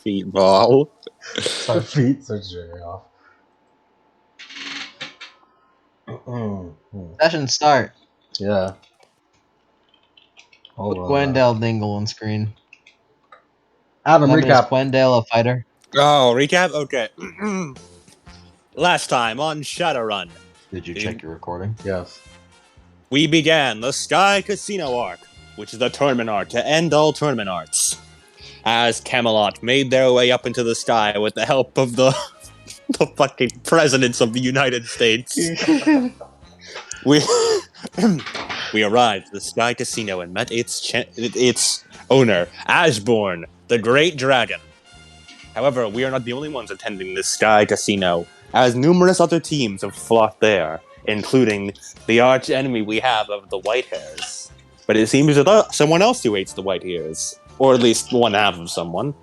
feet ball. My feet are jerking off. Session start. Yeah. Put Gwendale Dingle on screen. Adam, Is recap. Gwendale a fighter? Oh, recap? Okay. Last time on Shadowrun, Did you check your recording? Yes. we began the Sky Casino arc, which is the tournament arc to end all tournament arcs. As Camelot made their way up into the sky with the help of the fucking presidents of the United States, we we arrived at the Sky Casino and met its owner, Ashbourne, the Great Dragon. However, we are not the only ones attending the Sky Casino, as numerous other teams have flocked there, including the arch enemy we have of the White Hairs. But it seems that someone else who hates the White Hairs, or at least one half of someone.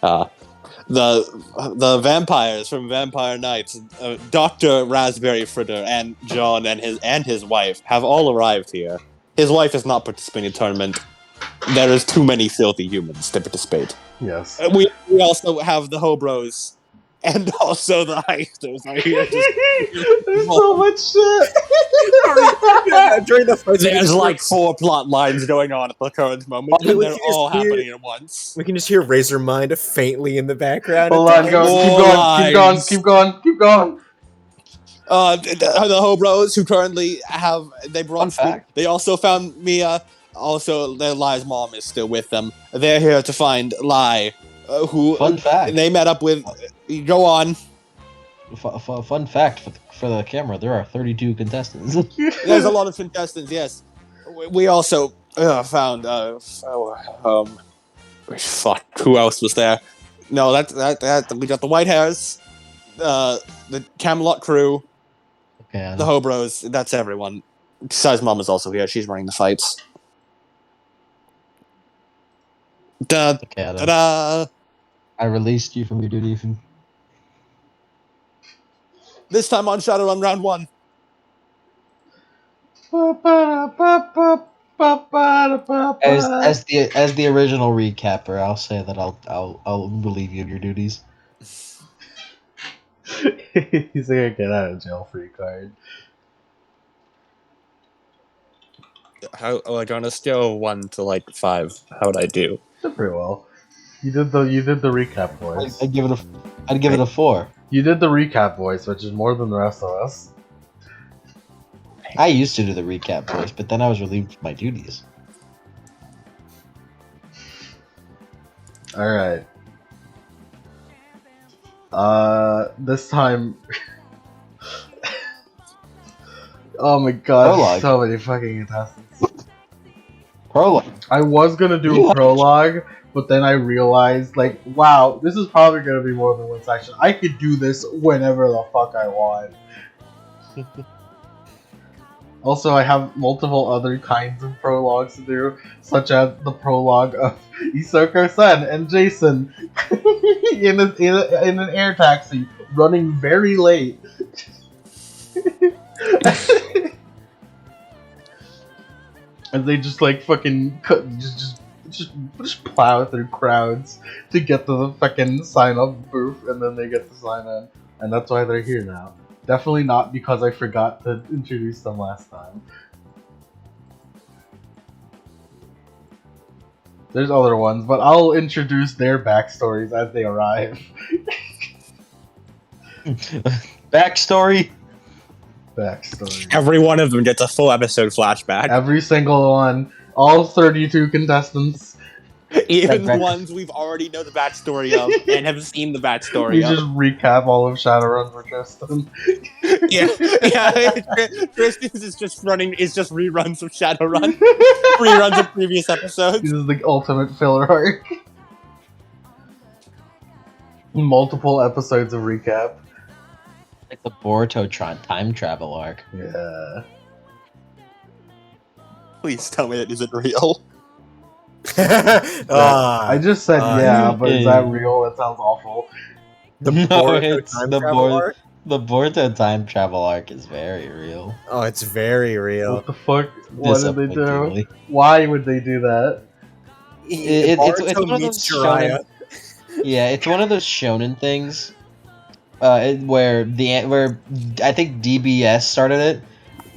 The vampires from Vampire Nights, Dr. Raspberry Fritter and John and his wife have all arrived here. His wife is not participating in the tournament. There is too many filthy humans to participate. Yes. We also have the Hobros and also the Heisters are here. There's so much shit. During the there's like 4 plot lines going on at the current moment, and they're all happening at once. We can just hear Razormind faintly in the background. Hold on, keep going. The Hobros who currently Fun fact. they also found Mia. Also, their Lai's mom is still with them. They're here to find Lai, who Fun fact. they met up with. Go on. Fun fact for the camera: there are 32 contestants. There's a lot of contestants. Yes, we also found. Fuck. Who else was there? No, that we got the White Hairs, the Camelot crew, Okay. the Hobros. That's everyone. Besides, Mom is also here. She's running the fights. Da Okay, da da. I released you from your duty. This time on Shadowrun Round 1. As the original recapper, I'll say that I'll relieve you of your duties. He's like a get out of jail free card. How like on a scale of 1 to like 5, how would I do? Did pretty well. You did the recap voice. I'd give it a 4. You did the recap voice, which is more than the rest of us. I used to do the recap voice, but then I was relieved of my duties. Alright. This time... oh my god, Prologue. so many fucking contestants. Prologue. I was gonna do a prologue, but then I realized, like, wow, this is probably gonna be more than one section. I could do this whenever the fuck I want. Also, I have multiple other kinds of prologues to do, such as the prologue of Isoko-san and Jason in an air taxi, running very late. And they just like fucking just plow through crowds to get to the fucking sign up booth, and then they get to sign in, and that's why they're here now. Definitely not because I forgot to introduce them last time. There's other ones, but I'll introduce their backstories as they arrive. Backstory. Every one of them gets a full episode flashback. Every single one. All 32 contestants. Even the ones we've already know the backstory of and have seen the backstory We of. just recap all of Shadowrun for Tristan. yeah. Tristan's is just reruns of Shadowrun. Reruns of previous episodes. This is the ultimate filler arc. Multiple episodes of recap. Like the Boruto time travel arc. Yeah. Please tell me that isn't real. I just said but is that real? That sounds awful. The Boruto time travel arc is very real. Oh, it's very real. What the fuck? What did they do? Disappointingly. Why would they do that? It's one of those Yeah, it's one of those shonen things, where I think DBS started it,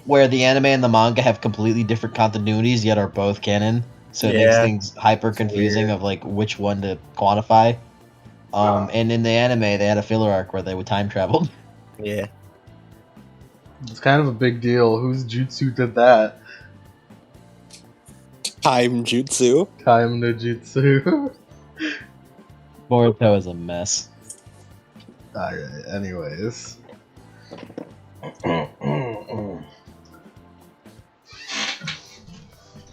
where the anime and the manga have completely different continuities yet are both canon. So it makes Yeah. things hyper confusing Weird. of like which one to quantify. And in the anime, they had a filler arc where they would time travel. Yeah. It's kind of a big deal. Whose jutsu did that? Time jutsu. Time no jutsu. Boruto is a mess. Alright, anyways.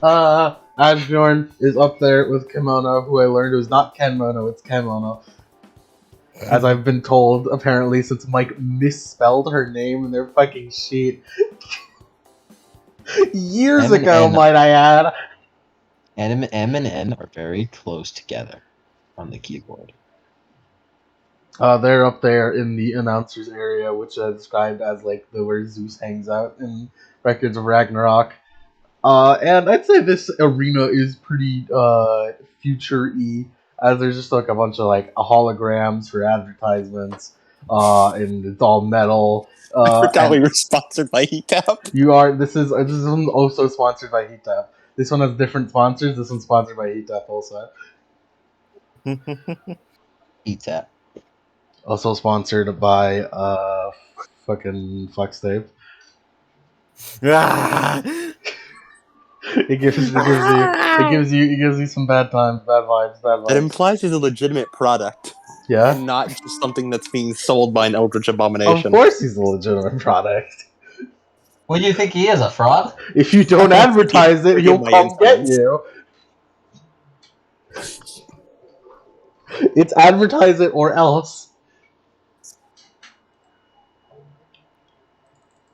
Asbjorn is up there with Kimono, who I learned was not Kenmono, it's Kemono. As I've been told, apparently, since Mike misspelled her name in their fucking sheet. Years M and ago, N. might I add. M and N are very close together on the keyboard. They're up there in the announcers area, which I described as like the where Zeus hangs out in Records of Ragnarok. And I'd say this arena is pretty future-y, as there's just like a bunch of like holograms for advertisements, and it's all metal. I forgot And we were sponsored by Heat-Up. this is also sponsored by Heat-Up. This one has different sponsors. This one's sponsored by Heat-Up also. Eat that. Also sponsored by fucking Flex Tape. Ah! It gives you some bad times, bad vibes. That implies it's a legitimate product, Yeah. and not just something that's being sold by an Eldritch Of Abomination. course he's a legitimate product. What do you think he is, a fraud? If you don't advertise it, he'll Forgive my come get insolence. you. It's advertise it or else.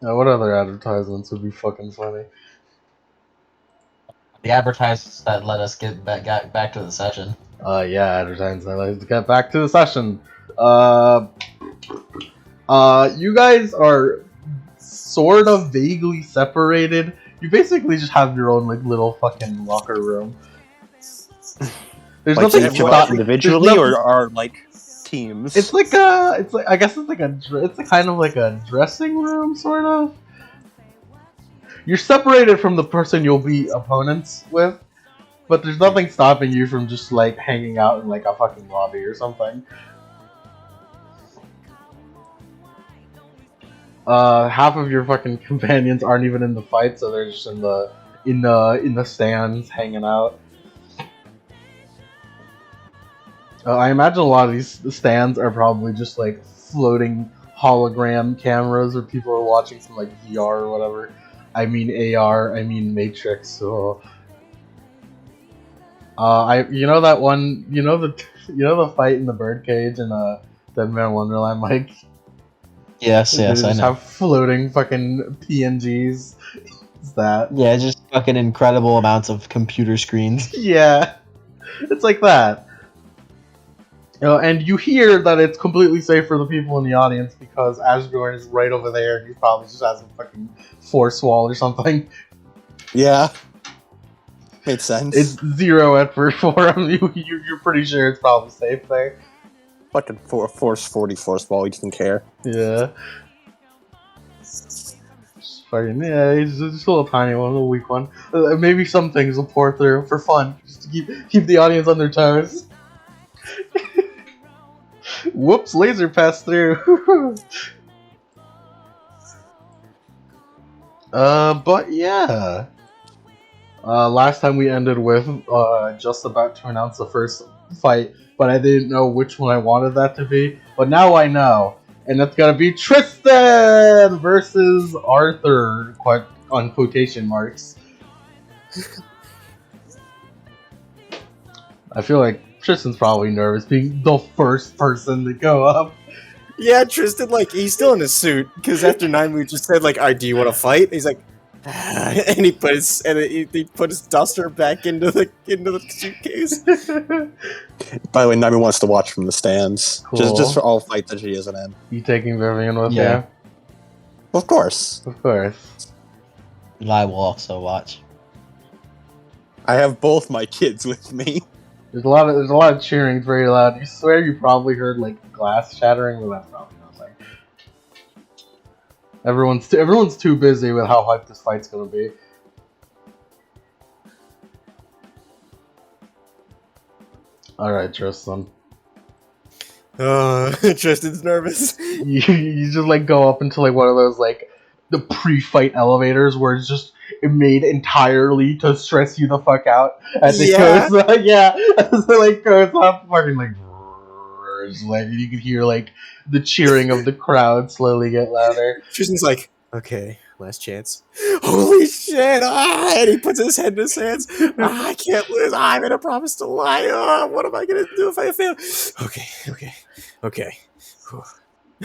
Now, what other advertisements would be fucking funny? The advertisements that let us get back to the session. Yeah, advertisements. Let's get back to the session. You guys are sort of vaguely separated. You basically just have your own like little fucking locker room. There's Like nothing each of us stop- individually, there's or nothing- are like teams? it's like I guess it's a kind of like a dressing room sort of. You're separated from the person you'll be opponents with, but there's nothing stopping you from just like hanging out in like a fucking lobby or something. Half of your fucking companions aren't even in the fight, so they're just in the stands hanging out. I imagine a lot of these stands are probably just like floating hologram cameras, or people are watching from like VR or whatever. I mean AR, I mean Matrix. So, the fight in the birdcage in Dead Man Wonderland, Mike. Yes, They I just know. have floating fucking PNGs. Is that? Yeah, just fucking incredible amounts of computer screens. Yeah, it's like that. And you hear that it's completely safe for the people in the audience because Asgore is right over there, and he probably just has a fucking force wall or something. Yeah. Makes sense. It's zero effort for him. You're pretty sure it's probably safe there. fucking force 40 force ball. He doesn't care. Yeah. Just fucking, yeah, he's just a little tiny one, a little weak one. Maybe some things will pour through for fun, just to keep the audience on their toes. Whoops, laser passed through. But yeah. Last time we ended with just about to announce the first fight, but I didn't know which one I wanted that to be. But now I know, and that's gonna be Tristan versus Arthur, on quotation marks. I feel like Tristan's probably nervous being the first person to go up. Yeah, Tristan, like, he's still in his suit, because after 9 we just said, like, alright, do you want to fight? He's like, and he put his duster back into the suitcase. By the way, Naomi wants to watch from the stands. Cool. Just for all fights that she isn't in. You taking Vivian with Yeah. Of course. you? Of course. I will also watch. I have both my kids with me. There's a lot of cheering. It's very loud. You swear you probably heard like glass shattering, but that's probably nothing. Everyone's too busy with how hyped this fight's gonna be. All right, Tristan. Tristan's nervous. You just like go up into like one of those like the pre-fight elevators where it made entirely to stress you the fuck out as it goes as it like goes up fucking like just, like you can hear like the cheering of the crowd slowly get louder. Tristan's like, okay, last chance. Holy shit! And he puts his head in his hands. I can't lose. I'm gonna promise to lie. What am I gonna do if I fail? Okay. Whew.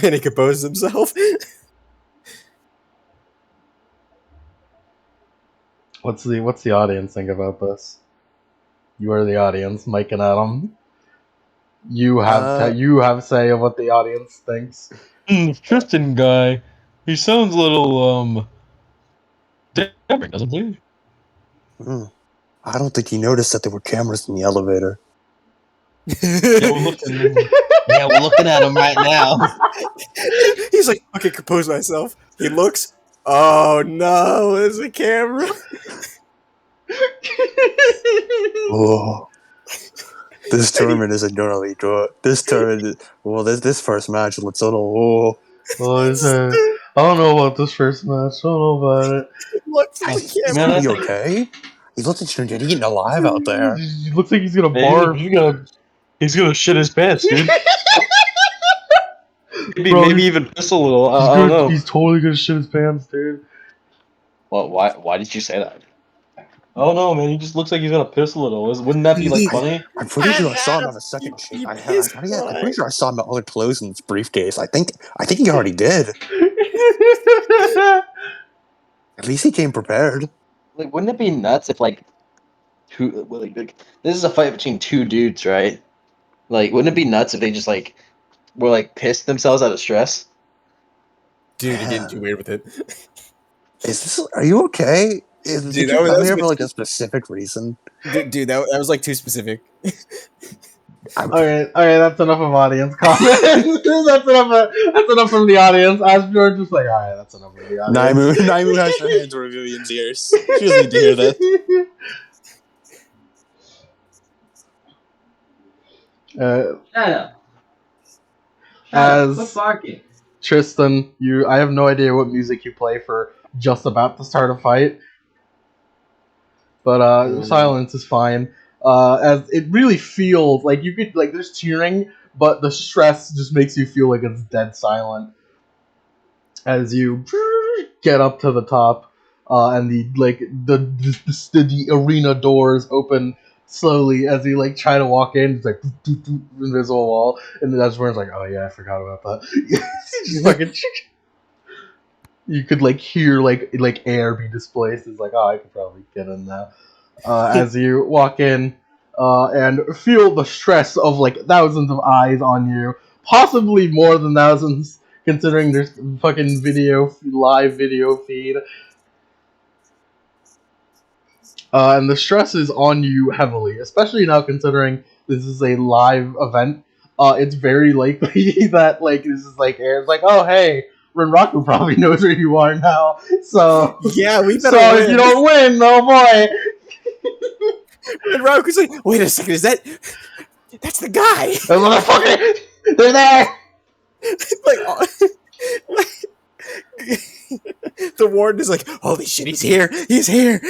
And he composes himself. What's the audience think about this? You are the audience, Mike and Adam. You have say of what the audience thinks. This Tristan guy, he sounds a little daring, doesn't he? I don't think he noticed that there were cameras in the elevator. Yeah, we're looking at him right now. He's like, okay, compose myself. He looks. Oh no, there's a camera. Oh, this tournament isn't gonna be good. This first match looks a little. I don't know about this first match. I don't know about it. Looks at Is the camera. he okay? He looks like he's getting eaten alive out there. He looks like he's gonna barf. He's gonna shit his pants, dude. maybe even piss a little. I don't know. He's totally gonna shit his pants, dude. Well, why did you say that? I don't know, man. He just looks like he's gonna piss a little. Wouldn't that be like funny? I'm pretty sure I saw him on the second sheet. I'm pretty sure I saw him at other clothes in his briefcase. I think he already did. At least he came prepared. Like, wouldn't it be nuts if like this is a fight between two dudes, right? Like, wouldn't it be nuts if they just like were like pissed themselves out of stress? Dude, you're getting too weird with it. Are you okay? Dude, Did you come here for like a specific reason? Dude, that was like too specific. Alright, that's enough of audience comments. that's enough from the audience. As George was like, alright, that's enough of the audience. Naimu has her hands over Vivian's ears. She doesn't need to hear that. Shut up. As barking. Tristan, I have no idea what music you play for just about to start a fight. But silence is fine. As it really feels like you could there's cheering, but the stress just makes you feel like it's dead silent. As you get up to the top, and the arena doors open slowly as you try to walk in. It's like invisible wall, and then that's where it's like, oh yeah, I forgot about that. Just fucking. You could hear air be displaced. It's like, oh, I could probably get in now. As you walk in, and feel the stress of thousands of eyes on you, possibly more than thousands, considering there's fucking live video feed. And the stress is on you heavily, especially now considering this is a live event. It's very likely that this is air. It's like, oh hey, Renraku probably knows where you are now. So yeah, we better. So if you don't win, oh boy. Renraku's like, wait a second, that's the guy? Oh, motherfucker, they're there. The warden is like, holy shit, he's here! He's here!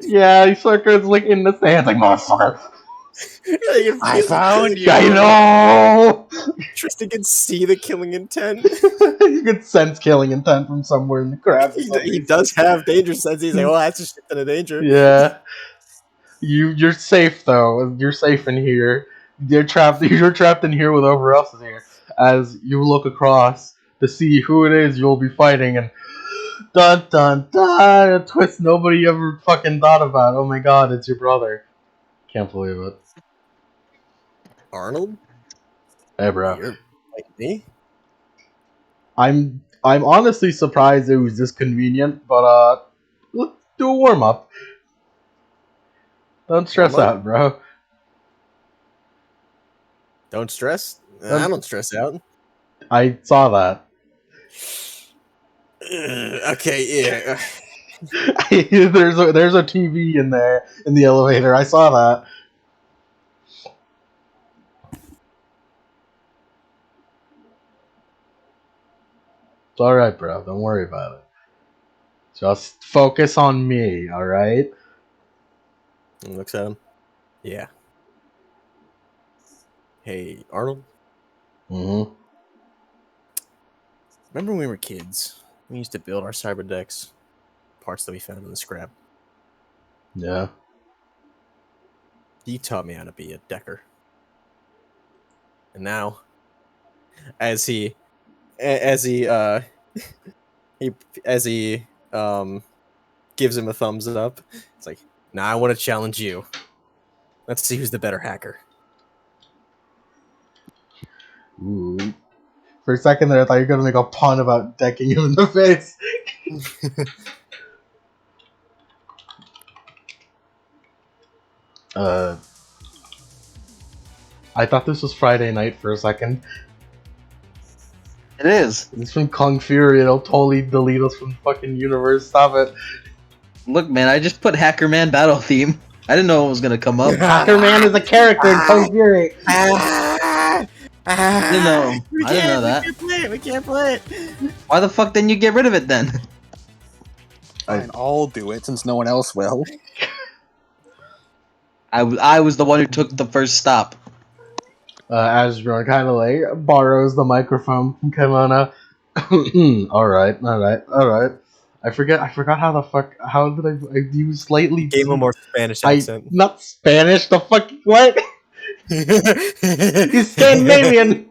Yeah, he suckers in the stands like, motherfucker. I found you! I know! Tristan can see the killing intent. You can sense killing intent from somewhere in the crowd. He does have danger sense. He's like, well, that's a shit ton of danger. Yeah. You're safe, though. You're safe in here. You're trapped in here with whoever else is here. As you look across to see who it is you'll be fighting, and dun dun dun, a twist nobody ever fucking thought about. Oh my god, it's your brother. Can't believe it. Arnold? Hey, bro. You're like me? I'm honestly surprised it was this convenient, but let's do a warm up. Don't stress out, bro. Don't stress. I don't stress out. I saw that. Okay, yeah. There's a TV in there in the elevator. I saw that. It's alright, bro. Don't worry about it. Just focus on me, alright? Looks at him. Yeah. Hey, Arnold. Mm-hmm. Remember when we were kids? We used to build our cyber decks, parts that we found in the scrap. Yeah. You taught me how to be a decker. And now, as he, as he, he, as he, gives him a thumbs up, it's like, now I want to challenge you. Let's see who's the better hacker. Ooh. For a second there, I thought you were gonna make a pun about decking him in the face. I thought this was Friday night for a second. It is. It's from Kung Fury. It'll totally delete us from the fucking universe. Stop it. Look, man, I just put Hacker Man battle theme. I didn't know it was gonna come up. Hacker Man is a character in Kung Fury. I didn't know. I didn't know that. We can't play it. Why the fuck didn't you get rid of it then? Fine, I'll do it since no one else will. I was the one who took the first stop. Asbjorn kind of like borrows the microphone from Kimona. Alright. I forgot how the fuck. How did I use slightly? Gave him a more Spanish accent. Not Spanish. The fuck what? He's Scandinavian.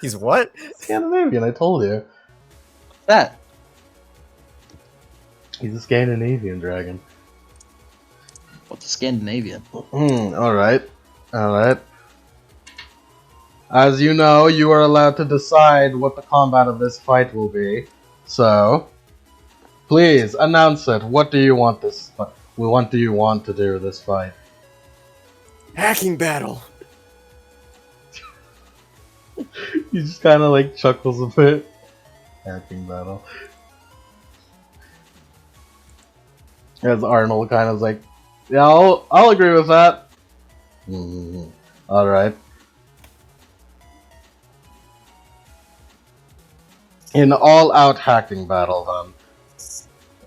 He's what? Scandinavian. I told you. That. He's a Scandinavian dragon. What's a Scandinavian? Alright. As you know, you are allowed to decide what the combat of this fight will be. So, please announce it. What do you want this? What do you want to do this fight? Hacking battle. He just kind of like chuckles a bit. Hacking battle. As Arnold kind of like, yeah, I'll agree with that. All right. In all-out hacking battle, then.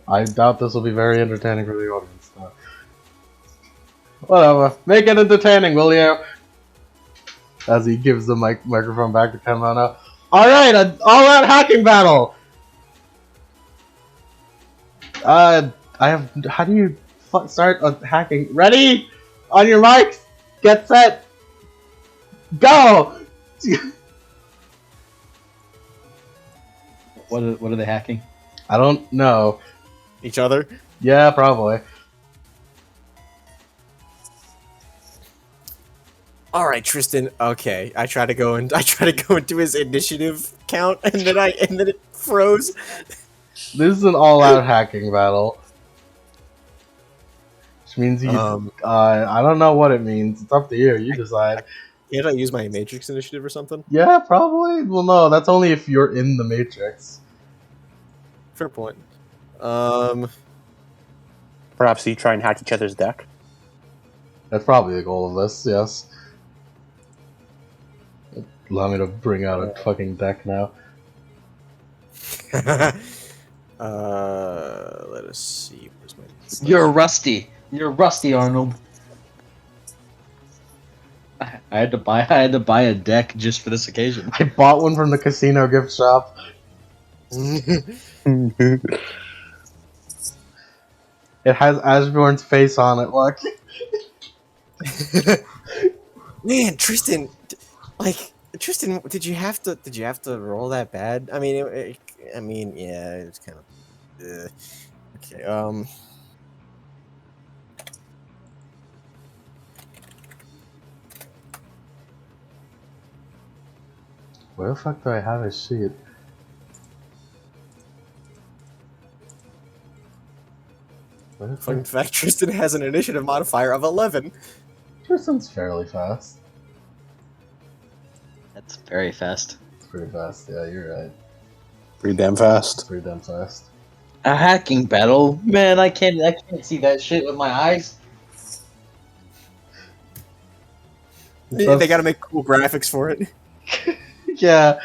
I doubt this will be very entertaining for the audience, though. Whatever. Make it entertaining, will you? As he gives the microphone back to Kimona. Alright, an all-out hacking battle! How do you start a hacking? Ready? On your marks, get set, go! What are they hacking? I don't know. Each other. Yeah, probably. All right, Tristan. Okay, I try to go into his initiative count, and then it froze. This is an all-out hacking battle, which means you. I don't know what it means. It's up to you. You decide. Can't I use my Matrix initiative or something? Yeah, probably. Well, no, that's only if you're in the Matrix. Fair point. Perhaps you try and hack each other's deck. That's probably the goal of this. Yes. Allow me to bring out a fucking deck now. Let us see. Where's my? You're rusty. You're rusty, Arnold. I had to buy a deck just for this occasion. I bought one from the casino gift shop. It has Asbjorn's face on it. Look. Man, Tristan, Tristan, did you have to roll that bad? I mean, yeah, it's kind of. Okay. Where the fuck do I have his sheet? Where the Fun fuck? fact: Tristan has an initiative modifier of 11. Tristan's fairly fast. That's very fast. It's pretty fast. Yeah, you're right. Pretty damn fast. It's pretty damn fast. A hacking battle, man! I can't see that shit with my eyes. They gotta make cool graphics for it. Yeah.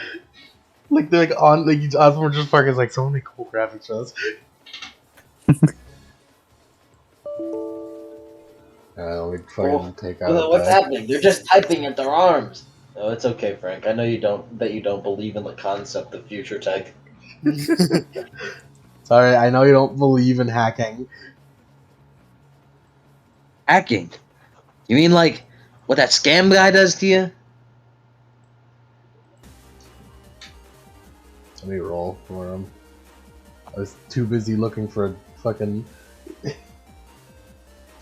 Like they're like on like Osborne just fucking is like so many cool graphics shows. We fucking take out. What's happening? They're just typing at their arms. No, it's okay, Frank. I know you don't believe in the concept of future tech. Sorry, I know you don't believe in hacking. Hacking? You mean like what that scam guy does to you? Let me roll for him. I was too busy looking for a fucking.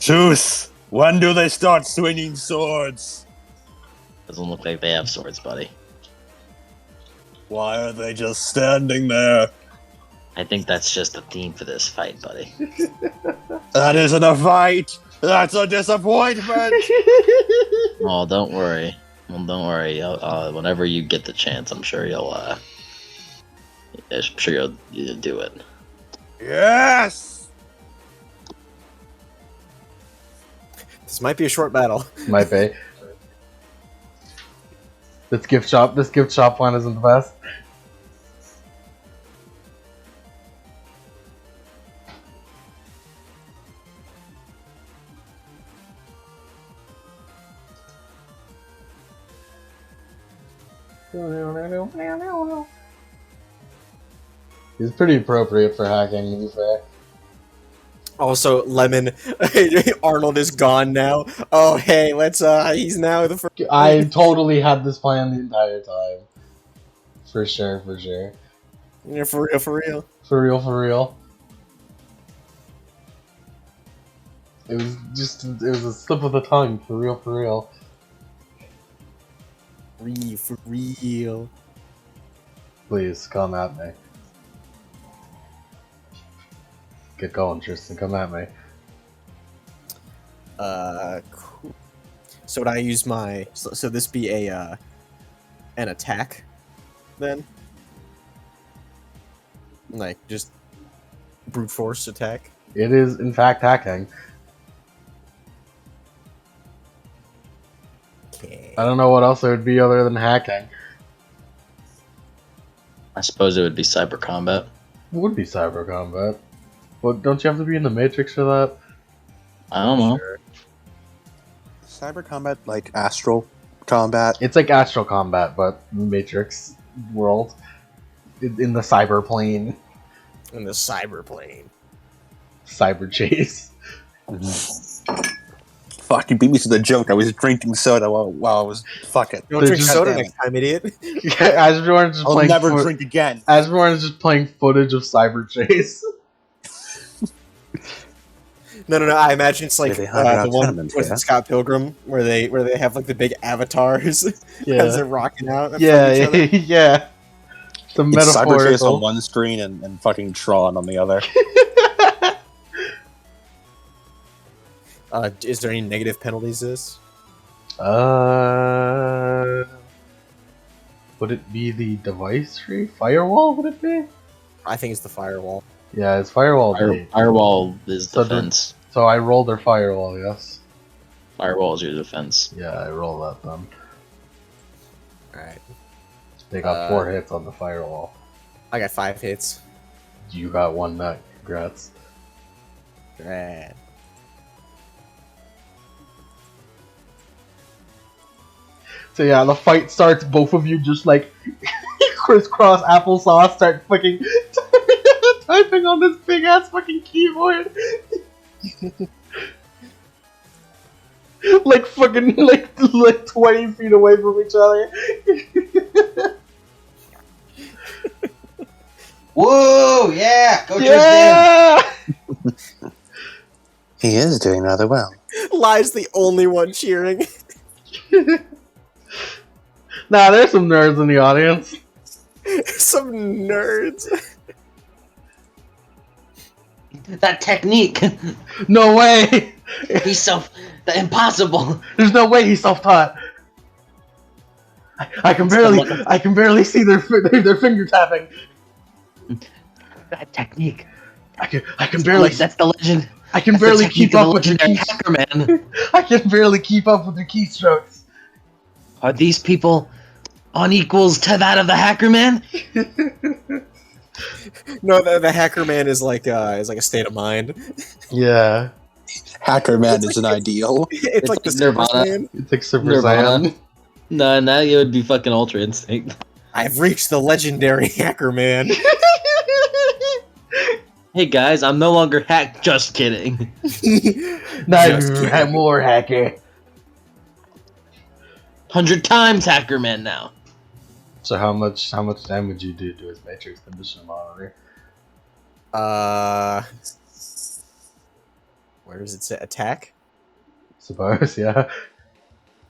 Zeus, when do they start swinging swords? Doesn't look like they have swords, buddy. Why are they just standing there? I think that's just the theme for this fight, buddy. That isn't a fight. That's a disappointment. Oh, don't worry. Well, don't worry. Whenever you get the chance, I'm sure you'll do it. Yes. This might be a short battle. Might be. This gift shop one isn't the best. He's pretty appropriate for hacking, to be fair. Also, Lemon, Arnold is gone now. Oh, hey, he's now the first. I totally had this plan the entire time. For sure, for sure. Yeah, for real, for real. For real, for real. It was a slip of the tongue, for real, for real. For real. Please, come at me. Get going, Tristan, come at me. Cool. So would I use my... So this be an attack, then? Like, just brute force attack? It is, in fact, hacking. Okay. I don't know what else it would be other than hacking. I suppose it would be cyber combat. It would be cyber combat. But don't you have to be in the Matrix for that? I don't know. Sure. Cyber combat, like astral combat. It's like Astral Combat, but Matrix world. In the cyber plane. In the cyber plane. Cyber chase. Fuck, you beat me to the joke. I was drinking soda while I was fucking. Don't They're drink just- soda goddamn next time, idiot. Asborn is just I'll playing. never drink again. Asborn is just playing footage of cyber chase. No. I imagine it's like Yeah, they have it the out one tournaments, with yeah. Scott Pilgrim, where they have like the big avatars as they're rocking out. in front of each Yeah, other. yeah. The It's cyber chase on metaphorical. one screen and fucking Tron on the other. Is there any negative penalties to this? Would it be the device free firewall? Would it be? I think it's the firewall. Yeah, it's firewall. B. Firewall is So defense. So I rolled their firewall. Yes. Firewall is your defense. Yeah, I rolled that then. Alright. They got 4 hits on the firewall. I got 5 hits. You got 1 nut. Congrats. Right. So yeah, the fight starts. Both of you just like crisscross applesauce. Start fucking typing on this big ass fucking keyboard. Like fucking like 20 feet away from each other. Whoa! Yeah, go Tristan. Yeah. He is doing rather well. Lie's the only one cheering. Nah, there's some nerds in the audience. Some nerds. That technique. No way. Impossible. There's no way he's self-taught. I can barely see their finger tapping. That technique. I can barely. That's the legend. I can That's the barely technique keep of the up with the legendary keys. hacker man. I can barely keep up with the keystrokes. Are these people unequals to that of the hacker man? No, the hacker man is like a state of mind. Yeah, Hacker man is an ideal. It's like like the Super Nirvana. Saiyan. it's like Super Nirvana. Saiyan. No, now it would be fucking Ultra Instinct. I've reached the legendary hacker man. Hey guys, I'm no longer hack. Just kidding. Now Just you kidding. have more hacker. 100 times hacker man now. So how much damage you do to his matrix condition monitor? Where does it say attack? Suppose, yeah.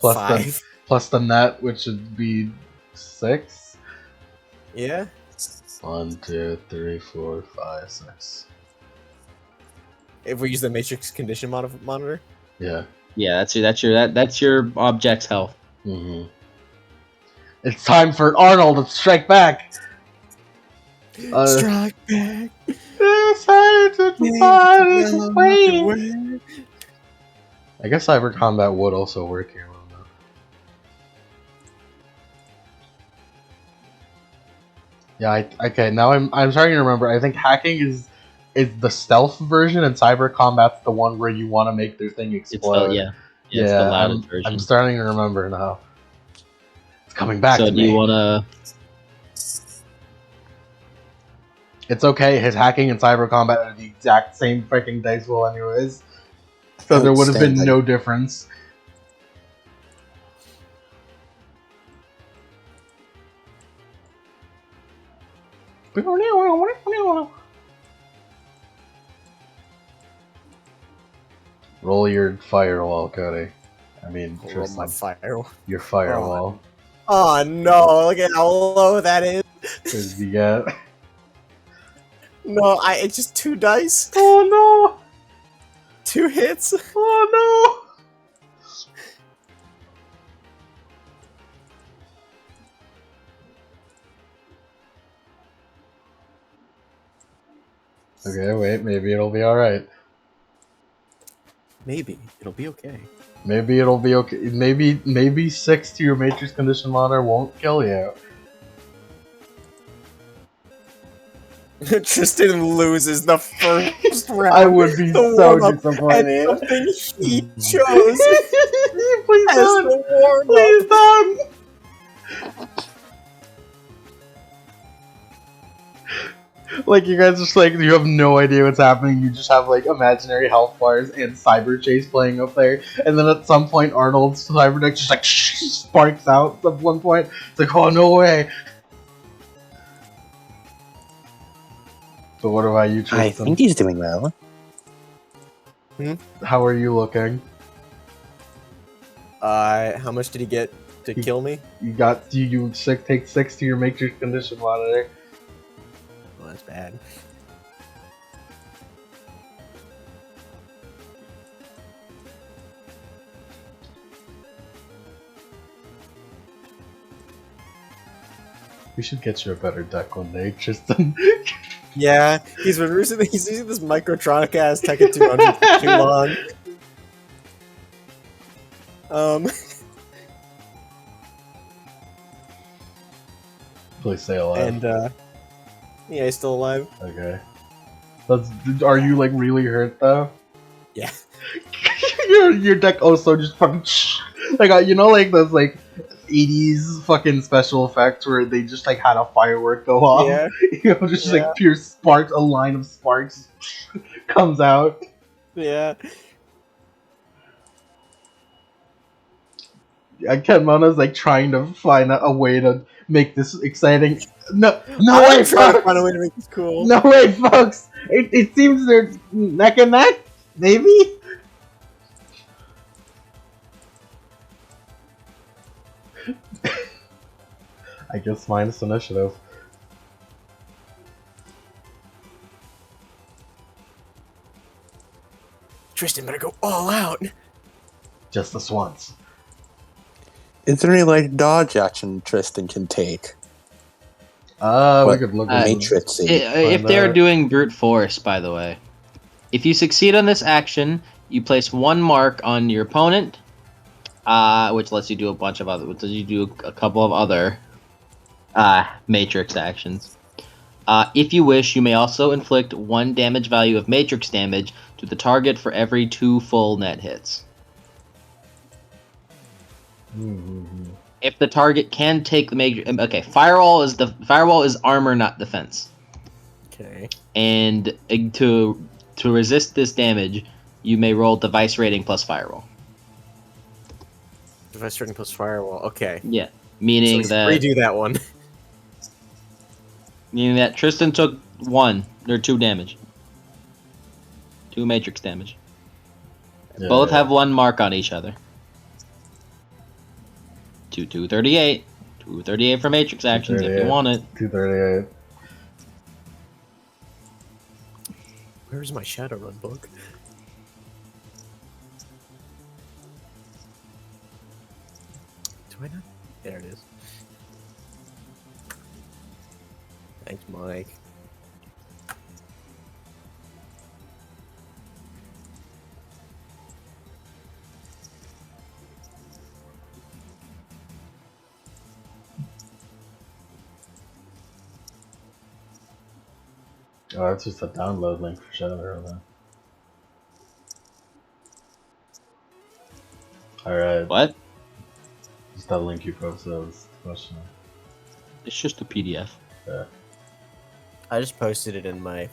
Plus 5. the net, which would be 6. Yeah. 1, 2, 3, 4, 5, 6. If we use the matrix condition monitor. Yeah. Yeah, that's your object's health. Mm-hmm. It's time for Arnold to strike back. Strike back. I guess cyber combat would also work here. Yeah, okay. Now I'm starting to remember. I think hacking is the stealth version, and cyber combat's the one where you want to make their thing explode. It's the loudest version. I'm starting to remember now. It's coming back So to do me. you wanna? It's okay. His hacking and cyber combat are the exact same freaking dice roll, anyways. So there would have been no difference. Roll your firewall, Cody. I mean, Roll Tristan, my fire. your firewall. Oh no! Look at how low that is. What did you get? No, it's just 2 dice. Oh no! 2 hits. Oh no! Okay, wait. Maybe it'll be all right. Maybe it'll be okay. Maybe it'll be okay. Maybe 6 to your matrix condition monitor won't kill you. Tristan loses the first round. I would be The so warm-up, disappointed. and something he chose Please as don't. the warm-up. Please don't. Like, you guys just like, you have no idea what's happening. You just have like imaginary health bars and cyber chase playing up there, and then at some point Arnold's cyber deck just like sparks out at one point. It's like, oh no way. So what about you, Tristan? I think he's doing well. How are you looking? How much did he get to kill me? You got you take 6 to your matrix condition monitor. Well, that's bad. We should get you a better deck one day, Tristan. Yeah, he's using this Microtronic ass Tekken 200 for too long. Please stay alive. And yeah, he's still alive. Okay. Are you like really hurt though? Yeah. your deck also just fucking like you know, like those like 80s fucking special effects where they just like had a firework go off. Yeah. You know, just like pure sparks, a line of sparks comes out. Yeah. Ken Mona's like trying to find a way to make this exciting. No I'm way, trying to folks! find a way to make this cool. No way, folks! It seems they're neck and neck, maybe? I guess minus initiative. Tristan better go all out. Just this once. Is there any like dodge action Tristan can take? We could look at Matrix. If they're doing brute force, by the way, if you succeed on this action, you place 1 mark on your opponent, which lets you do a bunch of other. Which lets you do a couple of other matrix actions. If you wish, you may also inflict 1 damage value of matrix damage to the target for every 2 full net hits. If the target can take the matrix, okay, firewall is armor, not defense. Okay. And to resist this damage, you may roll device rating plus firewall. Device rating plus firewall. Okay. Yeah, meaning so that redo that one. Meaning that Tristan took 1 or 2 damage. 2 matrix damage. Yeah, Both have 1 mark on each other. 238. 238 for matrix actions if you want it. 238. Where's my Shadowrun book? Do I not? There it is. Thanks, Mike. Oh, that's just a download link for Shadowrun then. Alright. What? Just that link you posted was the question. It's just a PDF. Yeah. I just posted it in my.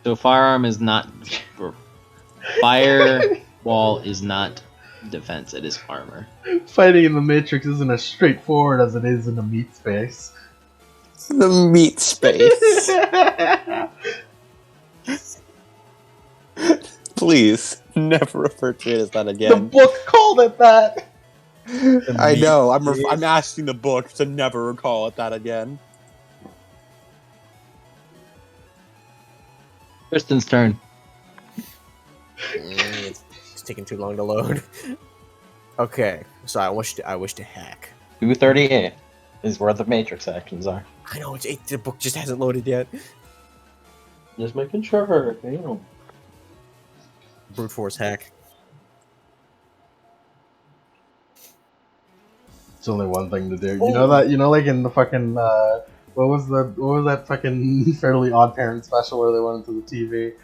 So firearm is not... Firewall is not defense, it is armor. Fighting in the Matrix isn't as straightforward as it is in the meat space. The meat space. Please, never refer to it as that The again. book called it that! I know, I'm asking the book to never recall it that again. Tristan's turn. It's taking too long to load. Okay, so I wish to hack. 238 is where the matrix actions are. I know the book just hasn't loaded yet. Just making sure, you know. Brute force hack. It's only one thing to do. You know that? You know, like in the fucking what was that fucking Fairly Odd Parents special where they went into the TV?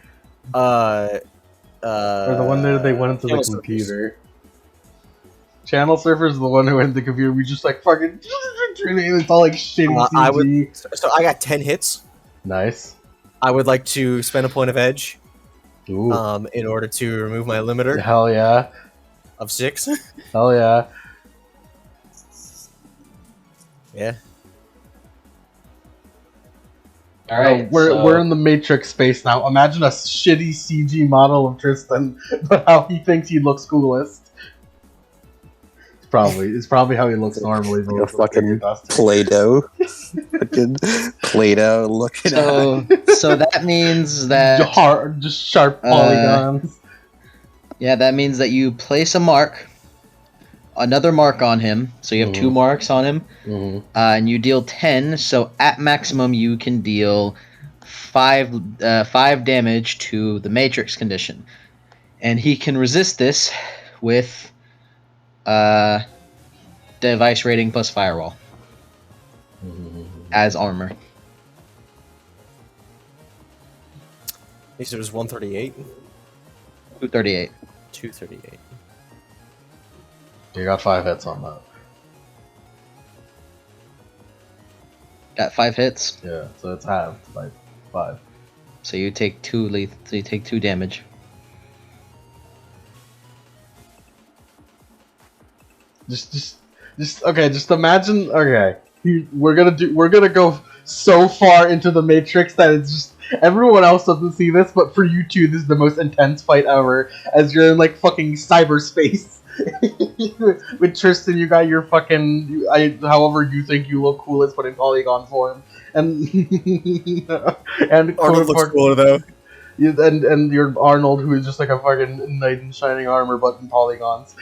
Or the one that they went into the computer. Channel Surfer is the one who went into the computer. We just like fucking. It's all like shitty CG. So I got 10 hits. Nice. I would like to spend a point of edge. Ooh. In order to remove my limiter Hell yeah. of 6. Hell yeah. Yeah. All right, We're in the Matrix space now. Imagine a shitty CG model of Tristan, but how he thinks he looks coolest. It's probably how he looks normally. Like a fucking Play-Doh. Fucking Play-Doh looking so that means that just sharp polygons. Yeah, that means that you place a mark, another mark on him. So you have 2 marks on him, and you deal 10. So at maximum, you can deal 5 damage to the Matrix condition, and he can resist this with device rating plus firewall as armor. He said it was 138. 238. 238. You got 5 hits on that. Got 5 hits. Yeah, so it's halved by 5. So you take 2 So you take 2 damage. Just imagine. Okay, we're gonna go so far into the Matrix that it's just everyone else doesn't see this, but for you two, this is the most intense fight ever. As you're in like fucking cyberspace with Tristan, you got your fucking however you think you look coolest, but in polygon form, and and Arnold looks cooler though. and your Arnold, who is just like a fucking knight in shining armor but in polygons.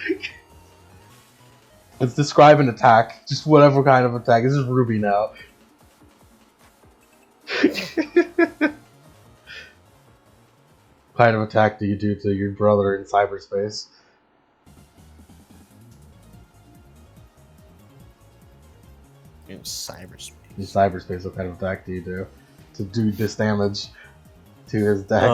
Let's describe an attack, just whatever kind of attack. This is Ruby now. What kind of attack do you do to your brother in cyberspace? In cyberspace. In cyberspace, what kind of attack do you do to do this damage to his deck?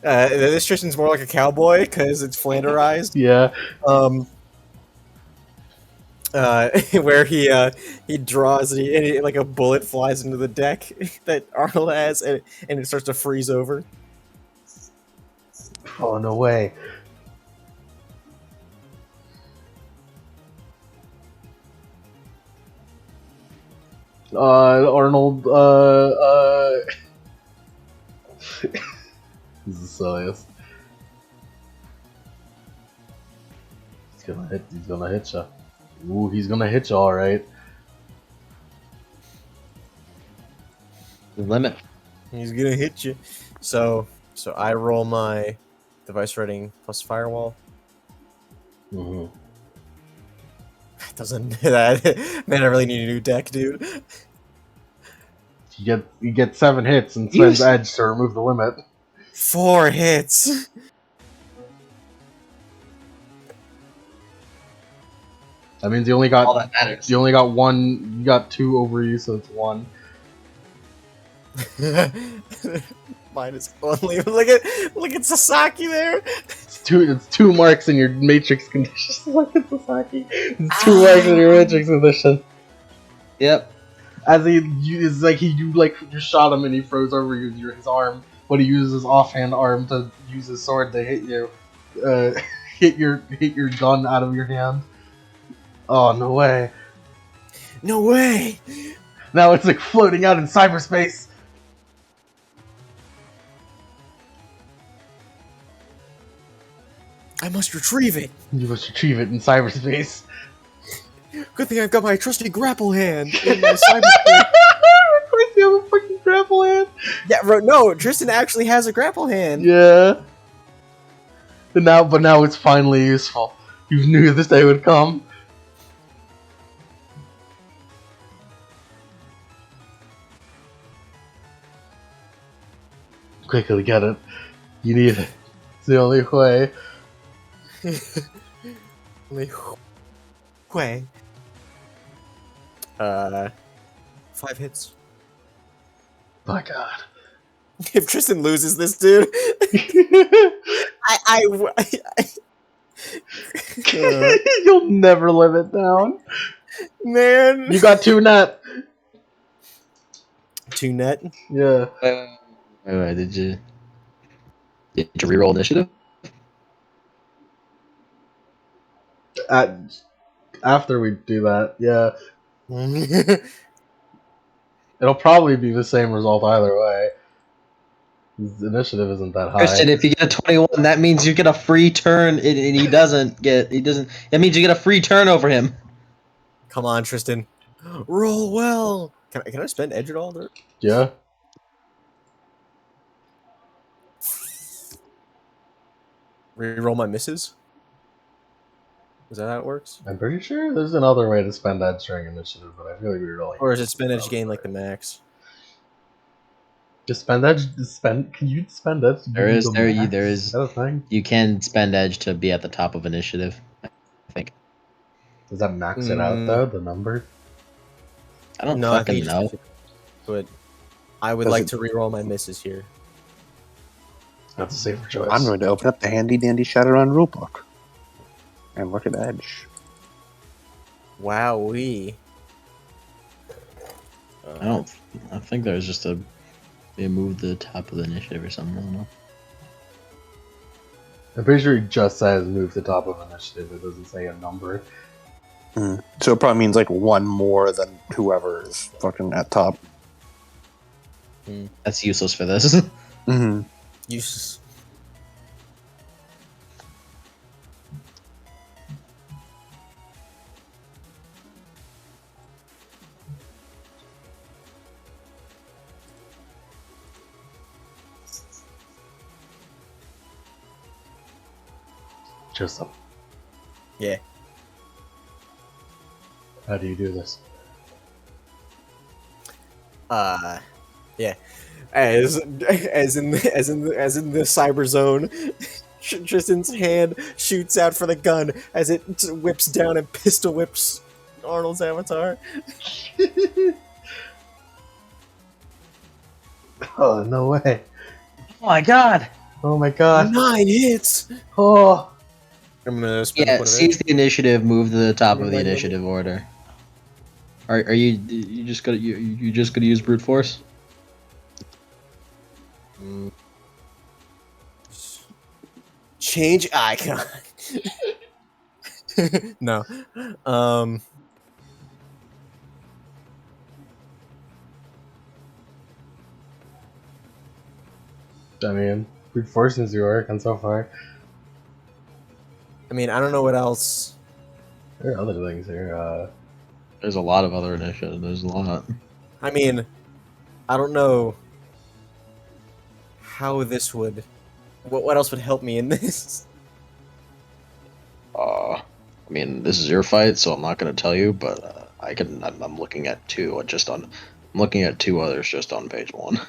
This Tristan's more like a cowboy because it's flanderized. Yeah. Where he draws and like a bullet flies into the deck that Arnold has, and it starts to freeze over. Oh, no way. Arnold, this is the silliest. He's gonna hit ya. Ooh, he's gonna hit ya, alright. The limit. He's gonna hit you. So I roll my device rating plus firewall. Mm-hmm. Doesn't that man? I really need a new deck, dude. You get 7 hits and spends edge to remove the limit. 4 hits. That means you only got All that matters. you only got 1. You got 2 over you, so it's 1. Mine is only look at Sasaki there. It's 2 marks in your matrix condition. Look at Sasaki. It's 2 marks in your matrix condition. Yep. As it's like you shot him and he froze over his arm, but he uses his offhand arm to use his sword to hit you, hit your gun out of your hand. Oh, no way! No way! Now it's like floating out in cyberspace. I must retrieve it. You must retrieve it in cyberspace. Good thing I've got my trusty grapple hand in my cyberspace. Of course, you have a fucking grapple hand. Yeah, no, Tristan actually has a grapple hand. Yeah. But now it's finally useful. You knew this day would come. Quickly get it. You need it. It's the only way. Way. 5 hits. My God. If Tristan loses this, dude, You'll never live it down. man. You got 2 net. 2 net. Yeah. Wait, did you reroll initiative? After we do that, yeah. It'll probably be the same result either way. His initiative isn't that high. Christian, if you get a 21, that means you get a free turn, and he doesn't. That means you get a free turn over him. Come on, Tristan. Roll well. Can I spend edge at all? There? Yeah. Reroll my misses? Is that how it works? I'm pretty sure there's another way to spend edge during initiative, but I feel like we're rolling. Or is it spend edge gain like the max? Just spend edge. Can you spend edge? There is. Is that a thing? You can spend edge to be at the top of initiative. I think. Does that max it out though? The number? I don't No, I fucking think you know. just- But I would like to reroll my misses here. That's a safer choice. I'm going to open up the handy dandy Shadowrun rulebook and look at Edge. Wowee. I think there's just they moved the top of the initiative or something. I don't know. I'm pretty sure it just says move the top of initiative. It doesn't say a number. So it probably means like 1 more than whoever is fucking at top. That's useless for this. Mm-hmm. Joseph, Yeah. how do you do this? Yeah. As in the cyber zone, Tristan's hand shoots out for the gun as it whips down and pistol whips Arnold's avatar. Oh, no way. Oh my god! Oh my god. 9 hits. Oh. I'm gonna spend a Yeah, point of seize the initiative, move to the top of the Remind me. initiative order. Are you just gonna you just gonna use brute force? Change icon. No. I mean, brute force seems to work on so far. I mean, I don't know what else. There are other things here. There's a lot of other initiatives. There's a lot. I mean, I don't know how this would. What else would help me in this? I mean, this is your fight, so I'm not gonna tell you, but I'm looking at two. I'm looking at two others just on page 1.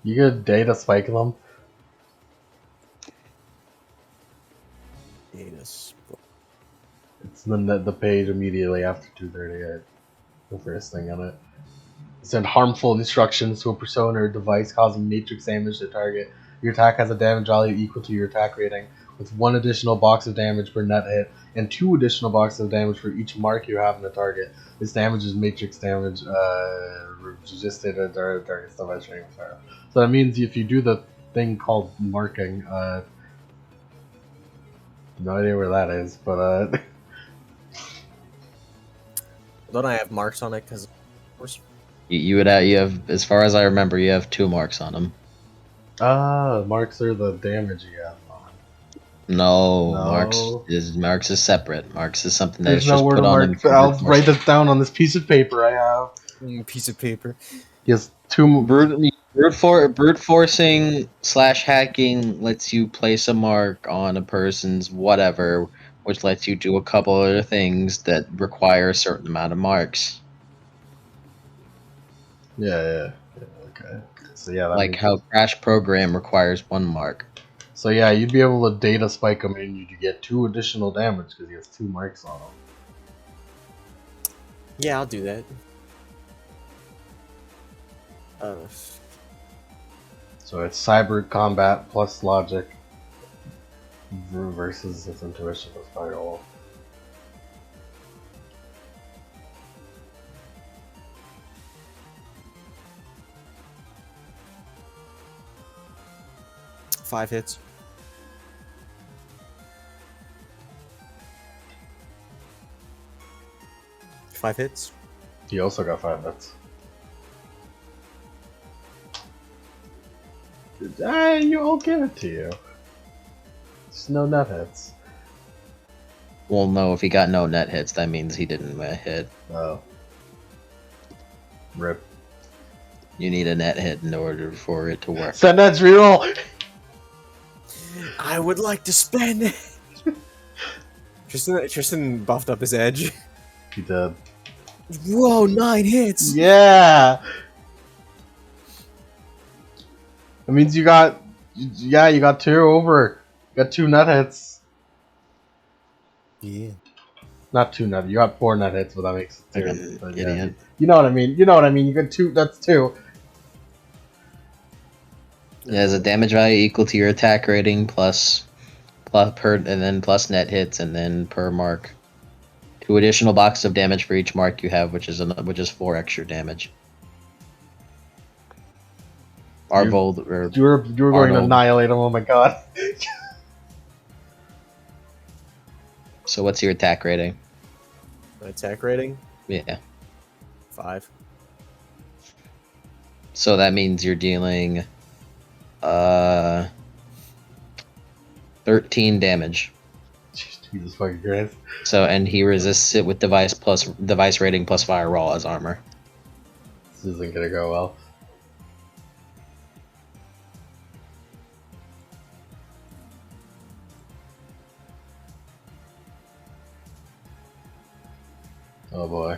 You could data spike them. Anus. It's the page immediately after 238. The first thing on it. It said harmful instructions to a persona or device causing matrix damage to target. Your attack has a damage value equal to your attack rating, with 1 additional box of damage per net hit, and 2 additional boxes of damage for each mark you have in the target. This damage is matrix damage, resisted during stuff I training. So that means if you do the thing called marking, no idea where that is, but Don't I have marks on it? Because, of course. You have, as far as I remember, you have 2 marks on them. marks are the damage you have on. No, No. Marks is separate. Marks is something There's that's just nowhere put to on. mark. I'll write this down on this piece of paper I have. Piece of paper. Yes, 2. Brute forcing / hacking lets you place a mark on a person's whatever, which lets you do a couple other things that require a certain amount of marks. Yeah. Okay. So yeah, that Like makes how sense. Crash Program requires 1 mark. So yeah, you'd be able to data spike him and you get 2 additional damage because he has 2 marks on him. Yeah, I'll do that. So it's cyber combat plus logic versus his intuition with firewall. Five hits. Five hits. He also got 5 hits. I'll give it to you. Just no net hits. Well, no, if he got no net hits, that means he didn't hit. Oh. Rip. You need a net hit in order for it to work. Send that's reroll! I would like to spend it. Tristan buffed up his edge. He did. Whoa, 9 hits. Yeah! That means you got 2 over. You got 2 net hits. Yeah. Not 2 net. You got 4 net hits, but that makes it 2. But yeah, Idiot. you know what I mean. You know what I mean. You got 2. That's 2. It has a damage value equal to your attack rating plus and then plus net hits and then per mark. 2 additional boxes of damage for each mark you have, which is 4 extra damage. Arvold or You were going to Arnold. annihilate him. Oh my god. So what's your attack rating? My attack rating? Yeah. 5. So that means you're dealing 13 damage. Jesus fucking Christ. So and he resists it with device rating plus fire roll as armor. This isn't gonna go well. Oh boy.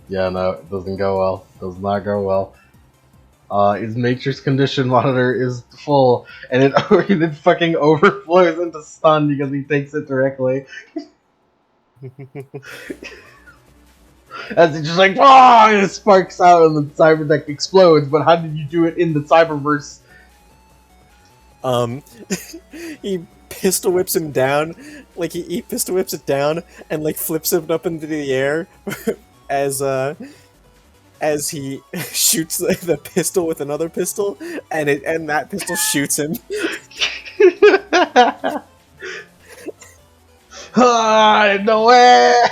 Yeah, no, it doesn't go well. Does not go well. His matrix condition monitor is full, and it fucking overflows into stun because he takes it directly. As it just like, ah, and it sparks out and the cyber deck explodes. But how did you do it in the cyberverse? He pistol whips him down, like he pistol whips it down and like flips him up into the air as he shoots the pistol with another pistol, and that pistol shoots him. No way!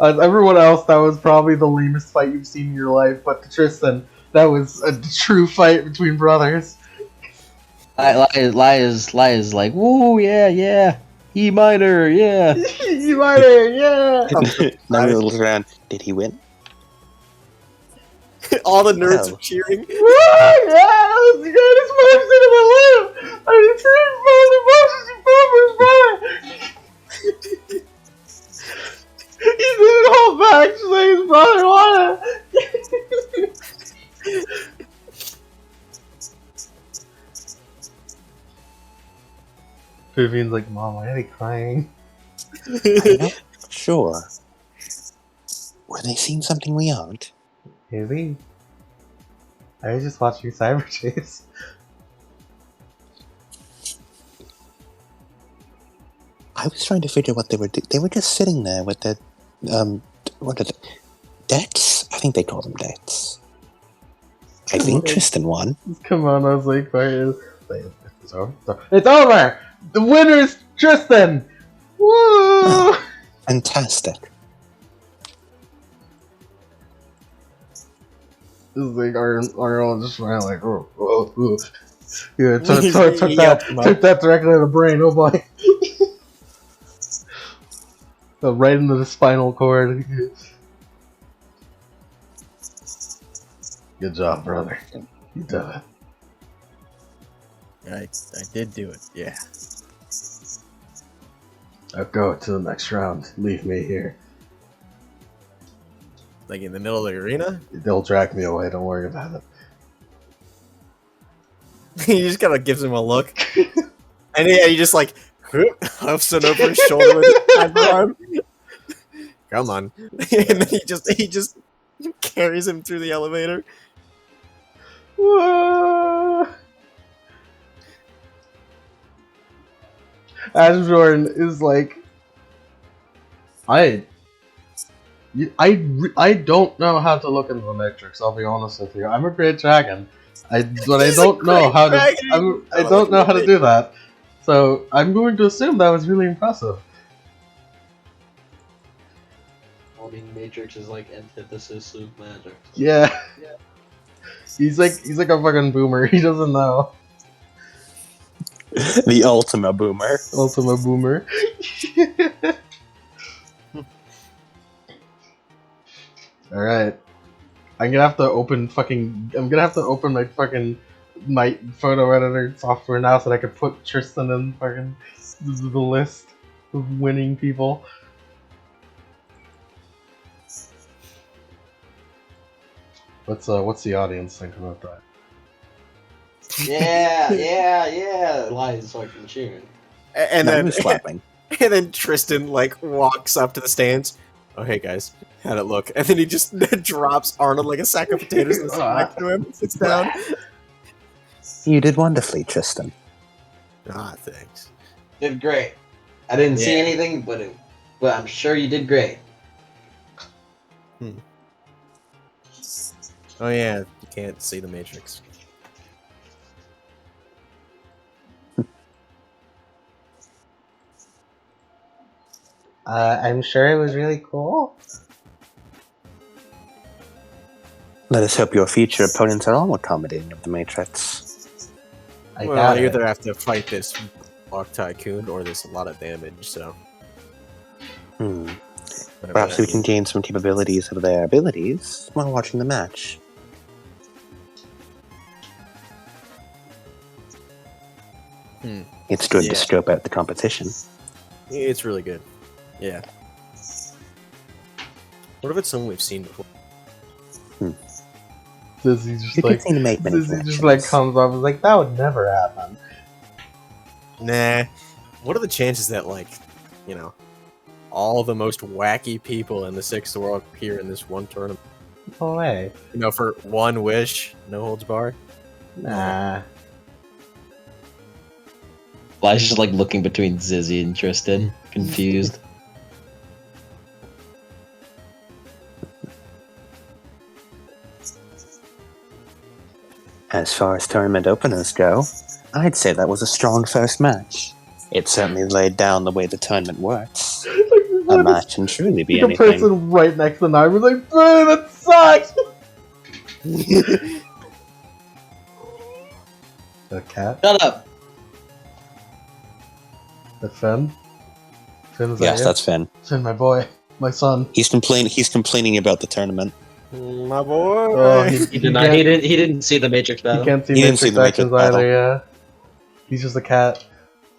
Everyone else, that was probably the lamest fight you've seen in your life, but to Tristan, that was a true fight between brothers. Lia's like, woo, yeah, E minor, yeah. E minor, yeah. Now we look around. Did he win? All the nerds Well. are cheering. Woo, yeah, that was the greatest fight in my life. I mean, he didn't hold back to say his brother won it. Vivian's like, Mom, why are they crying? I'm not sure. Were they seeing something we aren't? Maybe. I was just watching Cyber Chase. I was trying to figure what they were doing. They were just sitting there with their, what are they? Decks? I think they call them decks. I think Tristan won. Come on, I was like, it's over. It's over! The winner is Tristan! Woo! Oh. Fantastic. This is like Arnold just ran like, oh. Yeah, took that directly to the brain, oh boy. Right into the spinal cord. Good job, brother. You did it. I did do it, yeah. I'll go to the next round. Leave me here. Like in the middle of the arena? They'll drag me away, don't worry about it. He just kind of gives him a look. And he just like, huffs it over his shoulder with his underarm. Come on. And then he just carries him through the elevator. Whoa. Ash Jordan is like, I don't know how to look into the Matrix. I'll be honest with you. I'm a great dragon, but I don't know how to. I don't know how to do that. So I'm going to assume that was really impressive. I mean, Matrix is like antithesis of magic. Yeah. He's like a fucking boomer. He doesn't know. The Ultima Boomer. Ultima boomer. All right. I'm gonna have to open my photo editor software now so that I can put Tristan in fucking the list of winning people. What's the audience think about that? Yeah. Lies fucking cheering. And I then was clapping. and then Tristan like walks up to the stands. Oh hey guys, how'd it look? And then he just drops Arnold like a sack of potatoes and sits back to him, sits down. You did wonderfully, Tristan. Ah, thanks. Did great. I didn't see anything, but I'm sure you did great. Oh yeah, you can't see the Matrix. I'm sure it was really cool. Let us hope your future opponents are all accommodating of the Matrix. I Well, got you it. either have to fight this block tycoon or there's a lot of damage, so. Perhaps we can gain some capabilities of their abilities while watching the match. It's good Yeah. to scope out the competition. It's really good. Yeah. What if it's someone we've seen before? Dizzy just You like can seem to make many Dizzy just connections. like comes up and is like, that would never happen. Nah. What are the chances that, like, you know, all the most wacky people in the Sixth World appear in this one tournament? No way. You know, for one wish, no holds barred? Nah. Elijah's just like looking between Zizzy and Tristan, confused. As far as tournament openers go, I'd say that was a strong first match. It certainly laid down the way the tournament works. A match can truly be Like a anything. person right next to the knife was like, "Boo, that sucks!" The cat? Shut up! The Finn? Finn, is that Yes, you? that's Finn. Finn, my boy. My son. He's complaining about the tournament. My boy! Oh, He did not. He didn't see the Matrix He battle. can't see He didn't see Matrix the Matrix actions battle. either, yeah. He's just a cat.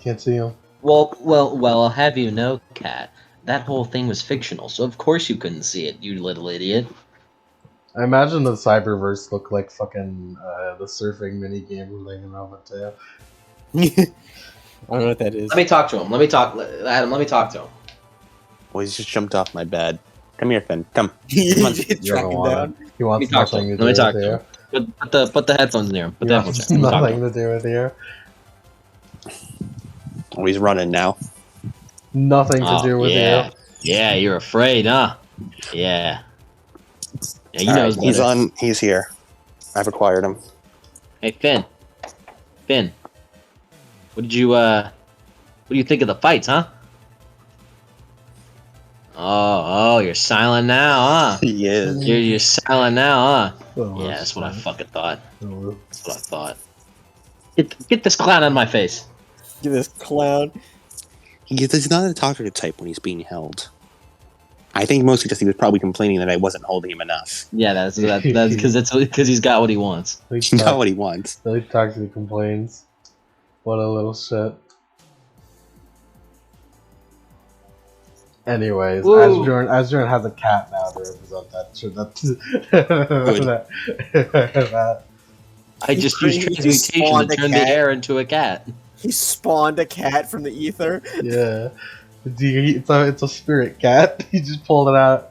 Can't see him. Well, I'll have you know, Cat, that whole thing was fictional, so of course you couldn't see it, you little idiot. I imagine the Cyberverse looked like fucking the surfing minigame from Hanging Out with Tail. I don't know what that is. Let me talk to him. Adam, let me talk to him. Well, he's just jumped off my bed. Come here, Finn. Come. You Track don't him want down. it. He wants Let me talk to nothing him. to do Let me talk with to you. him. Put the headphones near him. Put He the wants headphones near him. Let me talk to nothing him. to do with you. Oh, he's running now. Nothing to Oh, do with yeah. you. Yeah, you're afraid, huh? Yeah. Yeah, you know Alright, he's on. He's here. I've acquired him. Hey, Finn. Finn. What do you think of the fights, huh? Oh, you're silent now, huh? He is. You're silent now, huh? Oh, Yeah, that's what I fucking thought. Oh, That's what I thought. Get this clown out of my face. Give this clown. He's not a talkative type when he's being held. I think mostly because he was probably complaining that I wasn't holding him enough. Yeah, that's because he's got what he wants. He He got what he wants. talks and complains. What a little shit. Anyways, Woo. Asjorn has a cat now to represent that shit. That. I just He used transmutation spawned to a turn cat. the air into a cat. He spawned a cat from the ether. Yeah. It's a spirit cat. He just pulled it out.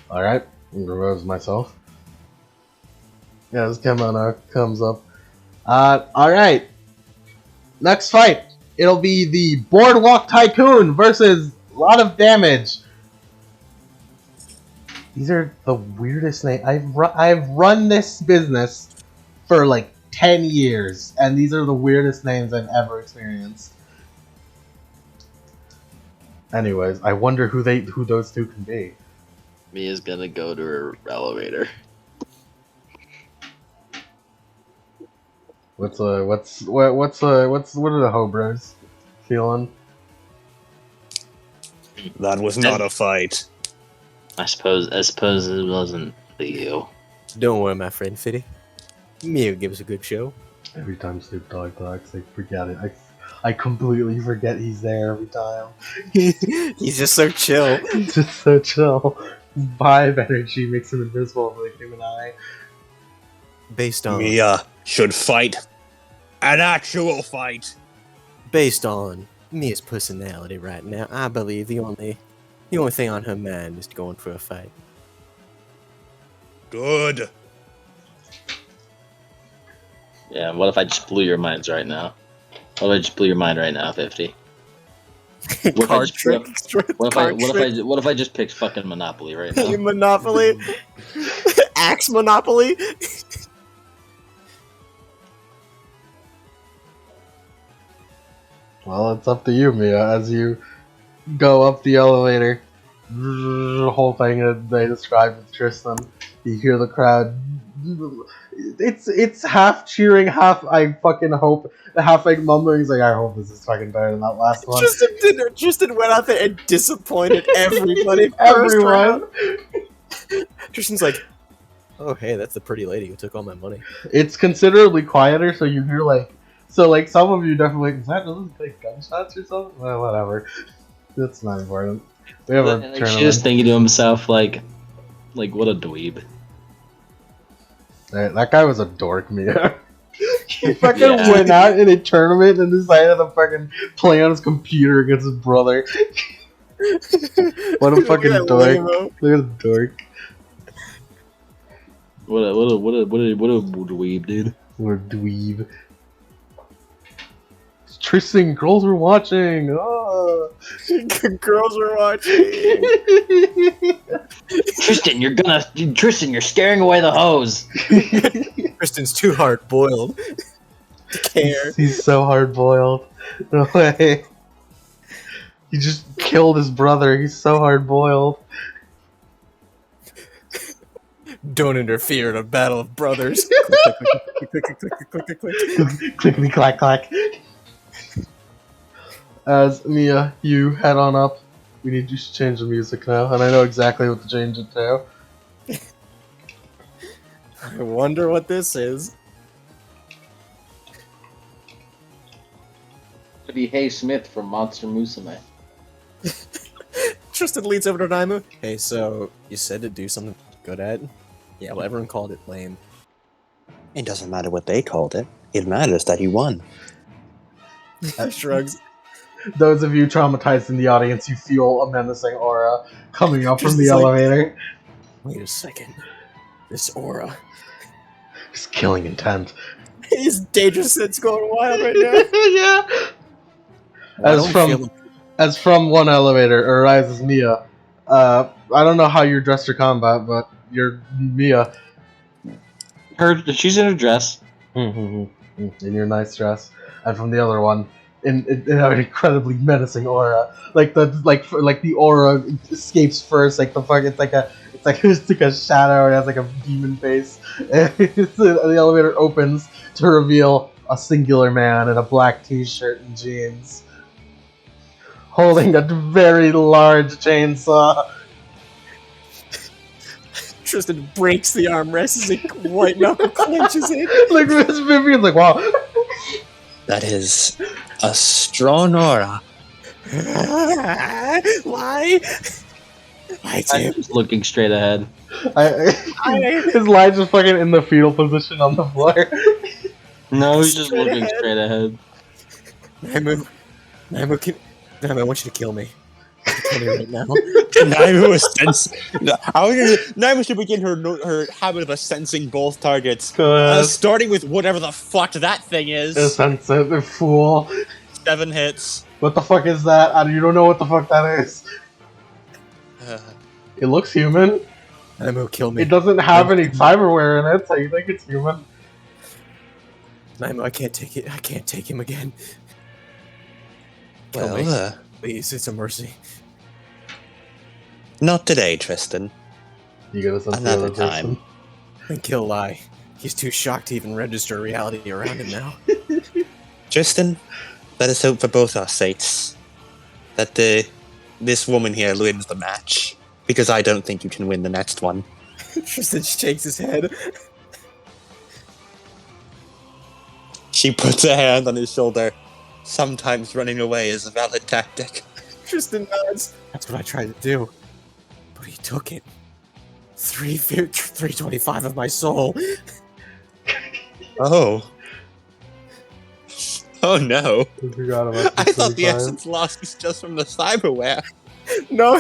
Alright, removes myself. Yeah, this Kimono comes up. Alright. Next fight. It'll be the Boardwalk Tycoon versus Lot of Damage. These are the weirdest names. I've run this business for like 10 years, and these are the weirdest names I've ever experienced. Anyways, I wonder who those two can be. Mia's gonna go to her elevator. What are the Hobros feeling? That was not a fight. I suppose it wasn't you. Don't worry, my friend Fitty. Mia gives a good show. Every time Snoop Dogg talks, I forget it. I completely forget he's there every time. He's just so chill. He's just so chill. His vibe energy makes him invisible for the human eye. Based on Mia should fight. An actual fight. Mia's personality right now, I believe the only thing on her mind is going for a fight. Good. Yeah, what if I just blew your minds right now? What if I just blew your mind right now, 50? What if I Card just- trick. What if I just picked fucking Monopoly right now? Monopoly. Axe Monopoly. Well, it's up to you, Mia, as you go up the elevator. The whole thing that they described with Tristan. You hear the crowd. It's half cheering, half I fucking hope, half like mumbling. He's like, I hope this is fucking better than that last one. Tristan went out there and disappointed everybody. Everyone. Tristan's like, oh hey, that's the pretty lady who took all my money. It's considerably quieter, so you hear like some of you definitely is that like gunshots or something? Well, whatever. That's not important. We have a And, like, tournament. she's just thinking to himself, like what a dweeb. That guy was a dork, Mia. He fucking Yeah. went out in a tournament and decided to fucking play on his computer against his brother. What a Look at fucking that dork. lame-o. Look at the dork. What a dweeb, dude. What a dweeb. Tristan, girls were watching. Oh. Girls were watching. Tristan, you're scaring away the hose. Tristan's too hard boiled to care. He's so hard boiled. No way. He just killed his brother. He's so hard boiled. Don't interfere in a battle of brothers. Click, click, click, click, click, click, click, click. Clickety clack clack. As Mia, you head on up. We need you to change the music now, and I know exactly what to change it to. I wonder what this is. To be Hey Smith from Monster Musume. Tristan leads over to Naimu. Hey, so you said to do something good at? Yeah, well, everyone called it lame. It doesn't matter what they called it. It matters that he won. Shrugs. Those of you traumatized in the audience, you feel a menacing aura coming up from the Just like- elevator. Wait a second. This aura. It's killing intent. His dangerous sense going wild right now. Yeah. I As don't from feel- as from one elevator arises Mia. I don't know how you're dressed for combat, but you're Mia. She's in her dress. In your nice dress, and from the other one, in an incredibly menacing aura. Like the aura escapes first. Like the fuck, it's like a shadow. It has like a demon face. And the elevator opens to reveal a singular man in a black T-shirt and jeans, holding a very large chainsaw. Tristan breaks the armrest as he white knuckle clenches it. Like Miss Vivian's like, wow. That is a strong aura. Why? Why, I'm Tim? just looking straight ahead. His line's just fucking in the fetal position on the floor. No, he's just Straight looking ahead. straight ahead. Naimu, I want you to kill me. Kill me right now. Naimu should begin her habit of sensing both targets. Go ahead. Starting with whatever the fuck that thing is. Insensitive fool. 7 hits. What the fuck is that? You don't know what the fuck that is. It looks human. Naimu, kill me. It doesn't have any cyberware in it, so you think it's human. Naimu, I can't take it. I can't take him again. Kill me. Well, Please, it's a mercy. not today, Tristan. You gotta sense the Another other person. time. And kill Lai. He's too shocked to even register reality around him now. Tristan, let us hope for both our sakes that this woman here wins the match. Because I don't think you can win the next one. Tristan shakes his head. She puts a hand on his shoulder. Sometimes running away is a valid tactic. Tristan nods. That's what I tried to do. But he took it. 325 of my soul. Oh. Oh no. I forgot about I thought the 65. essence loss was just from the cyberware. No,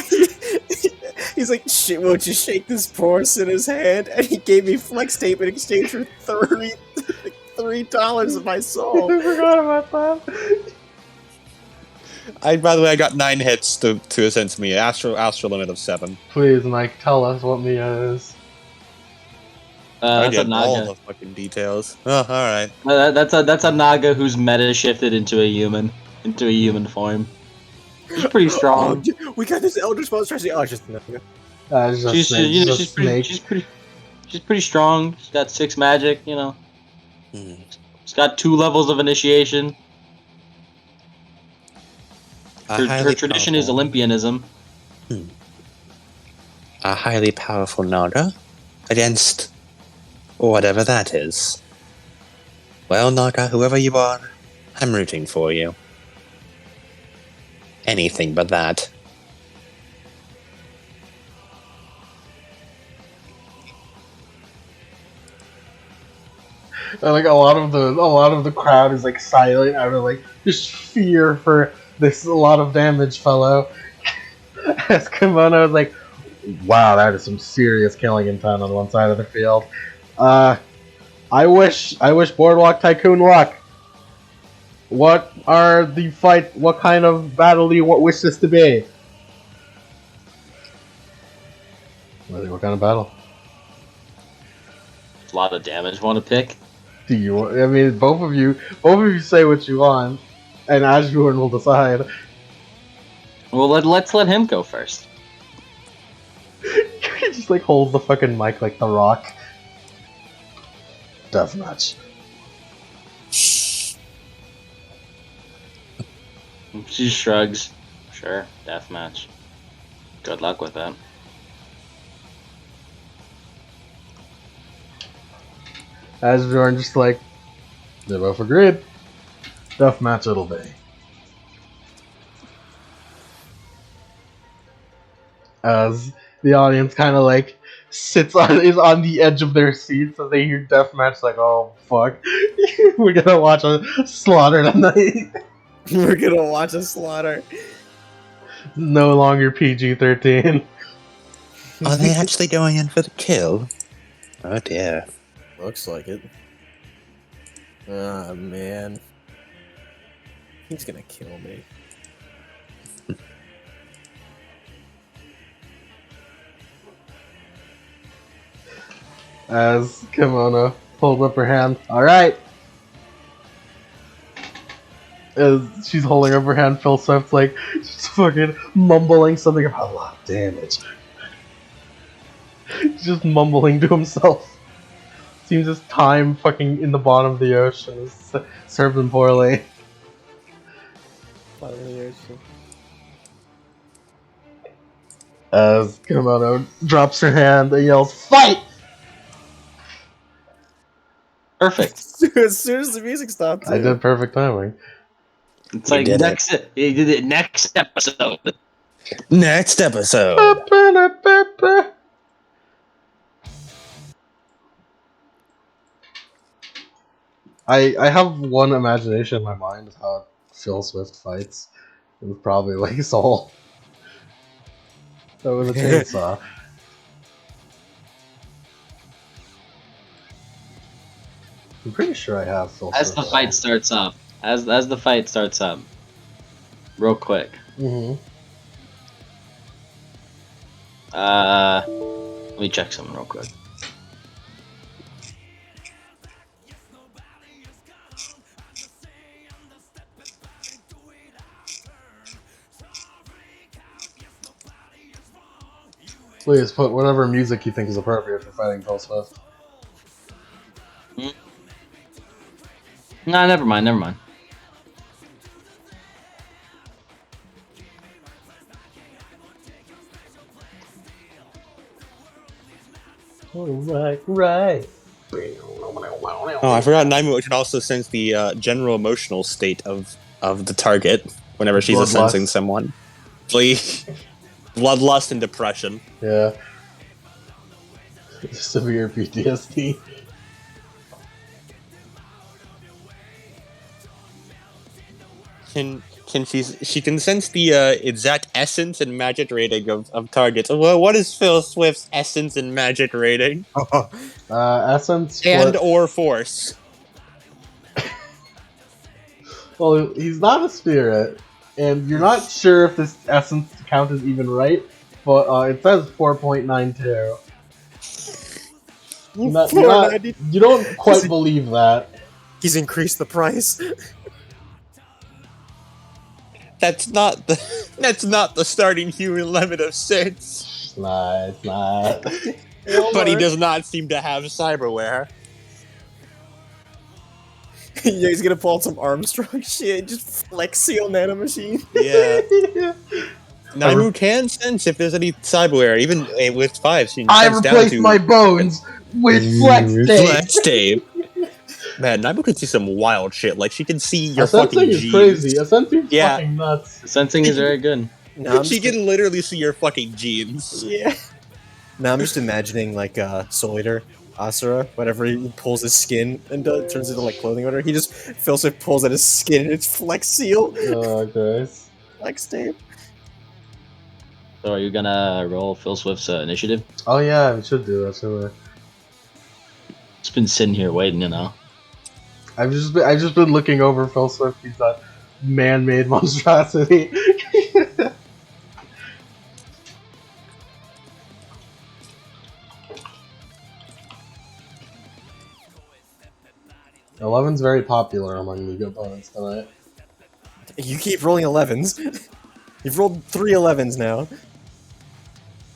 he's like, shit, won't you shake this porous in his hand? And he gave me flex tape in exchange for $3 of my soul. I forgot about that. By the way, I got 9 hits to essence me. Astral limit of 7. Please, Mike, tell us what Mia is. I That's a get all Naga. the fucking details. Oh, alright. That's a Naga who's meta shifted into a human form. She's pretty strong. Oh, we got this Elder Spells Tracy. Oh, it's just nothing. It's just snake, just snake. She's pretty strong. She's got 6 magic. You know, Hmm. she's got 2 levels of initiation. I Her highly tradition is count on- Olympianism. A highly powerful Naga against whatever that is. Well, Naga, whoever you are, I'm rooting for you. Anything but that. And like a lot of the crowd is like silent out of like just fear for this a lot of damage fellow. As Kimono is like, wow, that is some serious killing intent on one side of the field. I wish Boardwalk Tycoon luck. What are the fight? What kind of battle do you wish this to be? What kind of battle? A lot of damage. Want to pick? Do you? I mean, both of you say what you want, and Asbjorn will decide. Well, let's let him go first. He just like holds the fucking mic like The Rock. Deathmatch. She shrugs. Sure, deathmatch. Good luck with that. Asbjorn just like, they both agreed. Deathmatch it'll be. As the audience kind of like is on the edge of their seats as they hear deathmatch, like, oh fuck, we're gonna watch a slaughter tonight. We're gonna watch a slaughter. No longer PG-13. Are they actually going in for the kill? Oh dear. Looks like it. Ah, man. He's gonna kill me. As Kimono holds up her hand. Alright! As she's holding up her hand, Phil Swift's like, just fucking mumbling something about a lot of damage. Just mumbling to himself. Seems his time fucking in the bottom of the ocean is served him poorly. Bottom of the ocean. As Kimono drops her hand and yells, "Fight!" Perfect. As soon as the music stopped, I too. did perfect timing. It's You like did next. He did it next episode. Next episode. I have one imagination in my mind of how Phil Swift fights. It was probably like Soul. That was a chainsaw. I'm pretty sure I have Phil As Swift. the fight starts up. As the fight starts up. Real quick. Mm-hmm. Let me check something real quick. Please put whatever music you think is appropriate for fighting Phil Swift. No, never mind. Never mind. Right. Oh, I forgot Naimu can also sense the general emotional state of the target whenever she's Bloodlust. sensing someone. Bloodlust and depression. Yeah. Severe PTSD. She can sense the exact essence and magic rating of targets. Well, what is Phil Swift's essence and magic rating? Essence. And or force. Well, he's not a spirit, and you're not sure if this essence count is even right, but it says 4.92. You don't quite believe that. He's increased the price. That's not the starting human limit of 6. It's not. But he does not seem to have cyberware. Yeah, he's gonna pull out some Armstrong shit, just flex seal nanomachine. Yeah. Naimu can sense if there's any cyberware. Even with 5, she can I sense down replaced to my bones with flex tape. flex tape. Man, Naimu can see some wild shit. Like, she can see your Ascensing fucking is jeans. crazy. Ascensing's Yeah. fucking nuts. Sensing is very good. No, I'm She just, can literally see your fucking jeans. yeah. Now I'm just imagining like Soul Eater, Asura, whenever he pulls his skin and turns into like clothing order, he just Philsif pulls at his skin and it's Flex Seal, Oh, guys. Flex Tape. So are you gonna roll Phil Swift's initiative? Oh yeah, we should do that. So Just been sitting here waiting, you know. I've just been looking over Phil Swift. He's that man-made monstrosity. 11's very popular among League opponents tonight. You keep rolling 11s. You've rolled 3 11s now.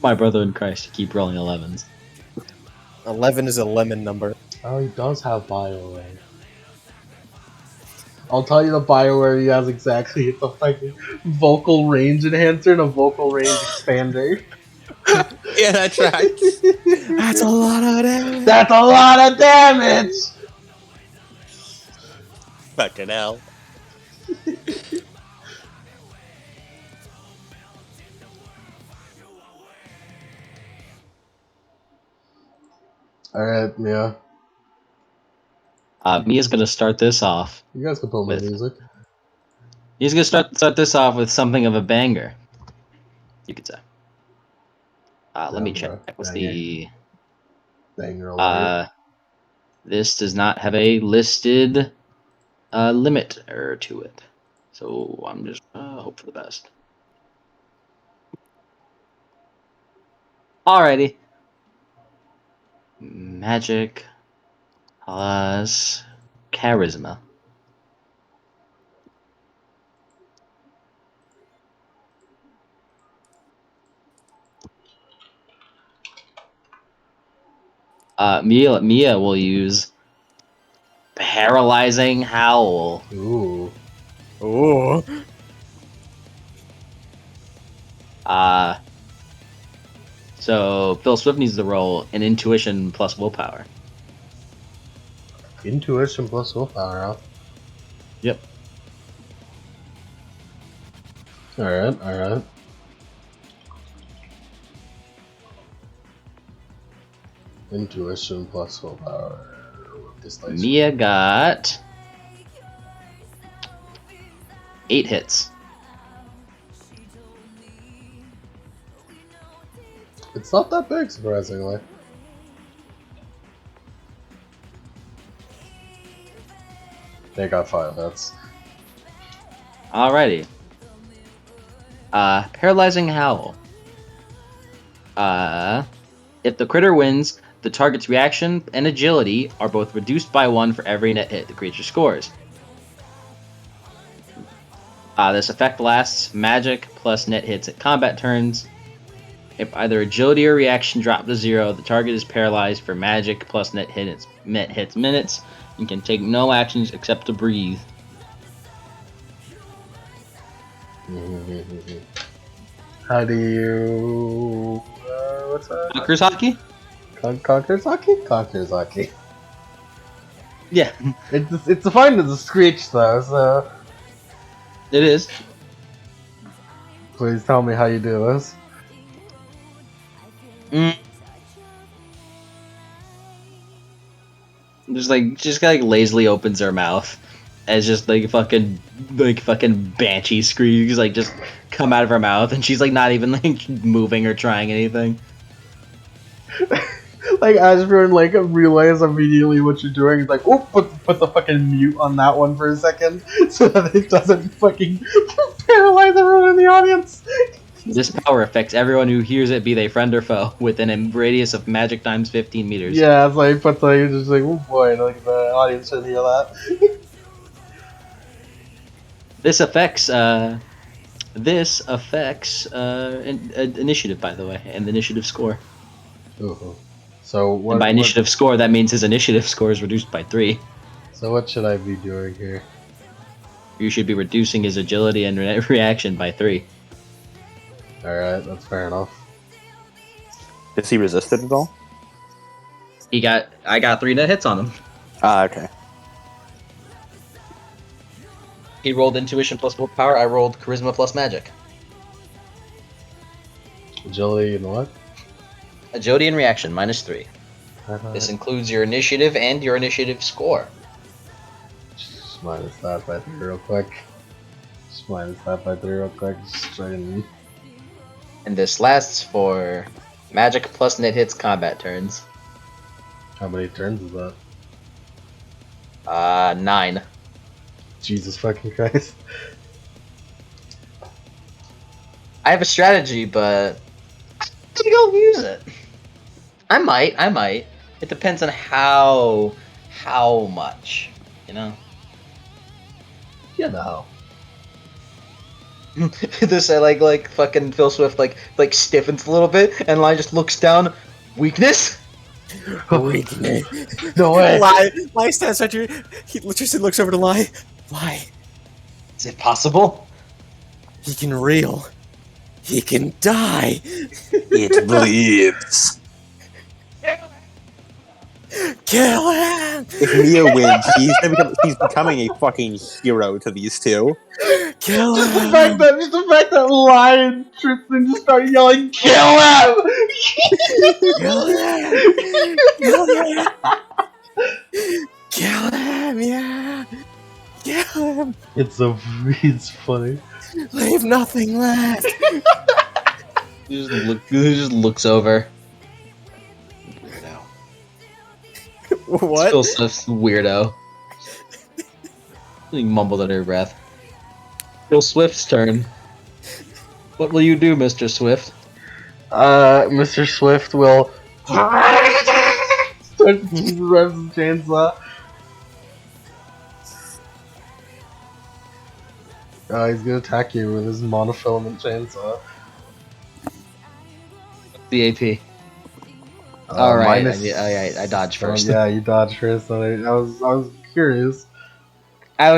My brother in Christ, you keep rolling 11s. 11 is a lemon number. Oh, he does have BioWare. I'll tell you the BioWare he has exactly. It's a fucking vocal range enhancer and a vocal range expander. Yeah, that tracks. That's a lot of damage. That's a lot of damage! Fucking hell. Alright, Mia. Mia's gonna start this off. You guys can put my With- music. He's gonna start this off with something of a banger. You could say. Let me check. What's the? Banger alert. This does not have a listed limit to it, so I'm just hope for the best. Alrighty. Magic plus charisma. Mia will use paralyzing howl. Ooh. Ooh. So Phil Swift needs to roll an intuition plus willpower. Intuition plus willpower, huh? Yep. Alright, alright. Intuition plus willpower. This dice. Mia got 8 hits. It's not that big, surprisingly. They got 5 hits. Alrighty. Paralyzing howl. If the critter wins, the target's reaction and agility are both reduced by 1 for every net hit the creature scores. This effect lasts magic plus net hits at combat turns. If either agility or reaction drop to 0, the target is paralyzed for magic plus net hits minutes and can take no actions except to breathe. How do you... what's that? Conqueror's hockey? Conqueror's hockey? Conqueror's hockey. Yeah, It's defined as a screech, though, so... it is. Please tell me how you do this. Just lazily opens her mouth as just fucking banshee screams just come out of her mouth, and she's not even moving or trying anything. Asbjorn realize immediately what you're doing. He's like, oh, put the fucking mute on that one for a second so that it doesn't fucking paralyze everyone in the audience. This power affects everyone who hears it, be they friend or foe, within a radius of magic times 15 meters. Yeah, it's like, but you're just like, oh boy, the audience should hear that. This affects initiative, by the way, and the initiative score. Ooh. So what? And by initiative score, that means his initiative score is reduced by 3. So what should I be doing here? You should be reducing his agility and reaction by 3. Alright, that's fair enough. Is he resisted at all? I got 3 net hits on him. Ah, okay. He rolled intuition plus willpower. I rolled charisma plus magic. Agility and what? Agility and reaction -3. This includes your initiative and your initiative score. Just minus that by 3 real quick. Just minus that by 3 real quick. Just straight in. And this lasts for magic plus net hits combat turns. How many turns is that? 9. Jesus fucking Christ. I have a strategy, but I think I'll use it. I might. It depends on how much, you know. You know. This like fucking Phil Swift like stiffens a little bit, and Lion just looks down. Weakness. Weakness. No way. Lie stands right here. Tristan looks over to Lie. Lie. Is it possible? He can reel. He can die. It bleeds. Kill him. If Mia wins, he's becoming a fucking hero to these two. Kill Just the him. fact that Lion Tristan just started yelling, "Kill him!" Kill him. Kill him. Kill him. Yeah. Kill him. It's funny. Leave nothing left. He just looks over. Weirdo. What? Phil Swift's weirdo. He mumbled under your breath. Phil Swift's turn. What will you do, Mr. Swift? Mr. Swift will start to rev his chainsaw. He's gonna attack you with his monofilament chainsaw. The AP. Alright, minus- I dodged first. Yeah, you dodged first. I was curious. I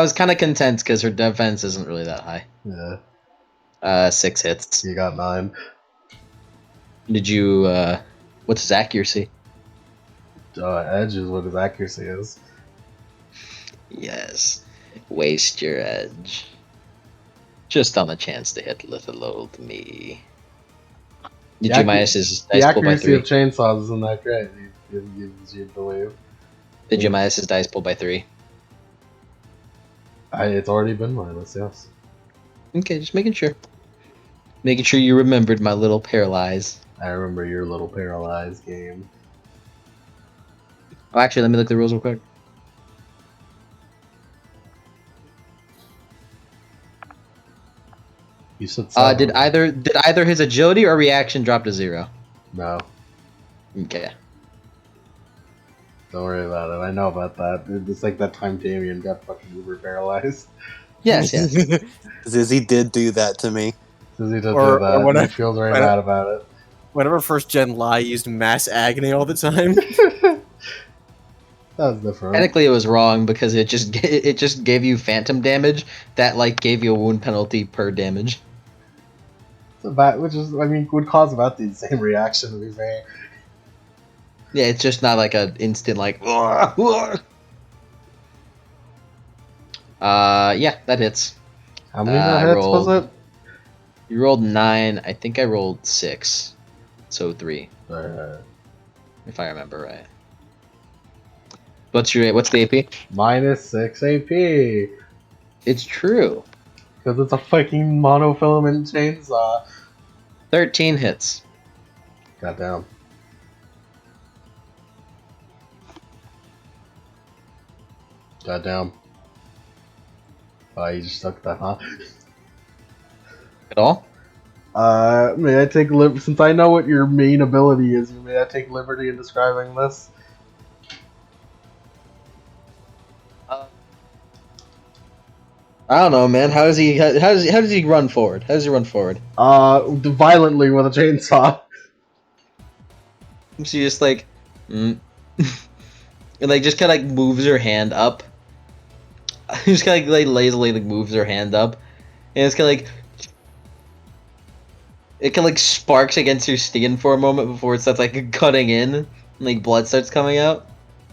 was kind of content because her defense isn't really that high. Yeah, 6 hits. you got 9. Did you, what's his accuracy? Edge is what his accuracy is. Yes. Waste your edge. Just on the chance to hit little old me. Did you minus his The dice pull by accuracy 3? of chainsaws isn't that great. It gives you believe. Did you minus his dice pull by 3? It's already been minus, yes. Okay, just making sure. Making sure you remembered my little paralyze. I remember your little paralyzed game. Oh, actually, let me look at the rules real quick. You said 7. Did either his agility or reaction drop to 0? No, Okay. don't worry about it. I know about that. It's like that time Damien got fucking uber paralyzed. Yes, yes. Zizzy did do that to me. Does he just Or- do that? or when He I- feels very when I- bad about it. Whenever first gen Lie used mass agony all the time. That was different. Technically, it was wrong because it just gave you phantom damage that like gave you a wound penalty per damage. Which is, I mean, would cause about the same reaction to be fair. Yeah, it's just not like an instant like. Yeah, that hits. How many I hits was rolled- it? You rolled 9. I think I rolled 6, so 3, if I remember right. What's the AP? Minus 6 AP. It's true. Because it's a fucking monofilament chainsaw. 13 hits. Goddamn. Goddamn. Oh, you just sucked that, huh? At all? May I take since I know what your main ability is, may I take liberty in describing this? I don't know, man. How does he run forward? How does he run forward? Violently with a chainsaw. She just like, and like just kind of like moves her hand up. Just kind of like lazily like moves her hand up, and it's kind of like, it can like sparks against your skin for a moment before it starts like cutting in, and like blood starts coming out.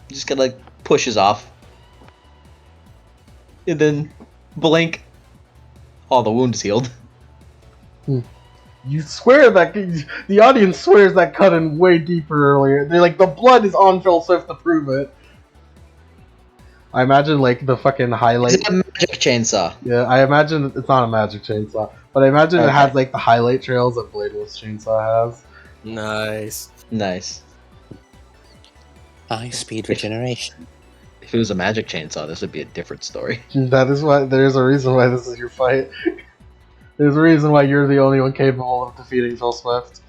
You just kind of like pushes off, and then blink. Oh, the wound is healed. You swear that the audience swears that cut in way deeper earlier. They're like, the blood is on Phil Swift to prove it. I imagine like the fucking highlight. It's a magic chainsaw. Yeah, I imagine it's not a magic chainsaw, but I imagine it Okay. has like the highlight trails that Bladeless chainsaw has. Nice. Nice. High speed regeneration. If it was a magic chainsaw, this would be a different story. That is why there's a reason why this is your fight. There's a reason why you're the only one capable of defeating Phil Swift.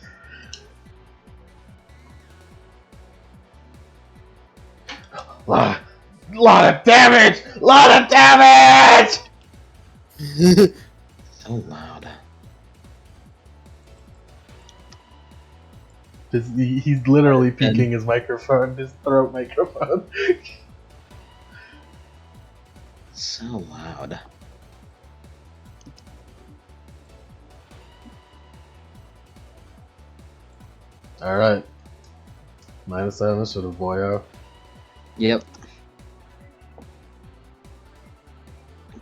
Lot of damage! Lot of damage! So loud. He's literally peeking his microphone, his throat microphone. So loud. Alright. Minus that initiative, boyo. Yep.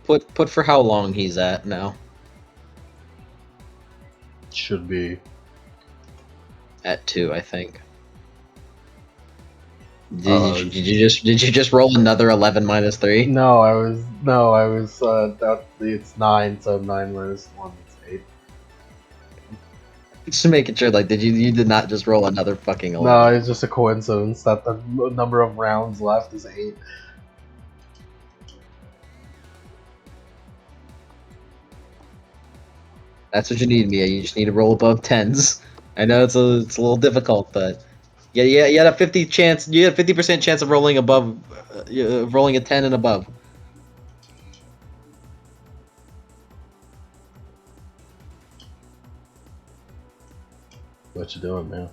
Put for how long he's at now. Should be. At 2, I think. Did you just roll another 11 minus 3? No, I was it's 9, so 9 minus 1 is 8. Just making sure, like, you did not just roll another fucking 11? No, it's just a coincidence that the number of rounds left is 8. That's what you need, Mia. You just need to roll above 10s. I know it's a little difficult, but yeah, you had a 50% chance of rolling above, rolling a 10 and above. What you doing, man?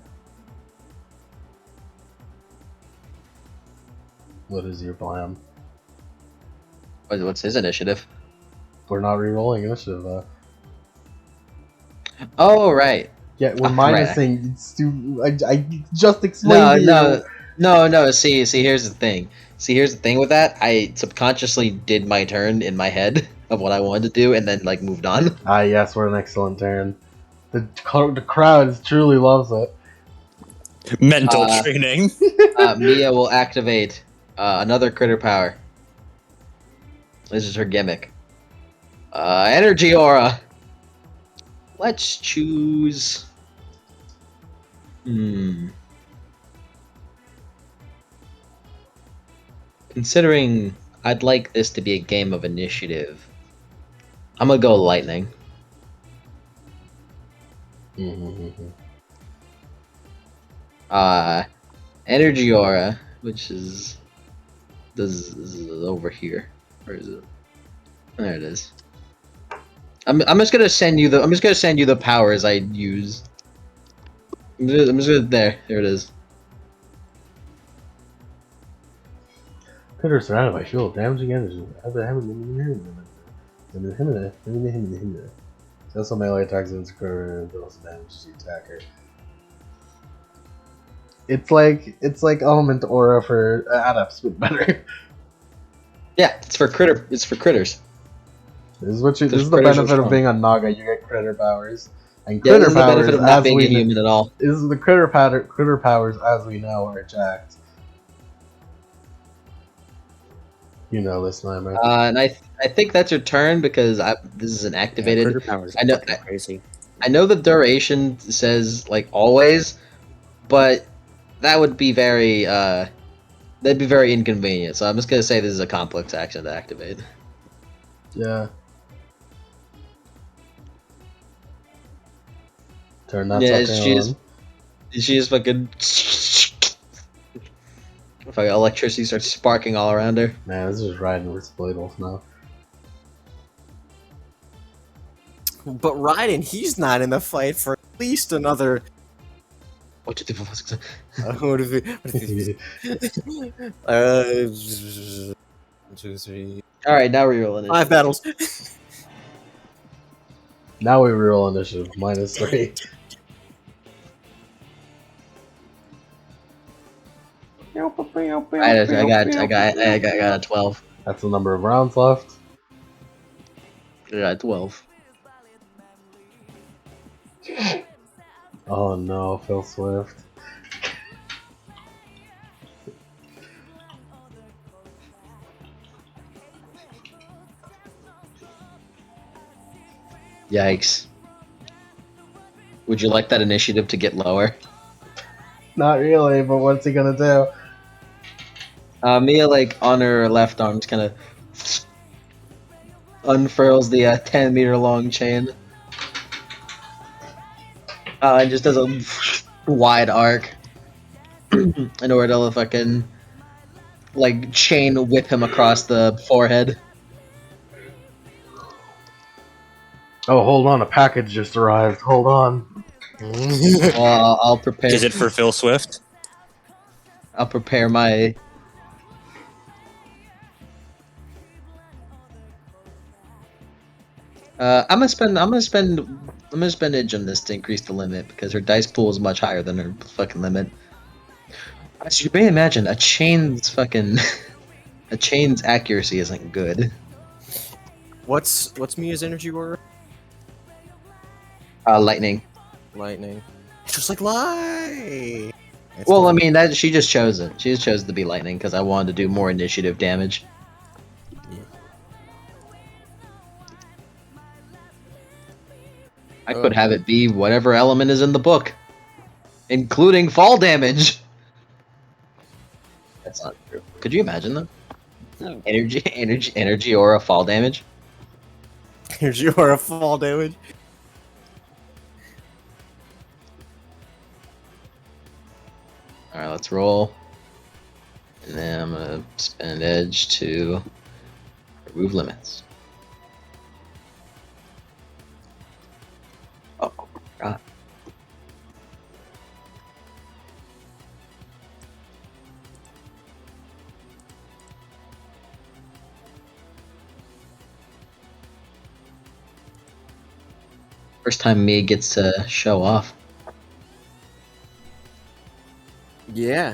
What is your plan? What's his initiative? We're not re-rolling initiative, though. Oh, right. Yeah, we're Right. minusing. It's too. I just explained to you. No. See, here's the thing. Here's the thing with that. I subconsciously did my turn in my head of what I wanted to do, and then like moved on. Ah, yes, we're an excellent turn. The crowd truly loves it. Mental training. Mia will activate another critter power. This is her gimmick. Energy aura. Let's choose. Considering I'd like this to be a game of initiative, I'm gonna go lightning. Energy aura, which is this is over here. Where is it? There it is. I'm just gonna send you the powers I use. I'm just gonna there it is. Critter surrounded by fuel, damaging energy. Also melee attacks against a critter and also damages the attacker. It's like element aura for adepts, but better. Yeah, it's for critters. This is the critters are benefit of strong. being on Naga. You get critter powers, and Yeah, critter this is the powers benefit of not as being a we human at all. this is the critter powers as we know are jacked. You know this, Nightmare. And I think that's your turn because this is an activated. Critter powers I know- fucking crazy. I know the duration says like always, but that would be very that'd be very inconvenient. So I'm just gonna say this is a complex action to activate. Yeah. Turn that Yeah, sucker on. she just fucking. Fucking electricity starts sparking all around her. Man, this is riding with Bladewolf now. But Raiden, he's not in the fight for at least another. What do you think? What if it? 1, 2, 3, All right, now we're rolling it. 5 battles. Now we reroll initiative. -3. I got a 12. That's the number of rounds left. I got a 12. Oh no, Phil Swift. Yikes. Would you like that initiative to get lower? Not really, but what's he gonna do? Mia, like, on her left arm, just kind of unfurls the 10-meter long chain. And just does a wide arc in order to fucking, like, chain whip him across the forehead. Oh, hold on, a package just arrived. Hold on. Well, I'll prepare. Is it for Phil Swift? I'll prepare my. I'm gonna spend edge on this to increase the limit because her dice pool is much higher than her fucking limit. As you may imagine, a chain's accuracy isn't good. What's Mia's energy aura? Lightning. Lightning. Just like light. That's Well, I fine. mean that she just chose it. She just chose to be lightning because I wanted to do more initiative damage. I could have it be whatever element is in the book, including fall damage. That's not true. Could you imagine that? Energy aura fall damage. Energy aura fall damage. All right, let's roll. And then I'm gonna spend edge to remove limits. Oh, God. First time me gets to show off. Yeah.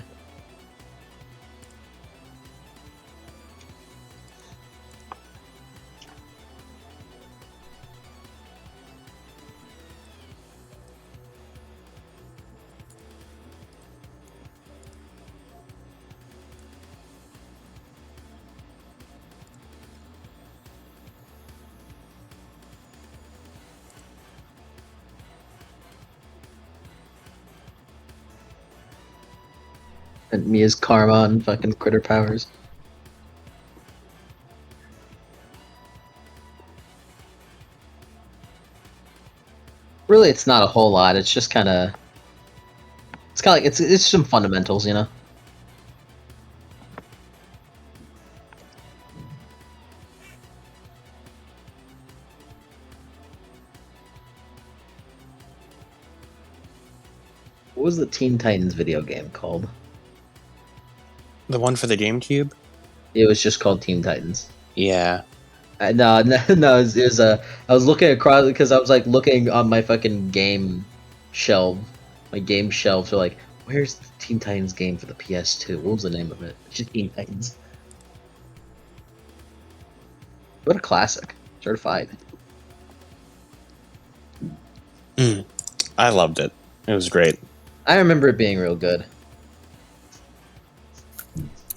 And Mia's karma and fucking critter powers. Really, it's not a whole lot. It's just kind of. It's kind of like it's some fundamentals, you know. What was the Teen Titans video game called? The one for the GameCube? It was just called Teen Titans. Yeah. No, it was I was looking across because I was like looking on my fucking game shelf, my game shelves. So like, where's the Teen Titans game for the PS2? What was the name of it? It's just Teen Titans. What a classic, certified. I loved it. It was great. I remember it being real good.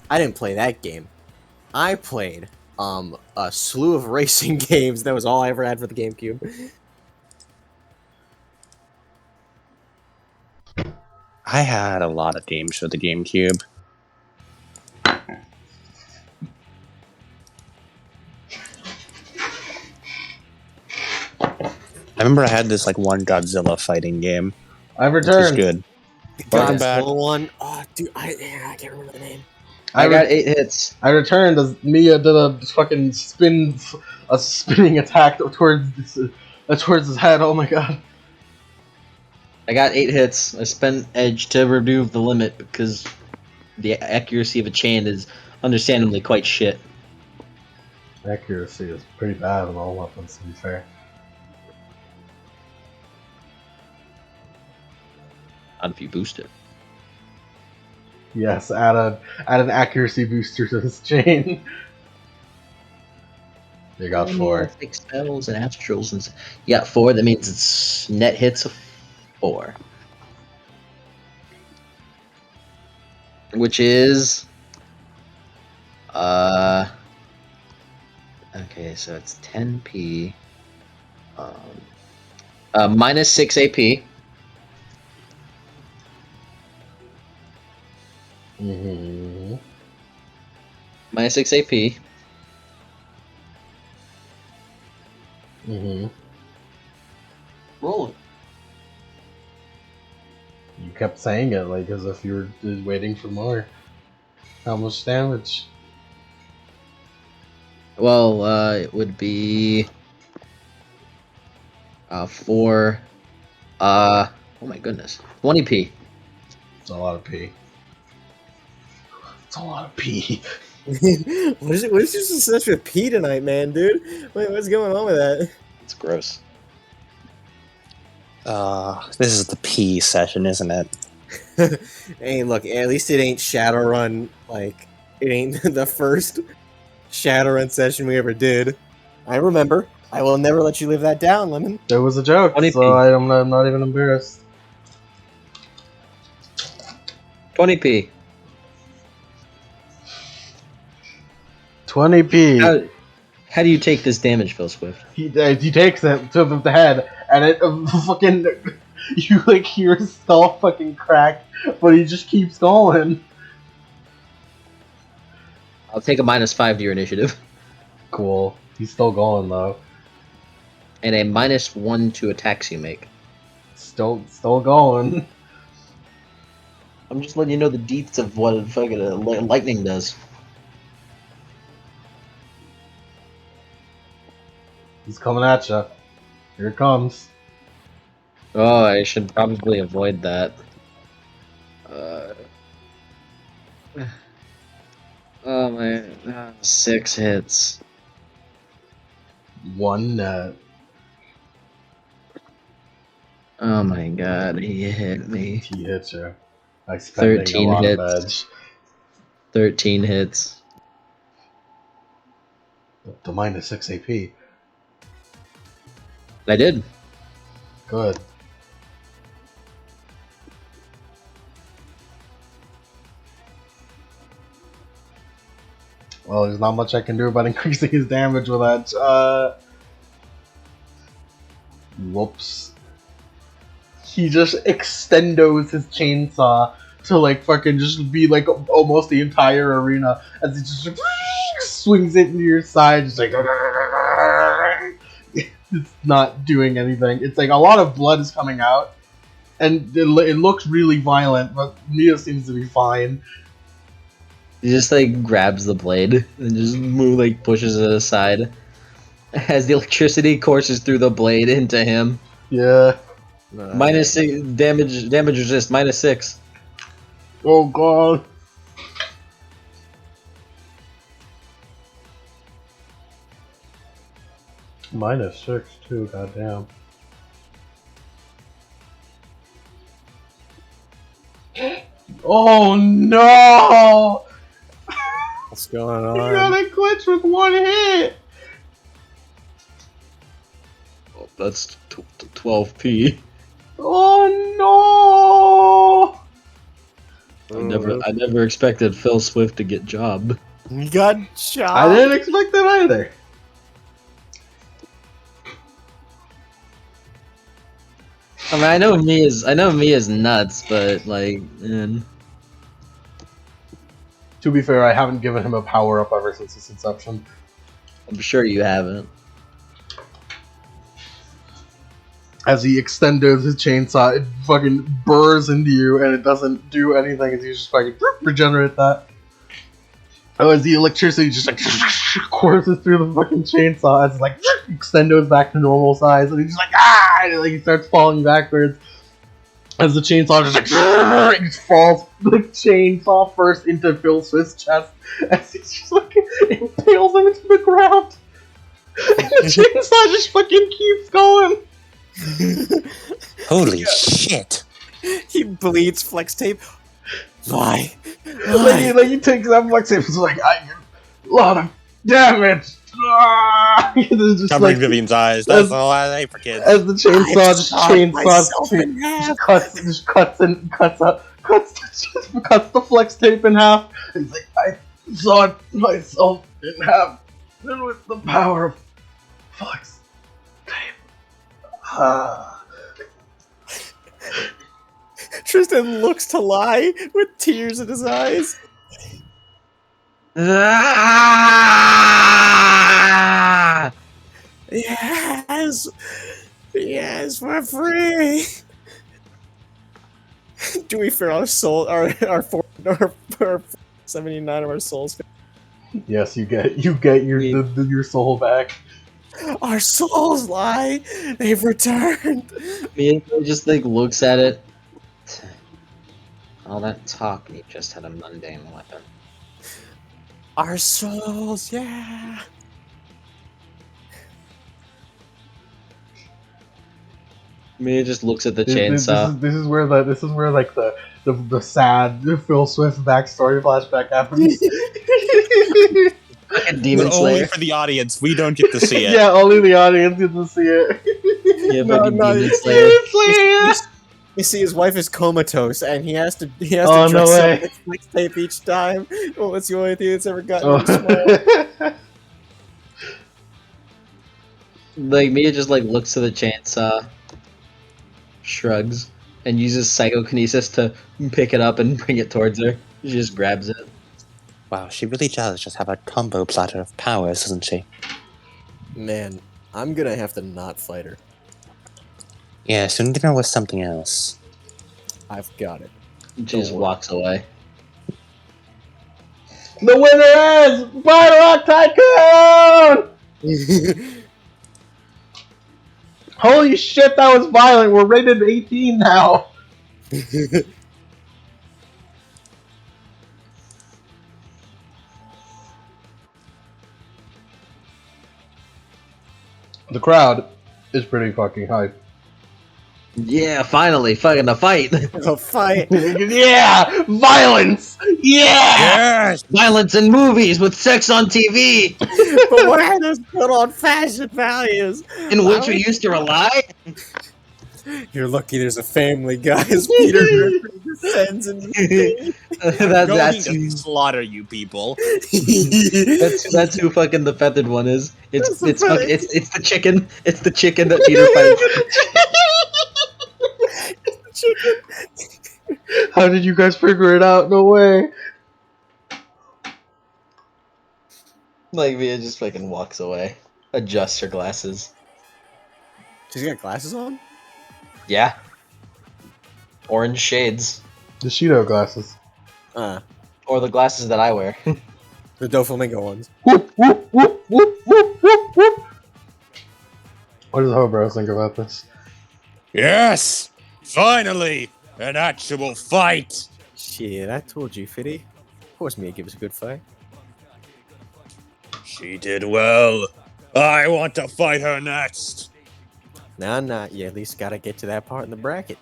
I didn't play that game. I played a slew of racing games. That was all I ever had for the GameCube. I had a lot of games for the GameCube. I remember I had this like one Godzilla fighting game. I've Which was returned. good. Welcome back. Godzilla one. Oh, dude, I can't remember the name. I got 8 hits. I returned as Mia did a fucking spinning attack towards his head. Oh my god. I got 8 hits. I spent edge to remove the limit because the accuracy of a chain is understandably quite shit. Accuracy is pretty bad on all weapons, to be fair. Not if you boost it. Yes, add an accuracy booster to this chain. You got 4. Like spells and astrals and you got 4. That means it's net hits of 4, which is okay, so it's 10p, minus 6 AP. Mm-hmm. Minus 6 AP. Mm-hmm. Roll it. You kept saying it like as if you were just waiting for more. How much damage? Well, it would be 4. Oh my goodness, 20p. It's a lot of P. It's a lot of P. what is just such a pee tonight, man, dude? What's going on with that? It's gross. This is the P session, isn't it? Hey, look, at least it ain't Shadowrun. Like, it ain't the first Shadowrun session we ever did. I remember. I will never let you live that down, Lemon. That was a joke, 20p. so I'm not even embarrassed. 20p. 20p. How do you take this damage, Phil Swift? He takes it to the head, and it fucking you like hear his skull fucking crack, but he just keeps going. I'll take a minus 5 to your initiative, Cool. He's still going though. and a minus 1 to attacks you make. Still going. I'm just letting you know the deets of what fucking lightning does. He's coming at you. Here it comes. Oh, I should probably avoid that. Oh my, 6 hits. 1 net. Oh my god, he hit me. He hits you. By spending 13 a lot hits. of edge. 13 hits. The minus 6 AP. I did. Good. Well, there's not much I can do about increasing his damage with that. Whoops. He just extendos his chainsaw to like fucking just be like almost the entire arena as he just like, swings it into your side, just like it's not doing anything. It's like a lot of blood is coming out, and it looks really violent, but Mia seems to be fine. He just like grabs the blade and just like pushes it aside as the electricity courses through the blade into him. Yeah. Minus 6 damage resist, minus 6. Oh god. Minus 6 too, goddamn. Oh no! What's going You got on? a glitch with 1 hit! Oh, that's 12p. Oh no! I never expected Phil Swift to get jobbed. You got shot. I didn't expect that either. I mean, I know Mia's nuts, but like, man. To be fair, I haven't given him a power up ever since its inception. I'm sure you haven't. As he extends his chainsaw, it fucking burrs into you, and it doesn't do anything. As you just fucking regenerate that. Oh, as the electricity just like courses through the fucking chainsaw, as it's like extendos back to normal size, and he's just like ah, and like he starts falling backwards. As the chainsaw just like it just falls the chainsaw first into Phil Swift's chest, as he just like impales him into the ground. And the chainsaw just fucking keeps going. Holy shit! He bleeds flex tape. Lie. Like he takes that flex tape. It's like I get a lot of damage. It's just Covering like, Vivian's eyes. That's all I hate for kids. as the chainsaw just cuts the flex tape in half. He's like, I sawed myself in half. And with the power of flex tape. Tristan looks to Lie with tears in his eyes. Yes! Yes, we're free! Do we fear our soul, our 79 of our souls? Yes, you get your soul back. Our souls, Lie! They've returned! Me just like looks at it. All that talk, and he just had a mundane weapon. Our souls, yeah! Me just looks at the chainsaw. This is where like the sad Phil Swift backstory flashback happens. Fucking Demon But only Slayer. for the audience. We don't get to see it. Yeah, only the audience gets to see it. Yeah, No, fucking no, Demon it's- Slayer. You see, his wife is comatose, and he has to Oh, no dress way. up with flex tape each time. Well, that's the only thing that's ever gotten Oh. him small. Like Mia just like looks to the chainsaw, shrugs, and uses psychokinesis to pick it up and bring it towards her. She just grabs it. Wow, she really does just have a combo platter of powers, doesn't she? Man, I'm gonna have to not fight her. Yeah, soon dinner was something else. I've got it. She just walks away. The winner is Fire Rock Tycoon! Holy shit, that was violent. We're rated 18 now. The crowd is pretty fucking hype. Yeah, finally, fucking a fight. A fight. Yeah! Violence! Yeah! Yes! Violence in movies with sex on TV, But where are those good old-fashioned values? in which we used to rely. You're lucky there's a Family Guy as Peter Griffin descends into the That's Going who, to slaughter you people. that's who fucking the feathered one is. That's the It's the chicken. It's the chicken that Peter fights. chicken. How did you guys figure it out? No way. Like Mia just fucking walks away, adjusts her glasses. She's got glasses on? Yeah. Orange shades. The Shido glasses. Or the glasses that I wear. The Doflamingo ones. Whoop, whoop, whoop, whoop, whoop, whoop, whoop. What does Hobro think about this? Yes! Finally! An actual fight! Shit, I told you, Fitty. Of course Mia gives a good fight. She did well. I want to fight her next. Nah, you at least gotta get to that part in the bracket.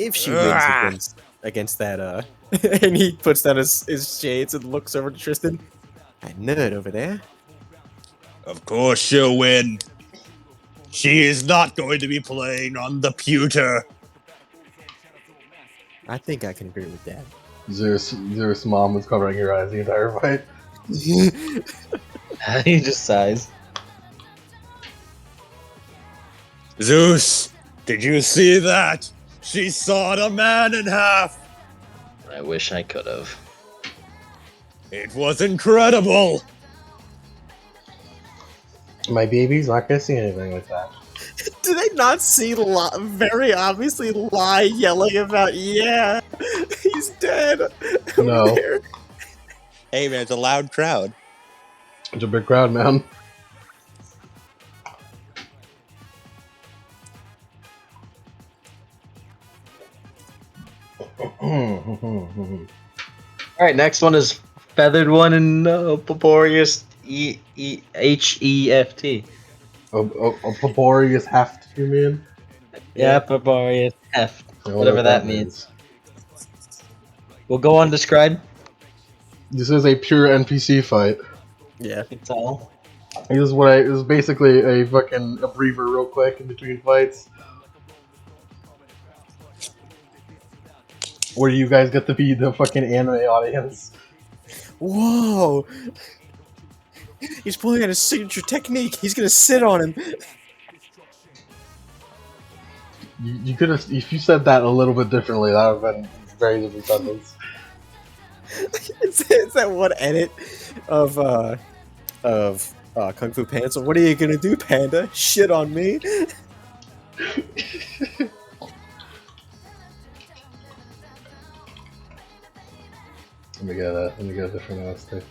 If she wins against that, and he puts down his shades and looks over to Tristan. That nerd over there. Of course she'll win. She is not going to be playing on the pewter. I think I can agree with that. Zeus' mom was covering her eyes the entire fight. He just sighs. Zeus, did you see that? She sawed a man in half. I wish I could have. It was incredible. My baby's not gonna see anything like that. Did they not see very obviously Lie yelling about, yeah, he's dead? No. Hey man, it's a loud crowd. It's a big crowd, man. Alright, next one is feathered one and Paporius Heft. A laborious heft, you mean? Yeah, Paporius Heft. I Whatever that means. We'll go on describe. This is a pure NPC fight. Yeah. It's all. This is what it was basically a fucking abbrever real quick in between fights. Where you guys get to be the fucking anime audience. Whoa! He's pulling out his signature technique. He's gonna sit on him. You could have, if you said that a little bit differently, that would have been very different sentence. It's that one edit of Kung Fu Panda. So what are you gonna do, Panda? Shit on me? Let me get a different ass too.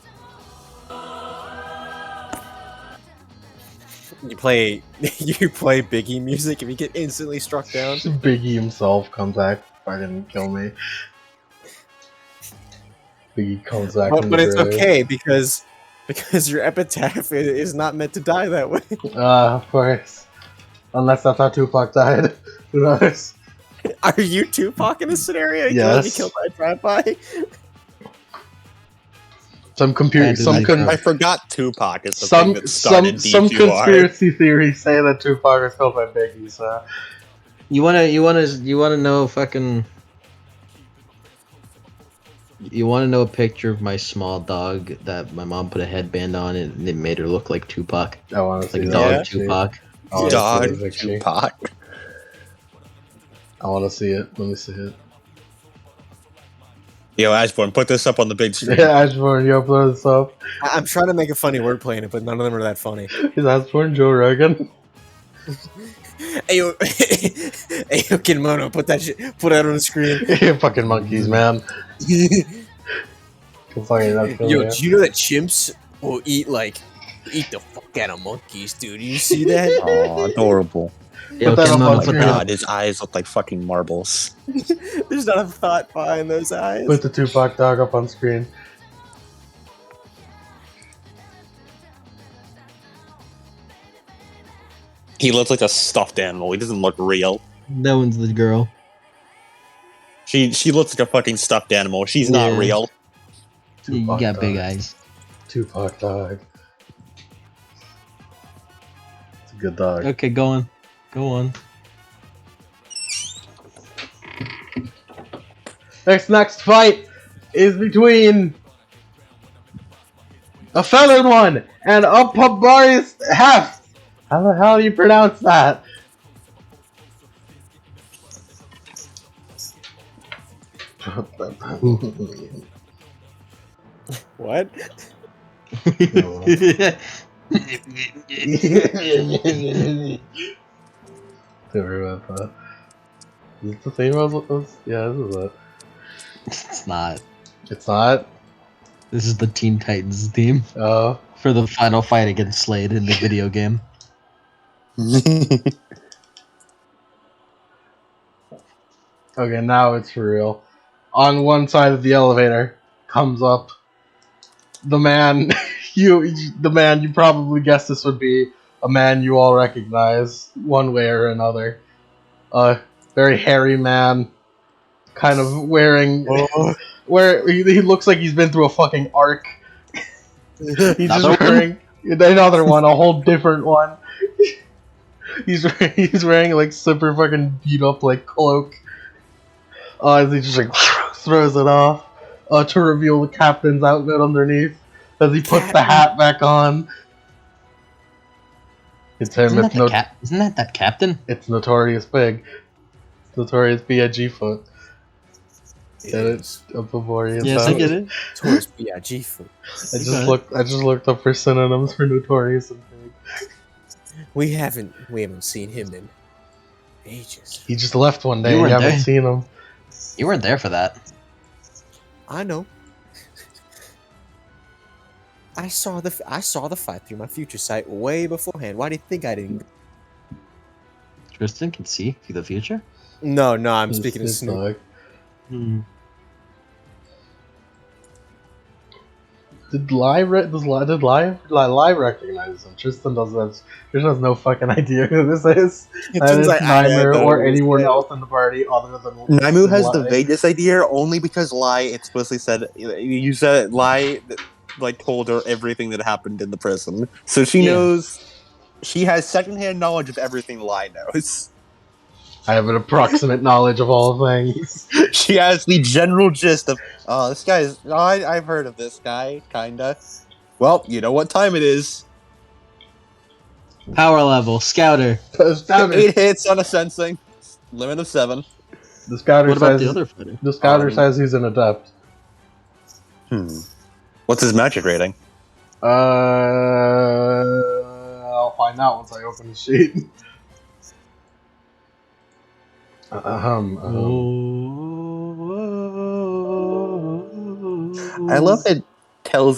You play Biggie music and you get instantly struck down. Biggie himself comes back, fucking kill me. Biggie comes back, But it's okay because your epitaph is not meant to die that way. Of course. Unless that's how Tupac died. Who knows? Are you Tupac in this scenario? You Yes. want to be killed by a drive-by? I forgot Tupac is the thing that started some D2R. conspiracy theories say that Tupac was killed by Biggie, so You wanna know fucking. You wanna know a picture of my small dog that my mom put a headband on and it made her look like Tupac, I want to see like that. dog actually. Tupac. I wanna see Dog the picture. Tupac. I want to see it. Let me see it. Yo, Ashbourne, put this up on the big screen. Yeah, Ashbourne, you upload this up. I'm trying to make a funny wordplay in it, but none of them are that funny. Is Ashbourne Joe Rogan? Hey yo, hey yo, Kimono, put that on the screen. You fucking monkeys, man. Can fucking not kill Yo, you. do you know that chimps will eat the fuck out of monkeys, dude? You see that? Oh, adorable. Yo, that up Kimono, on put screen. that- God, his eyes look like fucking marbles. There's not a thought behind those eyes. Put the Tupac dog up on screen. He looks like a stuffed animal. He doesn't look real. That one's the girl. She looks like a fucking stuffed animal. She's not Yeah. real. You Tupac got dog. big eyes. Tupac dog. It's a good dog. Okay, go on. Go on. Next fight is between a feathered one and a Pabarius Heft. How the hell do you pronounce that? What? Sorry about that. Is it the same as yeah, this is it. It's not. It's not? This is the Teen Titans team for the final fight against Slade in the video game. Okay, now it's for real. On one side of the elevator comes up the man the man you probably guessed this would be a man you all recognize one way or another. A very hairy man, kind of wearing where he looks like he's been through a fucking arc. He's Another just wearing another one, a whole different one. He's wearing like super fucking beat up like cloak. As he just like throws it off to reveal the captain's outfit underneath as he puts the hat back on. It's him. Isn't that captain? It's Notorious Big. It's Notorious B.I.G. Foot. Get it? A Bavarian Yes, I sound. get it. Taurus B.I.G. food. I just looked up for synonyms for Notorious and Big. We haven't seen him in ages. He just left one day. You You weren't haven't there. seen him. You weren't there for that. I know. I saw the fight through my future sight way beforehand. Why do you think I didn't? Tristan can see through the future. No, I'm It's speaking to his Snoop. dog. Hmm. Did Lai recognize him? Tristan Tristan has no fucking idea who this is. And Since it's I had Naimer no or anyone idea. else in the party other than Naimu has the Lai. vaguest idea only because Lai explicitly said you said Lai like told her everything that happened in the prison, so she Yeah. knows. She has secondhand knowledge of everything Lai knows. I have an approximate knowledge of all things. She has the general gist of, oh, this guy is. Oh, I've heard of this guy, kinda. Well, you know what time it is. Power level, Scouter. Scouter. 8 hits on a sensing, limit of 7. The Scouter What about says the other fighter? the Scouter I mean- says he's an adept. What's his magic rating? I'll find out once I open the sheet. I love it.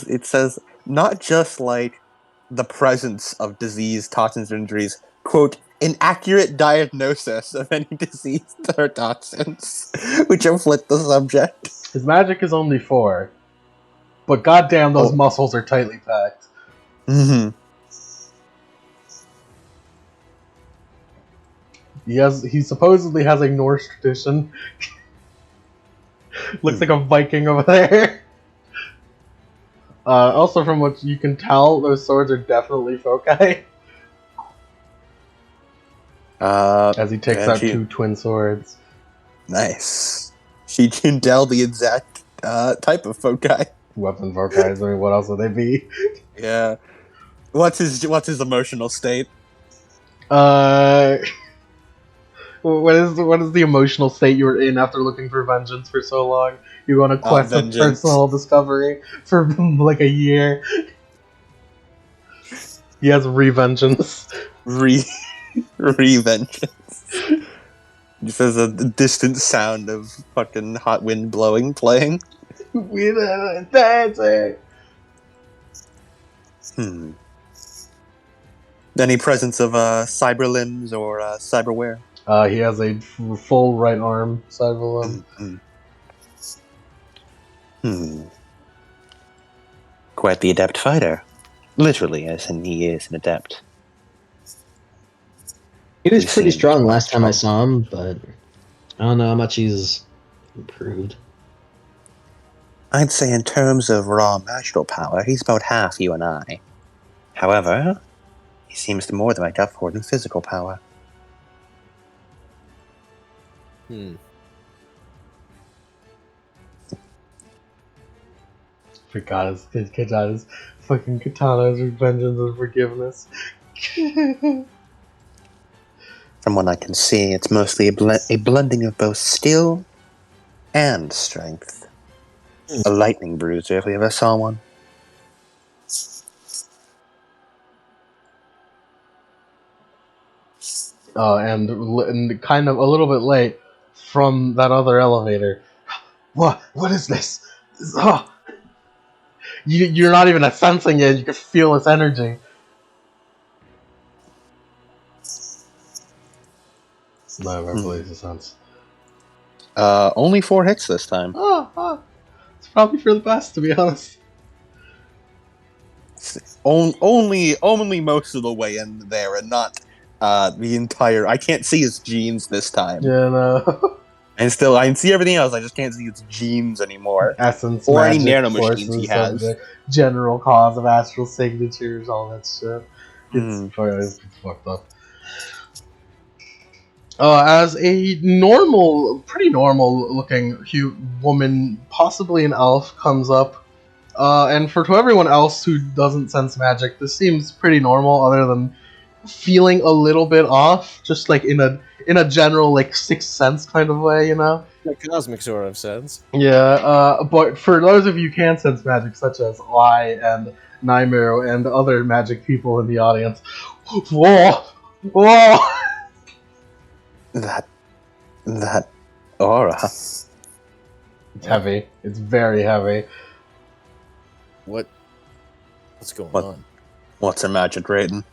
It says not just like the presence of disease, toxins, or injuries. Quote, an accurate diagnosis of any disease or toxins, which inflict the subject. His magic is only 4, but goddamn, those Oh. muscles are tightly packed. Mm-hmm. He supposedly has a Norse tradition. Looks like a Viking over there. Also, from what you can tell, those swords are definitely foci. As he takes out 2 twin swords. Nice. She can tell the exact type of foci. Weapon foci. I mean, what else would they be? Yeah. What's his emotional state? What is the emotional state you were in after looking for vengeance for so long? You go on a quest of Vengeance. personal discovery for like a year. He has revengeance. Revengeance. Just as a distant sound of fucking hot wind blowing playing. With a dancer. Any presence of cyber limbs or cyberware? He has a full right arm side of a limb. Quite the adept fighter. Literally, as in he is an adept. He was He pretty seems strong last time I strong. saw him, but I don't know how much he's improved. I'd say in terms of raw magical power, he's about half you and I. However, he seems to more than make up for it in physical power. Forgot his katanas. Fucking katanas are vengeance and forgiveness. From what I can see, it's mostly a blending of both skill and strength. A lightning bruiser, if we ever saw one. And kind of a little bit late from that other elevator. What is this? You're not even sensing it. You can feel its energy. No, I believe the sense. Only 4 hits this time. It's probably for the best, to be honest. Only most of the way in there, and not the entire. I can't see his genes this time. Yeah, no. And still, I can see everything else. I just can't see his genes anymore. Essence, Or any magic, nanomachines forces, he has. subject, general cause of astral signatures, all that shit. It's fucked up. As a pretty normal looking woman, possibly an elf, comes up, and to everyone else who doesn't sense magic, this seems pretty normal, other than feeling a little bit off, just like in a general like sixth sense kind of way, you know? A cosmic sort of sense. Yeah, but for those of you who can sense magic, such as Lai and Naimu and other magic people in the audience, whoa! That aura. It's heavy. It's very heavy. What's going What? on? What's her magic rating?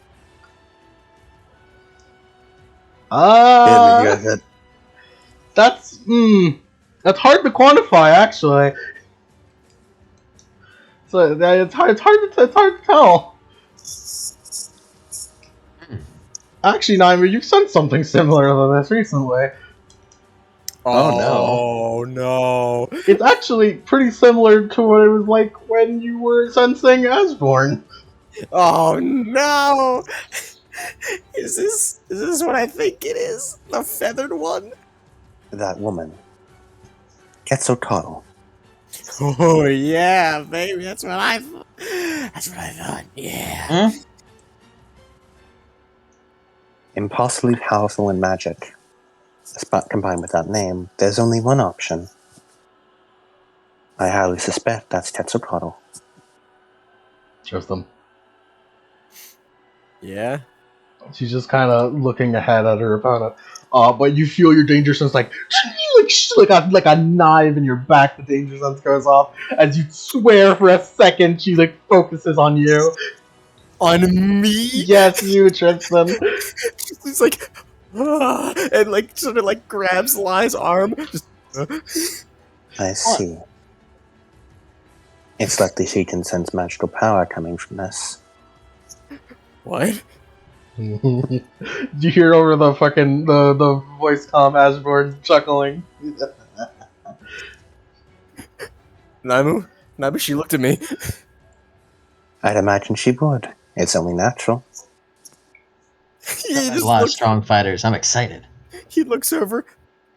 That's hard to quantify, actually. So it's hard to tell. Actually, Naima, you've sent something similar to this recently. Oh no! It's actually pretty similar to what it was like when you were sensing Asborn. Oh no! Is this what I think it is? The feathered one? That woman. Quetzalcoatl. Oh yeah, baby. That's what I thought. That's what I thought. Yeah. Impossibly powerful in magic. But combined with that name, there's only one option. I highly suspect that's Quetzalcoatl. Trust them. Yeah. She's just kind of looking ahead at her opponent. But you feel your danger sense like a knife in your back. The danger sense goes off as you swear for a second. She like focuses on you. On me? Yes, you, Tristan. He's like, and like sort of like grabs Lai's arm. Just, I see. It's likely she can sense magical power coming from this. What? Do you hear over the fucking the voice comm Asborn chuckling? Naimu, she looked at me. I'd imagine she would. It's only natural. He There's just a lot of looks, strong fighters. I'm excited. he looks over.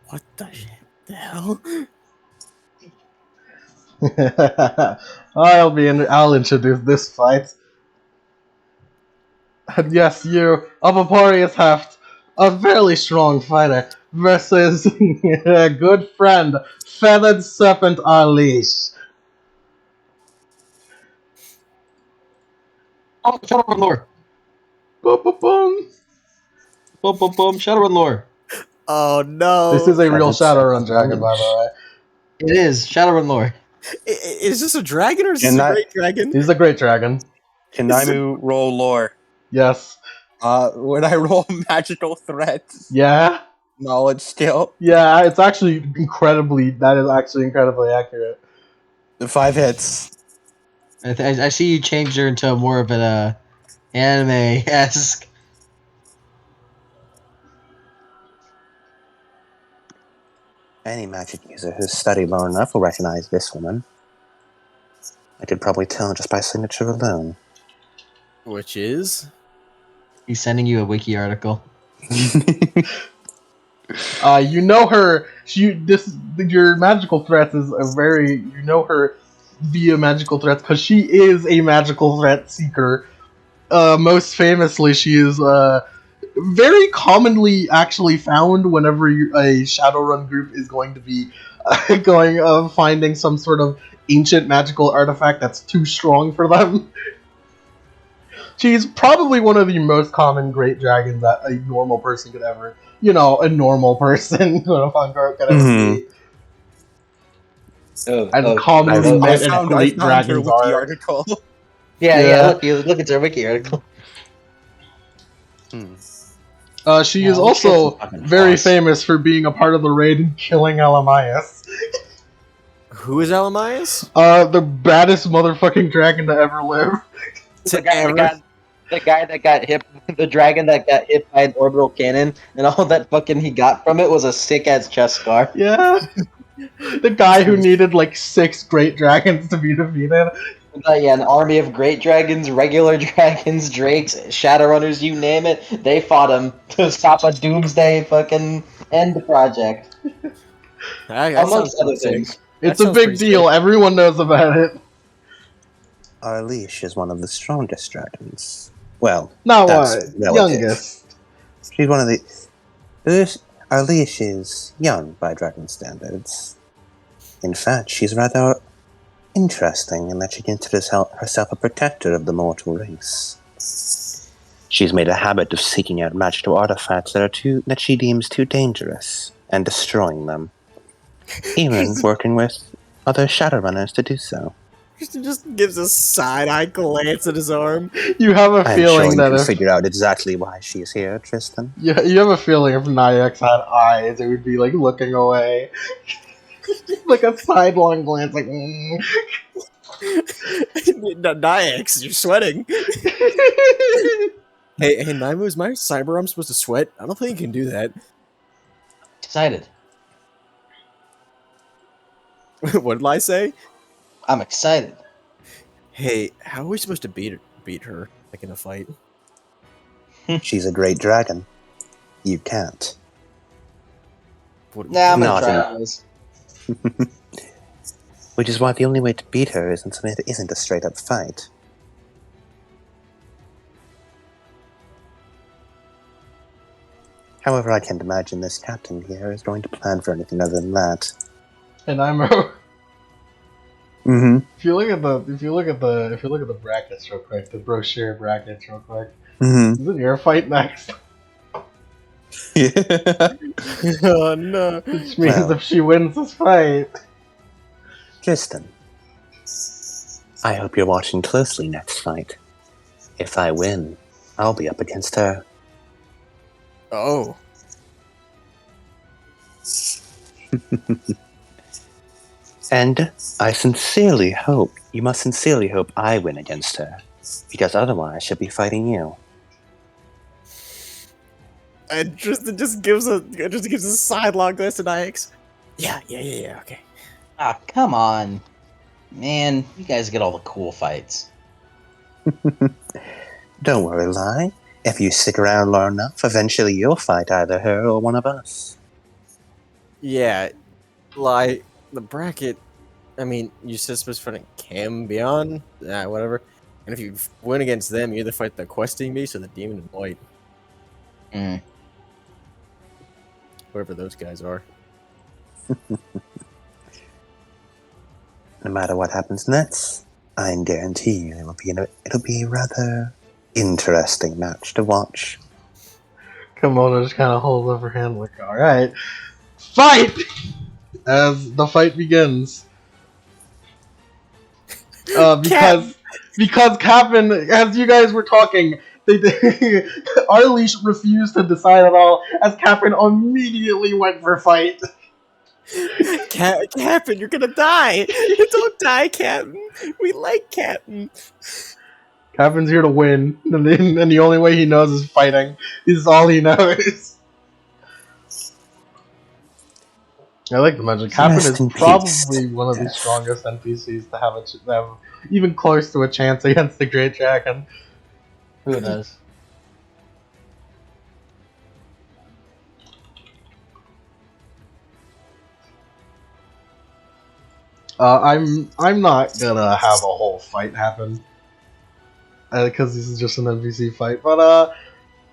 What the hell? I'll introduce this fight. And yes, you, Apoporius Heft, a fairly strong fighter, versus a good friend, Feathered Serpent Arlish. Oh, Shadowrun lore. Boom, boom, boom. Boom, boom, boom. Shadowrun lore. Oh no! This is a real Feathered Shadowrun Serpent dragon, by the way. It is Shadowrun lore. Is this a dragon or is this And a that- great dragon? He's a great dragon. Can Naimu roll lore? Yes. Would I roll magical threats? Yeah. Knowledge skill? Yeah, it's actually incredibly accurate. The 5 hits. I see you changed her into more of an anime-esque. Any magic user who's studied long enough will recognize this woman. I could probably tell just by signature alone. Which is? He's sending you a wiki article. You know her. Your magical threats is a very. You know her via magical threats because she is a magical threat seeker. Most famously, she is very commonly actually found whenever a Shadowrun group is going to be finding some sort of ancient magical artifact that's too strong for them. She's probably one of the most common great dragons that a normal person could ever, a normal person, could ever be. And commonly met as great dragons are. article. Yeah. Look at her wiki article. She Yeah, is look at also some fucking very boss. famous for being a part of the raid and killing Alamias. Who is Alamias? The baddest motherfucking dragon to ever live. The guy that got hit, the dragon that got hit by an orbital cannon, and all that fucking he got from it was a sick ass chest scar. Yeah. The guy who needed like 6 great dragons to be defeated. Yeah, an army of great dragons, regular dragons, drakes, shadowrunners, you name it. They fought him to stop a doomsday fucking end project, amongst other things. It's a big deal. Everyone knows about it. Our leash is one of the strongest dragons. Well, Not that's what? relative. Youngest. She's one of the... Our leash is young by dragon standards. In fact, she's rather interesting in that she considers herself a protector of the mortal race. She's made a habit of seeking out magical artifacts that she deems too dangerous and destroying them. Even working with other Shadowrunners to do so. He just gives a side-eye glance at his arm. You have a I'm feeling sure that you can if figure out exactly why she is here, Tristan. you have a feeling if Nyax had eyes, it would be like looking away, like a sidelong glance, like. Nyax, you're sweating. Hey, Naimu, is my cyber arm supposed to sweat? I don't think you can do that. Excited. What did I say? I'm excited. Hey, how are we supposed to beat her like in a fight? She's a great dragon. You can't. What, Nah, I'm gonna Not try enough. anyways. Which is why the only way to beat her isn't a straight up fight. However, I can't imagine this captain here is going to plan for anything other than that. And I'm. Mm-hmm. If you look at the brackets real quick, the brochure brackets real quick, Mm-hmm. isn't your fight next? Yeah. oh no. Which means Well. if she wins this fight, Tristan, I hope you're watching closely next fight. If I win, I'll be up against her. Oh. And you must sincerely hope I win against her, because otherwise she'll be fighting you. And Tristan just gives a sidelong glance to Nyax. Yeah, okay. Ah, come on. Man, you guys get all the cool fights. Don't worry, Lai. If you stick around long enough, eventually you'll fight either her or one of us. Yeah, like the bracket. I mean, you said supposed to fight Cam Beyond, whatever. And if you win against them, you either fight the questing beast or the demon in white, Mm. whoever those guys are. No matter what happens next, I can guarantee you it'll be a rather interesting match to watch. Kimono just kind of holds up her hand like, alright, fight! As the fight begins. Because Captain, as you guys were talking, Arleesh refused to decide at all, as Captain immediately went for fight. Captain, you're gonna die! Don't die, Captain! We like Captain! Captain's here to win, and the only way he knows is fighting. This is all he knows. I like to mention, Captain Rest is in probably peace, one of the Death. strongest NPCs to have even close to a chance against the Great Dragon. Who knows? I'm not gonna have a whole fight happen because this is just an NPC fight, but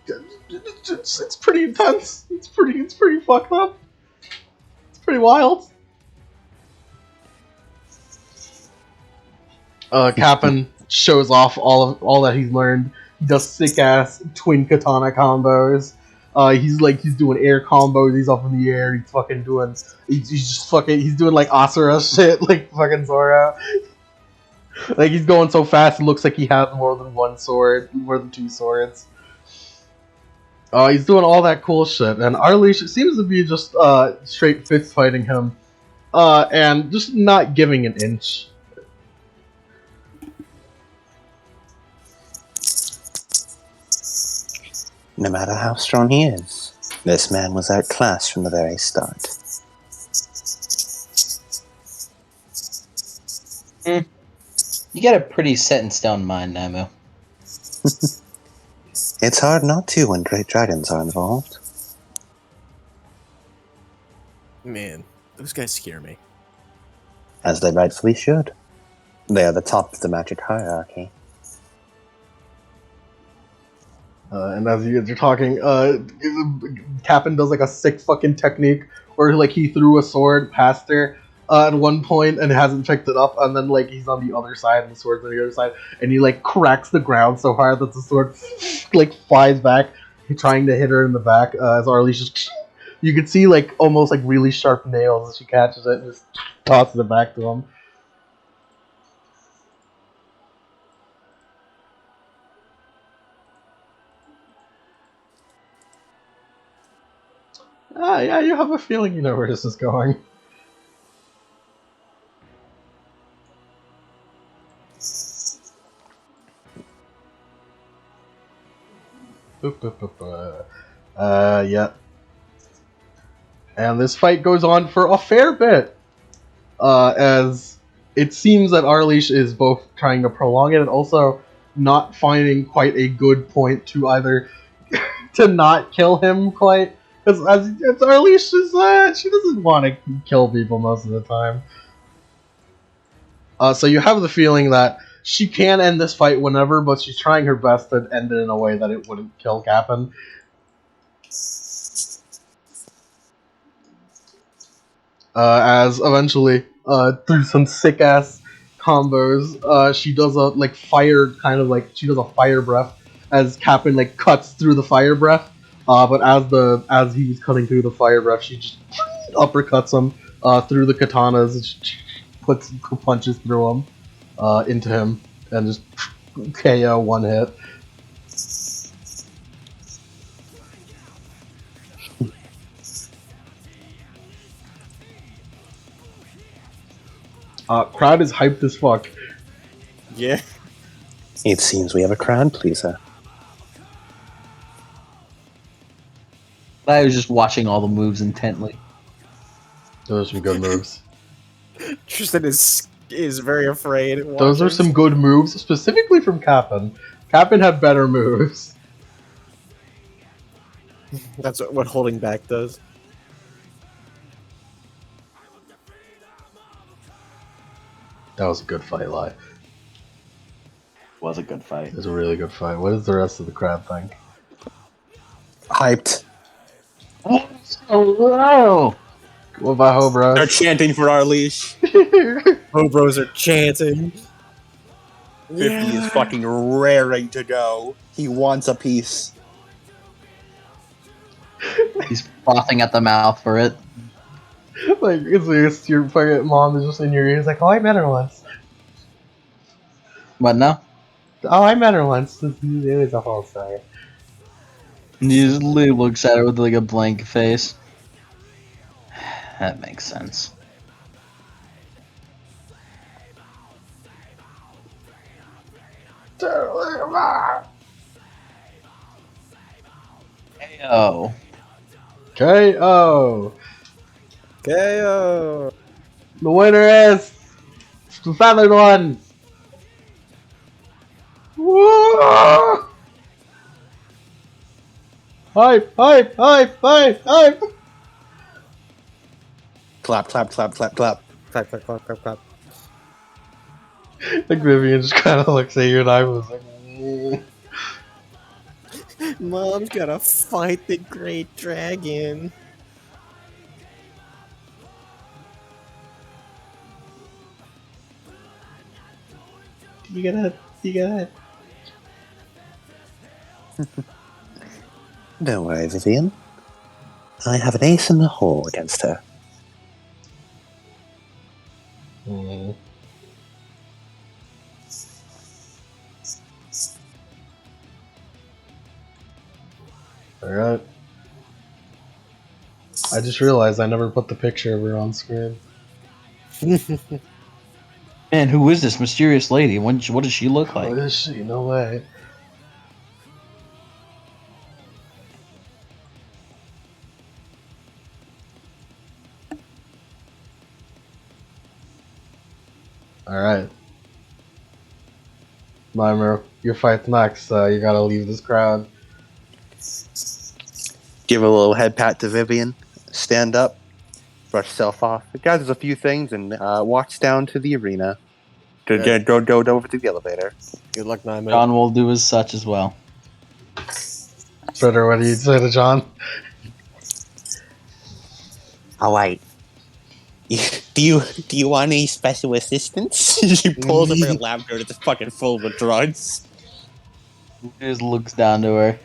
it's pretty intense. It's pretty fucked up. It's pretty wild. Captain shows off all that he's learned. He does sick ass twin katana combos. He's doing air combos. He's up in the air. He's fucking doing. He's doing like Asura shit, like fucking Zoro. Like he's going so fast, it looks like he has more than one sword, more than two swords. He's doing all that cool shit, and Arleesh seems to be just straight fist fighting him, and just not giving an inch. No matter how strong he is, this man was outclassed from the very start. You got a pretty set in stone mind, Namu. It's hard not to when great dragons are involved. Man, those guys scare me. As they rightfully should. They are the top of the magic hierarchy. And as you guys are talking, Captain does like a sick fucking technique where like he threw a sword past her at one point and hasn't picked it up, and then like he's on the other side and the sword's on the other side, and he like cracks the ground so hard that the sword like flies back, trying to hit her in the back. As Arleesh just, you can see like almost like really sharp nails as she catches it and just tosses it back to him. Yeah, you have a feeling you know where this is going. Yeah. And this fight goes on for a fair bit. As it seems that Arlish is both trying to prolong it and also not finding quite a good point to either to not kill him quite. Because Arlish is, she doesn't want to kill people most of the time. So you have the feeling that she can end this fight whenever, but she's trying her best to end it in a way that it wouldn't kill Cap'n. As eventually, through some sick ass combos, she does a she does a fire breath as Cap'n like cuts through the fire breath. But as he was cutting through the fire breath, she just uppercuts him through the katanas and puts punches through him into him and just KO one hit. Crowd is hyped as fuck. Yeah. It seems we have a crowd pleaser. I was just watching all the moves intently. Those are some good moves. Tristan is very afraid. Those are watching. some good moves, specifically from Cap'n. Cap'n had better moves. That's what holding back does. That was a good fight, Lai. Was a good fight. It was a really good fight. What does the rest of the crowd think? Hyped. Hello. What about Hobros? They're chanting for our leash. Hobros are chanting. 50 is fucking raring to go. He wants a piece. He's frothing at the mouth for it. Like, it's your fucking mom is just in your ears like, oh, I met her once. What now? Oh, I met her once. It was a whole story. And he just literally looks at her with like a blank face. That makes sense. Ayo. KO! KO. The winner is the feathered one! Woo! Hype, hype, hype, hype, hype! Clap, clap, clap, clap, clap. Clap, clap, clap, clap, clap. Like Vivian just kind of looks at you and I was like, mm. Mom's gotta fight the great dragon. You got it. Don't worry, Vivian. I have an ace in the hole against her. Mm. Alright. I just realized I never put the picture of her on screen. Man, who is this mysterious lady? What does she look Oh, like? is she? No way. Alright. Mimer, your fight's next, so you gotta leave this crowd. Give a little head pat to Vivian. Stand up. Brush yourself off. Gathers a few things and walks down to the arena. Go over to the elevator. Good luck, Nyman. John will do as such as well. Fritter, what do you say to John? All right. Do you want any special assistance? She pulls up her lab coat. It's fucking full with drugs. He just looks down to her.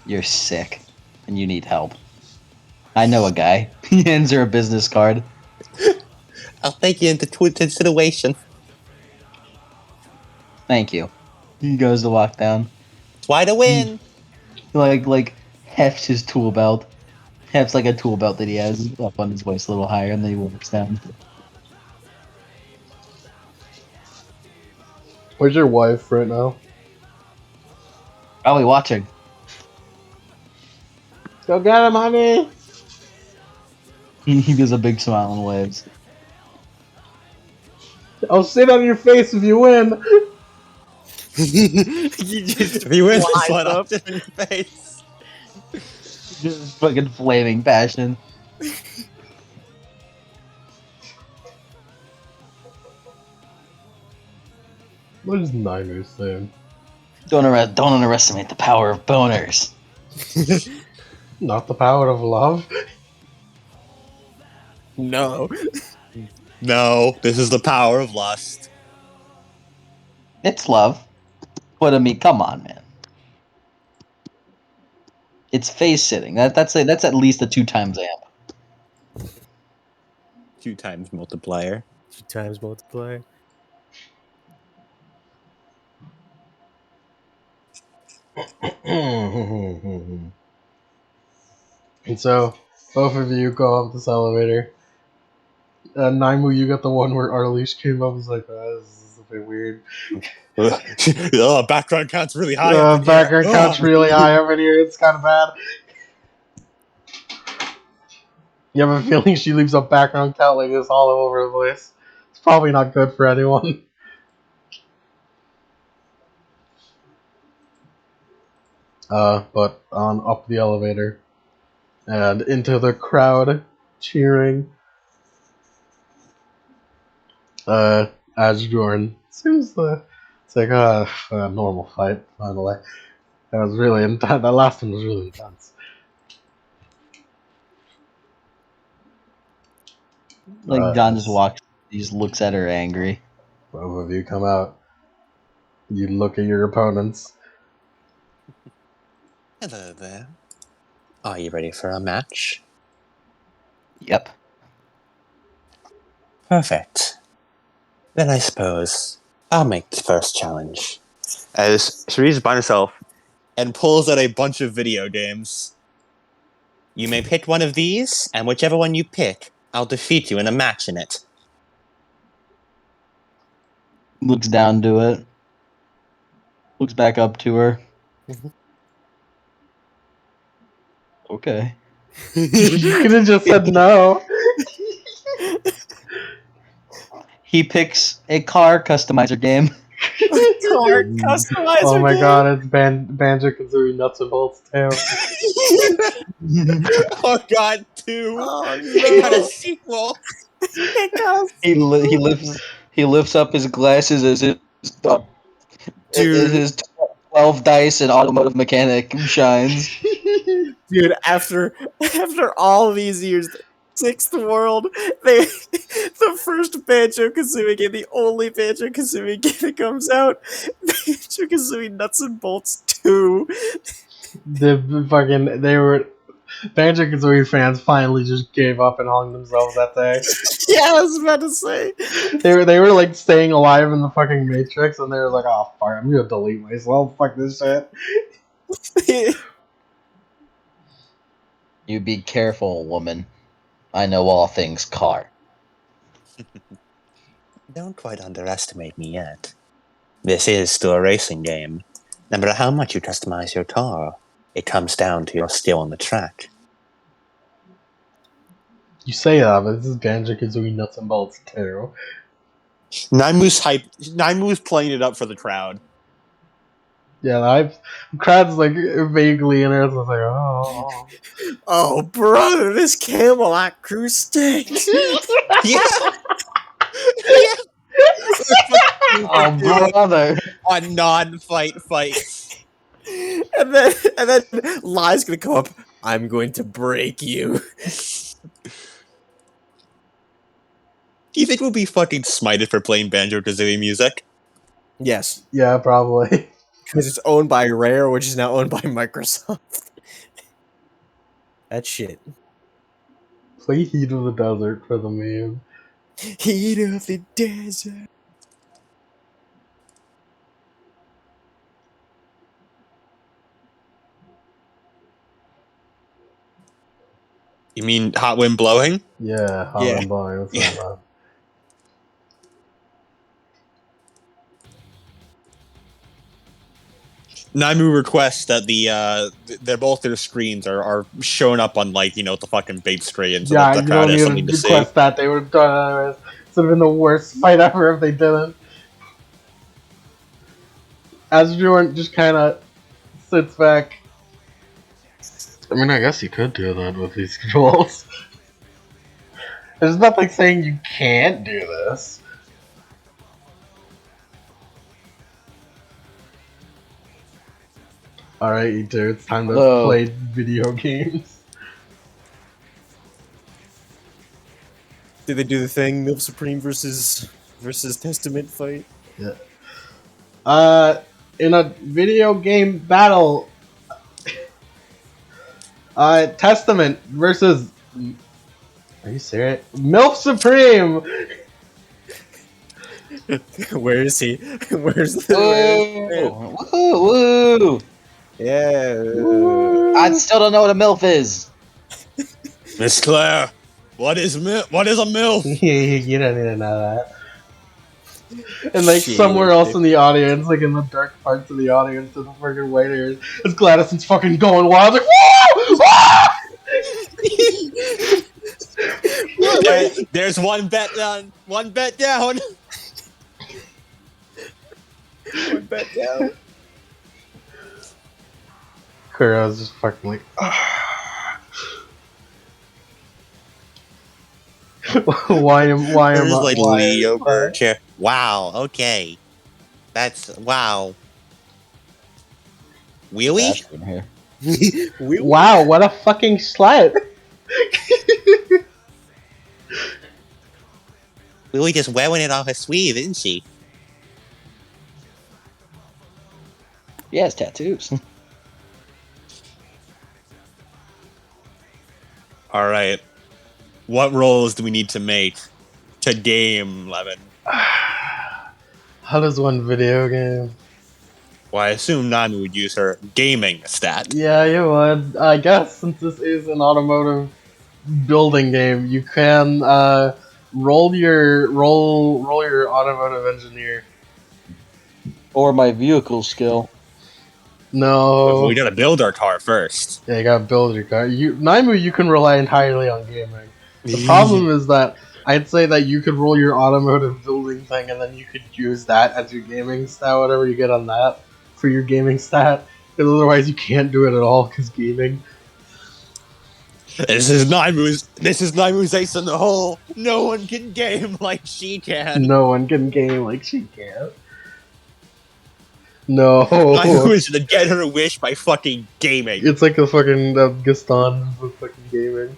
You're sick, and you need help. I know a guy. He hands her a business card. I'll take you into consideration. Thank you. He goes to walk down. It's why to win. Like hefts his tool belt. Hefts like a tool belt that he has up on his waist a little higher, and then he walks down. Where's your wife right now? Probably watching. Go get him, honey! He gives a big smile and waves. I'll sit on your face if you win! You just If you win this flies one, I'll up. sit in your face. Just fucking flaming passion. What is Niner saying? Don't underestimate the power of boners. Not the power of love? No. No, this is the power of lust. It's love. But I mean, come on, man. It's face sitting. That's at least a 2 times amp. 2 times multiplier. 2 times multiplier. And so, both of you go up this elevator. Naimu, you got the one where Arlish came up and was like, this is a bit weird. Background count's really high up in here. Background count's really high up in here. It's kind of bad. You have a feeling she leaves a background count like this all over the place. It's probably not good for anyone. But on up the elevator and into the crowd cheering. As Jordan seems it's like a normal fight finally. That was really intense. That last one was really intense. Like John just walks, he just looks at her angry. Both of you come out. You look at your opponents. Hello there. Are you ready for a match? Yep. Perfect. Then I suppose I'll make the first challenge. As she reaches by herself and pulls out a bunch of video games. You may pick one of these, and whichever one you pick, I'll defeat you in a match in it. Looks down to it. Looks back up to her. Okay. You could have just said no. He picks a car customizer game. Car customizer. Oh my game. god, it's Banjo Kazooie Nuts and Bolts too. Oh god, 2! Oh They got a no. sequel! He lifts up his glasses as Dude. his 12 dice and automotive mechanic shines. Dude, after all these years, Sixth World, the first Banjo Kazooie game, the only Banjo Kazooie game that comes out, Banjo Kazooie Nuts and Bolts 2. Banjo Kazooie fans finally just gave up and hung themselves that day. Yeah, I was about to say. They were like staying alive in the fucking Matrix, and they were like, "Oh fuck, I'm gonna delete myself. Fuck this shit." You be careful, woman. I know all things car. Don't quite underestimate me yet. This is still a racing game. No matter how much you customize your car, it comes down to your skill on the track. You say that, but this is Banjo Kazooie Nuts and Bolts too. Naimu's playing it up for the crowd. Yeah, the crowd's like vaguely in there. It's like, oh. Oh, brother, this Camelot crew stinks. Yeah! Oh, brother. On non-fight fights. and then Lie's gonna come up. I'm going to break you. Do you think we'll be fucking smited for playing Banjo-Kazooie music? Yes, Yeah, probably. because it's owned by Rare, which is now owned by Microsoft. That shit. Play Heat of the Desert for the meme. Heat of the desert. You mean Hot Wind Blowing? Yeah, Hot Yeah. and Blowing. That's Yeah. not bad. Naimu requests that they're both their screens are showing up on like the fucking bait screen so that Yeah, the you crowd don't has need something to to see. request that. They would have done it anyways. This would have been the worst fight ever if they didn't. As Jordan just kind of sits back. I mean, I guess you could do that with these controls. There's nothing saying you can't do this. Alright, you two, it's time to Hello. play video games. Did they do the thing? Milf Supreme versus Testament fight? In a video game battle, Testament versus. Are you serious? MILF Supreme! Where is he? Where's the? Woo! Woo! Woo! Yeah. I still don't know what a MILF is. Miss Claire, what is a milf? You don't need to know that. And like Shit. somewhere else in the audience, like in the dark parts of the audience, to the freaking white ears, is Gladyson's fucking going wild, like woo! There's one bet down. One bet down. One bet down. Kuro's just fucking like. why am There's I? like why- Leo why- Birch here. Wow. Okay. That's wow. Wheelie? Bash in here. Wow, what a fucking slut! Wheelie just wearing it on her sleeve, isn't she? He has tattoos. All right. What roles do we need to make to game Lemon? How does one video game? Well, I assume Nami would use her gaming stat. Yeah, you would. I guess since this is an automotive building game, you can roll your automotive engineer. Or my vehicle skill. No. We gotta build our car first. Yeah, you gotta build your car. Naimu, you can rely entirely on gaming. The problem is that I'd say that you could roll your automotive building thing and then you could use that as your gaming stat, whatever you get on that, for your gaming stat. Because otherwise you can't do it at all, because gaming. This is Naimu's ace in the hole. No one can game like she can. No one can game like she can. No. Naimu is gonna get her wish by fucking gaming. It's like the fucking Gaston with fucking gaming.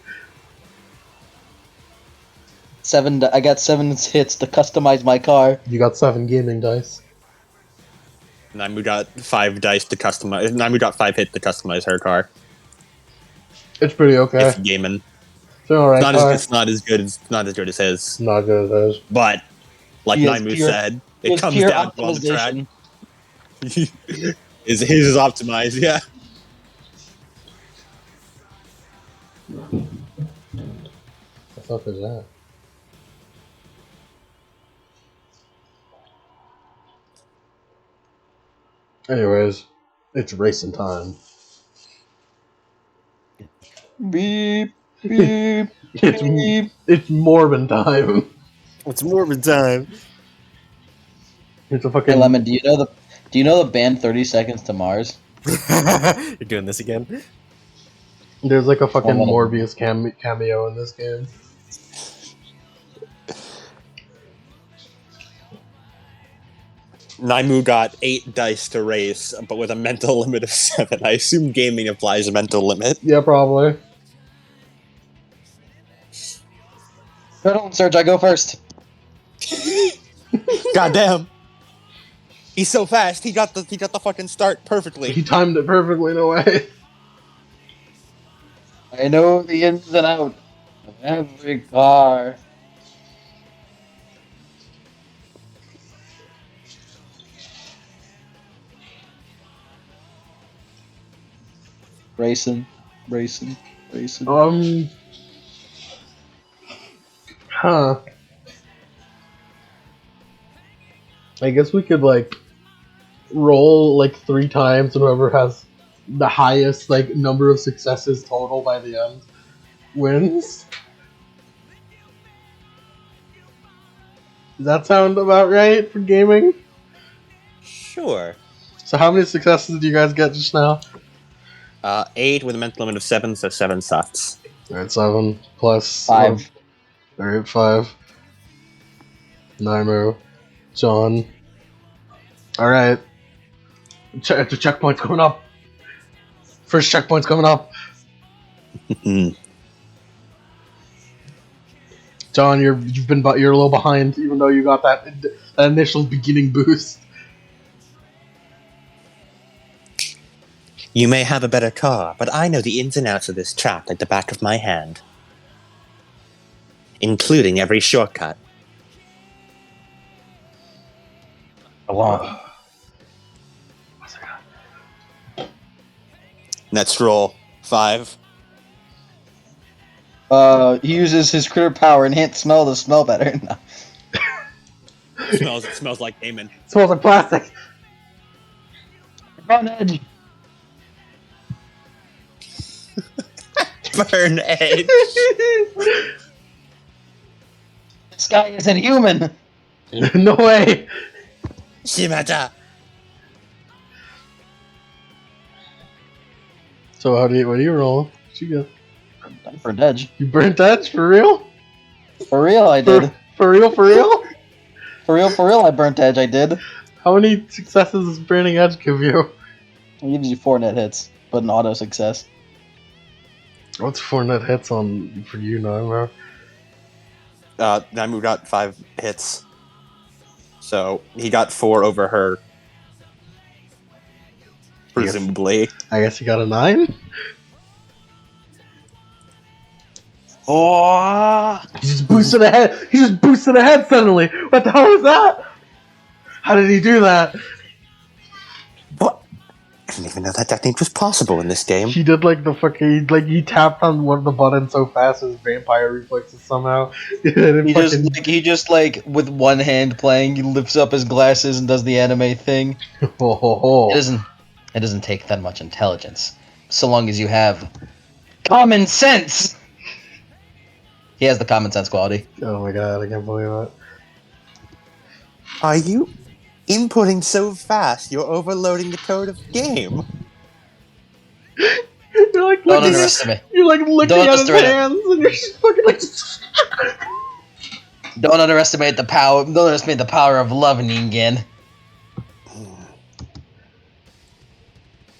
I got 7 hits to customize my car. You got 7 gaming dice. Naimu got 5 dice to customize. Naimu got 5 hits to customize her car. It's pretty okay. It's gaming. It's alright. It's not as good as his. Not good as his. But like He has Naimu pure- said, It's it comes pure down to on the track. optimization. His is optimized, yeah. The fuck is that? Anyways, it's racing time. Beep, beep, It's beep. it's Morbin time. It's Morbid time. It's a fucking Hey Lemon, do you know the band 30 Seconds to Mars? You're doing this again? There's like a fucking Oh. Morbius cameo in this game. Naimu got 8 dice to race, but with a mental limit of 7. I assume gaming applies a mental limit. Yeah, probably. Go on, Serge, I go first. Goddamn. He's so fast. He got the fucking start perfectly. He timed it perfectly in a way. I know the ins and outs of every car. Racing. Huh. I guess we could like roll like 3 times, and whoever has the highest like number of successes total by the end wins. Does that sound about right for gaming? Sure. So how many successes did you guys get just now? 8 with a mental limit of 7, so 7 sucks. Alright, 7 plus 5. Alright, 5. Naimu. John. Alright. The checkpoint's coming up. First checkpoint's coming up. John, you're a little behind, even though you got that initial beginning boost. You may have a better car, but I know the ins and outs of this track like the back of my hand. Including every shortcut. Along. Let's roll. 5. He uses his critter power enhanced smell to smell better. No. It smells like Damon. Smells like plastic. On edge. Burn edge. This guy isn't human. No way. Shimata. So what do you roll? What you get? Burnt edge. You burnt edge for real? For real, I did. For real? For real, I burnt edge. I did. How many successes does burning edge give you? It gives you 4 net hits, but an auto success. What's 4 net hits on for you now? Naimu got 5 hits. So he got 4 over her. Presumably. I guess you got a 9? Oh! He just boosted ahead suddenly! What the hell was that? How did he do that? What? I didn't even know that technique was possible in this game. He did like the fucking, he tapped on one of the buttons so fast his vampire reflexes somehow. He just with one hand playing, he lifts up his glasses and does the anime thing. It doesn't take that much intelligence, so long as you have common sense. He has the common sense quality. Oh my god, I can't believe it. Are you inputting so fast you're overloading the code of the game? You're like Don't looking underestimate. You're like looking Don't at his underestimate. hands and you're just fucking like Don't underestimate the power. Don't underestimate the power of love, Ningen.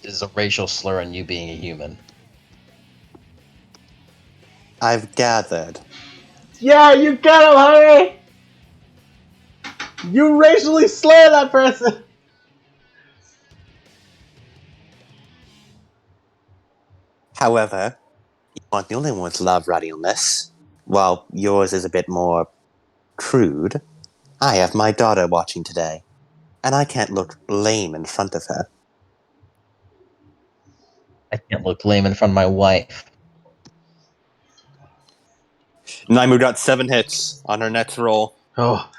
This is a racial slur on you being a human. I've gathered. yeah, you got him, Harry! You racially slay that person! However, you aren't the only one with love writing on this. While yours is a bit more crude, I have my daughter watching today, and I can't look lame in front of her. I can't look lame in front of my wife. Naimu got 7 hits on her next roll. Oh,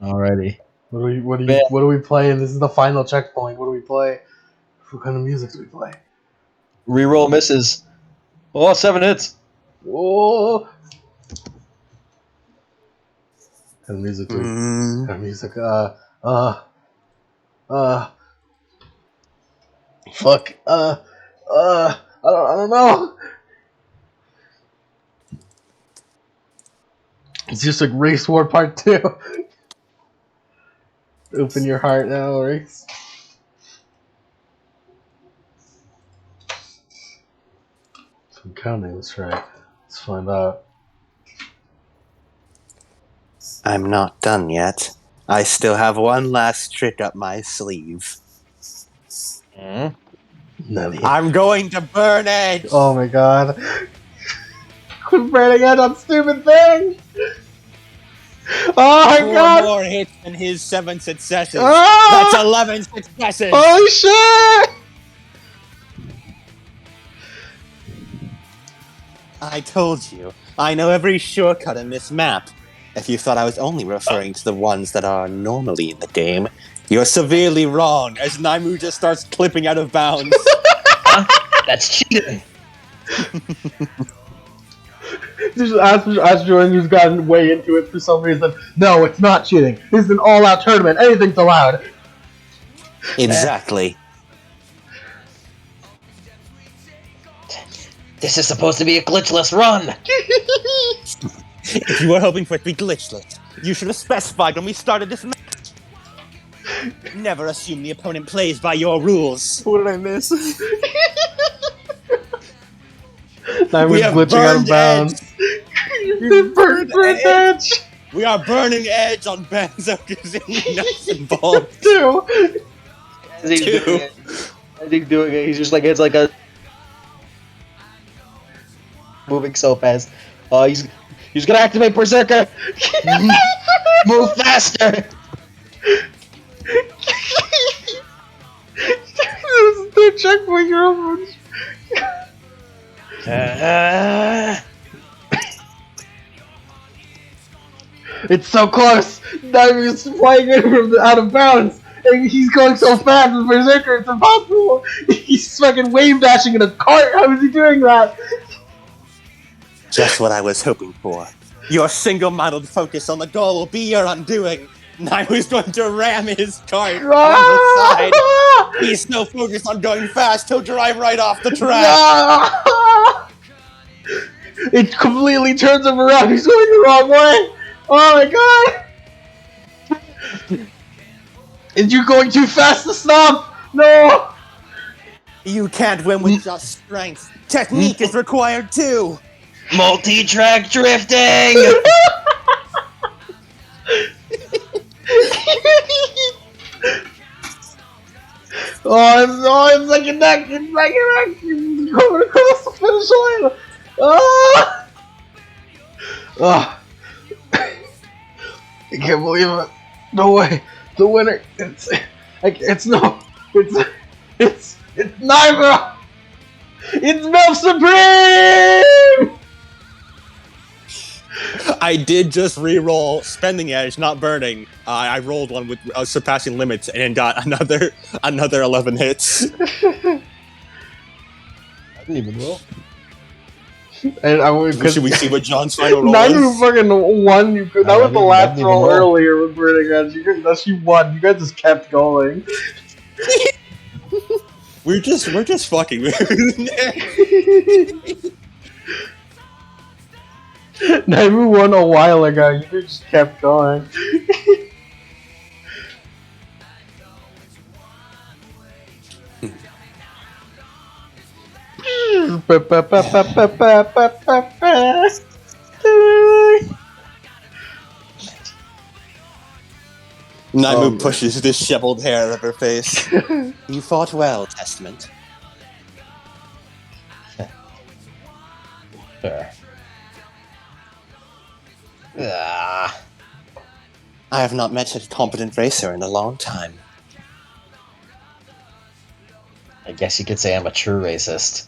Alrighty. what do we play? And this is the final checkpoint. What do we play? What kind of music do we play? Reroll misses. Oh, 7 hits. Whoa! And music, Mm, and music, fuck, I don't know. It's just like Race War Part 2. Open your heart now, Race. So I'm counting this right. Let's find out. I'm not done yet. I still have one last trick up my sleeve. Nelly. I'm going to burn edge! Oh my god. Quit burning it on stupid thing! Oh my 4 god! more hits than his 7 successes. Ah! That's 11 successes! Holy shit! I told you, I know every shortcut in this map. If you thought I was only referring to the ones that are normally in the game, you're severely wrong, as Naimu just starts clipping out of bounds. That's cheating. Just ask Jordan, who's gotten way into it for some reason. No, it's not cheating. This is an all-out tournament. Anything's allowed. Exactly. This is supposed to be a glitchless run. If you were hoping for it to be glitchless, you should have specified when we started this match. Never assume the opponent plays by your rules. What did I miss? Naimu's glitching out of bounds. You've burned edge. We are burning edge on Banzo-Kazooie nuts and bolts. Two. As he's doing it, he's just like, it's like a moving so fast. He's gonna activate Berserker. Move faster. The checkpoint girl. It's so close. Naimu's flying in from out of bounds. And he's going so fast with Berserker, it's impossible. He's fucking wave dashing in a cart. How is he doing that? Just what I was hoping for. Your single-minded focus on the goal will be your undoing. Naimu's going to ram his cart on the side. He's so focused on going fast, he'll drive right off the track. It completely turns him around. He's going the wrong way. Oh my god. And you're going too fast to stop. No. You can't win with just strength. Technique is required too. Multi-track drifting. Oh, it's like a neck. It's like a neck. Going across the finish line. Oh. Oh. I can't believe it. No way. The winner. It's Naimu. It's Milf Supreme. I did just re-roll Spending Edge, not Burning. I rolled one with Surpassing Limits and got another 11 hits. I didn't even roll. And Should we see what John's final roll Naimu is? fucking won. That was the last didn't even roll roll. earlier with Burning Edge. She won. You guys just kept going. We're just fucking. Naimu won a while ago. You just kept going. Naimu pushes disheveled hair out of her face. You fought well, Testament. Sure. I have not met a competent racer in a long time. I guess you could say I'm a true racist.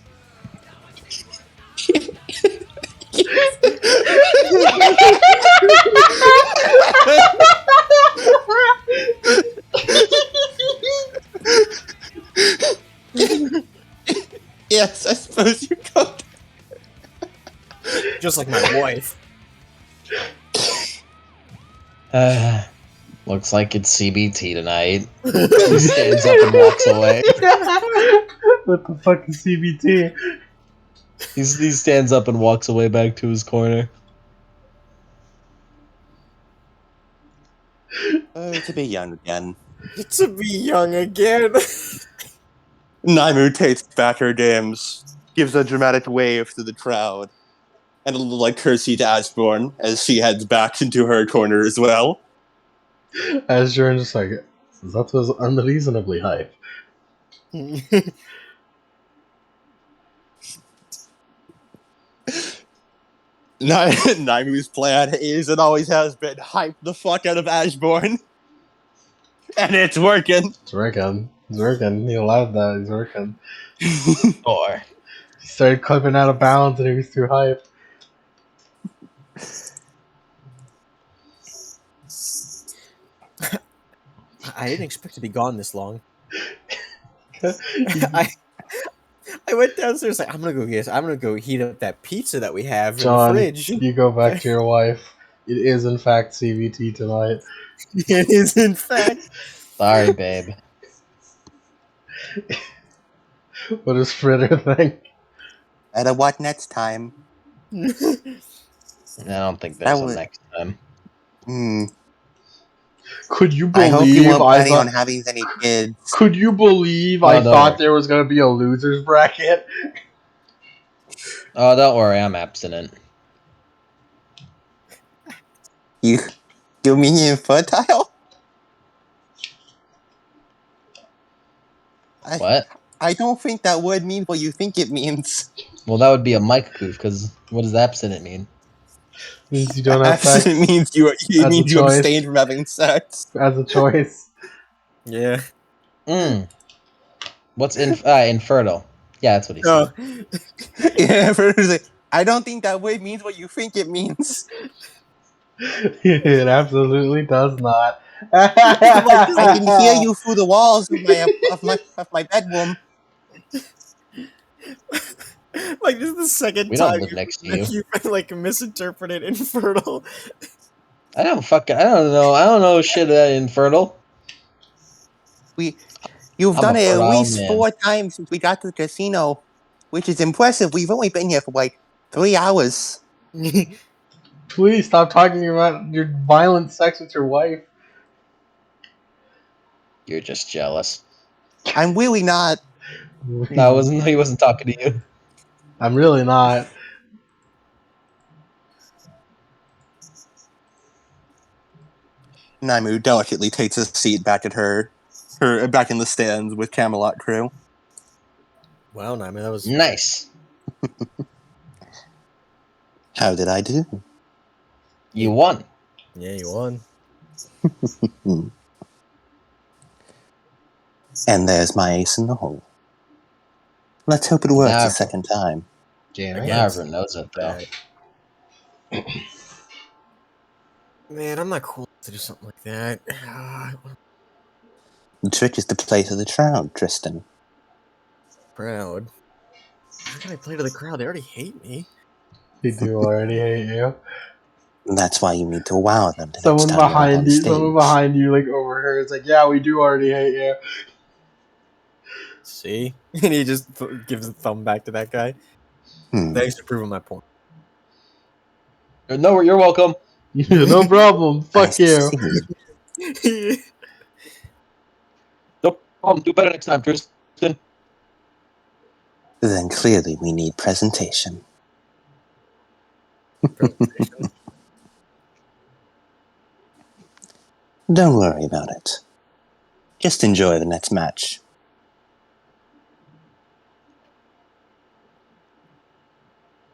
Yes, I suppose you could. Just like my wife. Looks like it's CBT tonight. He stands up and walks away. What the fuck is CBT? He stands up and walks away back to his corner. Oh, to be young again. To be young again. Naimu takes back her games, gives a dramatic wave to the crowd, and a little curtsy to Ashbourne as she heads back into her corner as well. As you're just like, that was unreasonably hype. Naimu's plan is and always has been hype the fuck out of Ashbourne. And it's working. It's working. He's working. He allowed that. He's working. Or He started clipping out of bounds and he was too hype. I didn't expect to be gone this long. I went downstairs like I'm gonna go heat up that pizza that we have John, in the fridge. you go back to your wife. It is in fact CVT tonight. It is in fact. Sorry, babe. What does Fritter think? Better what next time? I don't think That there's a would- next time. Could you I hope you believe weren't I planning on thought? having any kids. Could you believe No, I don't thought worry. there was gonna be a losers bracket? Oh, don't worry, I'm abstinent. You mean infertile? What? I don't think that word means what you think it means. Well, that would be a mic goof, because what does abstinent mean? Means you don't have sex It means you As a choice. abstain from having sex. as a choice. Yeah. What's infertile? Yeah, that's what he said. Oh. Yeah, I don't think that word means what you think it means. It absolutely does not. I can hear you through the walls of my bedroom. Like this is the second We don't time live next to you. you've like misinterpreted infertile. I don't know. I don't know shit about infertile. You've I'm done a it at fertile least man. 4 times since we got to the casino, which is impressive. We've only been here for like 3 hours. Please stop talking about your violent sex with your wife. You're just jealous. I'm really not. No, he wasn't talking to you. I'm really not. Naimu delicately takes a seat back at her back in the stands with Camelot crew. Wow, I mean that was Nice. How did I do? You won. yeah, you won. And there's my ace in the hole. Let's hope it works Now- a second time. Damn, Again, now it's everyone knows it though. bad. Man, I'm not cool to do something like that. The trick is to play to the crowd, Tristan. Proud. How can I play to the crowd? They already hate me. They do already hate you. That's why you need to wow them the Someone next time you're up on stage. someone behind you, like over her, is like, "Yeah, we do already hate you." See? And he just gives a thumb back to that guy. Thanks for proving my point. No, you're welcome. No problem. Fuck I you. see. No problem. Do better next time, Tristan. Then clearly we need presentation. Don't worry about it. Just enjoy the next match.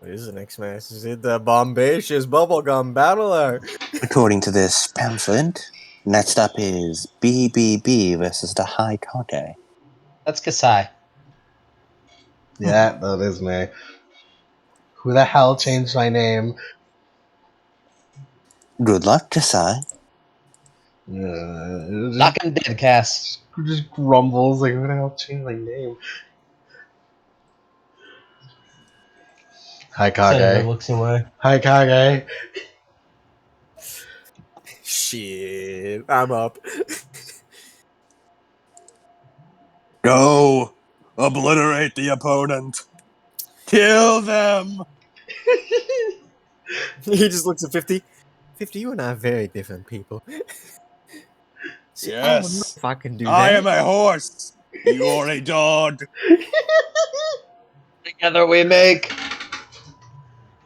What is the next match? Is it the Bombacious Bubblegum Battler? According to this pamphlet, next up is BBB versus the High Kage. That's Kasai. Yeah, that is me. Who the hell changed my name? Good luck, Kasai. Knock him dead, Cass. Just grumbles like, who the hell changed my name? Hi Senator Kage. looks away. Hi Kage. Shit, I'm up. Go! Obliterate the opponent! Kill them! He just looks at 50. 50, you and I are very different people. See, I don't know Yes. if I can do I that. am a horse! You are a dog! Together we make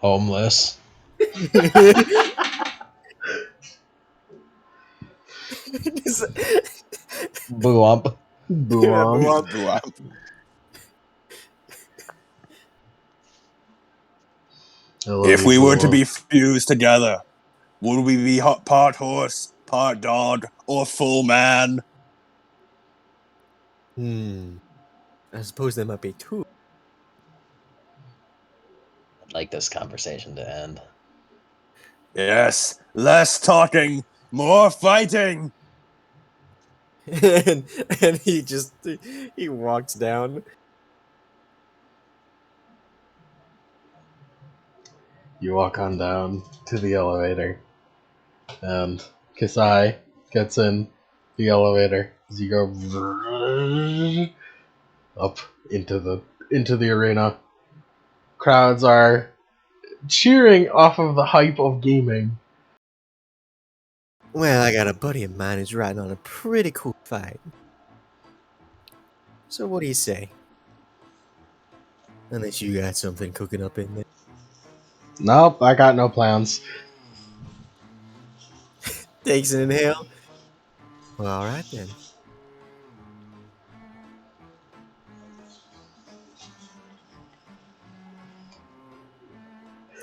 homeless. Boo-ump. Boo-um. If we were to be fused together, would we be part horse, part dog, or full man? I suppose there might be two. I'd like this conversation to end. Yes, less talking, more fighting! and he walks down. You walk on down to the elevator, and Kasai gets in the elevator as you go up into the arena. Crowds are cheering off of the hype of gaming. Well, I got a buddy of mine who's riding on a pretty cool fight. So what do you say? Unless you got something cooking up in there. Nope, I got no plans. Takes an inhale. Well, alright then.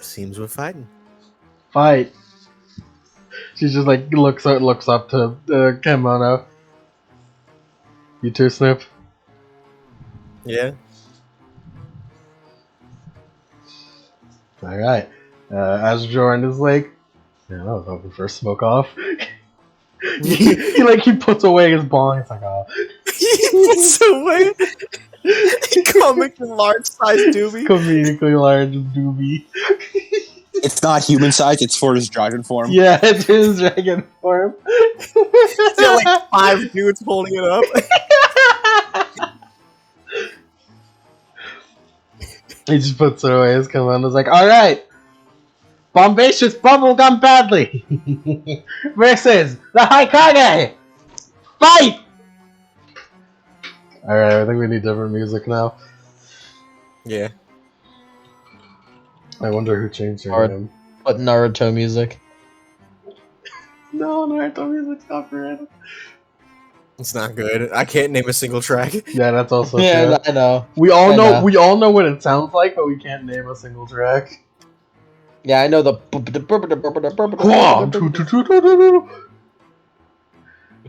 Seems we're fighting. Fight. She just like looks up to Kimono. You too, Snoop? Yeah? Alright. As Jordan is like, yeah, I was hoping for a smoke off. he puts away his bong. It's like, oh. He puts away comically large size doobie. Comedically large doobie. It's not human size, it's for his dragon form. Yeah, it's his dragon form. He's got like 5 dudes holding it up. He just puts it away. His commander's like, alright! Bombacious Bubblegum Badly versus the Haikage! Fight! Alright, I think we need different music now. Yeah. I wonder who changed her Or- name. But Naruto music. No, Naruto music's copyrighted. It's not good. I can't name a single track. Yeah, that's also Yeah, true. I know. We all I know, know. we all know what it sounds like, but we can't name a single track. Yeah, I know the.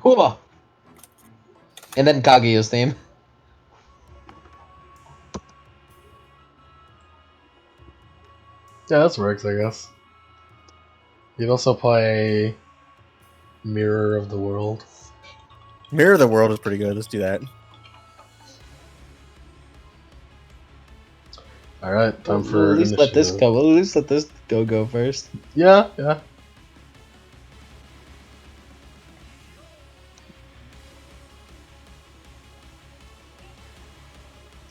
Hula. And then Kaguya's theme. Yeah, this works, I guess. You'd also play Mirror of the World. Mirror of the World is pretty good. Let's do that. Alright, time Well, for at least let this initiative. go. Well, at least let this go first. Yeah, yeah.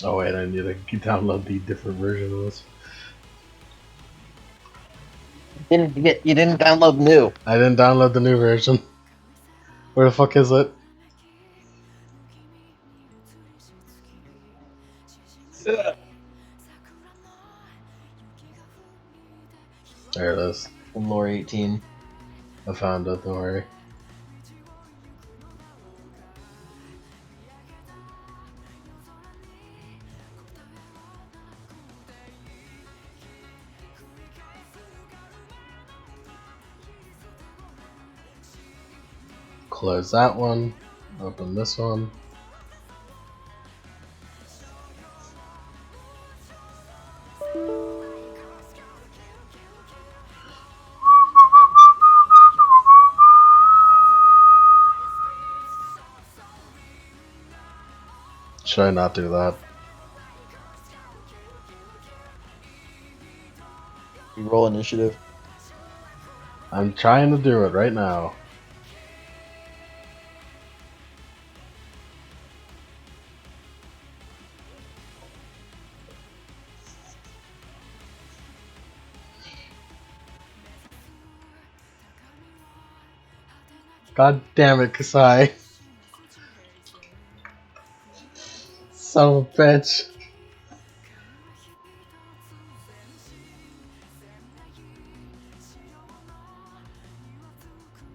Oh wait, I need to download the different version of this. You didn't download new. I didn't download the new version. Where the fuck is it? There it is. Lore 18. I found it, don't worry. Close that one. Open this one. Should I not do that? Roll initiative. I'm trying to do it right now. God damn it, Kasai. Son of a bitch.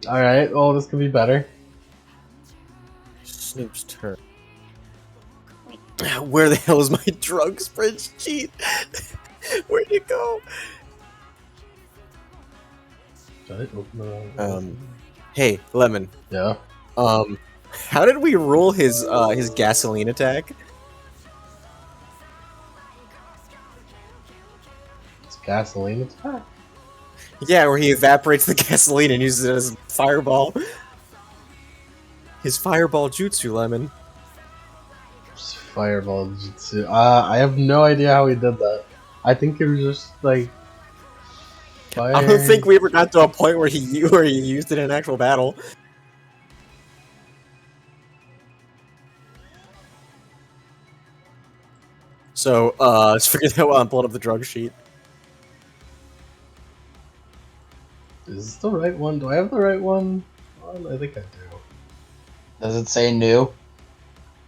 Alright, well, this could be better. Snoop's turn. Where the hell is my drug spreadsheet? Where'd it go? Should I open it? Hey, Lemon. Yeah. How did we roll his gasoline attack? It's gasoline attack. Yeah, where he evaporates the gasoline and uses it as a fireball. His fireball jutsu, Lemon. Fireball jutsu. I have no idea how he did that. I think it was just like fire. I don't think we ever got to a point where he used it in actual battle. So, let's figure out I'm pulling up the drug sheet. Is this the right one? Do I have the right one? Well, I think I do. Does it say new?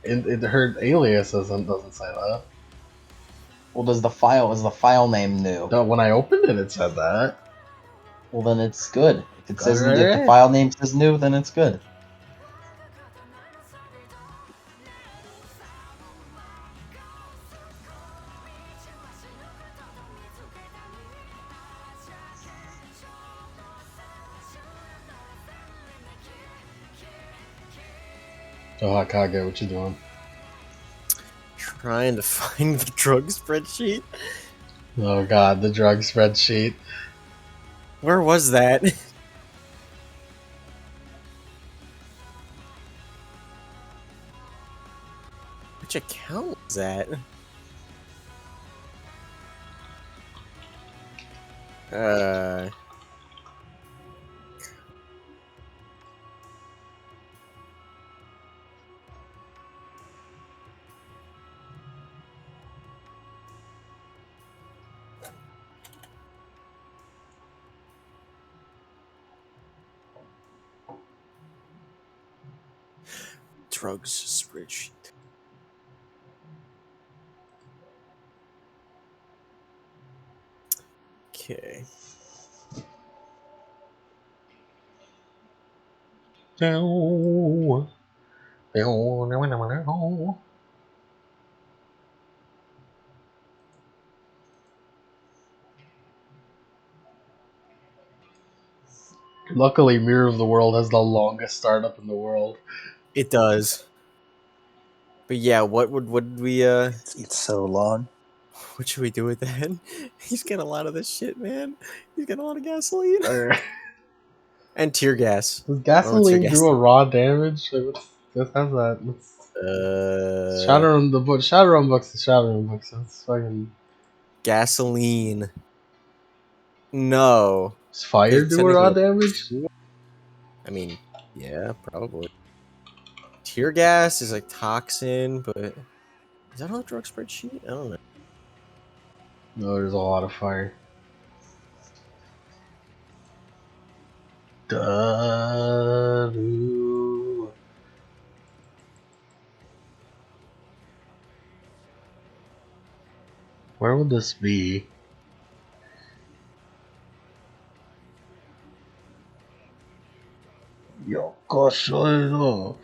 Her alias doesn't say that. Well, is the file name new? No, when I opened it, it said that. Well, then it's good. If it says if the Alright. file name says new, then it's good. Oh, Hakage, what you doing? Trying to find the drug spreadsheet. Oh god, the drug spreadsheet. Where was that? Which account was that? Drugs spreadsheet. Okay. No. No. Luckily, Mirror of the World has the longest startup in the world. It does. But yeah, what would we It's so long. what should we do with that? He's getting a lot of this shit, man. He's getting a lot of gasoline. And tear gas. Does gasoline do a raw damage? Like, what has that? Shadowrun the book. Shadowrun books. The Shadowrun books. That's fucking. Gasoline. No. Does fire do a raw damage? I mean, yeah, probably. Tear gas is like toxin, but is that on the drug spreadsheet? I don't know. No, there's a lot of fire. Da-doo. Where would this be? Yokoshiro.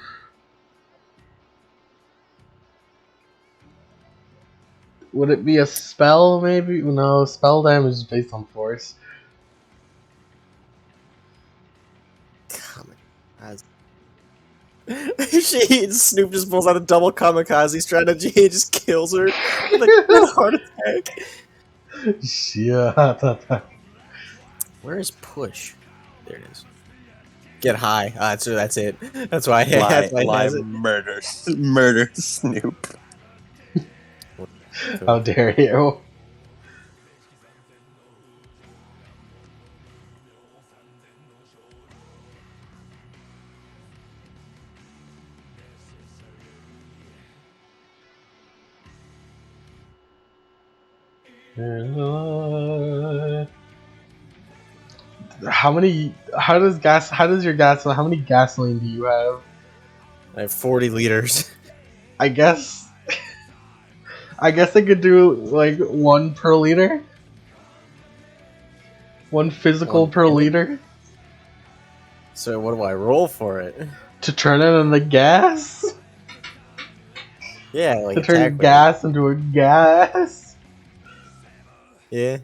Would it be a spell, maybe? No, spell damage is based on force. Kamikaze. Snoop just pulls out a double kamikaze strategy and just kills her with a heart attack. Yeah. Where is push? There it is. Get high. That's it. That's why. That's why Live murder Snoop. How dare you? How many gasoline do you have? I have 40 liters. I guess I could do like 1 per liter. 1 physical One per minute. liter So what do I roll for it? to turn it into gas? Yeah, like To turn attack gas into a gas? Yeah.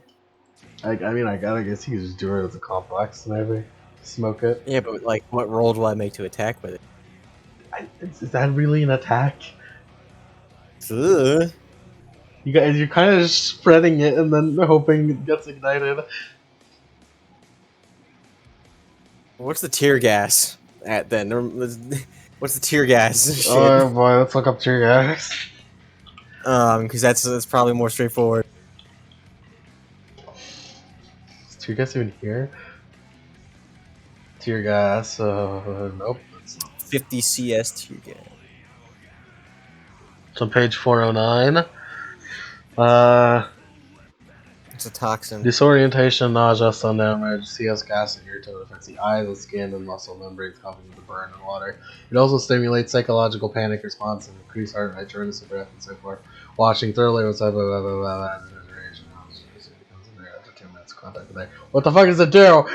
I guess you could just do it as a complex, maybe. Smoke it. Yeah, but like, what roll do I make to attack with it? Is that really an attack? Ugh. You're kind of just spreading it and then hoping it gets ignited. What's the tear gas at then? What's the tear gas? Shit. Oh boy, let's look up tear gas. Because that's probably more straightforward. Is tear gas even here? Tear gas, nope. It's not. 50 CS tear gas. It's on page 409. It's a toxin. Disorientation, nausea, sun damage, CS gas and irritant affects the eyes, the skin, and muscle membranes, causing the burn and water. It also stimulates psychological panic response and increased heart rate, shortness of breath, and so forth. Watching thoroughly with after 2 minutes contact with it. What the fuck does it do?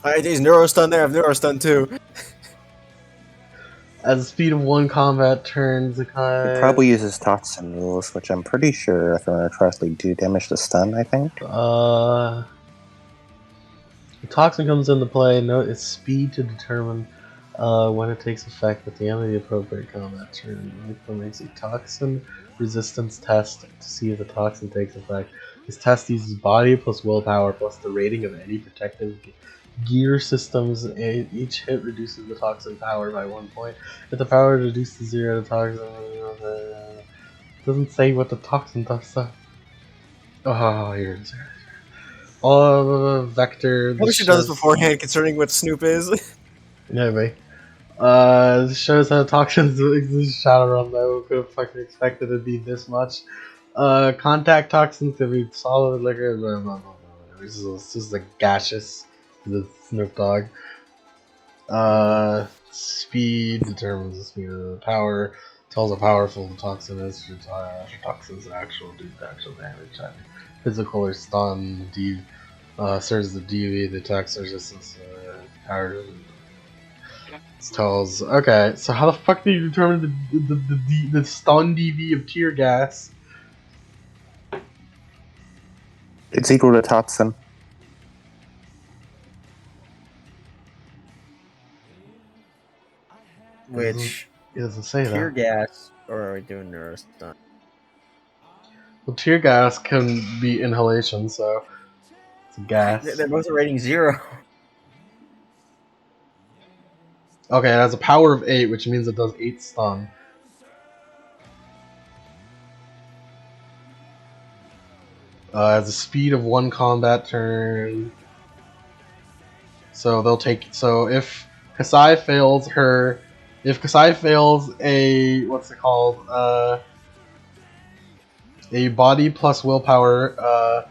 Alright, there's Neurostun there. I have Neurostun too. At the speed of 1 combat turns, the kind. It probably uses toxin rules, which I'm pretty sure, if I remember correctly, do damage to stun, I think. The toxin comes into play. Note its speed to determine when it takes effect at the end of the appropriate combat turn. It makes a toxin resistance test to see if the toxin takes effect. This test uses body plus willpower plus the rating of any protective gear systems. Each hit reduces the toxin power by 1 point. If the power is reduced to 0, the toxin doesn't say what the toxin does. So. Oh, here it is. Vector. Probably should have done this beforehand, concerning what Snoop is. Anyway, this shows how toxins exist. Shadowrun though, could have fucking expected it to be this much. Contact toxins can be solid liquor. Blah, blah, blah, blah. This is like gaseous. The Snoop Dogg. Speed determines the speed of the power. Tells how powerful the toxin is. Toxins actual damage. Physical or stun. Serves the DV. The toxin resistance. Power. Tells. Okay, so how the fuck do you determine the stun DV of tear gas? It's equal to toxin. Which It doesn't say tear that. gas, or are we doing Neurostun? Well, tear gas can be inhalation, so it's a gas. They're both rating 0. Okay, it has a power of 8, which means it does 8 stun. It has a speed of 1 combat turn. So they'll take. So if Kasai fails her. If Kasai fails a. What's it called? A body plus willpower.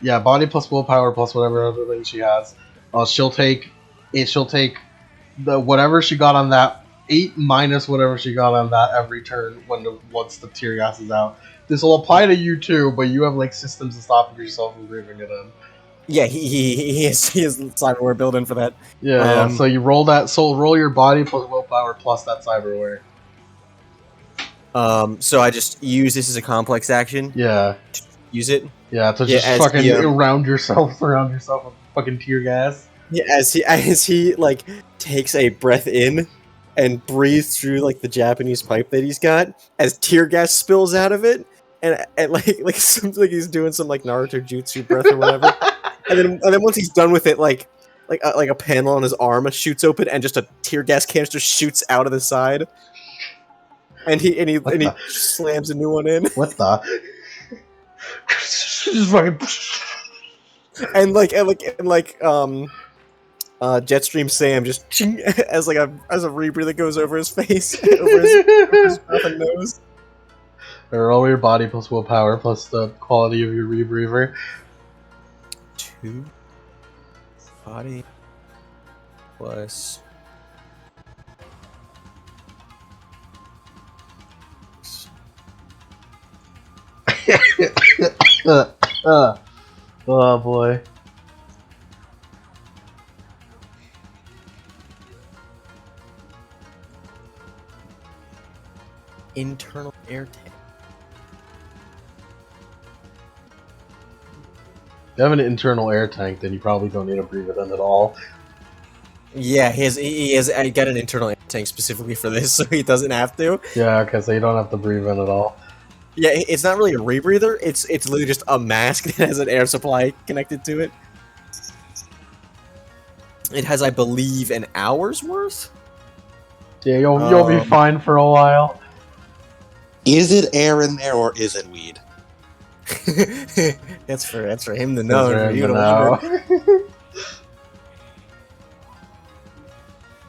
Yeah, body plus willpower plus whatever other thing she has. She'll take. She'll take the whatever she got on that 8 minus whatever she got on that every turn once the tear gas is out. This will apply to you too, but you have like systems to stop yourself from breathing it in. Yeah, he has cyberware built in for that. Yeah, so you roll that. So roll your body plus willpower plus that cyberware. So I just use this as a complex action. Yeah, Use it. yeah. To just as fucking the, surround yourself with fucking tear gas. Yeah, as he like takes a breath in and breathes through like the Japanese pipe that he's got, as tear gas spills out of it, and like something like he's doing some like Naruto jutsu breath or whatever. And then once he's done with it, like a panel on his arm shoots open, and just a tear gas canister shoots out of the side, and he slams a new one in, What the? Just fucking. and Jetstream Sam just ching, as a rebreather goes over his face, over his mouth and nose. Roll your body plus willpower plus the quality of your rebreather. 2 body plus Oh boy. internal air tank. If you have an internal air tank, then you probably don't need to breathe it in at all. Yeah, he has got an internal air tank specifically for this, so he doesn't have to. Yeah, okay, so you don't have to breathe in at all. Yeah, it's not really a rebreather. It's literally just a mask that has an air supply connected to it. It has, I believe, an hour's worth. Yeah, you'll be fine for a while. Is it air in there or is it weed? That's for him to know. That's And for right, you to now. wonder.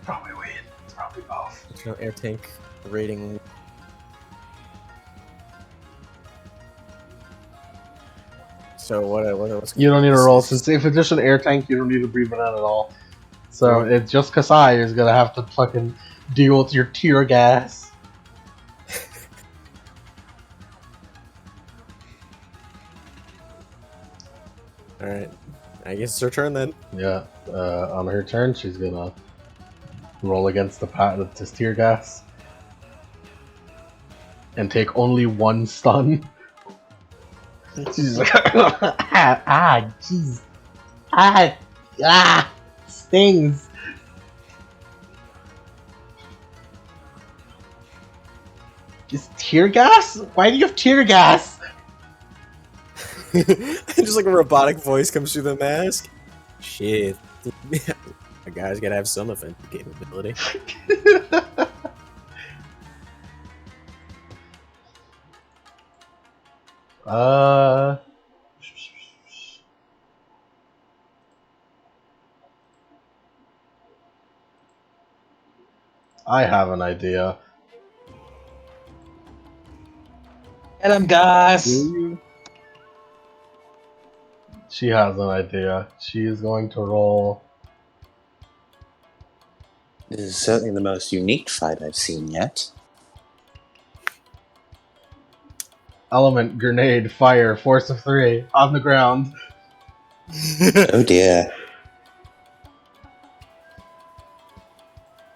Probably weed. It's probably both. There's no air tank rating. So what's You don't need to roll, since if it's just an air tank, you don't need to breathe it in at all. So it's just Kasai is gonna have to fucking deal with your tear gas. All right, I guess it's her turn then. Yeah. On her turn, she's gonna roll against this tear gas and take only one stun. She's like, jeez, stings. Is tear gas? Why do you have tear gas? Just like a robotic voice comes through the mask. Shit, a guy's gotta have some offensive capability. I have an idea. Get him, guys! She has an idea. She is going to roll. This is certainly the most unique fight I've seen yet. Element, grenade, fire, force of 3, on the ground. Oh dear.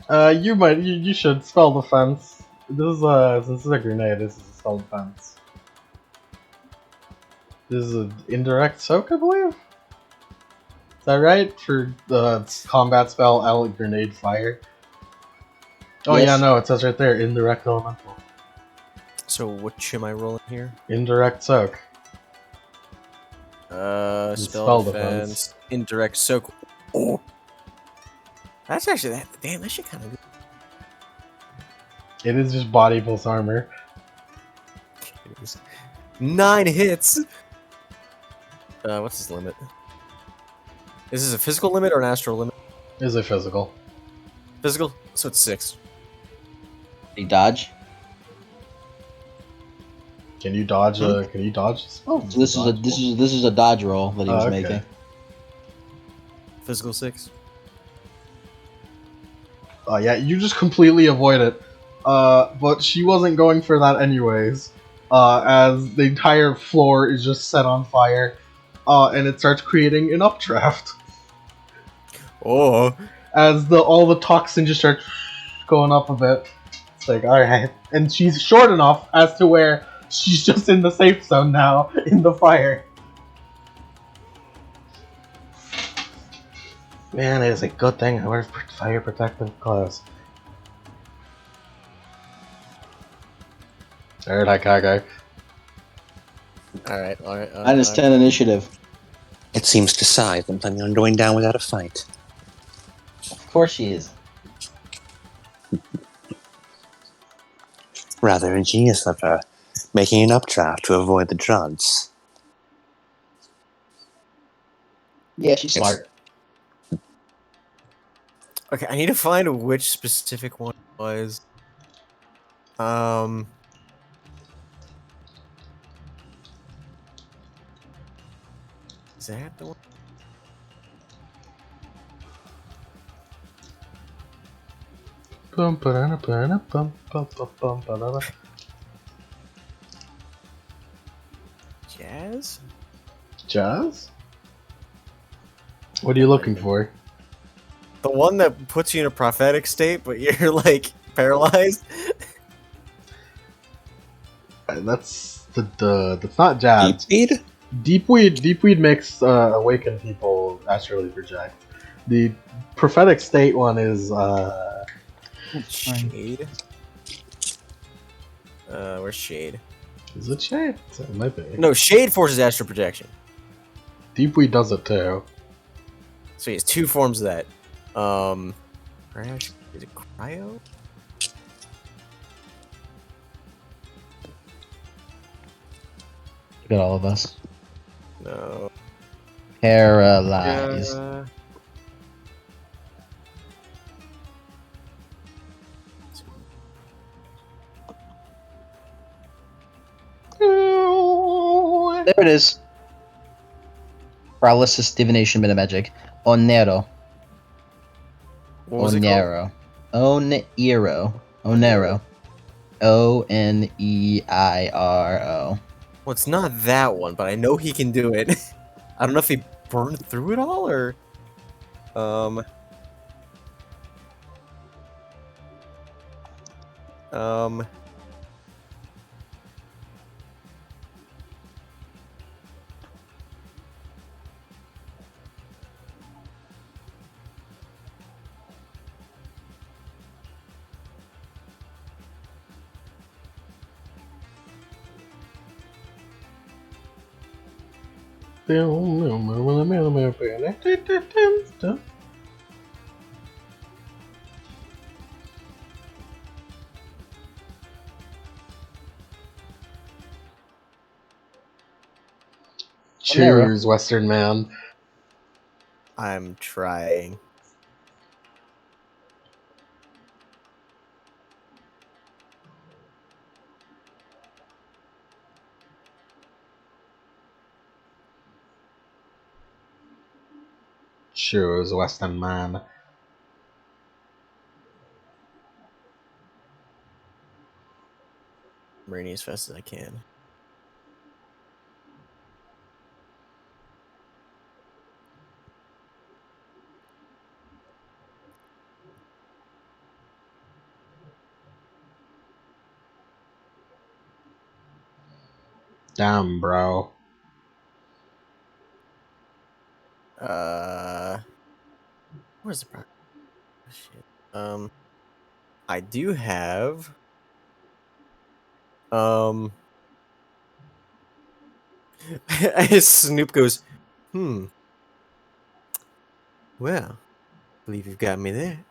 You should spell defense. This is since this is a grenade, this is a spell defense. This is an indirect soak, I believe? Is that right? For the combat spell, element, grenade, fire? Oh Yes. yeah, no, it says right there, indirect elemental. So which am I rolling here? Indirect soak. Spell spell defense, defense. indirect soak. Oh, that's actually that. Damn, that shit kind of. It is just body plus armor. 9 hits. What's his limit? Is this a physical limit or an astral limit? Is it physical? Physical, so it's 6. He dodge. Can you dodge a spell? So this is a dodge roll that he was okay. making. Physical 6. Yeah, you just completely avoid it. But she wasn't going for that anyways. As the entire floor is just set on fire. And it starts creating an updraft. Oh, As all the toxin just starts going up a bit. It's like, alright. And she's short enough as to where she's just in the safe zone now, in the fire. Man, it is a good thing I wear fire protective clothes. Alright, Hikage. all right. Minus 10 initiative. It seems to Sai I'm planning on going down without a fight. Of course she is. Rather ingenious of her, making an updraft to avoid the drugs. Yeah, she's smart. Okay, I need to find which specific one it was. Is that the one? Bum, ba-da-da, ba-da-da, bum, bum, bum, bum, ba-da-da. Jazz? Jazz? What are you looking for? The one that puts you in a prophetic state, but you're like paralyzed. That's that's not jazz. Deep Deepweed makes awakened people astrally project. The prophetic state one is Shade. Where's Shade? is it shade? It might be. No, Shade forces astral projection. Deepweed does it too. So he has 2 forms of that. Crash. Is it cryo? Look at all of us. No. Paralyzed. There it is. Paralysis, divination, metamagic. Onero. What was it called? Onero. Onero. Oneiro. Well, it's not that one, but I know he can do it. I don't know if he burned through it all or. Um. Choose, Western man. I'm trying. Choose, Western man. I'm running as fast as I can. Damn, bro. Where's the problem? Shit. I do have. As Snoop goes, Well, I believe you've got me there.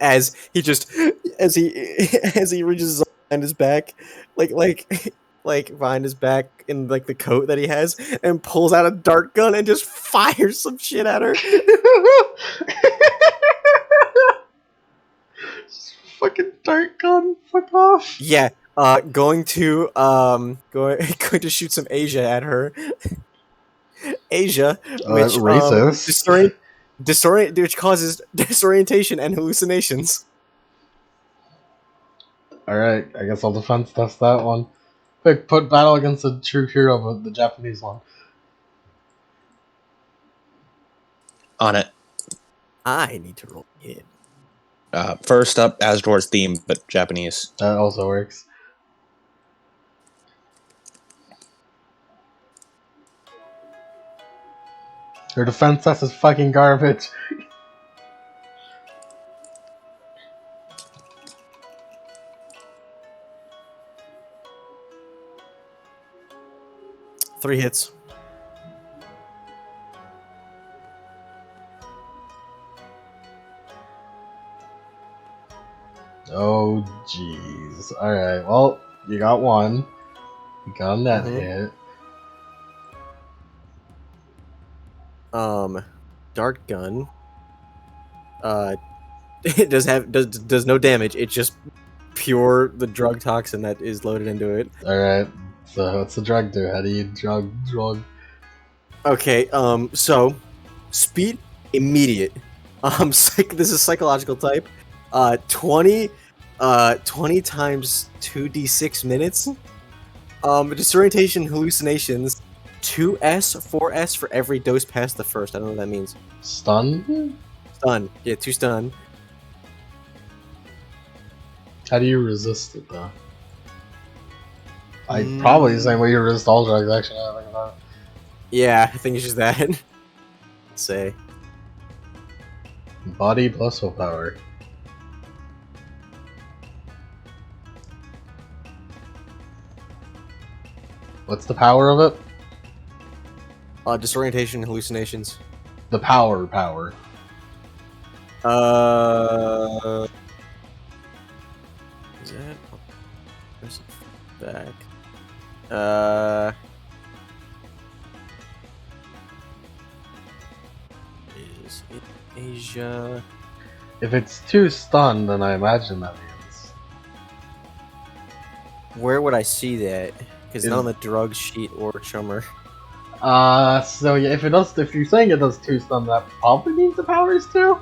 as he just, as he, as he reaches behind his back, like behind his back in like the coat that he has, and pulls out a dart gun and just fires some shit at her. Fucking dart gun, fuck off. Yeah, going to going to shoot some Asia at her. Asia, which Racist. which causes disorientation and hallucinations. Alright, I guess I'll defense test that one. Quick, put battle against the true hero, but the Japanese one. On it. I need to roll a hit. First up, Asdor's theme, but Japanese. That also works. Your defense test is fucking garbage. Three hits. Oh, jeez. Alright, well, you got one. You got a net hit. Dart gun. It does no damage. It's just pure the drug toxin that is loaded into it. Alright, so what's the drug do? How do you drug? Okay, so speed immediate. This is psychological type. 20 times 2d6 minutes. Disorientation, hallucinations, 2s, 4s for every dose past the first. I don't know what that means. Stun? Stun. Yeah, 2 stun. How do you resist it though? Probably the same way you resist all drugs, actually. I think about it. Yeah, I think it's just that. Let's say. Body plus willpower. What's the power of it? Disorientation, hallucinations. The power. Is that? Where's the back? Is it Asia? If it's too stunned, then I imagine that means. Where would I see that? Because Is- not on the drug sheet or chummer. So yeah, if you're saying it does 2 stun, that probably means the power is 2?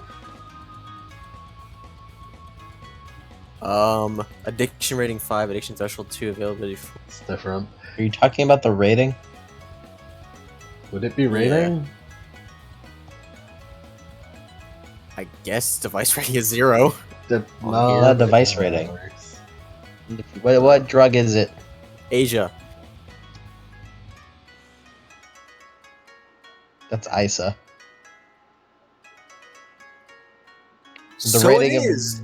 Addiction rating 5, addiction threshold 2, availability 4. It's different. Are you talking about the rating? Would it be rating? I guess device rating is 0. No, yeah, device that's not how rating. it works. What drug is it? Asia. That's ISA. The So rating it of- is.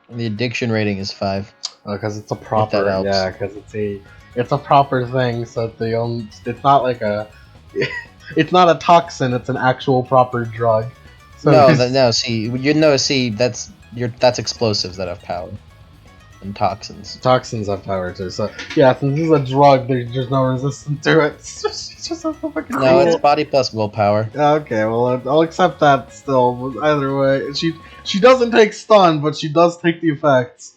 The addiction rating is 5. Because it's a proper, helps. yeah, because it's a proper thing. So it's not like a, it's not a toxin. It's an actual proper drug. So That's explosives that have power. And toxins. toxins have power too. So yeah, since this is a drug, there's no resistance to it. It's just a fucking. No, it's body plus willpower. Okay, well I'll accept that still. But either way, she doesn't take stun, but she does take the effects.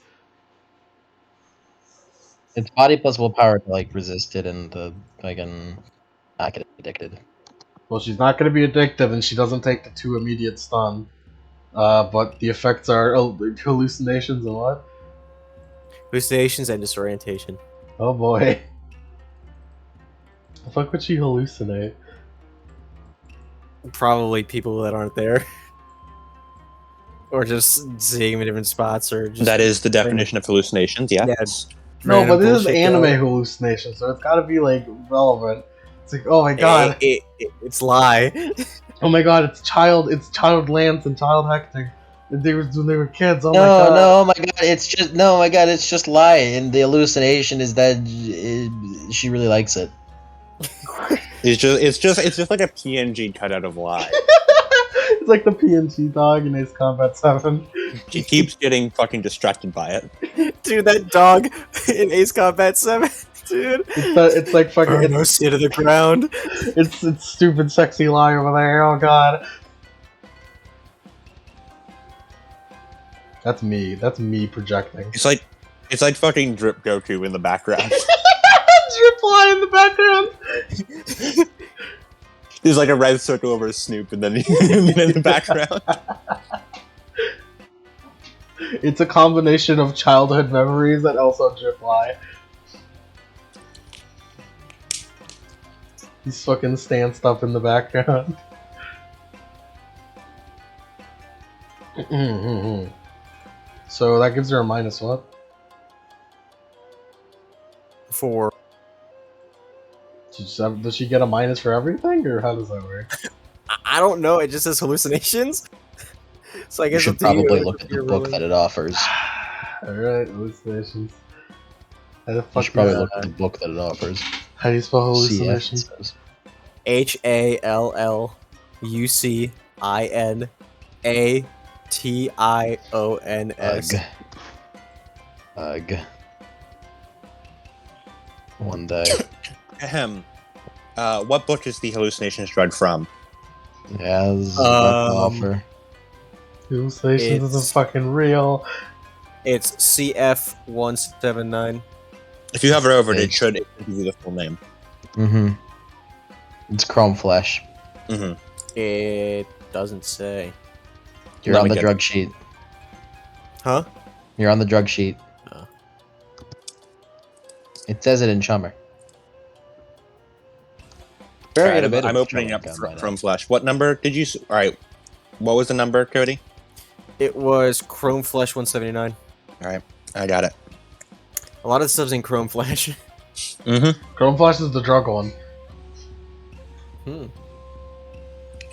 It's body plus willpower to like resist it and to fucking not get addicted. Well, she's not going to be addictive, and she doesn't take the 2 immediate stun. But the effects are hallucinations and what? Hallucinations and disorientation. Oh boy. The fuck would she hallucinate? Probably people that aren't there. Or just seeing them in different spots, or just That is the definition of hallucinations. Yeah. No, but this is bullshit anime going. hallucination, so it's gotta be like relevant. It's like, oh my god, It's lie. oh my god, it's child Lance and child Hector. When they were kids. Oh my No, god. no, oh my god, it's just lie, and the hallucination is that she really likes it. It's just like a PNG cutout of lie. It's like the PNG dog in Ace Combat 7. She keeps getting fucking distracted by it. Dude, that dog in Ace Combat 7, dude. It's like fucking. No shit to the ground. It's stupid, sexy lie over there. Oh god. That's me. That's me projecting. It's like fucking Drip Goku in the background. Drip lie in the background. There's like a red circle over Snoop, and then in the background. It's a combination of childhood memories and also drip lie. He's fucking stanced up in the background. So that gives her a minus what? 4. Does she get a minus for everything, or how does that work? I don't know. It just says hallucinations. So I You guess should up to you probably if look at the you're book really- that it offers. Alright, hallucinations. How the You fuck should probably is look that? at the book that it offers. How do you spell See if it hallucinations? says. HALLUCINATIONS. Ugh. One day. Ahem. What book is the hallucinations drug from? Yeah, this is a book offer. Hallucinations isn't It's- fucking real. It's CF179. If you hover over it, it It's- should give you the full name. Mm-hmm. It's Chrome Flesh. Mm-hmm. It doesn't say. You're Let on me the get drug sheet. Huh? You're on the drug sheet. Oh. It says it in Chummer. Alright, Good bit I'm of opening Chummer up gun by now. from Flash. What number did you? Alright, what was the number, Cody? It was Chrome Flash 179. Alright, I got it. A lot of stuff's in Chrome Flash. Mm-hmm. Chrome Flash is the drug one.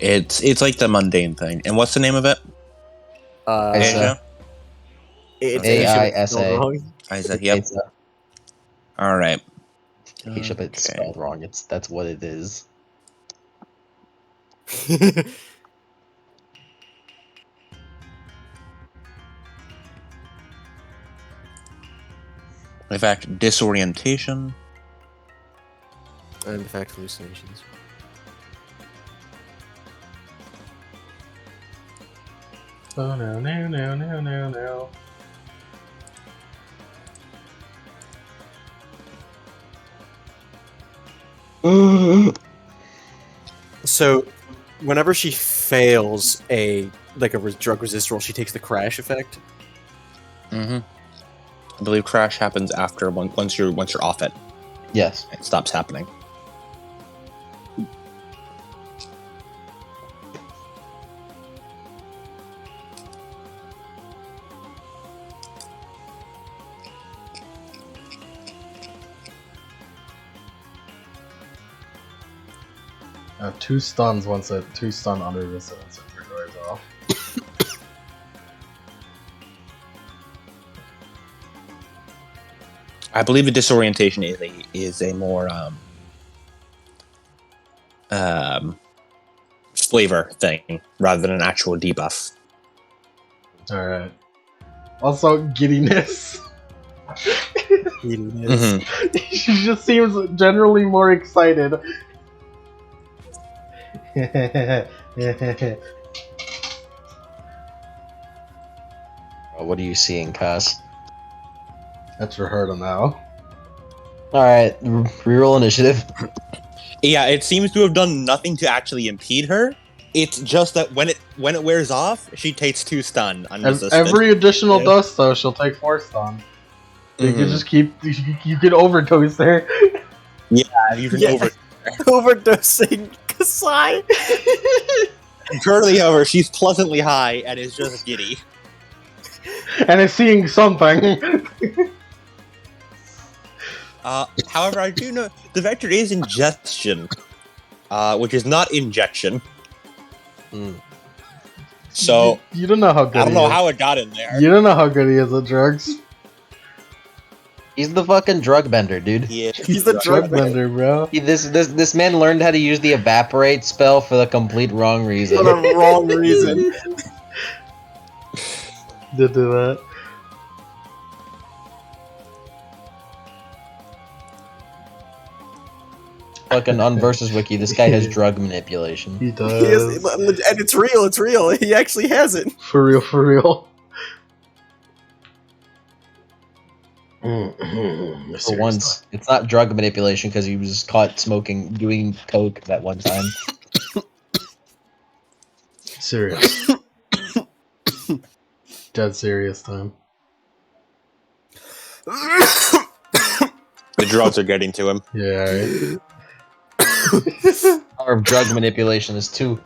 It's like the mundane thing. And what's the name of it? Isa. Asia? It's AISA. spelled wrong. Isaac. Yep. It's, All right. Keisha, but it's Okay. spelled wrong. That's what it is. In fact, disorientation. And in fact, hallucinations. Oh no no no no no no. So, whenever she fails a drug resist roll, she takes the crash effect. Mm-hmm. I believe crash happens after once you're off it. Yes. It stops happening. Two stuns once a two stun under this once it triggers off. I believe the disorientation is a more flavor thing rather than an actual debuff. Alright. Also giddiness. Mm-hmm. She just seems generally more excited. What are you seeing, Cass? That's for her to know. Alright, reroll initiative. Yeah, it seems to have done nothing to actually impede her. It's just that when it wears off, she takes 2 stun unresisted. Every additional Yeah. dose, though, she'll take 4 stun. You Mhm. could just keep. You could overdose her. You can Yeah. Overdosing Kasai. Currently, however, she's pleasantly high and is just giddy. And is seeing something. However, I do know the vector is ingestion, which is not injection. Mm. So you don't know how good I don't he know is. how it got in there. You don't know how good he is at drugs. He's the fucking drug bender, dude. Yeah, He's the Drug drug man. bender, bro. This man learned how to use the evaporate spell for the complete wrong reason. For the wrong reason. Did do that. Fucking on versus wiki, this guy has drug manipulation. He He does. is, and it's real. It's real. He actually has it. For real, for real. For once, it's not drug manipulation because he was caught doing coke that one time. Serious. Dead serious time. the drugs are getting to him. Yeah, right. Power of drug manipulation is too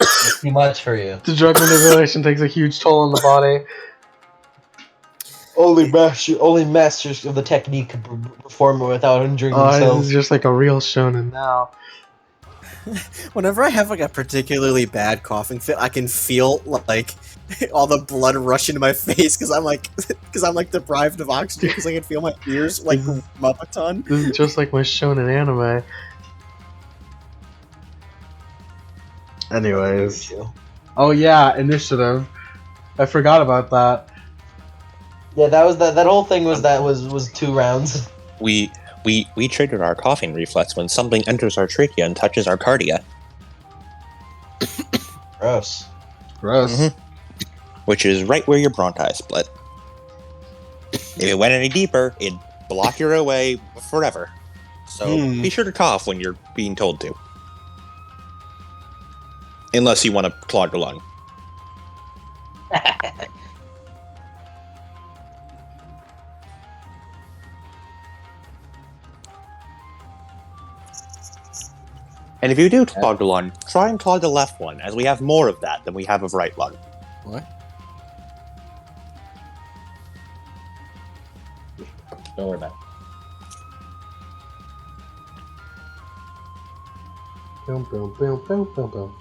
much for you. The drug manipulation takes a huge toll on the body. Only masters of the technique can perform it without injuring Oh, this themselves. is just like a real shonen now. Whenever I have like a particularly bad coughing fit, I can feel like all the blood rush into my face because I'm like deprived of oxygen because I can feel my ears like warm up a ton. This is just like my shonen anime. Anyways. Oh yeah, initiative. I forgot about that. Yeah, that whole thing was 2 rounds. We trigger our coughing reflex when something enters our trachea and touches our cardia, Gross. Gross. which is right where your bronchi split. If it went any deeper, it'd block your airway forever. So be sure to cough when you're being told to. Unless you want to clog your lung. And if you do clog the lung, try and clog the left one, as we have more of that than we have of right lung. What? Don't worry about it. Boom, boom, boom, boom, boom, boom.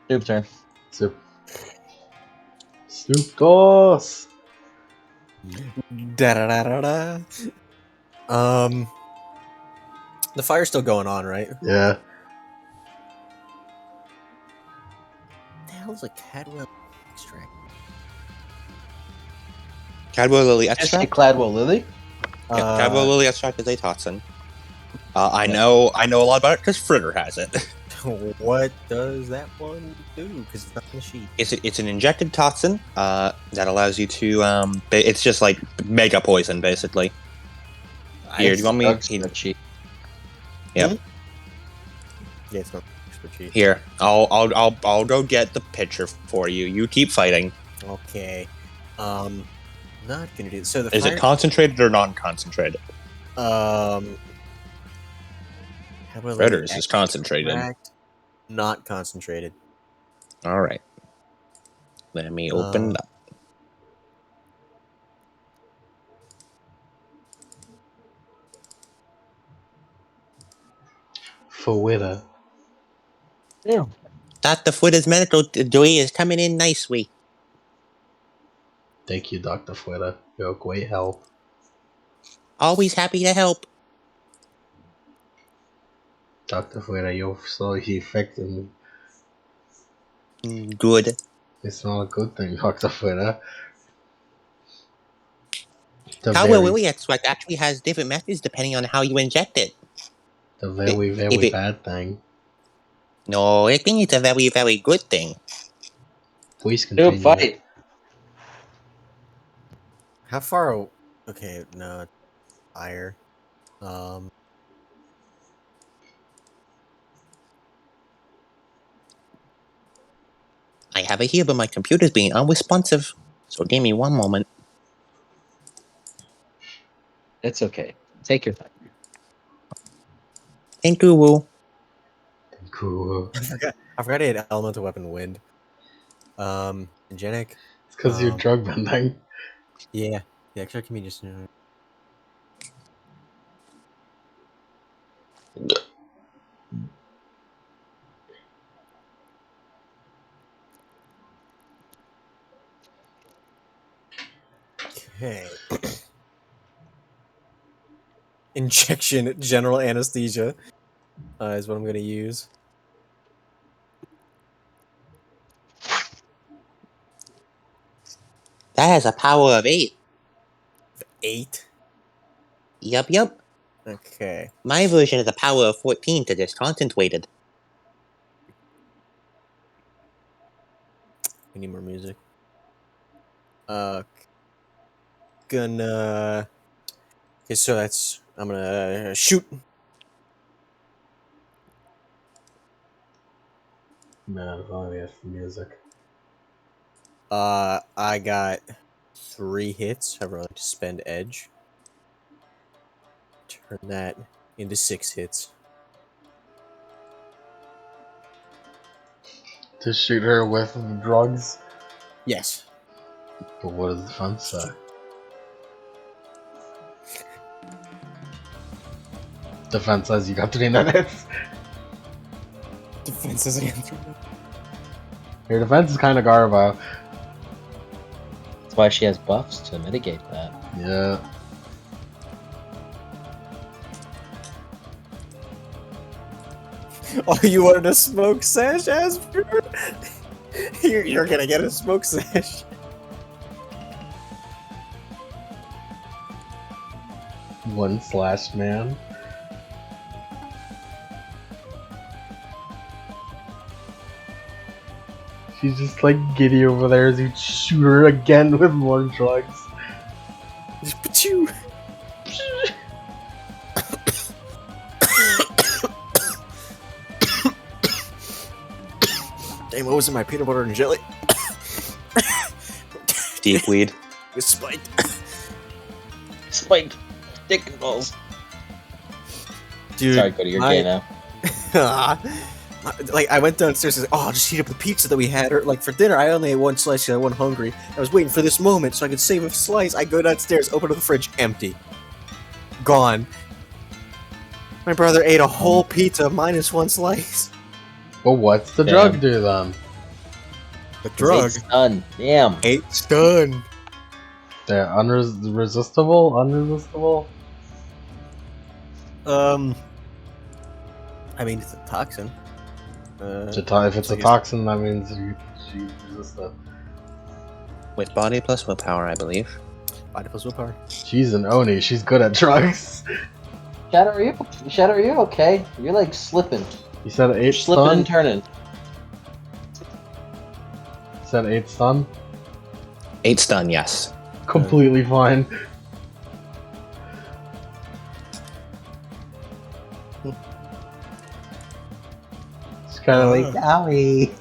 Soup turn. Soup. Soup toss. Da da da da da. The fire's still going on, right? Yeah. What the hell's a Cadwell extract? Cadwell Lily Just say extract. Cladwell Lily. Yeah, Cadwell Lily extract is a toxin. I know a lot about it because Fritter has it. What does that one do? Because it's not in the sheet. It's an injected toxin that allows you to it's just like mega poison basically. Here, do you want me? Spreadsheet. Yep. Yeah, it's not spreadsheet. Here, I'll go get the picture for you. You keep fighting. Okay. Not gonna do. So the Is it concentrated or non-concentrated? Cadwell Lily Fritter's is concentrated. extract, not concentrated. All right. Let me open it up. Fawida. Yeah. Dr. Fritter's medical degree is coming in nicely. Thank you, Dr. Fawida. You're a great help. Always happy to help. Dr. Fawida, you're so effective. Good. It's not a good thing, Dr. Fawida. Cadwell Lily extract actually has different methods depending on how you inject it. The very, if very it- bad thing. No, I think it's a very, very good thing. Please continue. Dude, fight. How far? Okay, no, it's fire. I have it here, but my computer's being unresponsive. So give me one moment. It's okay. Take your time. Thank you, Woo. Cool. I forgot he had elemental weapon wind. Angenic. It's because you're drug bending. Yeah. The extra can be just. Okay. Injection general anesthesia is what I'm gonna use. That has a power of 8. 8. Yup. Okay. My version has a power of 14 because it's concentrated. We need more music. Gonna. Okay, so that's. I'm gonna shoot. Man, if only that's the music. I got 3 hits. However, I like to spend edge. Turn that into 6 hits. To shoot her with the drugs. Yes. But what does the fun say? Defense says you got 3 minutes. Defense is against. Your defense is kind of garbo. That's why she has buffs to mitigate that. Yeah. Oh, you wanted a smoke sesh, Asper? You're gonna get a smoke sesh. One slash man. She's just like giddy over there as you shoot her again with more drugs. Just pachoo. Damn, what was in my peanut butter and jelly? Deep weed. It's spiked. Spiked dick and balls. Dude, Sorry, Cody, you're gay now. like I went downstairs and said, "Oh, I'll just heat up the pizza that we had." Or like for dinner, I only ate 1 slice because I wasn't hungry. I was waiting for this moment so I could save a slice. I go downstairs, open up the fridge, empty, gone. My brother ate a whole pizza minus 1 slice. Well, what's the Damn. drug do then? The drug It's done. Damn. it's done. They're unresistible? Unresistible? I mean, it's a toxin. If it's a toxin, that means you resist it. With body plus willpower, I believe. Body plus willpower. She's an Oni. She's good at drugs. Shadow, are you okay? You're like slipping. You said 8 Slipping stun? and turning. You said 8 stun? 8 stun, yes. Completely fine. It's kind of like, owie.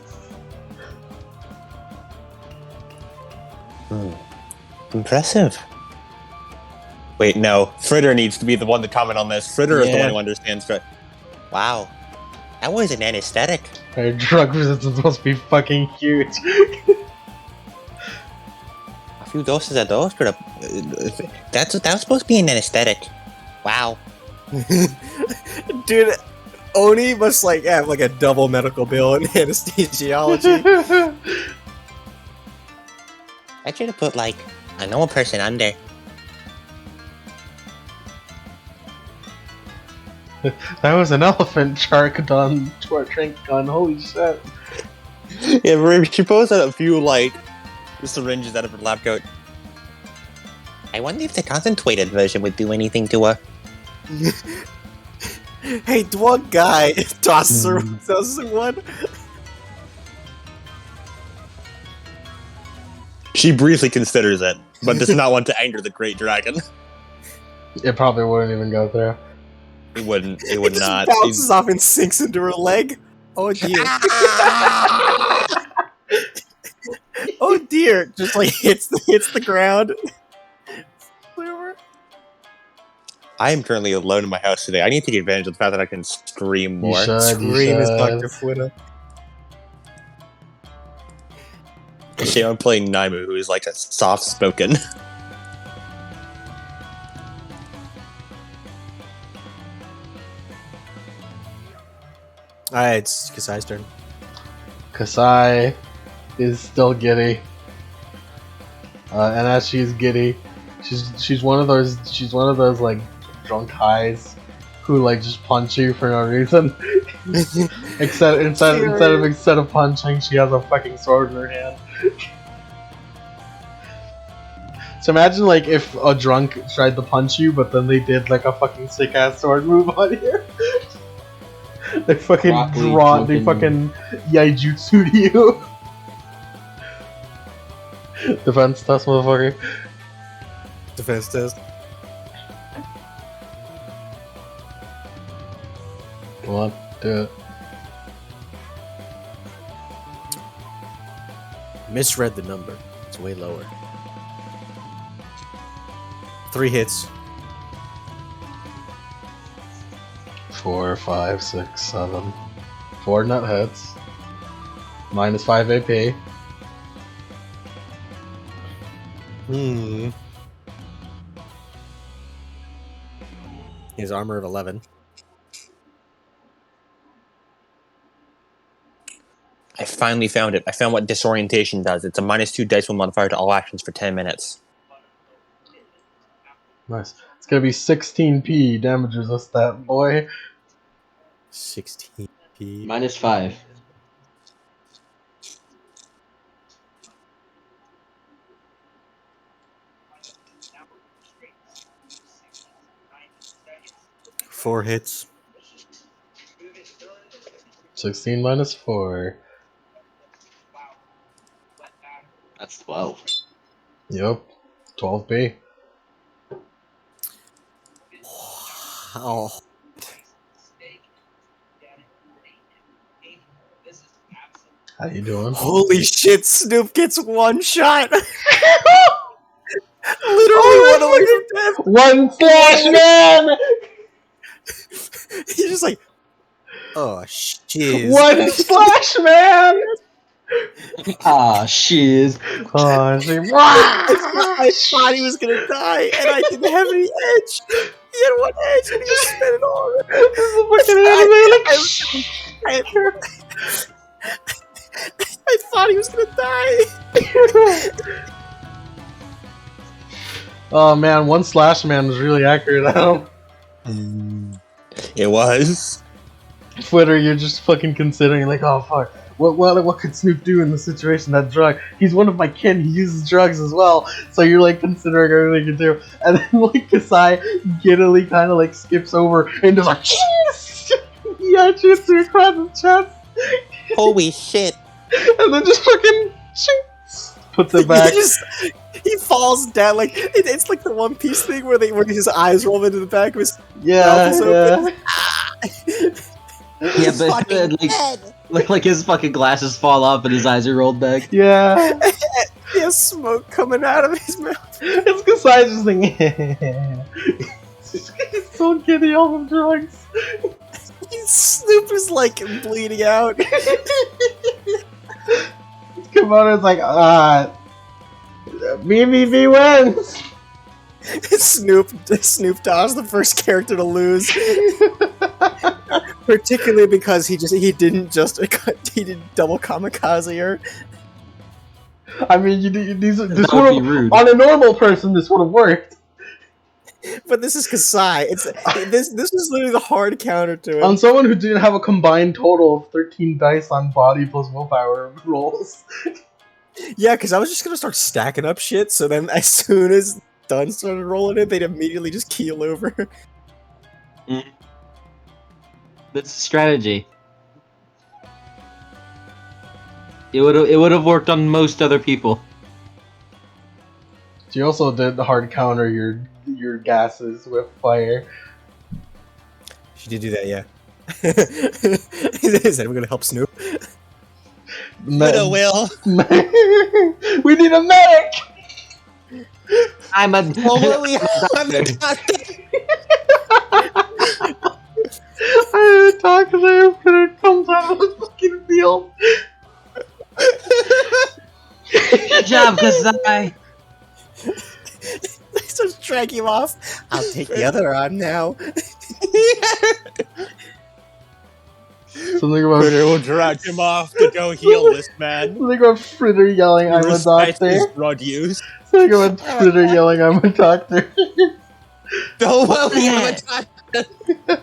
Impressive. Wait, no. Fritter needs to be the one to comment on this. Fritter is the Yeah. one who understands. Wow. That was an anesthetic. Her drug resistance must be fucking huge. A few doses of those could have. That was supposed to be an anesthetic. Wow. Dude, Oni must like have like a double medical bill in anesthesiology. I should have put like a normal person under. That was an elephant shark gun, drink gun. Holy shit! Yeah, she pulls out a few like syringes out of her lab coat. I wonder if the concentrated version would do anything to her. Hey, one guy tosses her one. She briefly considers it, but does not want to anger the great dragon. It probably wouldn't even go through. It wouldn't. It would It just not. bounces off and sinks into her leg. Oh dear. Oh dear. Just like hits the ground. I am currently alone in my house today. I need to take advantage of the fact that I can stream more. You should. Scream is Dr. Fwitter. Actually, I'm playing Naimu, who is like a soft-spoken. Alright, it's Kasai's turn. Kasai is still giddy, and as she's giddy, she's one of those like drunk highs who like just punch you for no reason. instead of punching, she has a fucking sword in her hand. So imagine like if a drunk tried to punch you, but then they did like a fucking sick ass sword move on you. They fucking they fucking yaijutsu to you. Defense test, motherfucker. Defense test. Come on, do it. Misread the number. It's way lower. 3 hits. 4, 5, 6, 7. 4 nut hits. Minus 5 AP. His armor of 11. I finally found it. I found what disorientation does. It's a -2 dice roll modifier to all actions for 10 minutes. Nice. It's gonna be 16p damages us, that boy. 16p. -5. Four hits. 16 minus 4. That's 12. Yep. 12p. Oh. How you doing? Holy shit, Snoop gets one shot! Literally one away from death! One slash man! He's just like, oh, shiz. One splash man! Ah, shiz. Oh, she... I thought he was gonna die, and I didn't have any edge. He had one edge, and he just spent it all. I thought he was gonna die. Oh man, one slash man was really accurate. It was. Twitter, you're just fucking considering like, oh fuck, what could Snoop do in the situation? That drug. He's one of my kin. He uses drugs as well. So you're like considering everything you do, and then like Kasai giddily kind of like skips over and just like, yes! He actually hits her across the chest, Holy shit! and then just fucking shoots, puts it back. He falls down like it's like the One Piece thing where his eyes roll into the back of his Yeah, mouth is yeah. open. Yeah, but like his fucking glasses fall off and his eyes are rolled back. Yeah. He has smoke coming out of his mouth. It's Kasai just like, he's so giddy off of drugs. Snoop is like bleeding out. Kimono's like, BBB wins! Snoop Dogg's the first character to lose. Particularly because he didn't double kamikaze her. I mean, this That would would be rude. on a normal person, this would have worked. But this is Kasai. This was literally the hard counter to On him. someone who didn't have a combined total of 13 dice on body plus willpower rolls. Yeah, because I was just gonna start stacking up shit. So then, as soon as Dunn started rolling it, they'd immediately just keel over. That's a strategy. It would have worked on most other people. She also did hard counter your gases with fire. She did do that, yeah. He said we're gonna help Snoop. Widow will. We need a medic! I'm a. I'm the I didn't talk to him, but it comes out of the fucking field. Good job, Kasai. They start dragging him off. I'll take the other arm now. Something about Fritter will drag him off to go heal this man. something about Fritter yelling, "I'm a Respect doctor." his drug use. Something about Fritter yelling, "I'm a doctor." Don't worry, I'm a doctor.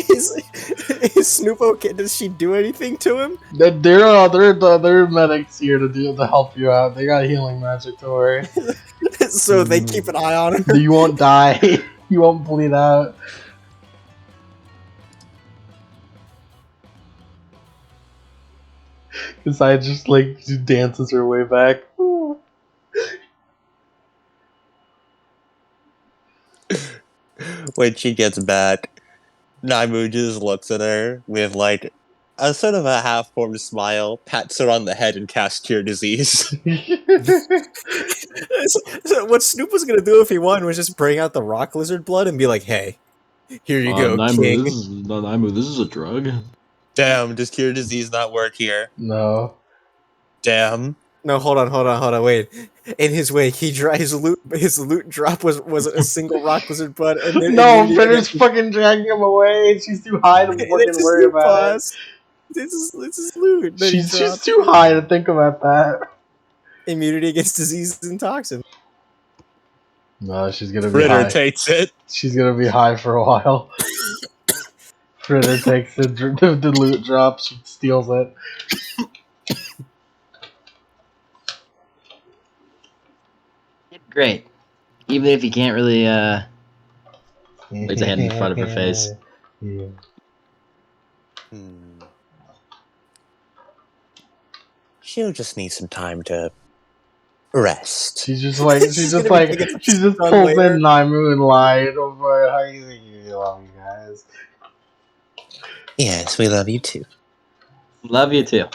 Is Snoop okay? Does she do anything to him? There are medics here to help you out. They got healing magic, don't worry. So they keep an eye on him. You won't die. You won't bleed out. Kasai just like dances her way back. When she gets back, Naimu just looks at her with like a sort of a half-formed smile, pats her on the head, and casts Cure Disease. So what Snoop was gonna do if he won was just bring out the rock lizard blood and be like, "Hey, here you go, king." Naimu, this is a drug. Damn, does Cure Disease not work here? No. Damn. No, hold on, wait. In his way, his loot drop was a single rock lizard blood, and then No, Fritter's fucking dragging him away, and she's too high to and fucking it's worry his about it. boss. This is loot. that he She's dropped. too high to think about that. Immunity against diseases and toxins. No, she's gonna be Fritter high. takes it. She's gonna be high for a while. Fritter takes the loot drop, she steals it. Great. Even if you can't really, Lays a hand in front of her face. Yeah. She'll just need some time to rest. She's just like, she She's just gonna be thinking pulls some in later. Naimu and lied over how you think you love me, guys. Yes, we love you too. love you too.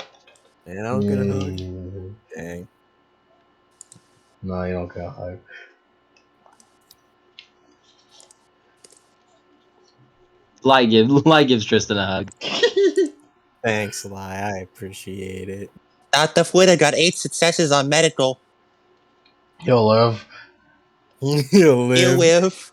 And I'm gonna hug. Mm. Dang. No, you don't get a hug. Lie gives Tristan a hug. Thanks, Lai. I appreciate it. Dr. Fritter got 8 successes on medical. He'll live. He'll live. You live.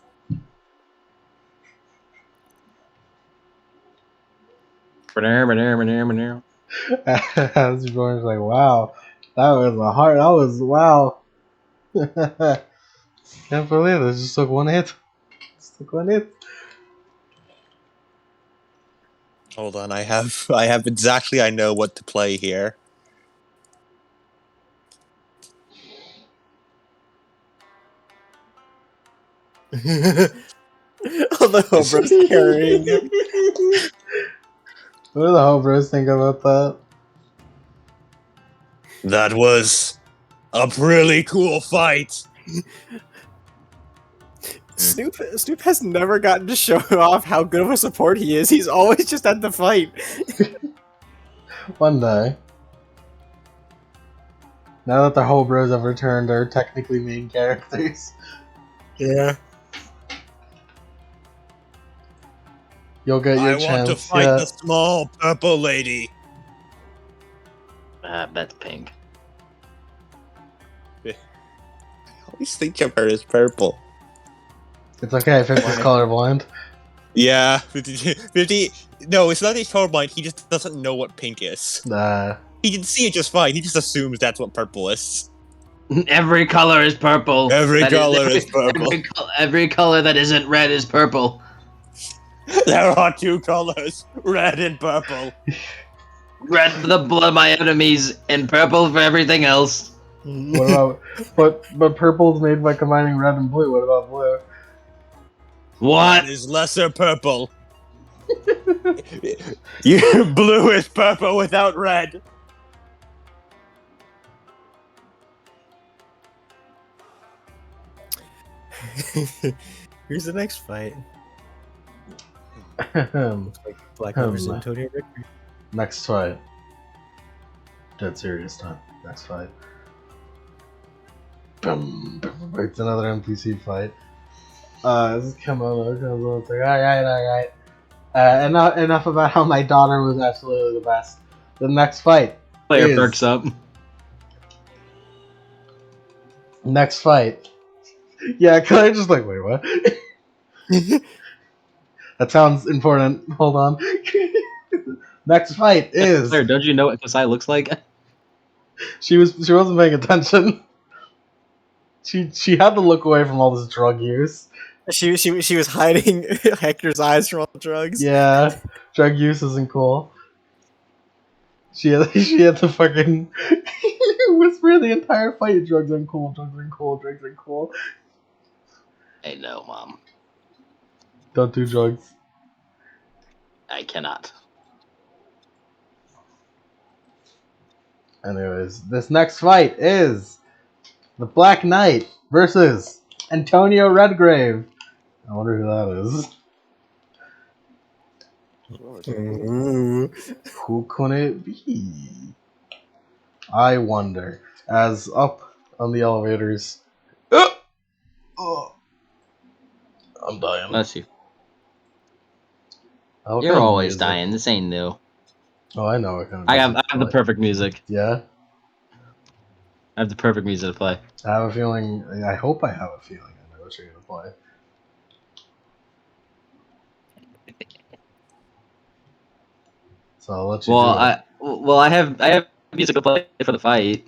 As George's like, wow, that was wow. Can't believe it. Just took one hit. Just took one hit. Hold on, I have exactly I know what to play here. Oh, the Hobra's carrying him. What do the Hobros think about that? That was a really cool fight. Snoop has never gotten to show off how good of a support he is. He's always just at the fight. One day. Now that the Hobros have returned, they're technically main characters. Yeah. You'll get your I chance. want to fight the small purple lady. That's pink. I always think of her as purple. It's okay, 50's colorblind. Yeah, 50. No, it's not that he's colorblind. He just doesn't know what pink is. He can see it just fine. He just assumes that's what purple is. Every color is purple. Every That color is purple. Every color that isn't red is purple. There are two colors, red and purple. Red for the blood of my enemies, and purple for everything else. What about but purple's made by combining red and blue. What about blue? What? That is lesser purple. Blue is purple without red. Who's the next fight? Next Black versus Antonio Victory. fight. Dead serious time. Next fight. It's another NPC fight. This is Kimono. It's like, alright. Enough about how my daughter was absolutely the best. The next fight. Player is- perks up. Next fight. Yeah, can I just like, wait, what? That sounds important. Hold on. Next fight is. Player, don't you know what Kasai looks like? She wasn't paying attention. She had to look away from all this drug use. She was hiding Hector's eyes from all the drugs. Yeah, drug use isn't cool. She had to fucking whisper the entire fight. Drugs aren't cool. Drugs aren't cool. Drugs aren't cool. I know, Mom. Don't do drugs. I cannot. Anyways, this next fight is the Black Knight versus Antonio Redgrave. I wonder who that is. Ooh. Who could it be? I wonder. As up on the elevators. Oh, I'm dying. Bless you. What You're kind of always music? dying. This ain't new. Oh, I know what kind of I have music to the play. perfect music. Yeah? I have the perfect music to play. I have a feeling. I hope I have a feeling I know what you're going to play. So I'll let you do it. I have music to play for the fight.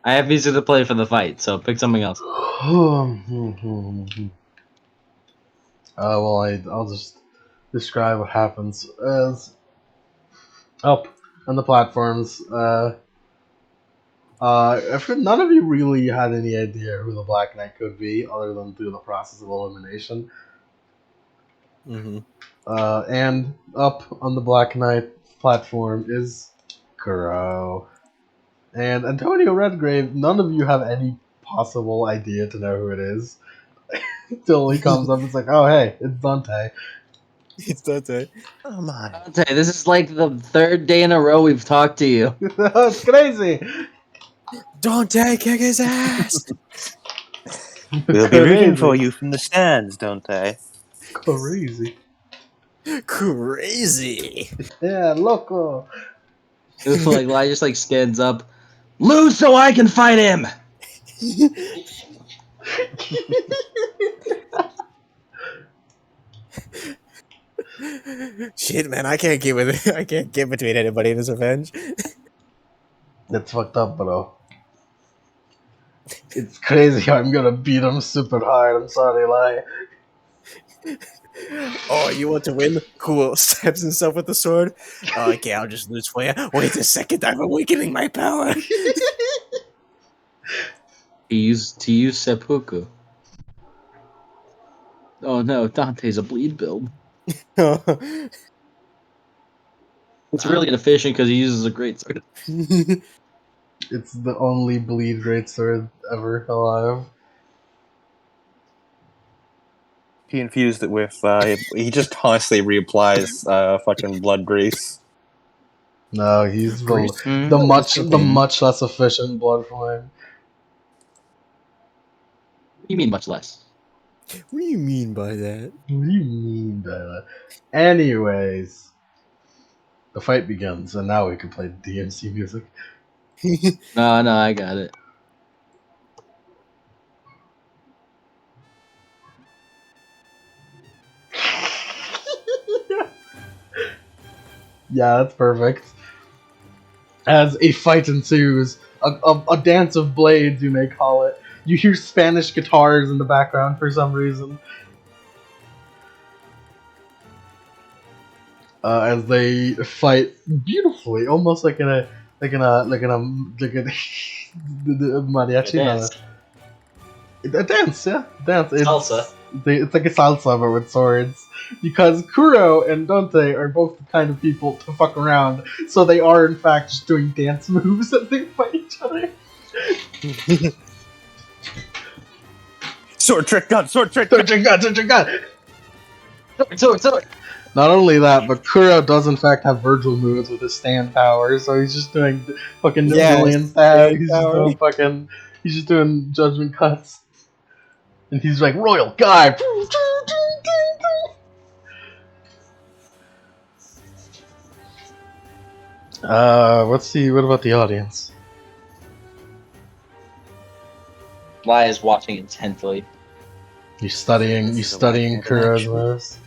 I have music to play for the fight, so pick something else. I'll just describe what happens as up on the platforms. None of you really had any idea who the Black Knight could be, other than through the process of elimination. Mm-hmm. And up on the Black Knight platform is Kuro. And Antonio Redgrave, none of you have any possible idea to know who it is. Till he comes up, it's like, oh hey, it's Dante. It's Dante. Oh my. Dante, this is like the third day in a row we've talked to you. It's crazy! Dante, kick his ass! We'll be rooting for you from the stands, don't they? Crazy. Crazy. Yeah, loco. It's like Lai just like stands up. Lose so I can fight him! Shit, man, I can't get between anybody in this revenge. That's fucked up, bro. It's crazy how I'm gonna beat him super hard. I'm sorry, lie. Oh, you want to win? Cool. Stabs himself with the sword. Okay, I'll just lose for you. Wait a second, I'm awakening my power. To use seppuku. Oh no, Dante's a bleed build. It's really inefficient because he uses a great sword. It's the only bleed greatsword ever alive. He infused it with. He just constantly reapplies fucking blood grease. No, he's Grease. the much less efficient blood flame. You mean much less? What do you mean by that? What do you mean by that? Anyways, the fight begins, and now we can play DMC music. No, I got it. Yeah, that's perfect. As a fight ensues, a dance of blades, you may call it. You hear Spanish guitars in the background for some reason. As they fight beautifully, almost like in a the mariachi. A dance, yeah, dance. Salsa. It's like a salsa but with swords. Because Kuro and Dante are both the kind of people to fuck around, so they are in fact just doing dance moves as they fight each other. Sword trick gun, sword trick Sword gun. trick gun. Sword. Not only that, but Kuro does in fact have Virgil moves with his stand power, so he's just doing fucking million stab. He's just doing judgment cuts. And he's like, Royal Guy! Let's see, what about the audience? Lai is watching intently. You studying Kuro's moves?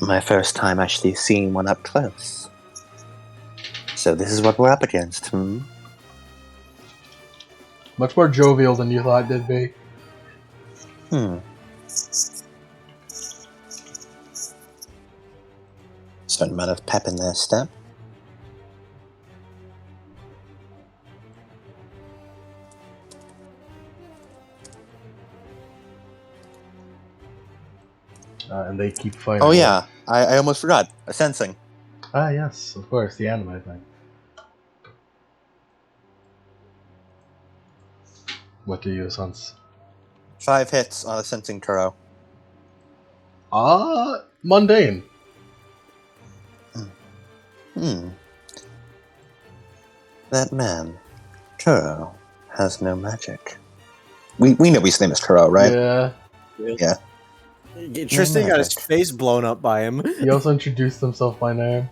My first time actually seeing one up close. So this is what we're up against, hmm? Much more jovial than you thought they'd be. Certain amount of pep in their step. And they keep fighting. Oh yeah, I almost forgot. Sensing. Ah, yes, of course, the anime thing. What do you sense? 5 hits on a sensing Kuro. Mundane. That man, Kuro, has no magic. We know his name is Kuro, right? Yeah. Yeah. Tristan got his face blown up by him. He also introduced himself by name.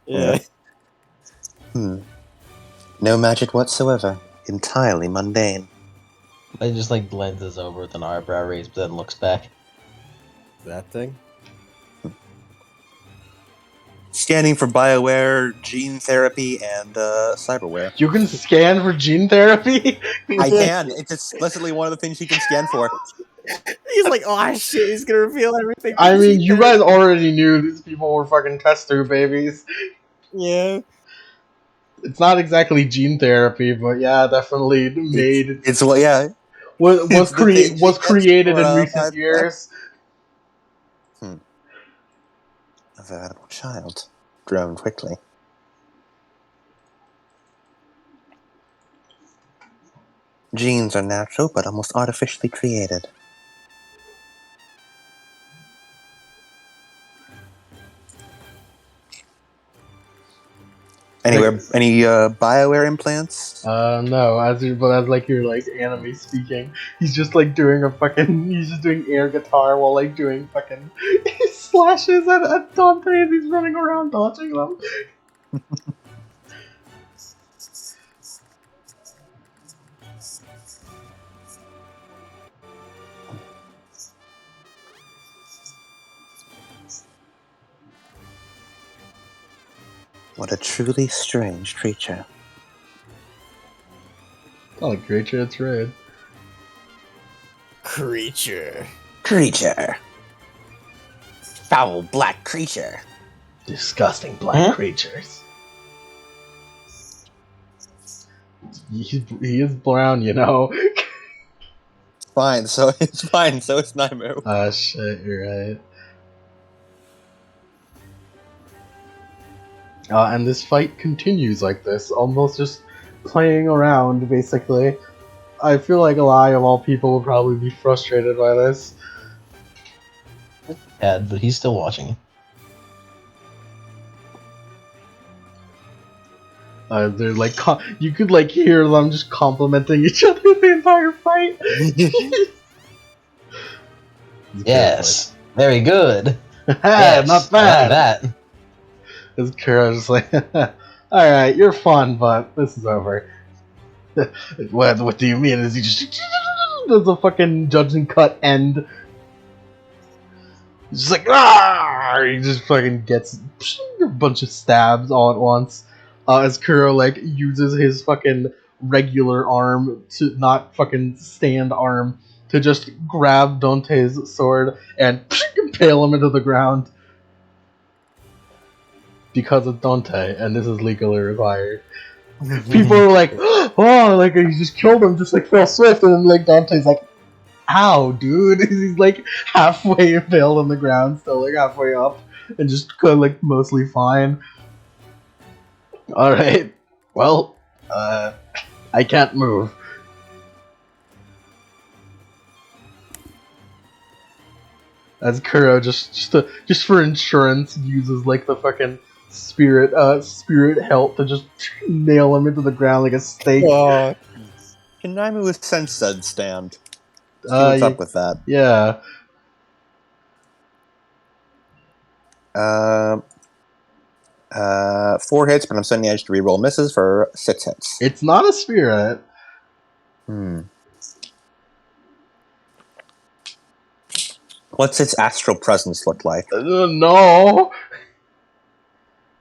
Yeah. No magic whatsoever. Entirely mundane. It just like glances over with an eyebrow raise, but then looks back. That thing? Scanning for bioware, gene therapy, and cyberware. You can scan for gene therapy? I can. It's explicitly one of the things you can scan for. He's like, oh shit, he's gonna reveal everything. I mean, you guys already knew these people were fucking test tube babies. Yeah. It's not exactly gene therapy, but yeah, definitely made. It's what, yeah. Was It's the thing she gets created for, in recent five years. A veritable child, grown quickly. Genes are natural, but almost artificially created. Anywhere, any bioware implants? No, as you're like anime speaking, he's just like doing he's just doing air guitar while like doing fucking slashes at Dante as he's running around dodging them. What a truly strange creature. Not a creature, it's red. Creature. Creature. Foul black creature. Disgusting black creatures. He is brown, you know. Fine, so it's fine, so it's Naimu. Ah, shit, you're right. And this fight continues like this, almost just playing around, basically. I feel like Eli, of all people, would probably be frustrated by this. Bad, but he's still watching. They're like, you could like hear them just complimenting each other the entire fight. Yes, very good. Yes, Yes, not I bad. like that. This Kura's just like, alright, you're fun, but this is over. What do you mean? Is he just does a fucking judging cut end? He's just like, ah! He just fucking gets a bunch of stabs all at once. As Kuro like uses his fucking regular arm to not fucking stand arm to just grab Dante's sword and impale him into the ground. Because of Dante, and this is legally required. People are like, oh, like he just killed him just like Phil Swift, and then like Dante's like, ow, dude. He's like halfway impaled on the ground, still like halfway up, and just kind of like mostly fine. Alright, well, I can't move. As Kuro just for insurance uses like the fucking spirit help to just nail him into the ground like a stake. Can Naimu with sense said stand? See what's up with that. Yeah. 4 hits, but I'm sending the edge to reroll misses for 6 hits. It's not a spirit. What's its astral presence look like? No.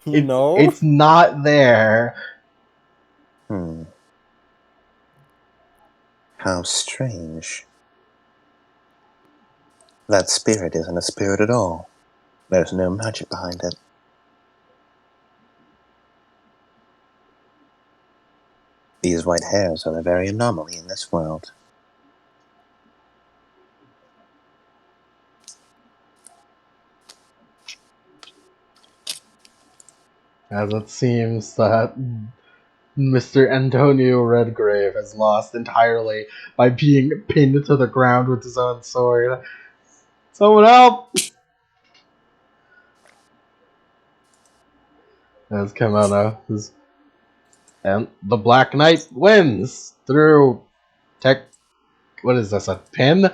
No? It's not there. How strange. That spirit isn't a spirit at all. There's no magic behind it. These white hairs are a very anomaly in this world. As it seems that Mr. Antonio Redgrave has lost entirely by being pinned to the ground with his own sword. Someone help! As Kimono is, and the Black Knight wins through tech. What is this? A pin?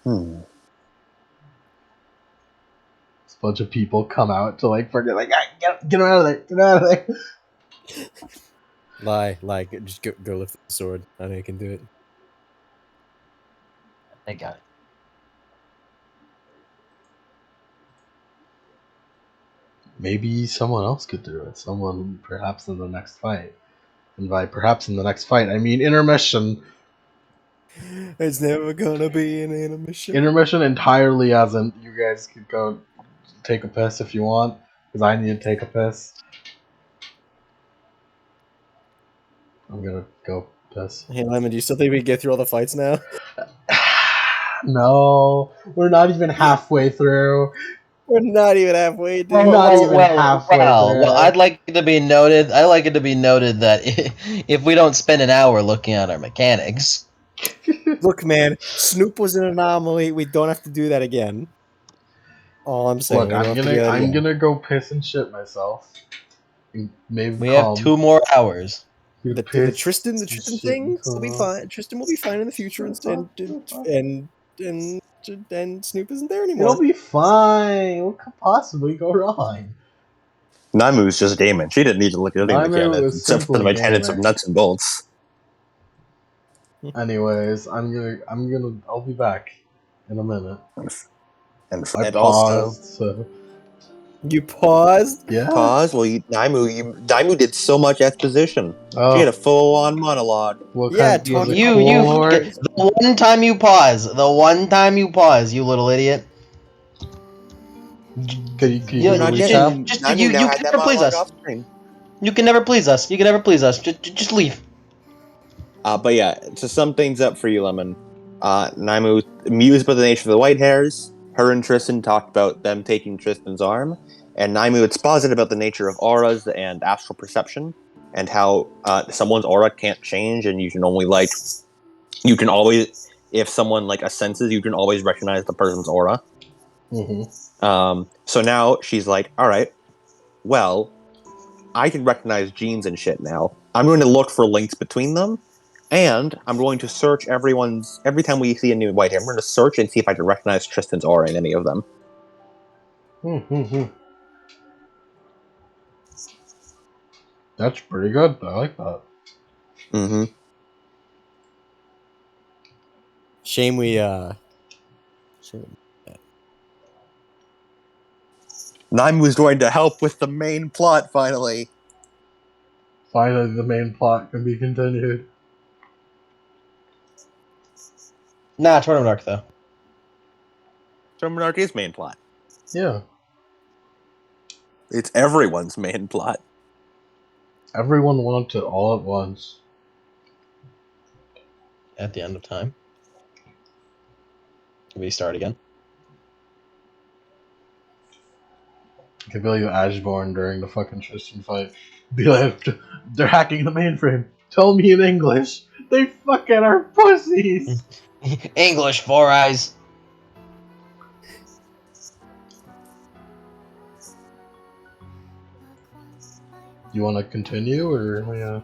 A bunch of people come out to like forget, like, get him out of there, get him out of there. Lie, just go lift the sword. I know you can do it. I got it. Maybe someone else could do it. Someone perhaps in the next fight. And by perhaps in the next fight, I mean intermission. It's never gonna be an intermission. Intermission entirely as in you guys could go take a piss if you want, because I need to take a piss. I'm gonna go piss. Hey, Lemon, do you still think we can get through all the fights now? No, we're not even halfway through. We're not even halfway, dude. We're not even halfway through. Well, I'd like it to be noted. I like it to be noted that if we don't spend an hour looking at our mechanics, Look, man, Snoop was an anomaly. We don't have to do that again. All I'm saying. Look, I'm gonna go piss and shit myself. And maybe we have 2 more hours. The Tristan thing will be fine. Tristan will be fine in the future, and Snoop isn't there anymore. It'll be fine. What could possibly go wrong? Naimu's just Damon. She didn't need to look at any Naimu mechanics is except for the simply mechanics of Damon. nuts and bolts. Anyways, I'll be back in a minute. And I also, paused, so You paused? Yeah. Pause. Well, Naimu did so much exposition. Oh, She had a full-on monologue. what Yeah, kind? Was it You, cool you, or- the one time you pause, you little idiot. Could you Yeah, give me a Not yet. recap? And just Naimu you, now you had can that never please monologue us. off screen. You can never please us. You can never please us. Just leave. But yeah, to sum things up for you, Lemon, Naimu amused by the nature of the white hairs. Her and Tristan talked about them taking Tristan's arm, and Naimu exposited about the nature of auras and astral perception, and how someone's aura can't change, and you can always, if someone like senses, you can always recognize the person's aura. Mm-hmm. So now she's like, all right, well, I can recognize genes and shit now. I'm going to look for links between them, and I'm going to search every time we see a new white hair, I'm going to search and see if I can recognize Tristan's aura in any of them. Mm-hmm. That's pretty good. I like that. Mm-hmm. Shame we Naim was going to help with the main plot finally. Finally, the main plot can be continued. Nah, tournament arc though. Terminarch is main plot. Yeah. It's everyone's main plot. Everyone wants it all at once. At the end of time. Can we start again? I could believe Ashborn during the fucking Tristan fight. Be like, they're hacking the mainframe. Tell me in English. They fucking are pussies. English, Four Eyes. You want to continue or yeah?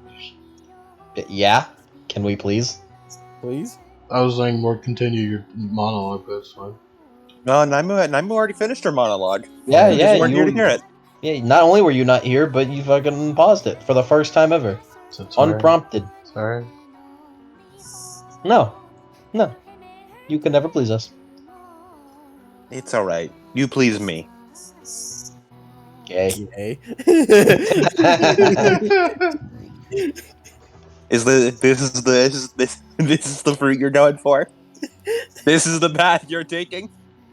Yeah? Can we please? please. I was saying more continue your monologue, but it's fine. No, Naimu already finished her monologue. Yeah, You yeah. just weren't here to hear it. Yeah, not only were you not here, but you fucking paused it for the first time ever. So sorry. Unprompted. Sorry. No. No. You can never please us. It's all right. You please me. Gay. Yay. This is the fruit you're going for? This is the path you're taking?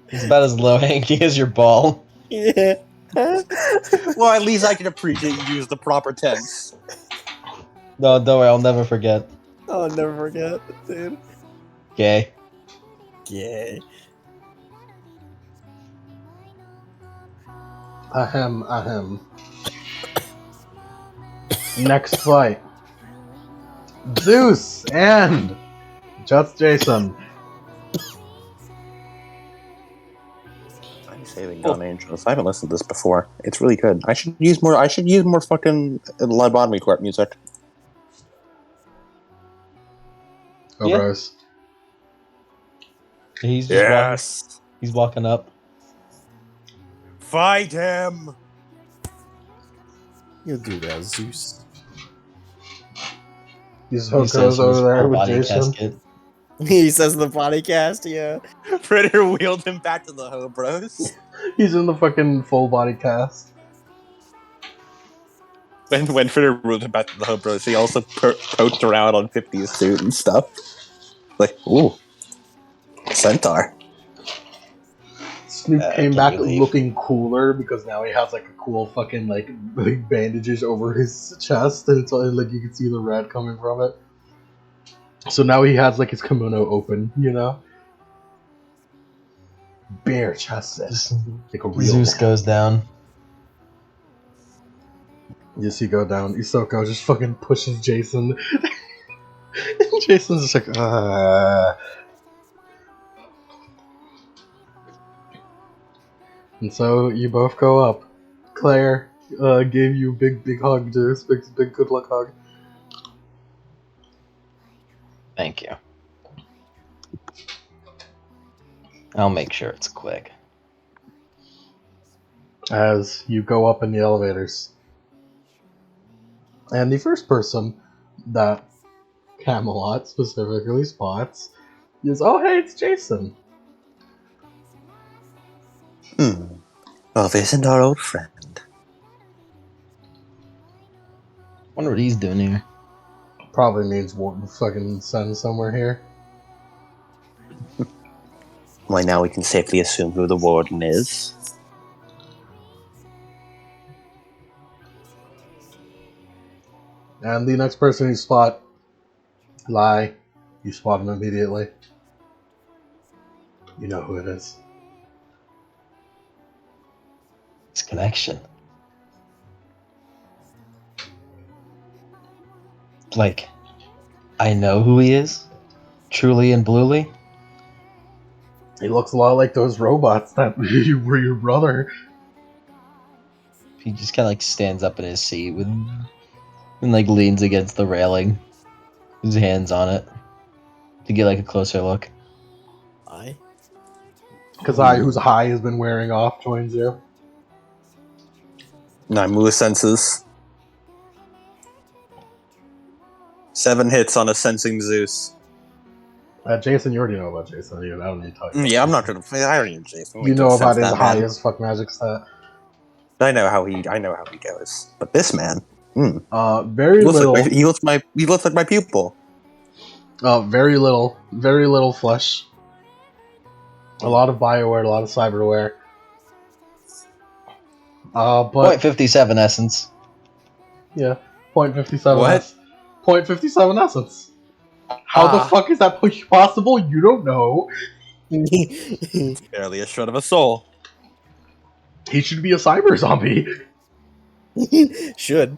It's about as low hanging as your ball. Yeah. Well, at least I can appreciate you use the proper tense. No, don't worry, I'll never forget. I'll never forget, dude. Gay. Yay. Ahem. Next fight. Zeus and Just Jason. I'm saving Gun Angels. I haven't listened to this before. It's really good. I should use more fucking lobotomy court music. Oh, Yeah. bros. He's just he's walking up. Fight him! You'll do that, Zeus. He's He says Hoko's from his over there full with body Jason. casket. He says in the podcast, yeah. Fritter wheeled him back to the Hobros. He's in the fucking full body cast. When Fritter wheeled him back to the Hobros, he also poked around on 50's suit and stuff. Like, ooh. Centaur. Snoop came can back you leave? looking cooler because now he has like a cool fucking like bandages over his chest and it's like you can see the red coming from it. So now he has like his kimono open, you know? Bare chested. Like a real Zeus man. goes down. You see go down. Isoko just fucking pushes Jason. Jason's just like, And so you both go up. Claire gave you a big hug, Zeus. Big good luck hug. Thank you. I'll make sure it's quick. As you go up in the elevators. And the first person that Camelot specifically spots is, oh hey, it's Jason. Well, isn't our old friend? Wonder what he's doing here. Probably needs one fucking sun somewhere here. Why, now we can safely assume who the warden is. And the next person you spot, lie. You spot him immediately. You know who it is. This connection. Like, I know who he is. Truly and Bluely. He looks a lot like those robots that were your brother. He just kind of like stands up in his seat and like leans against the railing, his hands on it to get like a closer look. I? Kazai, whose high has been wearing off, joins you. Naimula senses. 7 hits on a sensing Zeus. Jason, you already know about Jason. I don't need to tell you. Yeah, I'm not gonna. I don't need Jason. You know about his that high man. as fuck magic stat. I know how he goes. But this man, Very little. he looks like my pupil. Very little flesh. A lot of Bioware, a lot of Cyberware. But 0.57 essence. yeah, 0.57. What? 0.57 essence. How the fuck is that possible? You don't know. Barely a shred of a soul. He should be a cyber zombie. Should.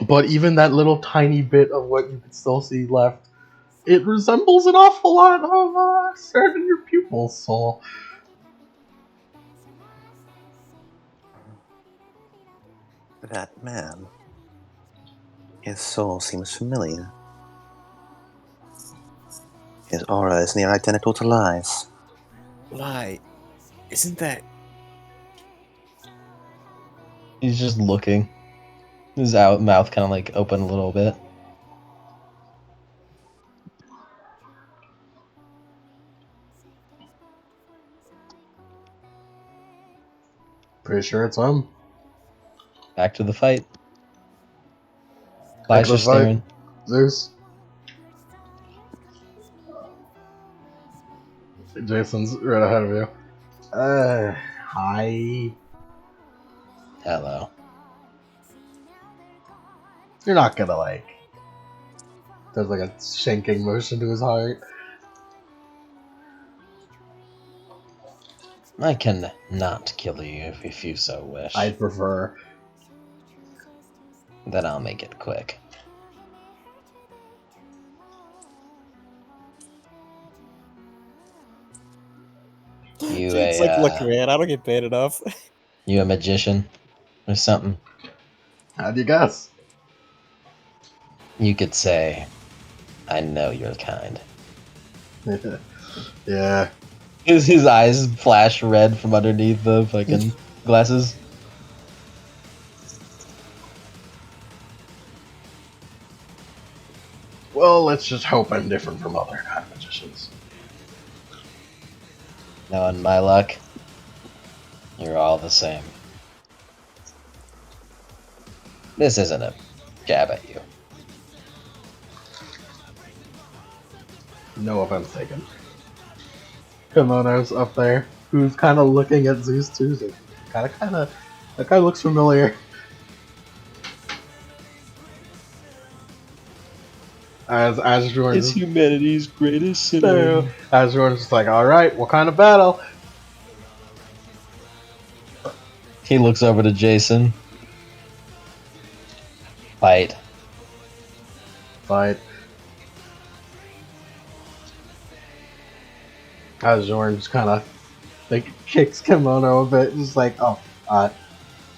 But even that little tiny bit of what you can still see left, it resembles an awful lot of certain your pupil's soul. That man. His soul seems familiar. His aura is near identical to Lie's. Lie. Isn't that... He's just looking. His mouth kind of like open a little bit. Pretty sure it's him. Back to the fight. Back to the Elijah's fight. staring. Zeus. Jason's right ahead of you. Hi. Hello. You're not gonna like. There's like a shanking motion to his heart. I can not kill you if you so wish. I'd prefer. Then I'll make it quick. You It's like, look, man, I don't get paid enough. You a magician or something? How do you guess? You could say, I know your kind. Yeah. His eyes flash red from underneath the fucking glasses. Well, let's just hope I'm different from other kind of magicians. Knowing my luck, you're all the same. This isn't a jab at you. No offense taken. Kimono's up there, who's kind of looking at Zeus too. So that guy looks familiar. As Jordan's humanity's greatest there, as Jordan's just like, all right, what kind of battle? He looks over to Jason. Fight. Fight. As Jordan just kind of like kicks Kimono a bit, just like,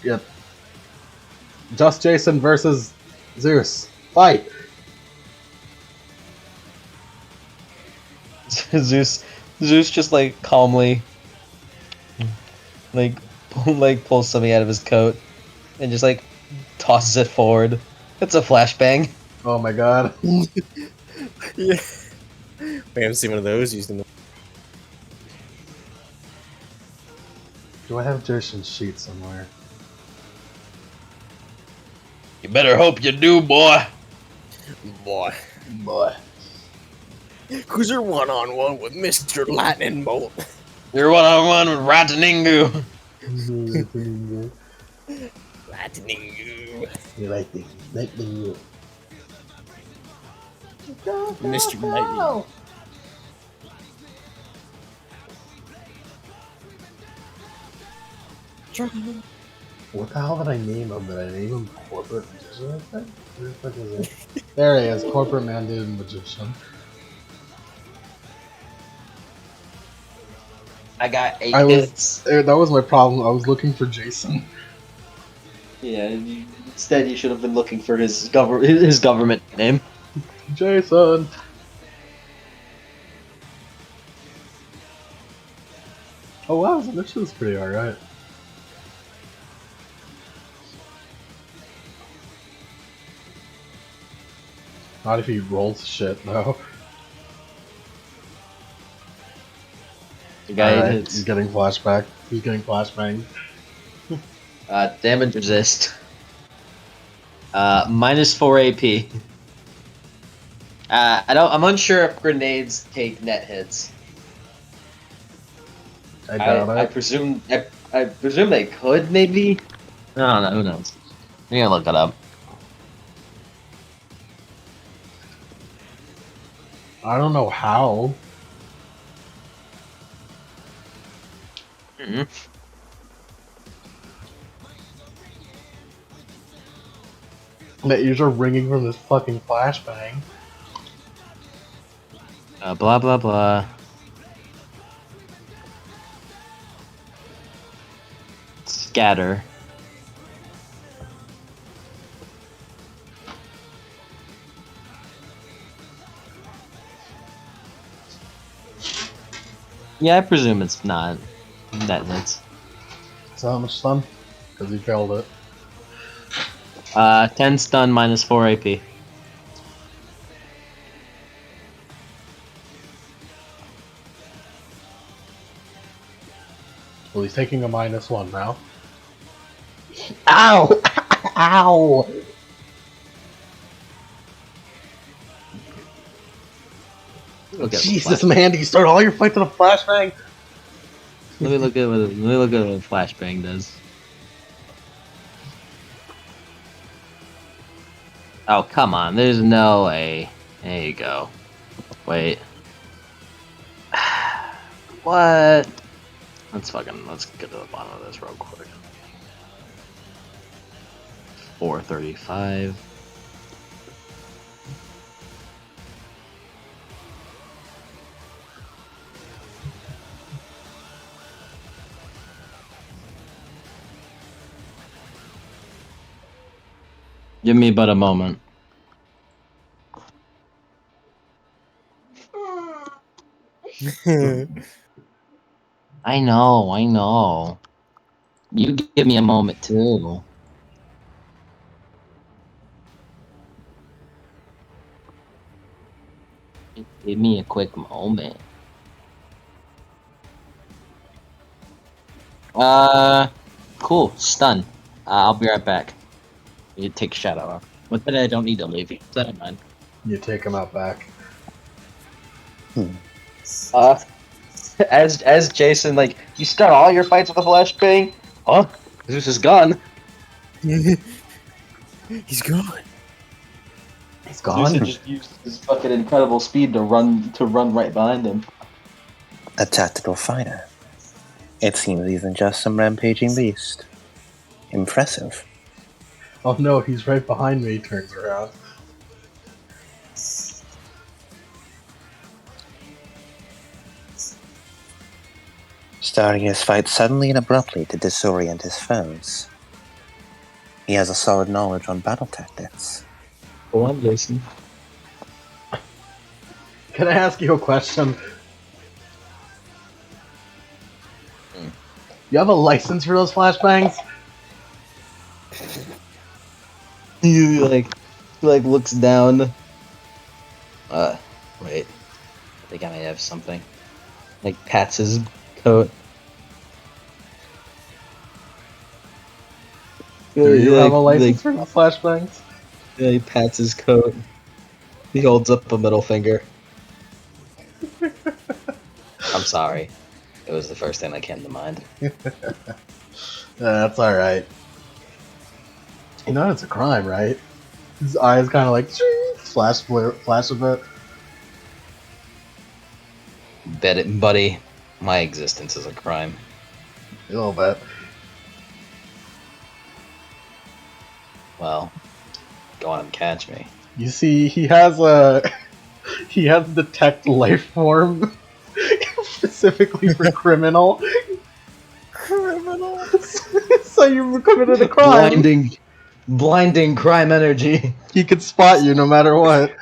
yep. Just Jason versus Zeus. Fight. Zeus just like calmly pulls something out of his coat and just like tosses it forward. It's a flashbang. Oh my god. Yeah. We haven't seen one of those used in the... Do I have Jason's sheet somewhere? You better hope you do, boy. Boy. Boy. Cause you're one-on-one with Mr. Lightning Bolt. You're one-on-one with Rataningu. Lightning you. You like the lightning. Mr. Lightning. What the hell did I name him? Did I name him Corporate Magician? I think? Where the fuck is it? There he is, Corporate Mandated Magician. I got 8 I was hits. that was my problem. I was looking for Jason. Yeah, instead you should have been looking for his government name. Jason. Oh wow, this was pretty alright. Not if he rolls shit though. The guy Alright, hits. he's getting flashback. He's getting flashbang. Damage resist. Minus 4 AP. I'm unsure if grenades take net hits. I doubt I it. presume they could, maybe. I don't know. Who knows? I'm gonna look it up. I don't know how. Mm-hmm. That ears are ringing from this fucking flashbang. Blah blah blah. Scatter. Yeah, I presume it's not net hits. So how much stun? Because he failed it. 10 stun minus 4 AP. Well, he's taking a -1 now. Ow! Ow! Jesus, man, you start all your fights in a flashbang? Let me look at what flashbang does. Oh, come on. There's no way. There you go. Wait. What? Let's get to the bottom of this real quick. 435. Give me but a moment. I know. You give me a moment too. Give me a quick moment. Cool. Stun. I'll be right back. You take Shadow off. But then I don't need to leave you. Never mind. You take him out back. As Jason, like, you start all your fights with a flashbang? Huh? Zeus is gone. He's gone. He's Zeus had just used his fucking incredible speed to run right behind him. A tactical fighter. It seems he's just some rampaging beast. Impressive. Oh no, he's right behind me. He turns around. Starting his fight suddenly and abruptly to disorient his foes. He has a solid knowledge on battle tactics. Go on, Jason. Can I ask you a question? You have a license for those flashbangs? He looks down. Wait. I think I might have something. Like pats his coat. Do you have a license Like, for the flashbangs? yeah, he pats his coat. He holds up a middle finger. I'm sorry. It was the first thing that came to mind. That's alright. You know it's a crime, right? His eyes kind of like flash a bit. Bet it, buddy. My existence is a crime. A little bit. Well, go on and catch me. You see, he has he has detect life form specifically for criminal. Criminal. So you committed a crime. Blinding crime energy. He could spot you no matter what.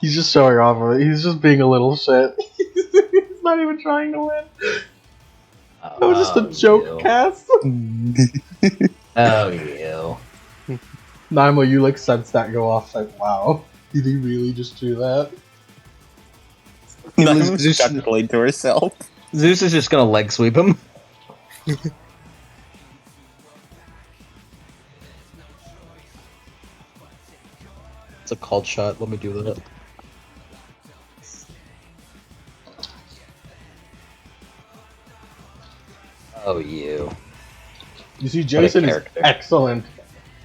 He's just showing off of it. He's just being a little shit. He's not even trying to win. That was just a joke cast. Oh, you. Naimo, you like sense that go off like, wow. Did he really just do that? Zeus chuckling to herself. Zeus is just gonna leg sweep him. It's a called shot. Let me do that. Oh, you. You see, Jason is character. excellent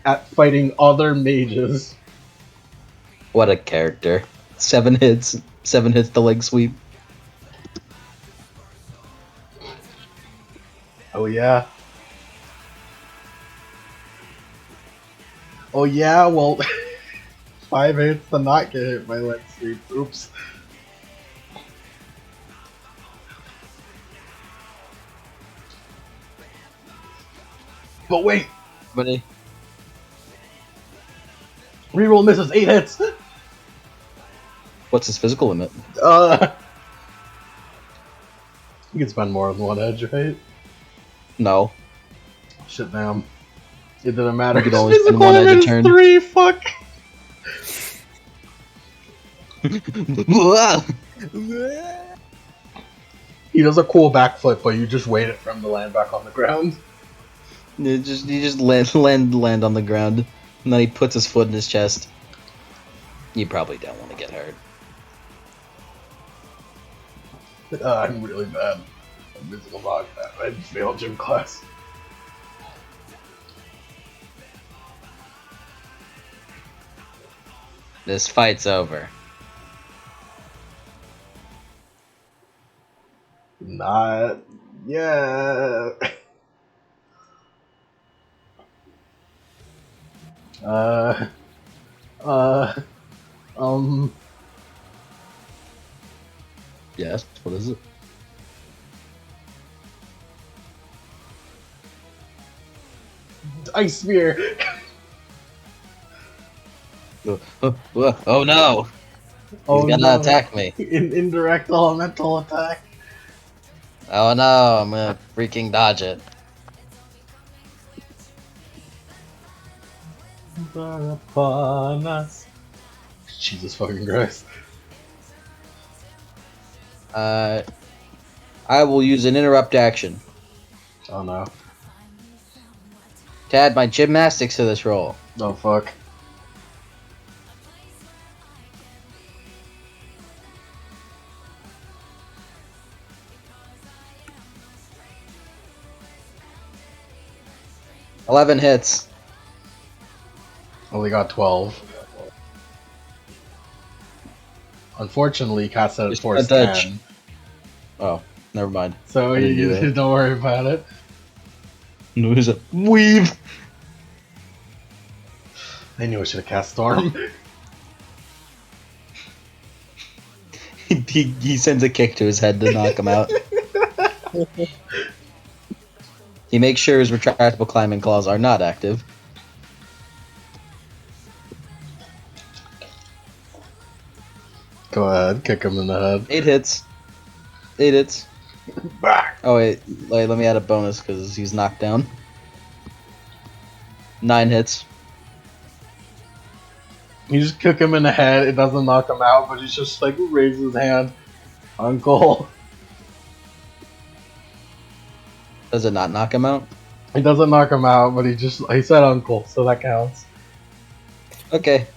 at fighting other mages. What a character. 7 hits. 7 hits the leg sweep. Oh yeah. Oh yeah, well 5 hits to not get hit by leg sweep. Oops. But wait, Buddy. reroll misses 8 hits. What's his physical limit? You can spend more than one edge, right? No. Shit, damn. It didn't matter. You could only spend Physical one edge a limit is turn. 3, fuck. He does a cool backflip, but you just wait it for him to land back on the ground. You just land on the ground, and then he puts his foot in his chest. You probably don't want to get hurt. I'm really bad. I'm physical dog. I failed gym class. This fight's over. Not yet. Um. Yes, what is it? Ice Spear. Oh no! Oh, He's gonna attack me. Indirect elemental attack. Oh no, I'm gonna freaking dodge it. Upon us. Jesus fucking Christ. I will use an interrupt action Oh no. to add my gymnastics to this roll. Oh fuck. $11 hits. Only got 12. Unfortunately, Cat said it Just forced a touch. 10. Oh, never mind. So I didn't do that. don't worry about it. No, he's a weave. I knew I should have cast Storm. he sends a kick to his head to knock him out. He makes sure his retractable climbing claws are not active. Go ahead, kick him in the head. 8 hits. 8 hits. Back. Oh wait, let me add a bonus because he's knocked down. 9 hits. You just kick him in the head, it doesn't knock him out, but he's just like raises his hand. Uncle. Does it not knock him out? He doesn't knock him out, but he said uncle, so that counts. Okay.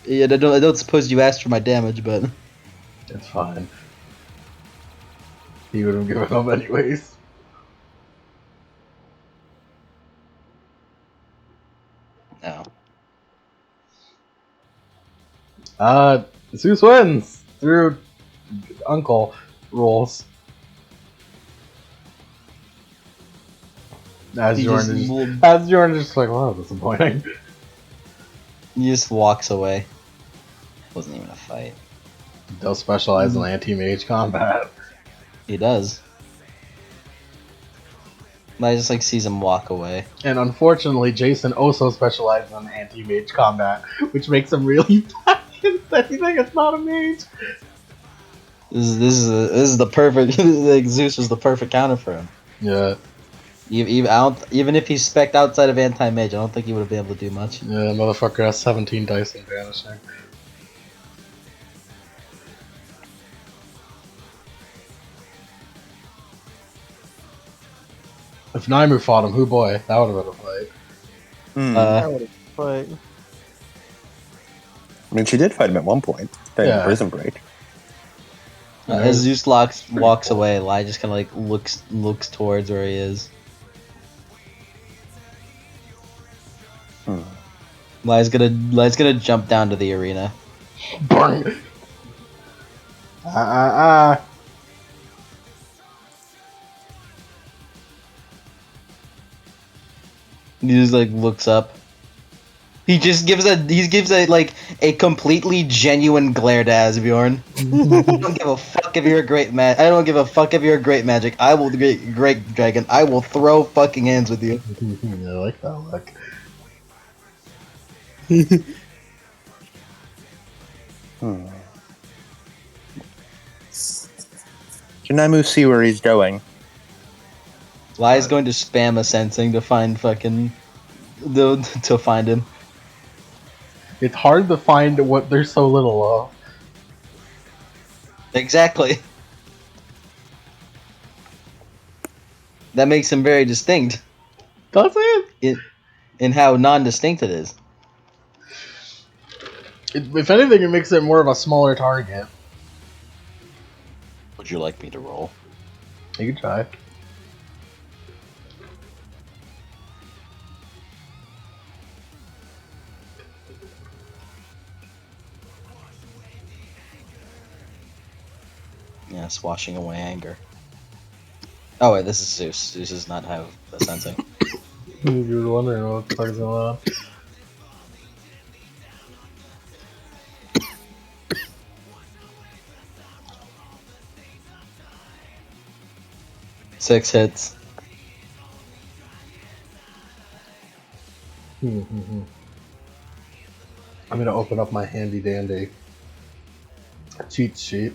Yeah, I don't suppose you asked for my damage, but It's fine. He would have given up anyways. no. Zeus wins through uncle rules. As He Jordan just like, wow, disappointing. He just walks away. Wasn't even a fight. He does specialize in anti-mage combat. He does. I just like sees him walk away. And unfortunately, Jason also specializes in anti-mage combat, which makes him really bad against anything that's not a mage. This is the perfect. Like Zeus was the perfect counter for him. Yeah, Even if he's spec'd outside of anti-mage, I don't think he would have been able to do much. yeah, motherfucker has 17 dice in vanishing. If Naimu fought him, boy, that would have been a fight. That would have fight. I mean, she did fight him at one point during Yeah. the prison break. As Zeus walks away, Lai just kind of like looks towards where he is. Lai's gonna jump down to the arena. Bang! He just like looks up. He gives a like a completely genuine glare to Asbjorn. I don't give a fuck if you're a great I don't give a fuck if you're a great magic. I will great dragon. I will throw fucking hands with you. I like that look. Can Naimu see where he's going? Lai's going to spam a sensing to find to find him. It's hard to find what there's so little of. Exactly. That makes him very distinct Does it? in how non-distinct it is. If anything, it makes it more of a smaller target. Would you like me to roll? You can try. Yes, washing away anger. Oh wait, this is Zeus. Zeus does not have a sensing. You were wondering what the fuck is going on. Six hits. I'm gonna open up my handy dandy cheat sheet.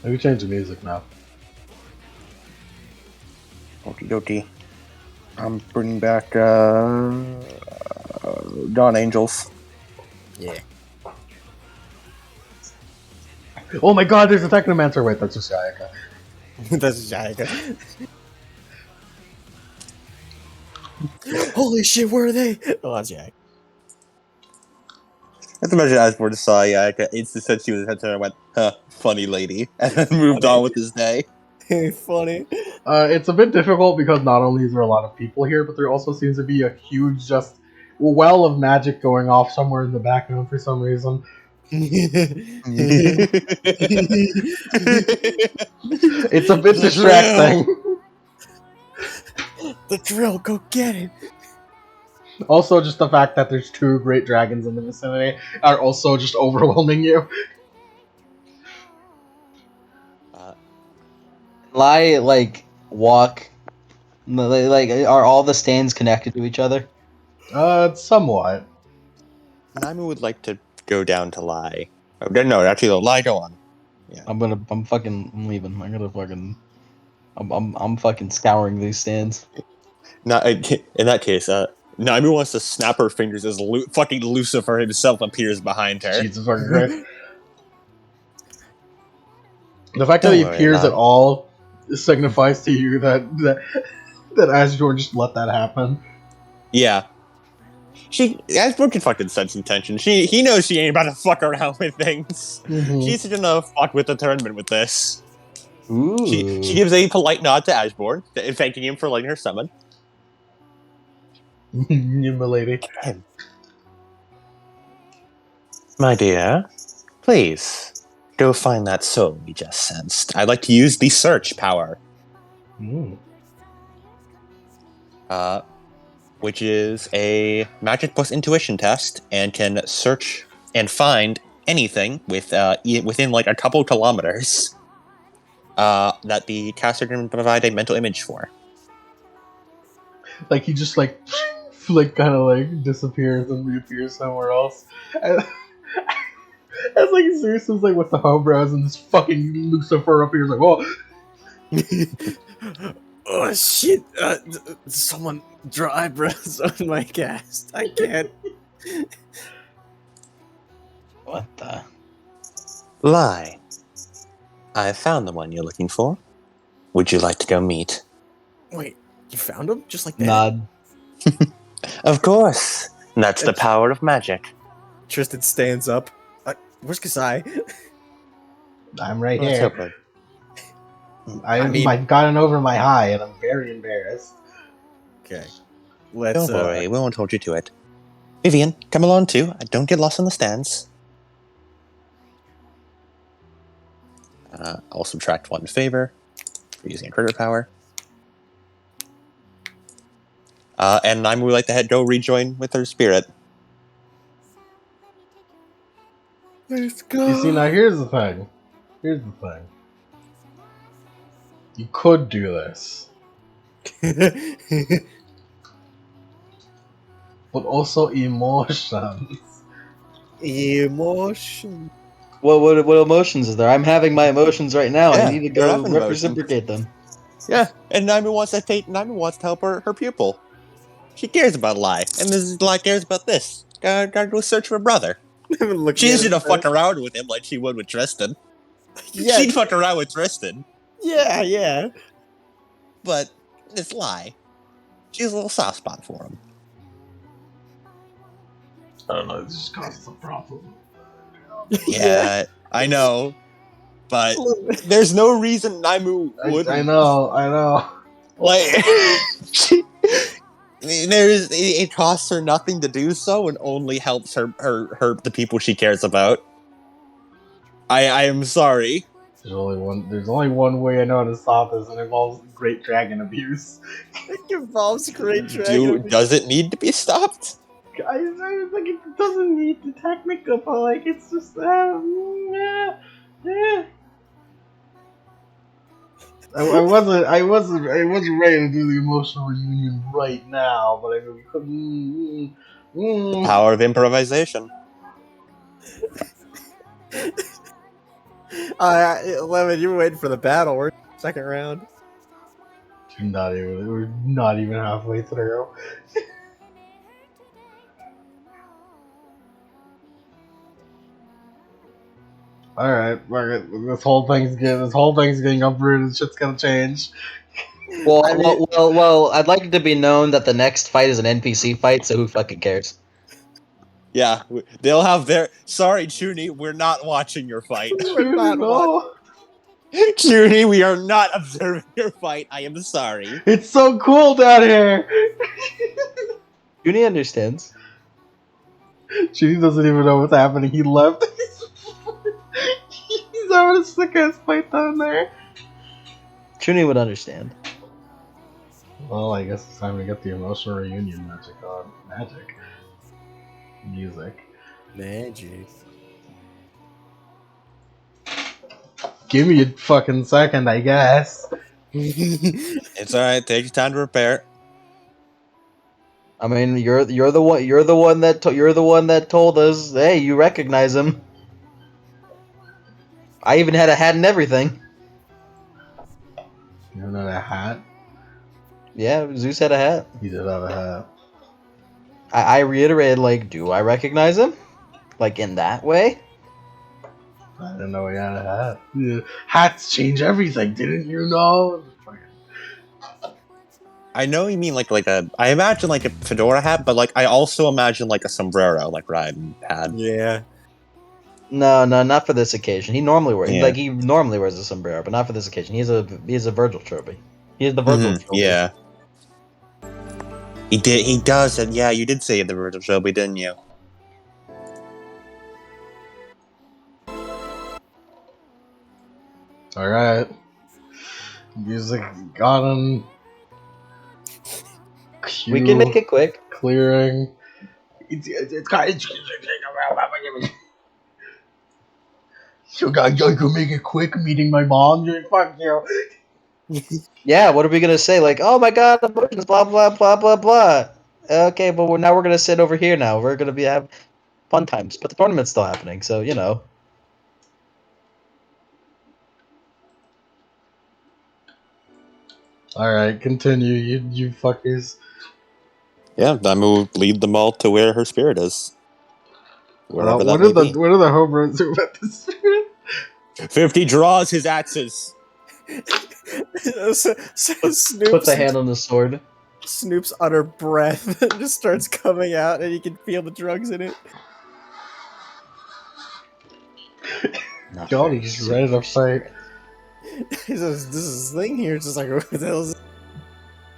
Maybe change the music now. Okie dokie. I'm bringing back Dawn Angels. Yeah. Oh my god, there's a Technomancer! Wait, that's just Sayaka. That's Jaika. Holy shit, where are they? Oh, that's Jack. Let's imagine Asborn saw Yaka, instantly said she was head to and went, huh, funny lady, and then moved on with his day. Funny. It's a bit difficult because not only is there a lot of people here, but there also seems to be a huge well of magic going off somewhere in the background for some reason. It's a bit distracting. The drill, go get it. Also, just the fact that there's two great dragons in the vicinity are also just overwhelming you. Lai like walk. Like are all the stands connected to each other? Somewhat. Naimu would like to go down to Lai. Oh, no, actually, no, Lai, go on. I'm leaving. I'm fucking scouring these stands. Not, in that case, Naimu wants to snap her fingers as fucking Lucifer himself appears behind her. Jesus fucking Christ. The fact that Don't he worry, appears at love. all signifies to you that Asgore just let that happen. Yeah. Asbro can fucking sense intention. He knows she ain't about to fuck around with things. Mm-hmm. She's gonna fuck with the tournament with this. Ooh. She gives a polite nod to Ashborn, thanking him for letting her summon. Milady. Him. My dear, please, go find that soul we just sensed. I'd like to use the search power, Mm. which is a magic plus intuition test, and can search and find anything within like a couple kilometers that the caster can provide a mental image for. Like he just like kind of like disappears and reappears somewhere else. And, it's like Zeus is like with the eyebrows and this fucking Lucifer up here is like, oh, Oh shit! Someone draw eyebrows on my cast. I can't. What the? Lie. I found the one you're looking for. Would you like to go meet? Wait, you found him just like that? Nod. Of course. That's the power of magic. Tristan stands up. Where's Kasai? I'm right Let's here. hope it. I've gotten over my high and I'm very embarrassed. Okay, let's. Don't worry, we won't hold you to it. Vivian, come along too. Don't get lost in the stands. I'll subtract one favor for using a trigger power. And I would like to go rejoin with her spirit. Let's go. You see, now here's the thing. You could do this, but also emotions. Emotion. What emotions is there? I'm having my emotions right now. Yeah, I need to you're go having emotions. reciprocate them. Yeah, and Naomi wants to help her pupil. She cares about Lai, and Lai cares about this. Gotta go search for her brother. She isn't gonna fuck around with him like she would with Tristan. Yeah, She'd fuck around with Tristan, yeah. but it's Lai. She has a little soft spot for him. I don't know, it just causes a problem. Yeah, I know, but there's no reason Naimu wouldn't. I know. Like, it costs her nothing to do so, and only helps her the people she cares about. I am sorry. There's only one way I know how to stop this, and it involves great dragon abuse. It involves great dragon. Does it need to be stopped? I think it doesn't need the technical, but like it's just yeah. I wasn't ready to do the emotional reunion right now, but I mean we couldn't. Power of improvisation. 11, you were waiting for the battle. We're second round. We're not even halfway through. All right, this whole thing's getting uprooted. Shit's gonna change. Well, I'd like it to be known that the next fight is an NPC fight, so who fucking cares? Yeah, they'll have their. Sorry, Chuni, we're not watching your fight. No. Chuni, we are not observing your fight. I am sorry. It's so cool down here. Junie understands. Junie doesn't even know what's happening. He left. He's having a sick ass fight down there. Junie would understand. Well, I guess it's time to get the emotional reunion magic on. Music. Magic. Give me a fucking second, I guess. It's alright. Take your time to repair. I mean, you're the one that told us, hey, you recognize him. I even had a hat and everything. You don't know that hat? Yeah, Zeus had a hat. He did have a hat. I reiterated, like, do I recognize him? Like, in that way? I didn't know he had a hat. Yeah. Hats change everything, didn't you know? I know you mean like a. I imagine like a fedora hat, but like I also imagine like a sombrero, like Ryan had. Yeah. No, not for this occasion. He normally wears Yeah. he normally wears a sombrero, but not for this occasion. He has a Virgil trophy. He has the Virgil trophy. Yeah. He did. He does. And yeah, you did say the Virgil trophy, didn't you? Alright. Music got him. We can make it quick. Clearing. It's got. So, guys, I can make it quick. Meeting my mom. Fuck you. Yeah, what are we gonna say? Like, oh my god, emotions, blah blah blah blah blah. Okay, but now we're gonna sit over here. Now we're gonna have fun times, but the tournament's still happening, so you know. Alright, continue, you fuckers. Yeah, then we'll lead them all to where her spirit is. Wherever What that may be. are the home runs about this? 50 draws his axes. Puts a hand on the sword. Snoop's utter breath just starts coming out, and you can feel the drugs in it. God, he's just ready to fight. This is his thing here. It's just like, what the hell is this?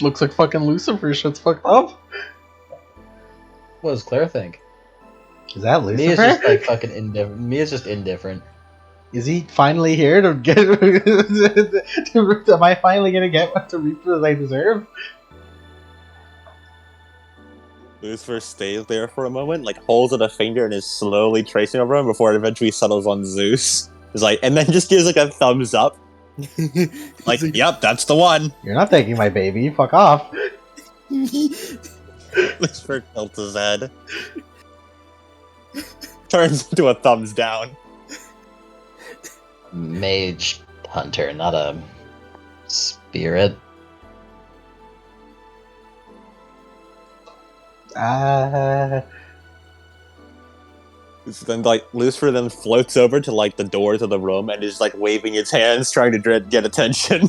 Looks like fucking Lucifer shit's fucked up. What does Claire think? Is that Me is Lucifer? just like fucking indifferent. Me is just indifferent. Is he finally here to get? Am I finally gonna get what the Reaper that I deserve? Lucifer stays there for a moment, like holds out a finger and is slowly tracing over him before it eventually settles on Zeus. He's like, and then just gives like a thumbs up. Like, yep, that's the one. You're not taking my baby. Fuck off. Lucifer tilts his head. Turns into a thumbs down. Mage hunter, not a spirit. So then, like, Lucifer then floats over to like the doors of the room and is like waving its hands, trying to get attention. I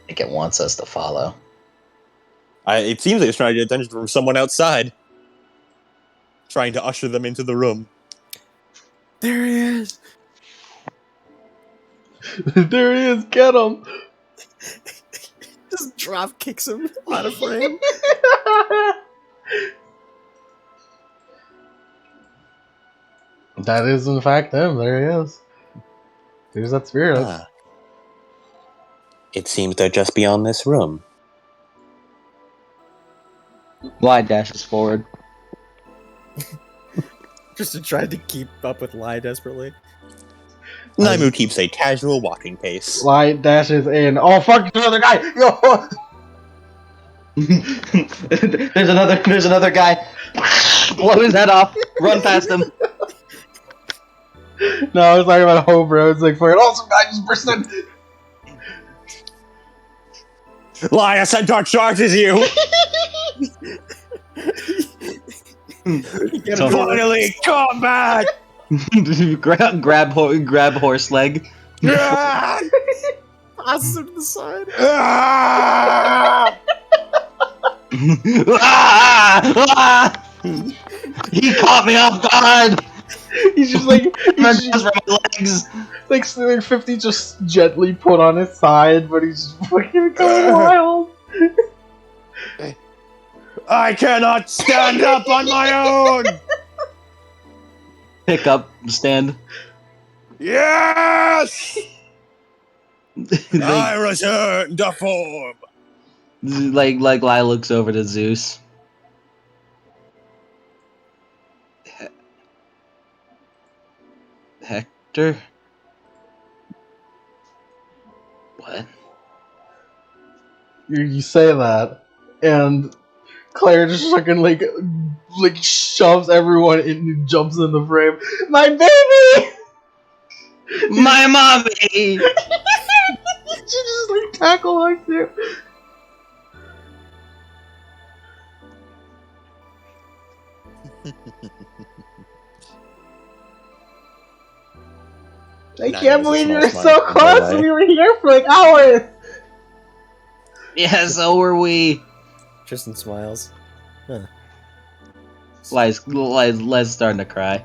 think it wants us to follow. It seems like it's trying to get attention from someone outside, trying to usher them into the room. There he is. There he is. Get him. Just drop kicks him out of frame. That is in fact him. There he is. There's that spirit. Ah. It seems they're just beyond this room. Glide dashes forward. Just to try to keep up with Lie desperately. Naimu keeps a casual walking pace. Light dashes in. Oh fuck! There's another guy. Yo. There's another guy. Blow his head off. Run past him. No, I was talking about home roads. Like, for some guy just burst in. Lie, a centaur charges you! Finally, combat! grab horse leg. Tosses him to the side. He caught me off guard. He's just like, Runs for my legs. like 50 just gently put on his side, but he's just fucking going wild. I cannot stand up on my own! Pick up, stand. Yes! I return to form! like Lai looks over to Zeus. Hector? What? You say that, and Claire just fucking like shoves everyone in and jumps in the frame. My baby! My mommy! She just like tackle like it. I Nine can't has a believe you small were smile. so No close. way. We were here for like hours. Yeah, so were we. Tristan smiles. Huh. Les starting to cry.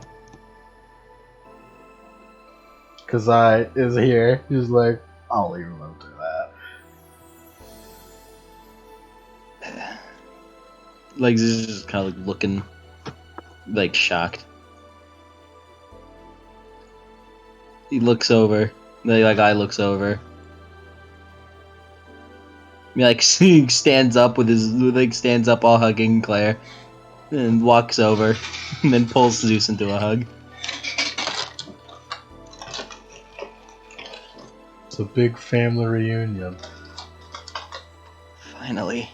Kazai is here. He's like, I'll leave him up to that. Like, he's just kind of like looking, like, shocked. He looks over. That guy looks over. He, like, stands up with his, like, stands up all hugging Claire. And walks over. And then pulls Zeus into a hug. It's a big family reunion. Finally.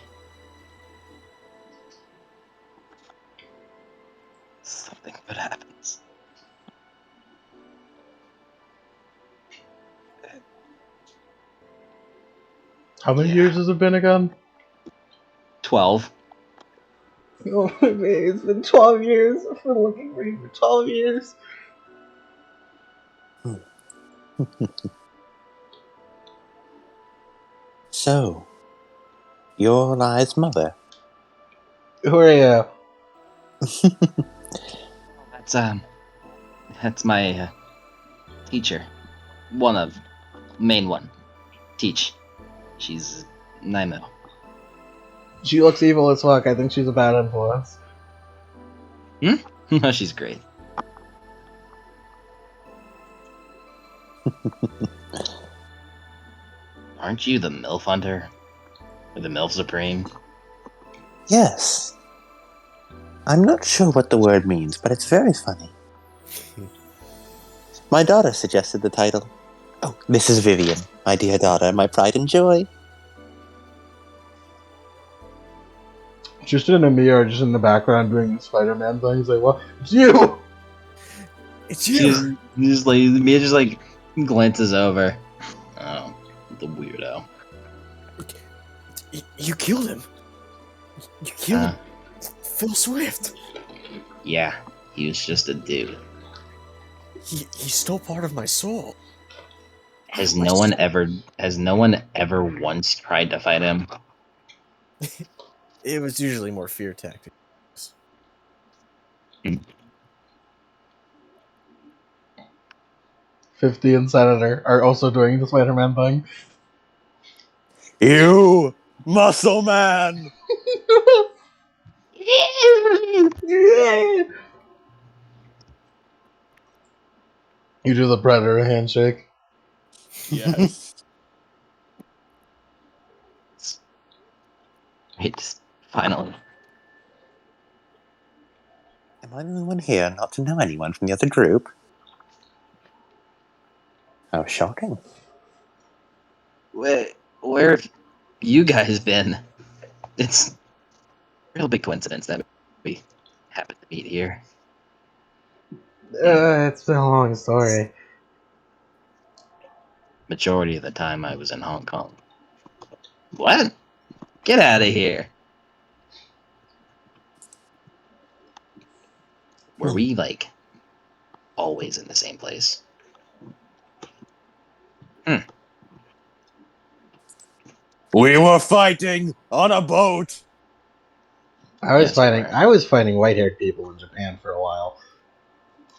Something good happens. How many Yeah. years has it been again? 12. Oh my god, it's been 12 years. I've been looking for you for 12 years. So, you're Lai's mother. Who are you? That's my teacher. Main one. Teach. She's Naimo. She looks evil as fuck. I think she's a bad influence. No, she's great. Aren't you the MILF hunter? Or the MILF Supreme? Yes. I'm not sure what the word means, but it's very funny. My daughter suggested the title. Oh, this is Vivian, my dear daughter, my pride and joy. Tristan and Mia are just in the background doing the Spider-Man thing. He's like, what? It's you! It's you. Mia just like glances over. Oh, the weirdo. You killed him. You killed Phil Swift. Yeah, he was just a dude. He stole part of my soul. Has no one ever once tried to fight him? It was usually more fear tactics. 50 and Senator are also doing the Spider-Man thing. You muscle man. You do the Predator handshake. Yes. It's finally. Am I the only one here not to know anyone from the other group? How shocking. Where have you guys been? It's a real big coincidence that we happened to meet here. It's been a long story. Majority of the time I was in Hong Kong. What? Get out of here. Were we, like, always in the same place? We were fighting on a boat. I was Yes, you fighting. were. I was fighting white-haired people in Japan for a while.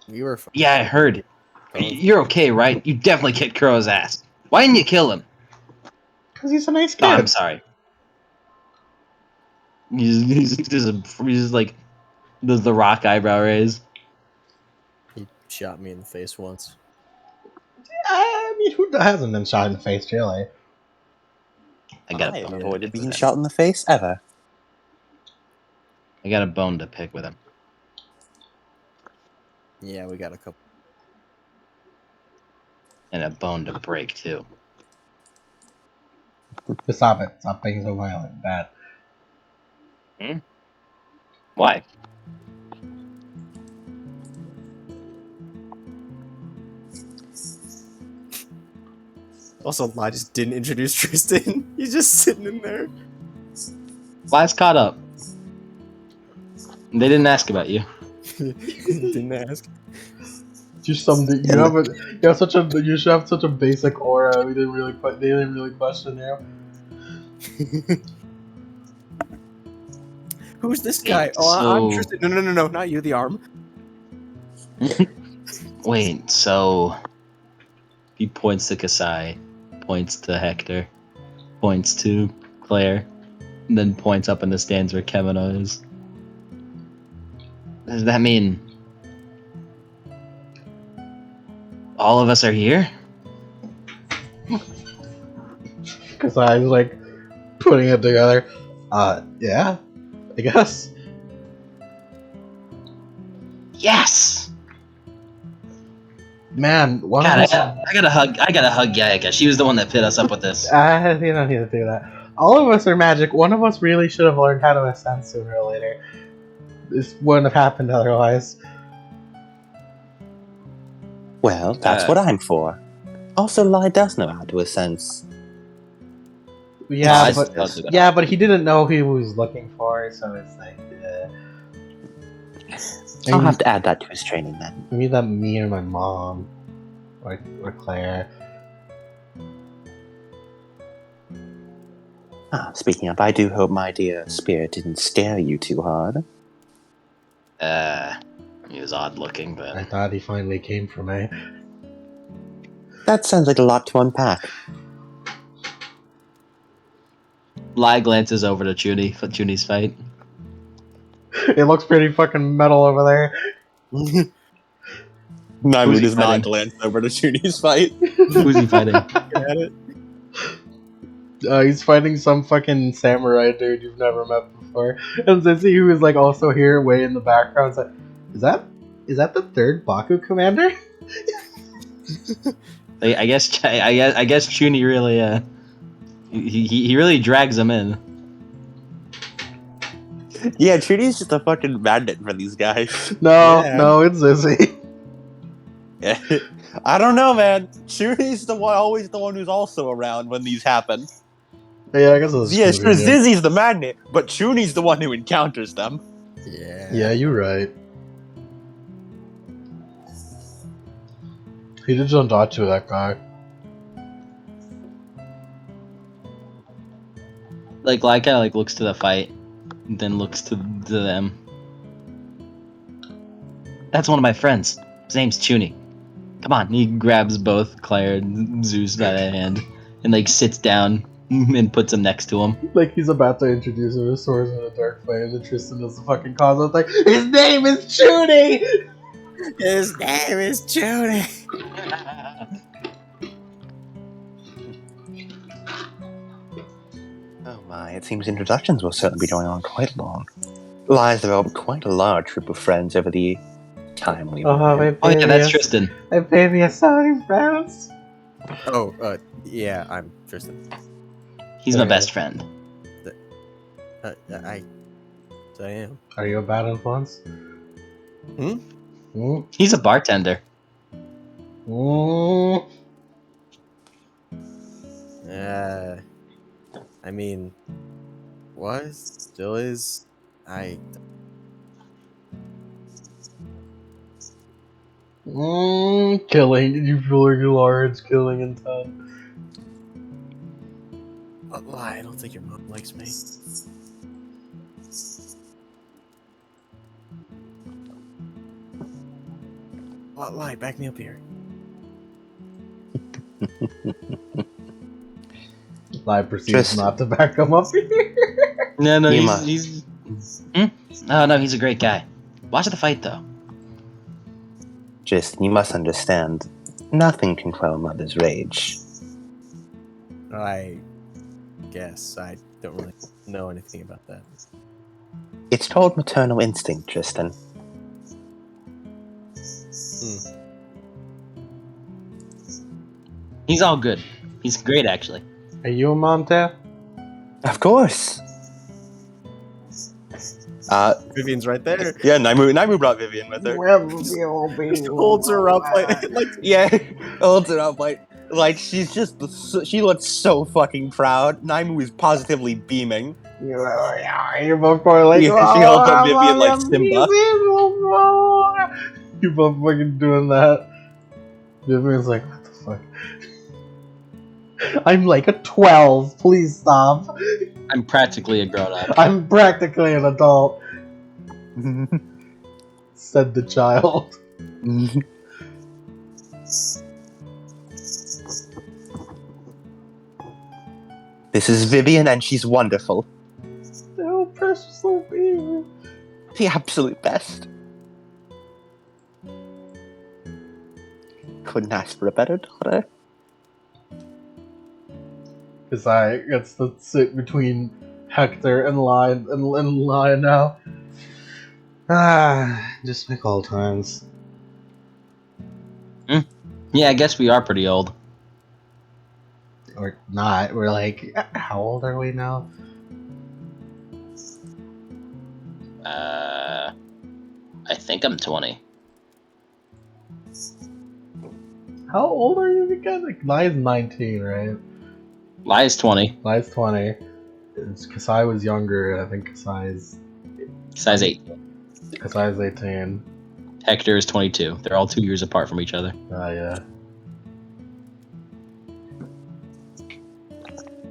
You were. Yeah, I heard. You're okay, right? You definitely kicked Kuro's ass. Why didn't you kill him? Cause he's a nice Oh, kid. I'm sorry. He's just like, does the rock eyebrow raise? He shot me in the face once. I mean, who hasn't been shot in the face, really? I got I a have bone. avoided to pick being with him. shot in the face ever. I got a bone to pick with him. Yeah, we got a couple. And a bone to break, too. Just stop it. Stop being so violent and bad. Why? Also, I just didn't introduce Tristan. He's just sitting in there. Life's caught up. They didn't ask about you. Didn't ask. Just some you And- have a you have such a you should have such a basic aura. They didn't really question you. Who's this guy? Wait, Oh, I'm so- Tristan. No, not you, the arm. Wait, so he points to Kasai, points to Hector, points to Claire, and then points up in the stands where Kevina is. Does that mean all of us are here? Because I was like putting it together. Yeah, I guess. Yes! Man, one God, of us. I gotta hug Yayaka. She was the one that fit us up with this. You don't need to do that. All of us are magic. One of us really should have learned how to ascend sooner or later. This wouldn't have happened otherwise. Well, that's what I'm for. Also, Lai does know how to ascend. Yeah, I but still do that. yeah, but he didn't know who he was looking for, so it's like. I'll have to add that to his training then. Maybe that me or my mom, or Claire. Speaking of, I do hope my dear spirit didn't scare you too hard. He was odd looking, I but thought he finally came for me. That sounds like a lot to unpack. Lai glances over to Judy for Judy's fight. It looks pretty fucking metal over there. Naimu Who's he does not fighting? glance over to Judy's fight. Who's he fighting? At it. He's fighting some fucking samurai dude you've never met before. And Zizi, who is like also here, way in the background, is like, is that the third Baku commander? I guess Chuni really he really drags him in. Yeah, Judy's just a fucking magnet for these guys. Yeah. No, it's Zizi. I don't know, man. Judy's always the one who's also around when these happen. Yeah, I guess it's Yeah, sure, Zizzy's the magnet, but Chuni's the one who encounters them. Yeah, you're right. He did jump dodge to that guy. Like Lai kind of looks to the fight, then looks to them. That's one of my friends. His name's Chuni. Come on. He grabs both Claire and Zeus by the hand and sits down and puts him next to him. Like he's about to introduce him to Swords in a Dark Flame, and Tristan does the fucking cause. I was like, his name is Chuni! His name is Judy. Oh my, it seems introductions will certainly be going on quite long. Lai's developed quite a large group of friends over the time we've Oh, known my him. Oh yeah, that's baby, Tristan. my baby has so many friends. Oh, yeah, I'm Tristan. He's my Okay. best friend. I am. Are you a bad influence? Hmm? Hmm? He's a bartender. Mm. I mean, was, still is. Killing. You feel like large killing intent. Lie, I don't think your mom likes me. Lie, back me up here. I proceeds Just- not to back him up here. No, You he's, must. he's. Hmm? Oh no, he's a great guy. Watch the fight though. Just, you must understand, nothing can quell Mother's rage. I guess I don't really know anything about that. It's called maternal instinct, Tristan. He's all good. He's great actually. Are you a mom, too? Of course! Vivian's right there. Yeah, Naimu brought Vivian with her. Holds her up like Yeah, holds it up like she's just she looks so fucking proud. Naimu is positively beaming. You're both going like, Yeah, she holds up Vivian like Simba. You're both fucking doing that. Vivian's like, what the fuck? I'm like a 12. Please stop. I'm practically a grown up. I'm practically an adult, said the child. This is Vivian, and she's wonderful. Oh, precious little baby. The absolute best. Couldn't ask for a better daughter. Kasai gets to sit between Hector and Lion and Lion now. Just like old times. Yeah, I guess we are pretty old. Or not. We're like, how old are we now? I think I'm 20. How old are you again? Like, Lai's 19, right? Lai's 20. Lai's 20. Kasai was younger, and I think Kasai's 8. 18. Hector is 22. They're all 2 years apart from each other. Yeah.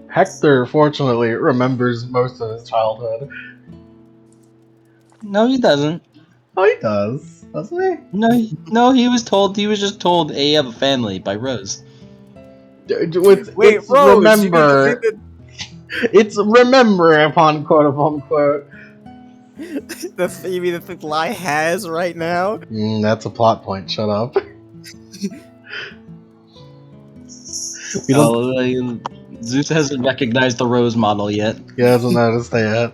Hector, fortunately, remembers most of his childhood. No, he doesn't. Oh, he does. Doesn't he? No, he was just told, hey, you have a family by Rose. Wait, Wait, it's Rose, remember. It's remember upon quote unquote. You mean the thing Lai has right now? That's a plot point. Shut up. We don't. Zeus hasn't recognized the Rose model yet. He hasn't noticed that yet.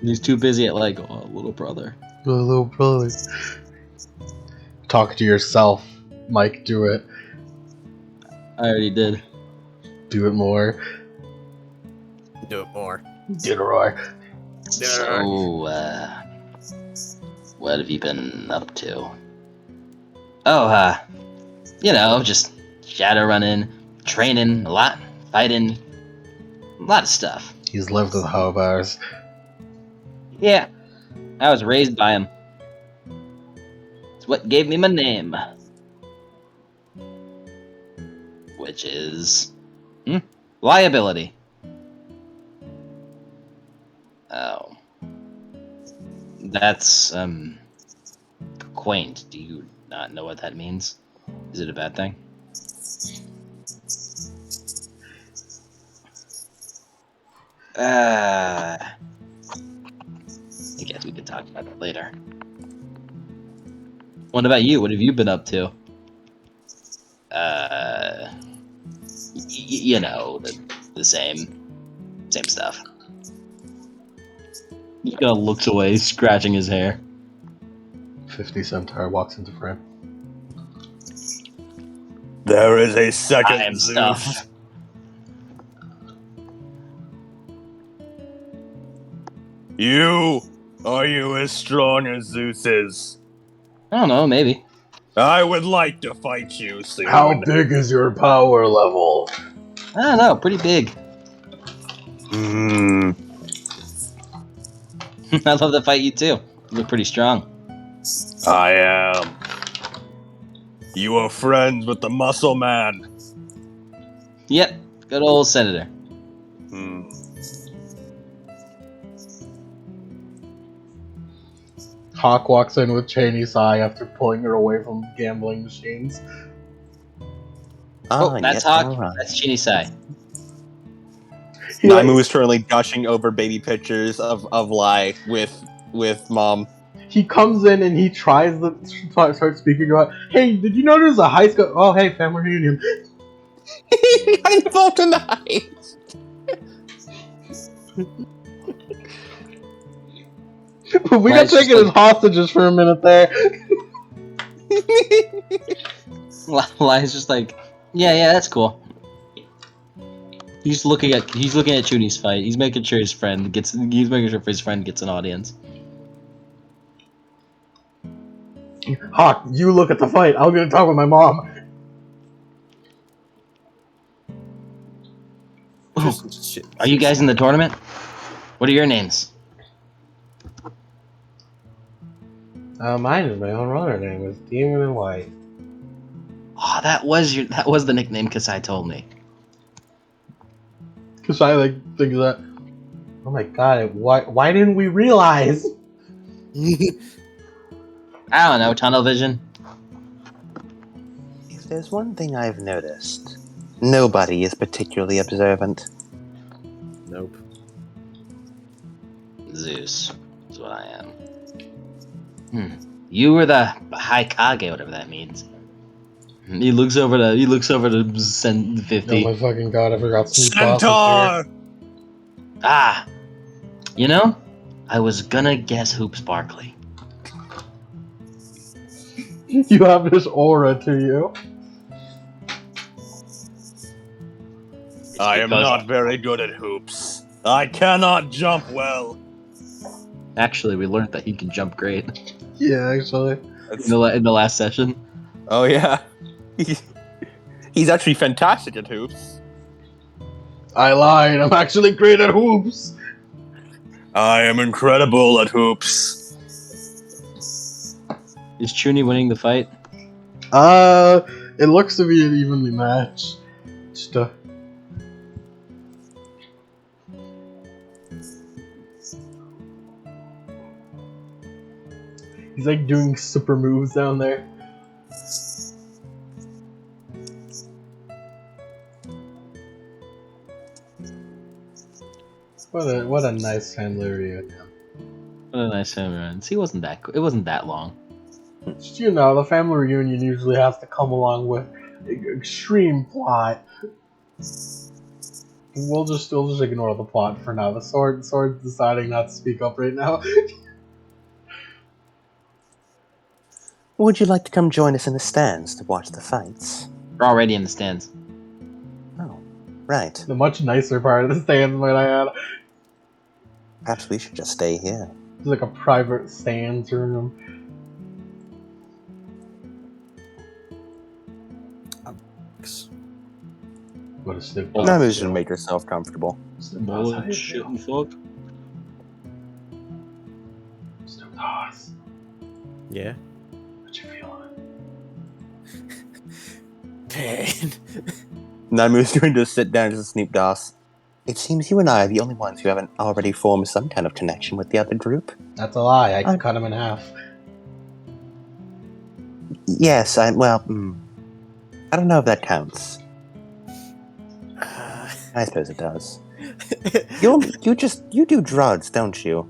He's too busy at like, oh, little brother. Oh, little brother. Talk to yourself, Mike. Do it. I already did. Do it more. Do it more. Do it more. So, what have you been up to? Oh, just shadow running, training a lot, fighting, a lot of stuff. He's lived with hobos. Yeah, I was raised by him. It's what gave me my name. Which is... liability. Oh. That's, quaint. Do you not know what that means? Is it a bad thing? I guess we could talk about that later. What about you? What have you been up to? You know, the same stuff. He kind of looks away, scratching his hair. 50 Centaur walks into frame. There is a second I am Zeus. stuff. Are you as strong as Zeus is? I don't know, maybe. I would like to fight you soon. How big is your power level? I don't know, pretty big. I'd love to fight you too. You look pretty strong. I am. You are friends with the muscle man. Yep, good old senator. Hawk walks in with Cheney's eye after pulling her away from gambling machines. Oh, that's yes, Hawk. all right. That's Chinisai. Naimu is currently gushing over baby pictures of Lai with mom. He comes in and he tries to start speaking about, hey, did you know there's a high school? Oh, hey, family reunion. He got involved in the heist. We got taken as hostages for a minute there. Lai's just like, yeah, that's cool. He's looking at Chuni's fight. He's making sure his friend gets an audience. Hawk, you look at the fight. I'm gonna talk with my mom. Shit. Are you guys in the tournament? What are your names? Mine is my own runner name is Demon and White. Oh, that was the nickname Kasai told me. Cause I like think that. Oh my god! Why didn't we realize? I don't know, tunnel vision. If there's one thing I've noticed, nobody is particularly observant. Nope. Zeus is what I am. You were the High Kage, whatever that means. He looks over to send Oh 50. my fucking god! I forgot Sneak Boss was Centaur! Ah, you know, I was gonna guess Hoop Sparkly. here. You have this aura to you. I am because- not very good at hoops. I cannot jump well. Actually, we learned that he can jump great Yeah, actually. in the last session. Oh yeah. He's actually fantastic at hoops. I lied. I'm actually great at hoops. I am incredible at hoops. Is Chuni winning the fight? It looks to be an evenly matched. Just, He's like doing super moves down there. What a nice family reunion. What a nice home runs. It wasn't that long. Just, you know, the family reunion usually has to come along with extreme plot. We'll just ignore the plot for now. The sword's deciding not to speak up right now. Would you like to come join us in the stands to watch the fights? We're already in the stands. Oh, right. The much nicer part of the stands, might I add. Perhaps we should just stay here. It's like a private stands room. What a stupid. Oh, No, just make yourself comfortable. Bullet shit and fuck. Stupid Haas. Yeah. What you feeling? Pain. Namu's going to sit down to Sneak Das. It seems you and I are the only ones who haven't already formed some kind of connection with the other group. That's a lie. I can cut him in half. Yes, I don't know if that counts. I suppose it does. You do drugs, don't you?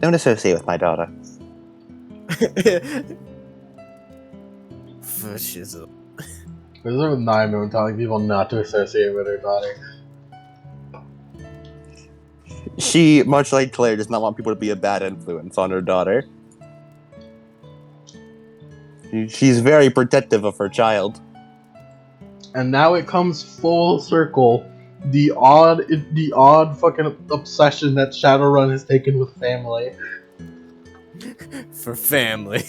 Don't associate with my daughter. For shizzle. There's a 9 moon telling people not to associate with her daughter. She, much like Claire, does not want people to be a bad influence on her daughter. She's very protective of her child. And now it comes full circle. The odd fucking obsession that Shadowrun has taken with family. For family.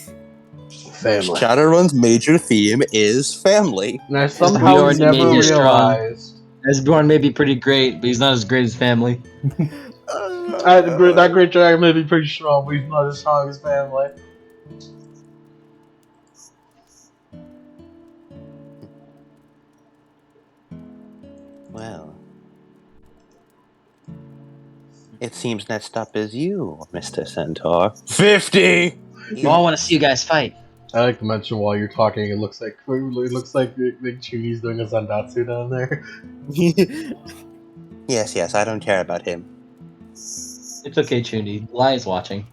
Family. Shadowrun's major theme is family. And I somehow already never made it strong. realized Esbjorn may be pretty great, but he's not as great as family. that great dragon may be pretty strong, but he's not as strong as family. Well, it seems next up is you, Mr. Centaur. 50! Oh, I want to see you guys fight. I like to mention while you're talking, it looks like Chuni's doing a Zandatsu down there. Yes, I don't care about him. It's okay, Chuni. Lai is watching.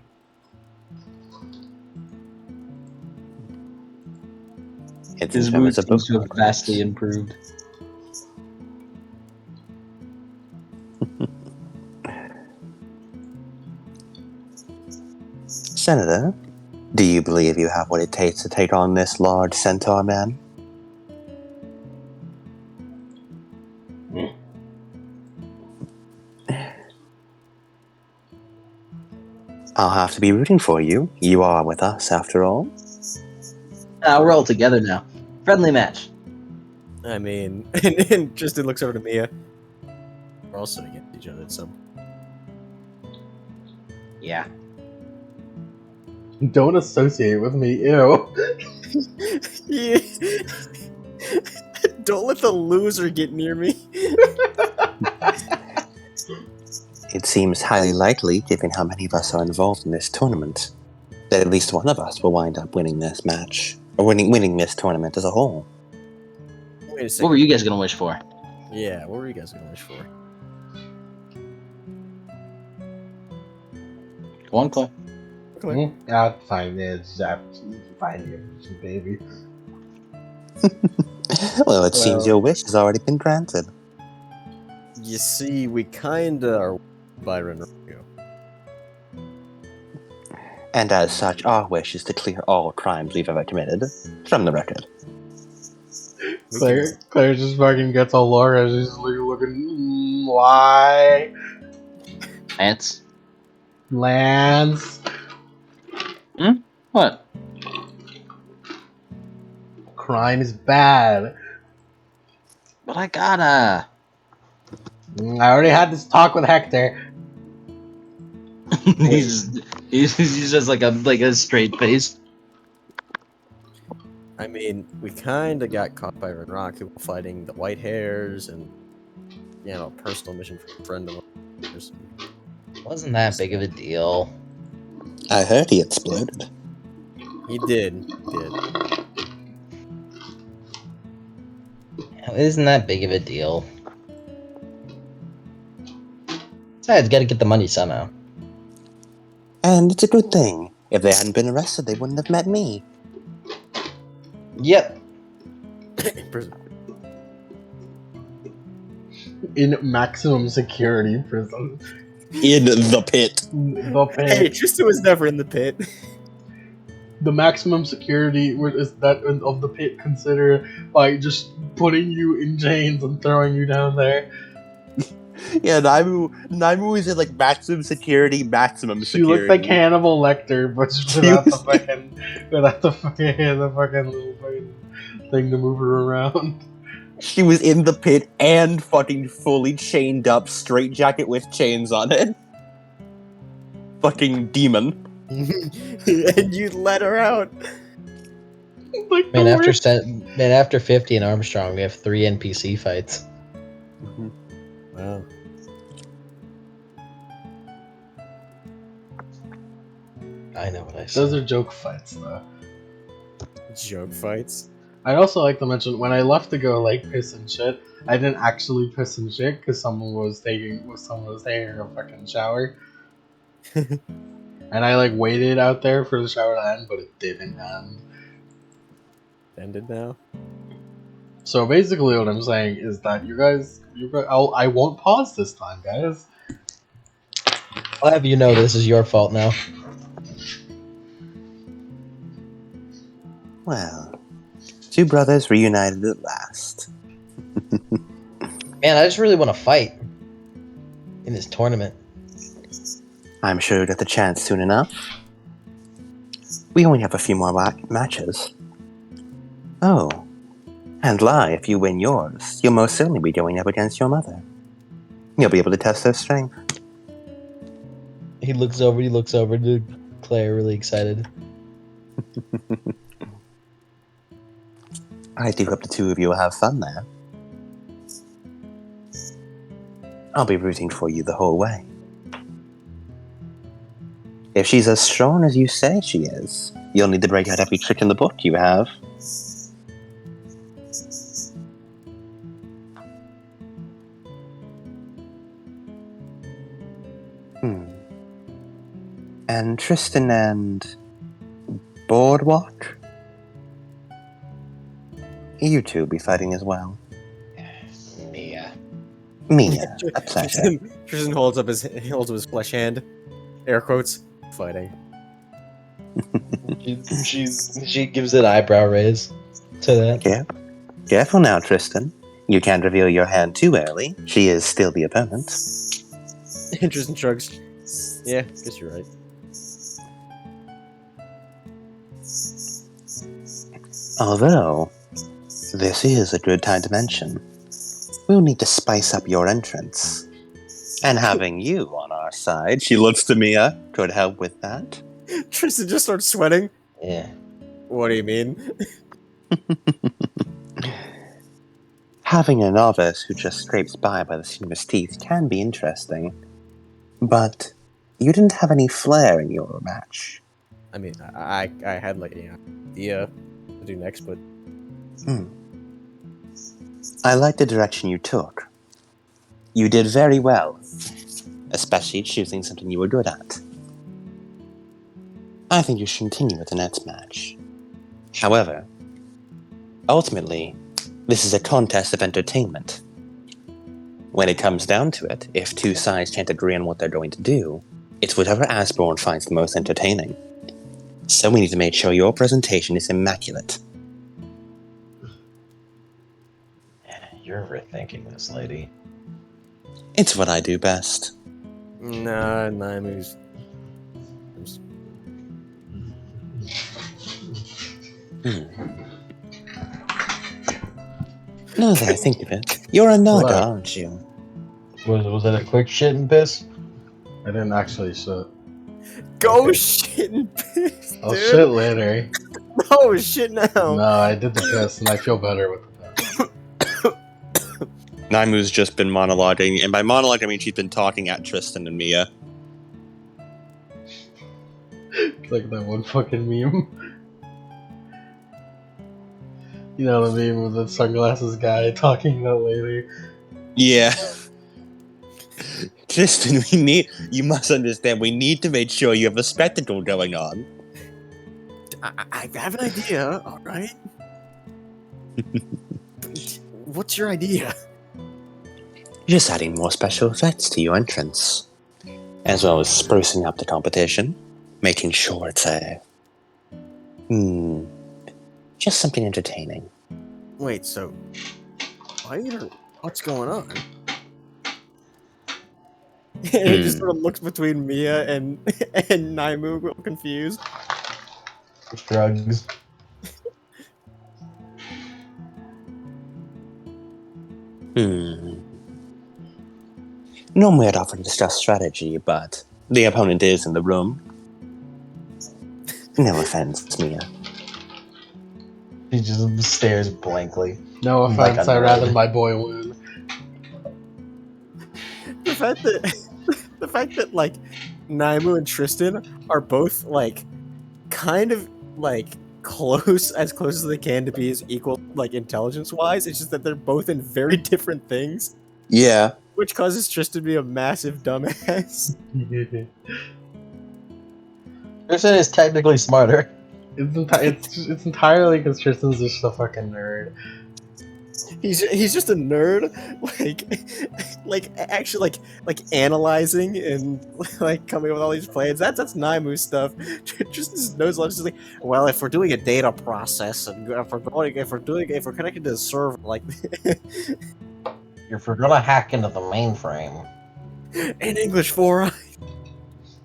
It's His in terms mood of book seems to have progress. vastly improved. Senator, do you believe you have what it takes to take on this large centaur man? I'll have to be rooting for you. You are with us, after all. We're all together now. Friendly match. I mean, and Tristan looks over to Mia. We're also against each other at some. Yeah. Don't associate with me, ew. Yeah. Don't let the loser get near me. It seems highly likely, given how many of us are involved in this tournament, that at least one of us will wind up winning this match, or winning this tournament as a whole. Wait a second. What were you guys gonna wish for? Yeah, what were you guys gonna wish for? Go on, Clay. I'll find it. 5 years, baby. Well, it seems your wish has already been granted. You see, we kinda are Byron Ryu. And as such, our wish is to clear all crimes we've ever committed from the record. Claire just fucking gets all Laura. She's just looking. Why? Lance. What? Crime is bad. But I gotta. I already had this talk with Hector. he's just like a straight face. I mean, we kinda got caught by Renraku fighting the white hairs and, you know, personal mission for a friend of ours. Wasn't that big of a deal. I heard he exploded. He did. Isn't that big of a deal? Besides, gotta get the money somehow. And it's a good thing. If they hadn't been arrested, they wouldn't have met me. Yep. In maximum security prison. In the pit. The pit. Hey, Tristan was never in the pit. The maximum security is that of the pit consider like just putting you in chains and throwing you down there. Yeah, Naimu is in like maximum security. She looked like Hannibal Lecter, but just without the fucking the fucking little fucking thing to move her around. She was in the pit and fucking fully chained up, straight jacket with chains on it. Fucking demon. And you let her out. Like Man, the after 50 and Armstrong, we have 3 NPC fights. Wow. I know what I Those said. are joke fights, though. Joke fights. I'd also like to mention when I left to go like piss and shit, I didn't actually piss and shit because someone was taking a fucking shower, and I like waited out there for the shower to end, but it didn't end. Ended now. So basically, what I'm saying is that you guys, I won't pause this time, guys. I'll have you know this is your fault now. Well, two brothers reunited at last. Man, I just really want to fight in this tournament. I'm sure you'll get the chance soon enough. We only have a few more matches. Oh, and Lai, if you win yours, you'll most certainly be going up against your mother. You'll be able to test their strength. He looks over to Claire, really excited. I do hope the two of you will have fun there. I'll be rooting for you the whole way. If she's as strong as you say she is, you'll need to break out every trick in the book you have. And Tristan and Boardwalk? You two will be fighting as well. Mia. Mia, a pleasure. Tristan holds up his flesh hand. Air quotes. Fighting. She gives an eyebrow raise to that. Careful now, Tristan. You can't reveal your hand too early. She is still the opponent. Tristan shrugs. Yeah, guess you're right. Although, this is a good time to mention, we'll need to spice up your entrance. And having you on our side, she looks to Mia, could help with that. Tristan just starts sweating. Yeah. What do you mean? Having a novice who just scrapes by the skin of his teeth can be interesting, but you didn't have any flair in your match. I mean, I had like an idea to do next, but I like the direction you took. You did very well, especially choosing something you were good at. I think you should continue with the next match. However, ultimately, this is a contest of entertainment. When it comes down to it, if two sides can't agree on what they're going to do, it's whatever Asborn finds the most entertaining. So we need to make sure your presentation is immaculate. You're overthinking this, lady. It's what I do best. nah, Naimu's. Now that I think of it, you're a Naga, What? aren't you? Was that a quick shit and piss? I didn't actually shit. Go shit and piss, I'll dude. shit later. No shit now. No, I did the piss and I feel better with the piss. Naimu's just been monologuing, and by monologue I mean she's been talking at Tristan and Mia. It's like that one fucking meme. You know the meme with the sunglasses guy talking to that lady? Yeah. Tristan, you must understand, we need to make sure you have a spectacle going on. I have an idea. All right. What's your idea? Just adding more special effects to your entrance, as well as sprucing up the competition, making sure it's just something entertaining. Wait, so what's going on? And he just sort of looks between Mia and Naimu, real confused. Drugs. Normally I'd offer to discuss strategy, but the opponent is in the room. No offense, Mia. He just stares blankly. No Like offense, I'm I'd rather red. my boy win. The fact that like Naimu and Tristan are both like kind of like close as they can to be as equal like intelligence wise. It's just that they're both in very different things, Yeah. which causes Tristan to be a massive dumbass. Tristan is technically smarter. It's entirely because Tristan's just a fucking nerd. He's just a nerd, actually analyzing and like coming up with all these plans. That's Naimu stuff. Just knows a lot. Just like, well, if we're doing a data process and if we're connected to the server, like If we're gonna hack into the mainframe, in English 4,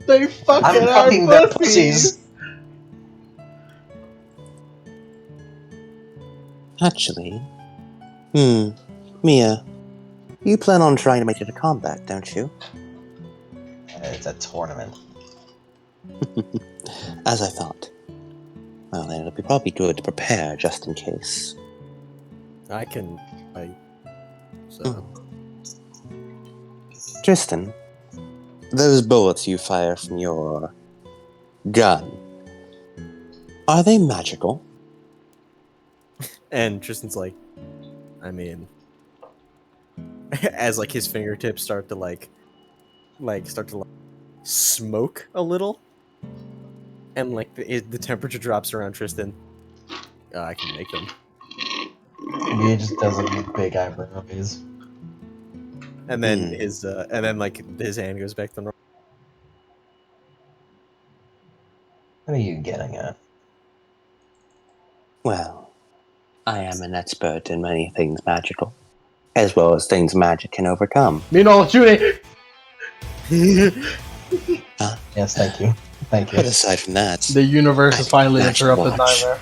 They fucking I'm are fucking their pussies. pussies. Actually, Mia, you plan on trying to make it a combat, don't you? It's a tournament. As I thought. Well, then it'll be probably good to prepare just in case. I can fight. So Tristan, those bullets you fire from your gun, are they magical? and Tristan's like, I mean, as like his fingertips start to smoke a little, and like the temperature drops around Tristan. I can make them, He just does a big eyebrows. and then his hand goes back to normal. What are you getting at? Well, I am an expert in many things magical, as well as things magic can overcome. Meanwhile, Junie! Yes, thank you. Thank you. But aside from that, The universe has finally Magic interrupted watch. Naimu.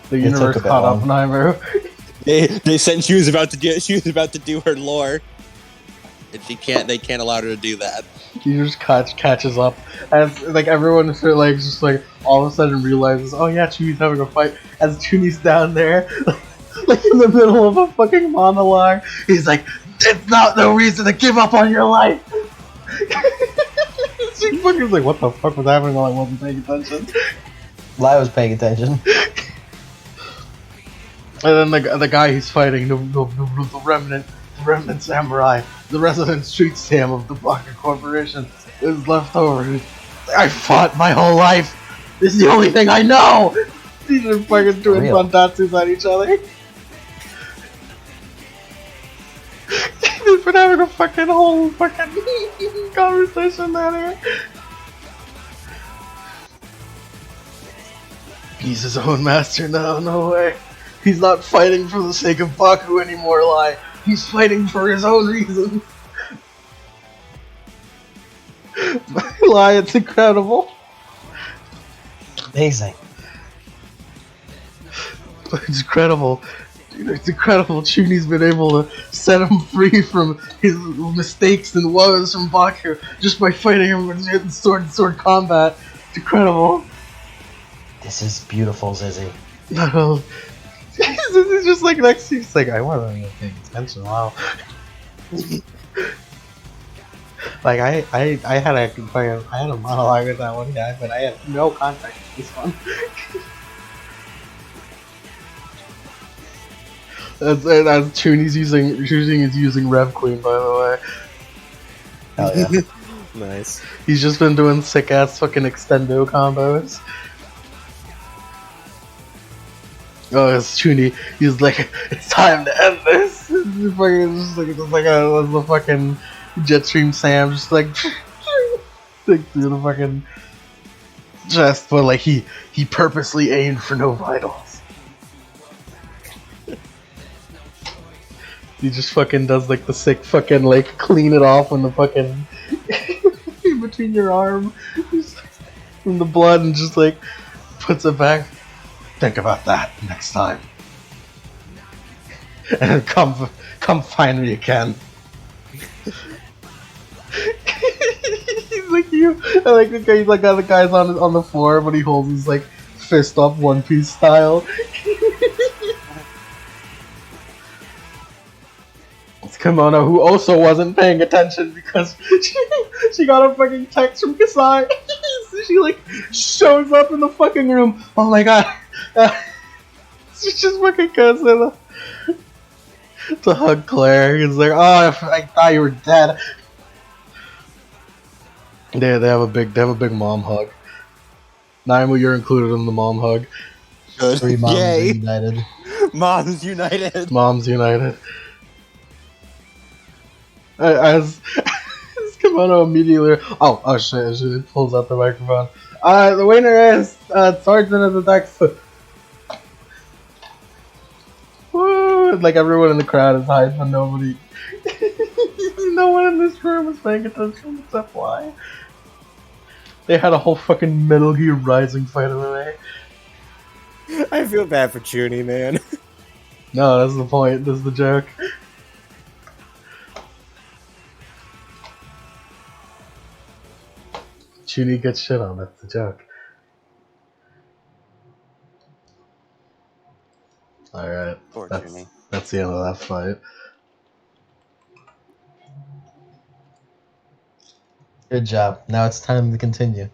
The It universe took a bit caught up long. Naimu. They said she was about to do her lore. They can't allow her to do that. He just catches up as like everyone sort of, like just like all of a sudden realizes, oh yeah, Chuni's having a fight. As Chuni's down there, like in the middle of a fucking monologue, he's like, "It's not no reason to give up on your life." She fucking like, what the fuck was happening while I wasn't paying attention? Lai was paying attention. And then the guy he's fighting, the remnant samurai, the resident street Sam of the Baka Corporation, is left over. I fought my whole life. This is the only thing I know. These are fucking doing Real. fantatsus at each other. They've been having a fucking whole fucking conversation down here. He's his own master now, no way. He's not fighting for the sake of Baku anymore, Lai. He's fighting for his own reasons. Lai, it's incredible. Amazing. It's incredible. Dude, it's incredible. Chuni's been able to set him free from his mistakes and woes from Baku just by fighting him in sword combat. It's incredible. This is beautiful, Zizzy. No. He's just like next to you. He's like, I wasn't even paying attention. Wow. Like I had a monologue with that one guy, but I had no context with this one. That's Chuni's using Rev Queen, by the way. Hell yeah. Nice. He's just been doing sick ass fucking extendo combos. Oh, it's Chuni. He's like, it's time to end this. It's like the fucking Jetstream Sam, just like, like through the fucking chest, but like he purposely aimed for no vitals. He just fucking does like the sick fucking like clean it off when the fucking in between your arm, from the blood, and just like puts it back. Think about that next time. And come find me again. He's like you. I like the guy. He's like the guy's on the floor, but he holds his like fist up, One Piece style. It's Kimono, who also wasn't paying attention because she got a fucking text from Kasai. So she like shows up in the fucking room. Oh my god. She just fucking goes in to hug Claire. He's like, oh, I thought you were dead. They have a big mom hug. Naima, you're included in the mom hug. Good. 3 moms are Yay! united. Moms united. Moms united. As Kimono immediately, oh shit! She pulls out the microphone. The winner is Sergeant of the Dex. Woo! Like everyone in the crowd is hyped, but nobody, no one in this room is paying attention except why. They had a whole fucking Metal Gear Rising fight over there. I feel bad for Chuni, man. No, that's the point. That's the joke. Chuni gets shit on. That's the joke. Alright. Poor That's, Chuni. that's the end of that fight. Good job. Now it's time to continue.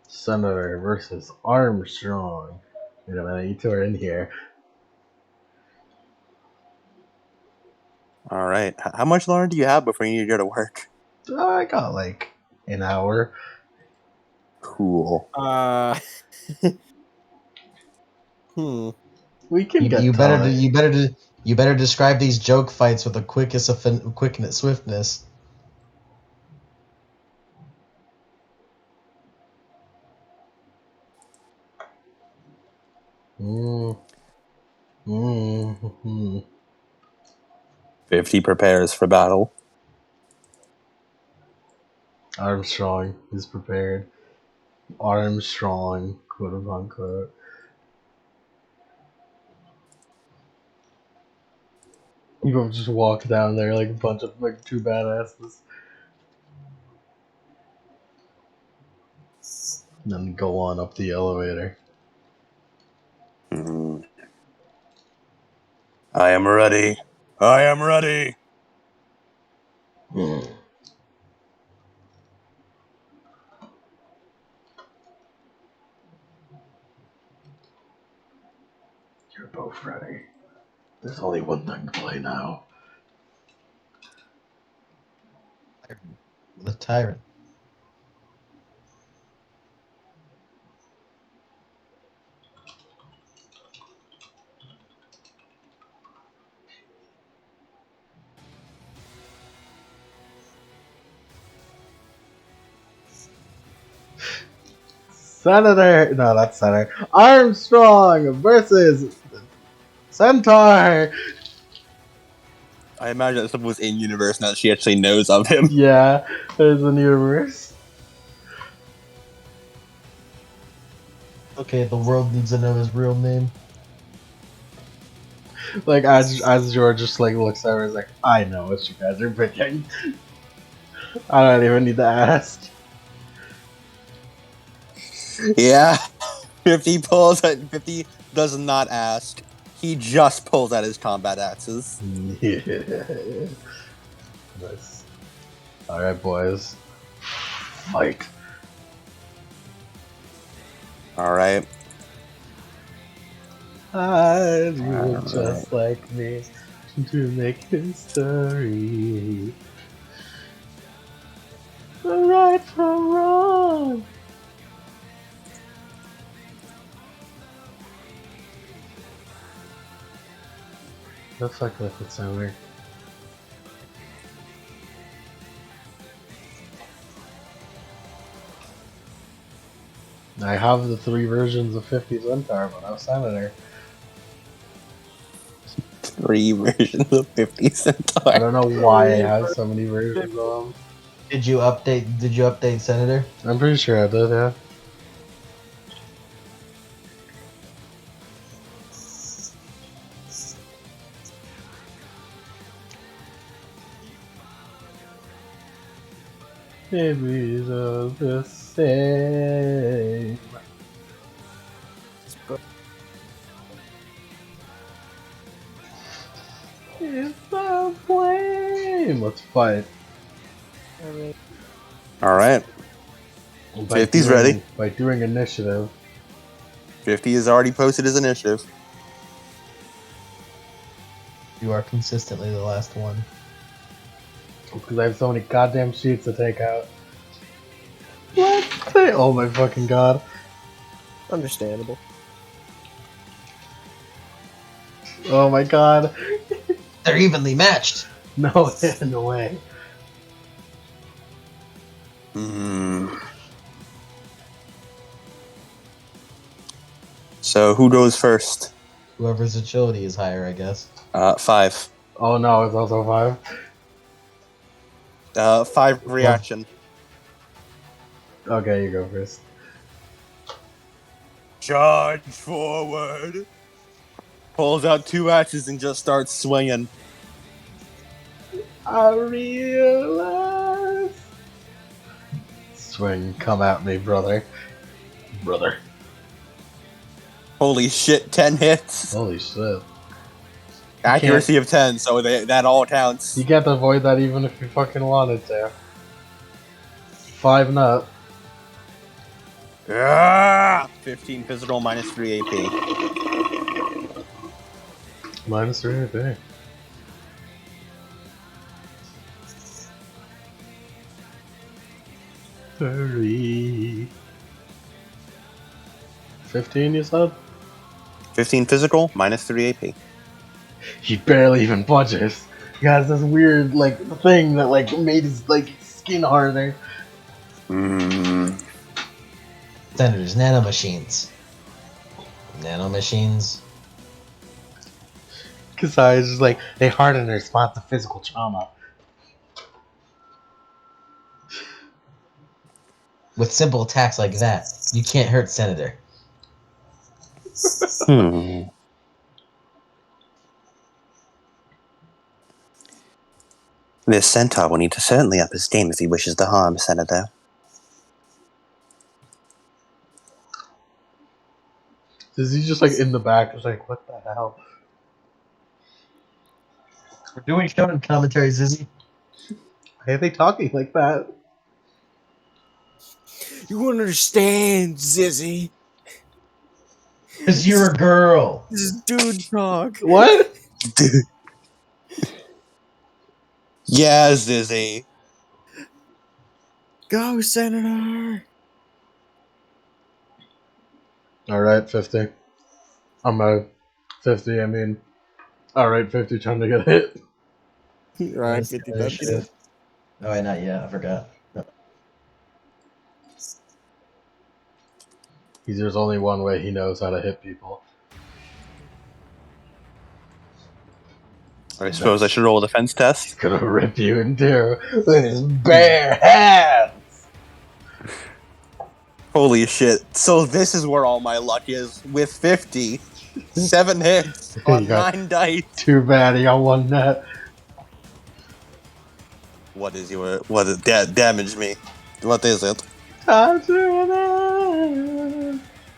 Senator versus Armstrong. Wait a minute, you two are in here. All right. How much longer do you have before you need to go to work? I got like an hour. Cool. We can get You time. better describe these joke fights with the swiftness. Mm. 50 prepares for battle. Armstrong is prepared. Armstrong, quote unquote. You both just walk down there like a bunch of like two badasses. And then go on up the elevator. Hmm. I am ready. I am ready. You're both ready. There's only one thing to play now. The tyrant. Senator, no, that's Senator. Armstrong versus Centaur. I imagine that someone was in universe now that she actually knows of him. Yeah, there's a universe. Okay, the world needs to know his real name. Like as George just like looks over, he's like, I know what you guys are picking. I don't even need to ask. Yeah. 50 pulls out. 50 does not ask. He just pulls out his combat axes. Yeah. Nice. All right, boys. Fight. All right. I do Alright. just like me to make history. Right from wrong. The fuck with it so weird. I have the 3 versions of 50 Centaur, but I'm Senator. 3 versions of 50 I Centaur. don't know why I have so many versions of them. Did you update Senator? I'm pretty sure I did, yeah. Maybe it's all the same. It's the flame. Let's fight. All right. By 50's doing- ready. By doing initiative. 50 has already posted his initiative. You are consistently the last one. Because I have so many goddamn sheets to take out. Let's play. Oh my fucking god. Understandable. Oh my god. They're evenly matched. No, no way. Hmm. So who goes first? Whoever's agility is higher, I guess. 5. Oh no, it's also 5. 5 reaction. Okay, you go first. Charge forward. Pulls out 2 axes and just starts swinging. I realize. Swing, come at me, brother. Brother. Holy shit, 10 hits. Holy shit. Accuracy of 10, so that all counts. You can't avoid that even if you fucking wanted to. 5 nut. Ah! 15 physical minus 3 AP. Minus 3 right there. Hurry. 15, you said? 15 physical minus 3 AP. He barely even budges. He has this weird, like, thing that, like, made his, like, skin harder. Mm. Senators, nanomachines. Nanomachines. Cause I was just like, they harden in response to physical trauma. With simple attacks like that, you can't hurt Senator. Hmm. This centaur will need to certainly up his game if he wishes to harm, Senator. Is he just like in the back? Just like, what the hell? We're doing shonen commentary, Zizzy. Why are they talking like that? You won't understand, Zizzy. Because you're a girl. This is dude talk. What? Yeah, Zizzy. Go, Senator. All right, 50. I'm 50. I mean, all right, 50. Trying to get hit. Right, 50 Initiative. Oh, wait, not yet. I forgot. No. There's only one way he knows how to hit people. I suppose I should roll a defense test. He's gonna rip you in two with his bare hands. Holy shit. So this is where all my luck is. With 50. 7 hits on You got 9 dice. Too bad he got one net. What is your... What is... damage me. What is it?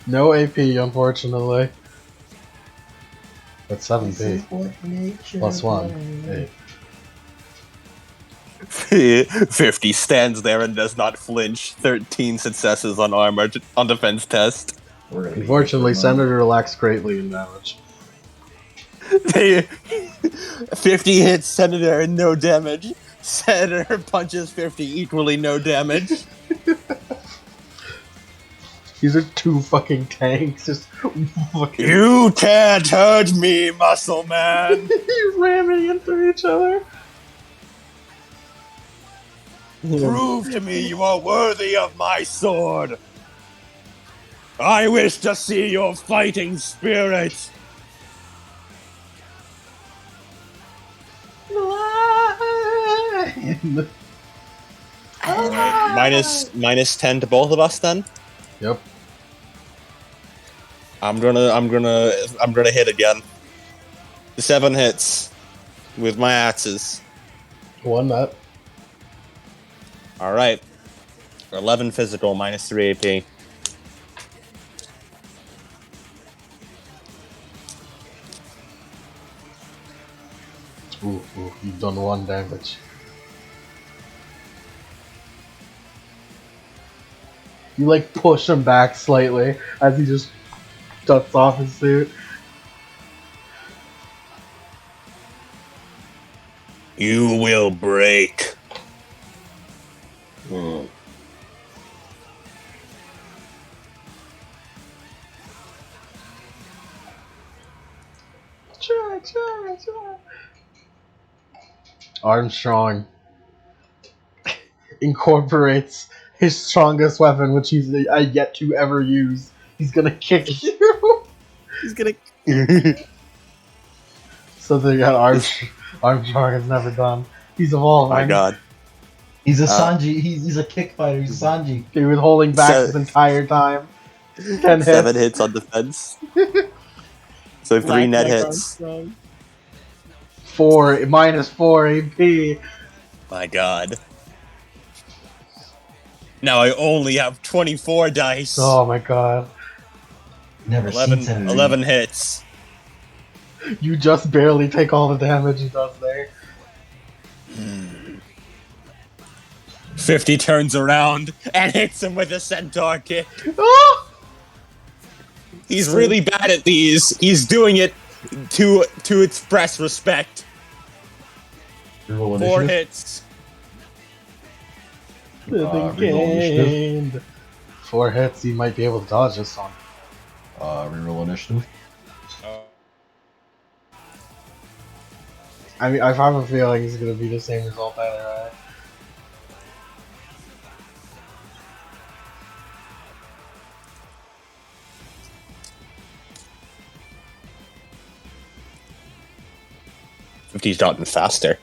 No AP, unfortunately. That's 7p. Plus 1. 8. 50 stands there and does not flinch. 13 successes on armor on defense test. Unfortunately, Senator lacks greatly in damage. 50 hits Senator and no damage. Senator punches 50 equally no damage. These are two fucking tanks. Just fucking. You can't hurt me, muscle man. Ramming into each other. Prove to me you are worthy of my sword. I wish to see your fighting spirit. Alright, minus 10 to both of us then. Yep. I'm gonna hit again. 7 hits with my axes. One net. All right. 11 physical, minus 3 AP. Ooh, you've done 1 damage. You like push him back slightly as he just ducks off his suit. You will break. Try. Armstrong incorporates his strongest weapon, which he's yet to ever use. He's gonna kick you. He's gonna. Something that Armstrong has never done. He's evolving. My God. He's a Sanji. He's a kick fighter. He's a Sanji. He was holding back this entire time. 10 7 hits. hits on defense. So 3 net hits. Minus 4 AP. My God. Now I only have 24 dice. Oh my God. Never 11, seen Senator. 11 hits. You just barely take all the damage he does there. 50 turns around and hits him with a centaur kick. Oh! He's really bad at these. He's doing it to express respect. 4 hits. Gained. 4 hits, he might be able to dodge this one. Reroll initiative. I mean, I have a feeling it's gonna be the same result either way. He's gotten faster.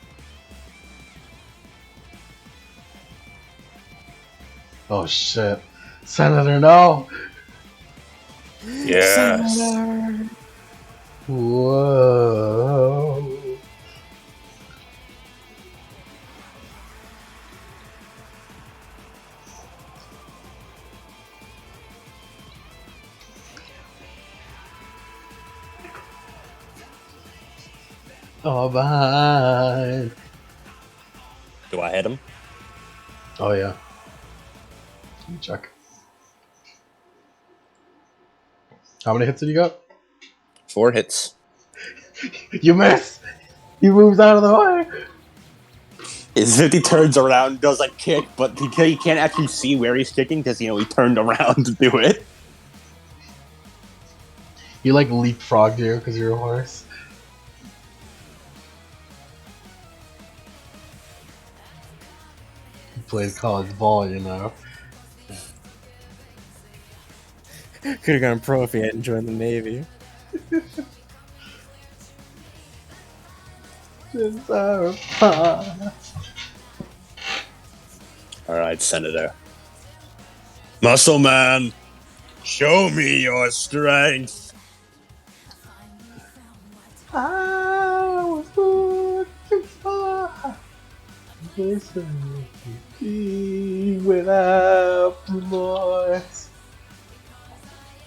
Oh shit. Senator, no! Yes. Senator. Whoa. Oh, behind. Do I hit him? Oh yeah. Let me check. How many hits did you got? 4 hits. You miss. He moves out of the way. His 50 turns around, does a kick, but he can't actually see where he's kicking because, he turned around to do it. He like leapfrogged you because you're a horse. He played college ball, you know. Could have gone pro if he hadn't joined the Navy. Alright, Senator. Muscle Man, show me your strength. I was looking for without remorse.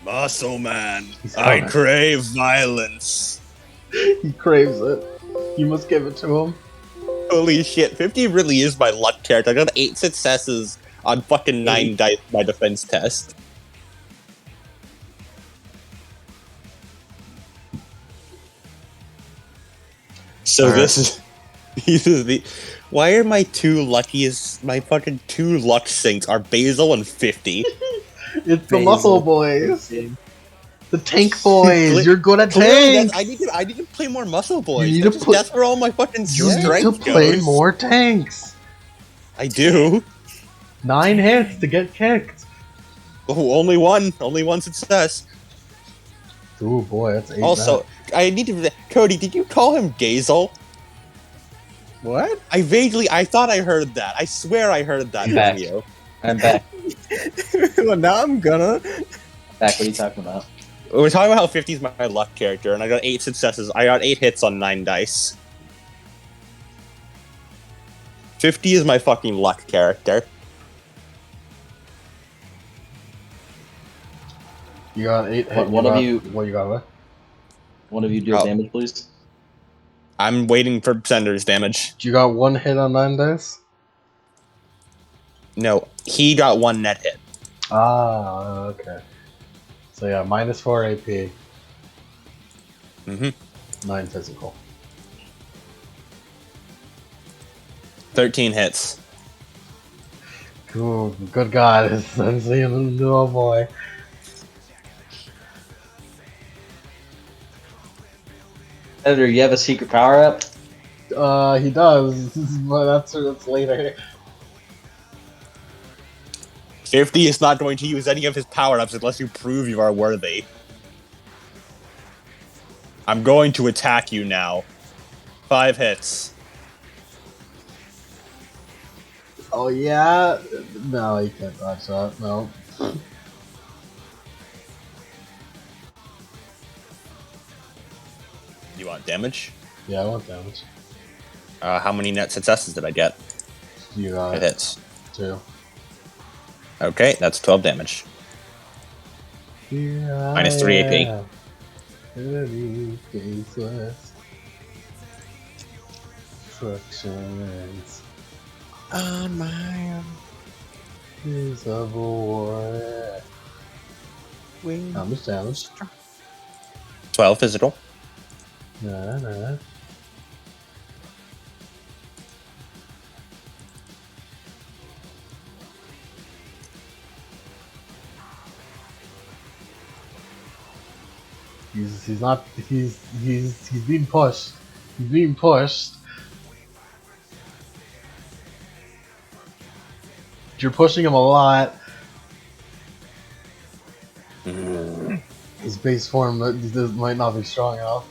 Muscle Man, He's I coming. crave violence. He craves it. You must give it to him. Holy shit, 50 really is my luck character. I got 8 successes on fucking 9 dice my defense test. So Alright. this is... These are the... Why are my fucking 2 luck sinks are Basil and 50? It's the muscle boys. The tank boys. You're good at Clearly, tanks. I need to play more muscle boys. You need That's, to put- that's where all my fucking You need strength to play goes. more tanks. I do. 9 hits to get kicked. Oh, only one success. Ooh boy, that's 8. Also, I need to... Cody, did you call him Gazel? What? I thought I heard that. I swear I heard that I'm from back. you. I'm back. Well, now I'm gonna. Back. What are you talking about? We're talking about how 50 is my luck character, and I got 8 successes. I got 8 hits on 9 dice. 50 is my fucking luck character. You got 8 hits. One of you- What you got left? One of you deal Oh. damage, please. I'm waiting for Sender's damage. You got 1 hit on 9 dice? No, he got 1 net hit. Ah, okay. So yeah, -4 AP. Mhm. 9 physical. 13 hits. Cool. Good God. I'm seeing the little boy. Editor, you have a secret power up? He does, but that's later. 50 is not going to use any of his power-ups unless you prove you are worthy. I'm going to attack you now. 5 hits. Oh yeah? No, you can't dodge that. No. You want damage? Yeah, I want damage. How many net successes did I get? You got It hits. 2. Okay, that's 12 damage. Minus 3 AP. Instructions On my is a war. wing. How much damage? 12 physical. Nah. He's not he's being pushed. He's being pushed. You're pushing him a lot. His base form might not be strong enough.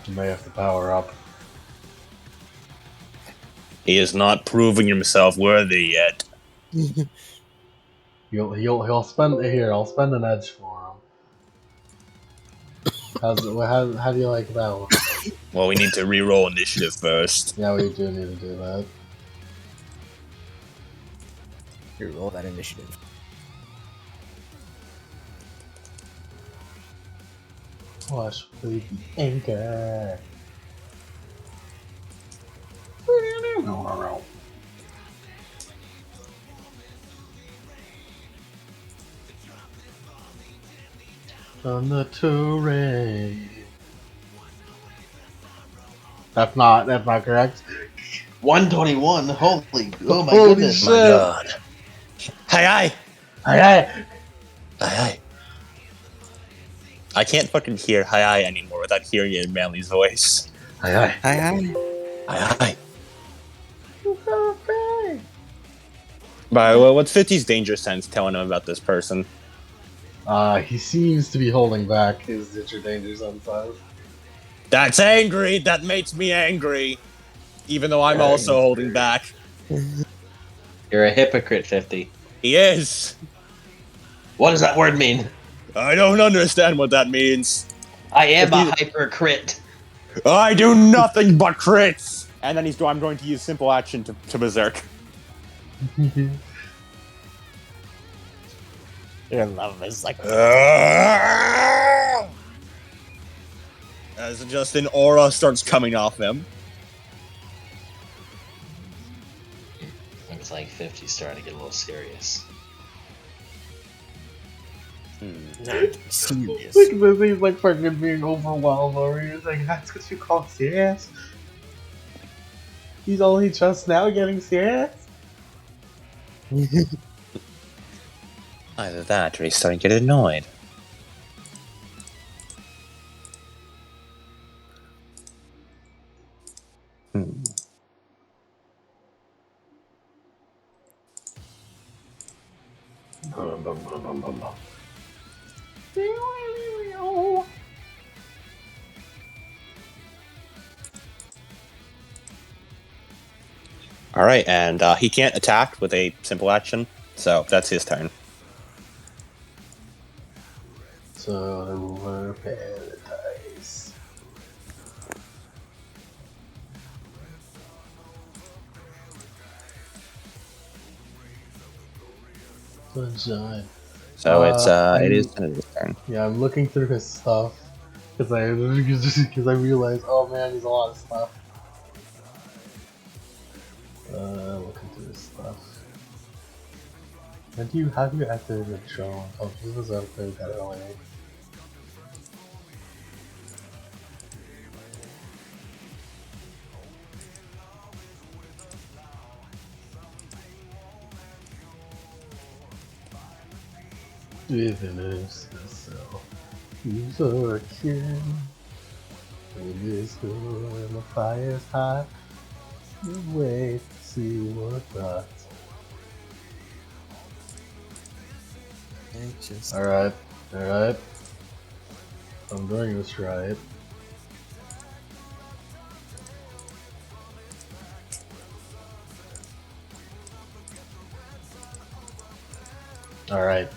You may have to power up. He is not proving himself worthy yet. He'll spend here. I'll spend an edge for him. How do you like that one? Well, we need to re-roll initiative first. Yeah, we do need to do that. Here, roll that initiative. Watch baby anchor. On the terrain. That's not correct. 121. Holy, oh my Holy goodness. shit. My God. Hi. Alright. Hi. I can't fucking hear hi anymore without hearing it in Manly's voice. Hi. Hi. Okay. By well, what's 50's danger sense telling him about this person? He seems to be holding back his Ditcher Danger sometimes. That's angry. That makes me angry. Even though I'm also holding back. You're a hypocrite, 50. He is. What does that word mean? I don't understand what that means. I am If a you- hypercrit. I do nothing but crits. And then I'm going to use simple action to berserk. Your love is like As just an aura starts coming off him. Looks like 50's starting to get a little serious. not serious. Look at this, he's like fucking being overwhelmed over here. He's like, that's what you call serious? He's only just now getting serious? Either that or he's starting to get annoyed. Alright, and he can't attack with a simple action, so that's his turn. So we're paradise. Sunshine. So it I'm- is his turn. Yeah, I'm looking through his stuff because I realized, oh man, he's a lot of stuff. Looking through his stuff. And how do you activate the drone? Oh, this was out there that early. Diviners, so who's our kin? It is cool and the fire's hot. You wait to see what got. Alright. I'm doing this right. Alright.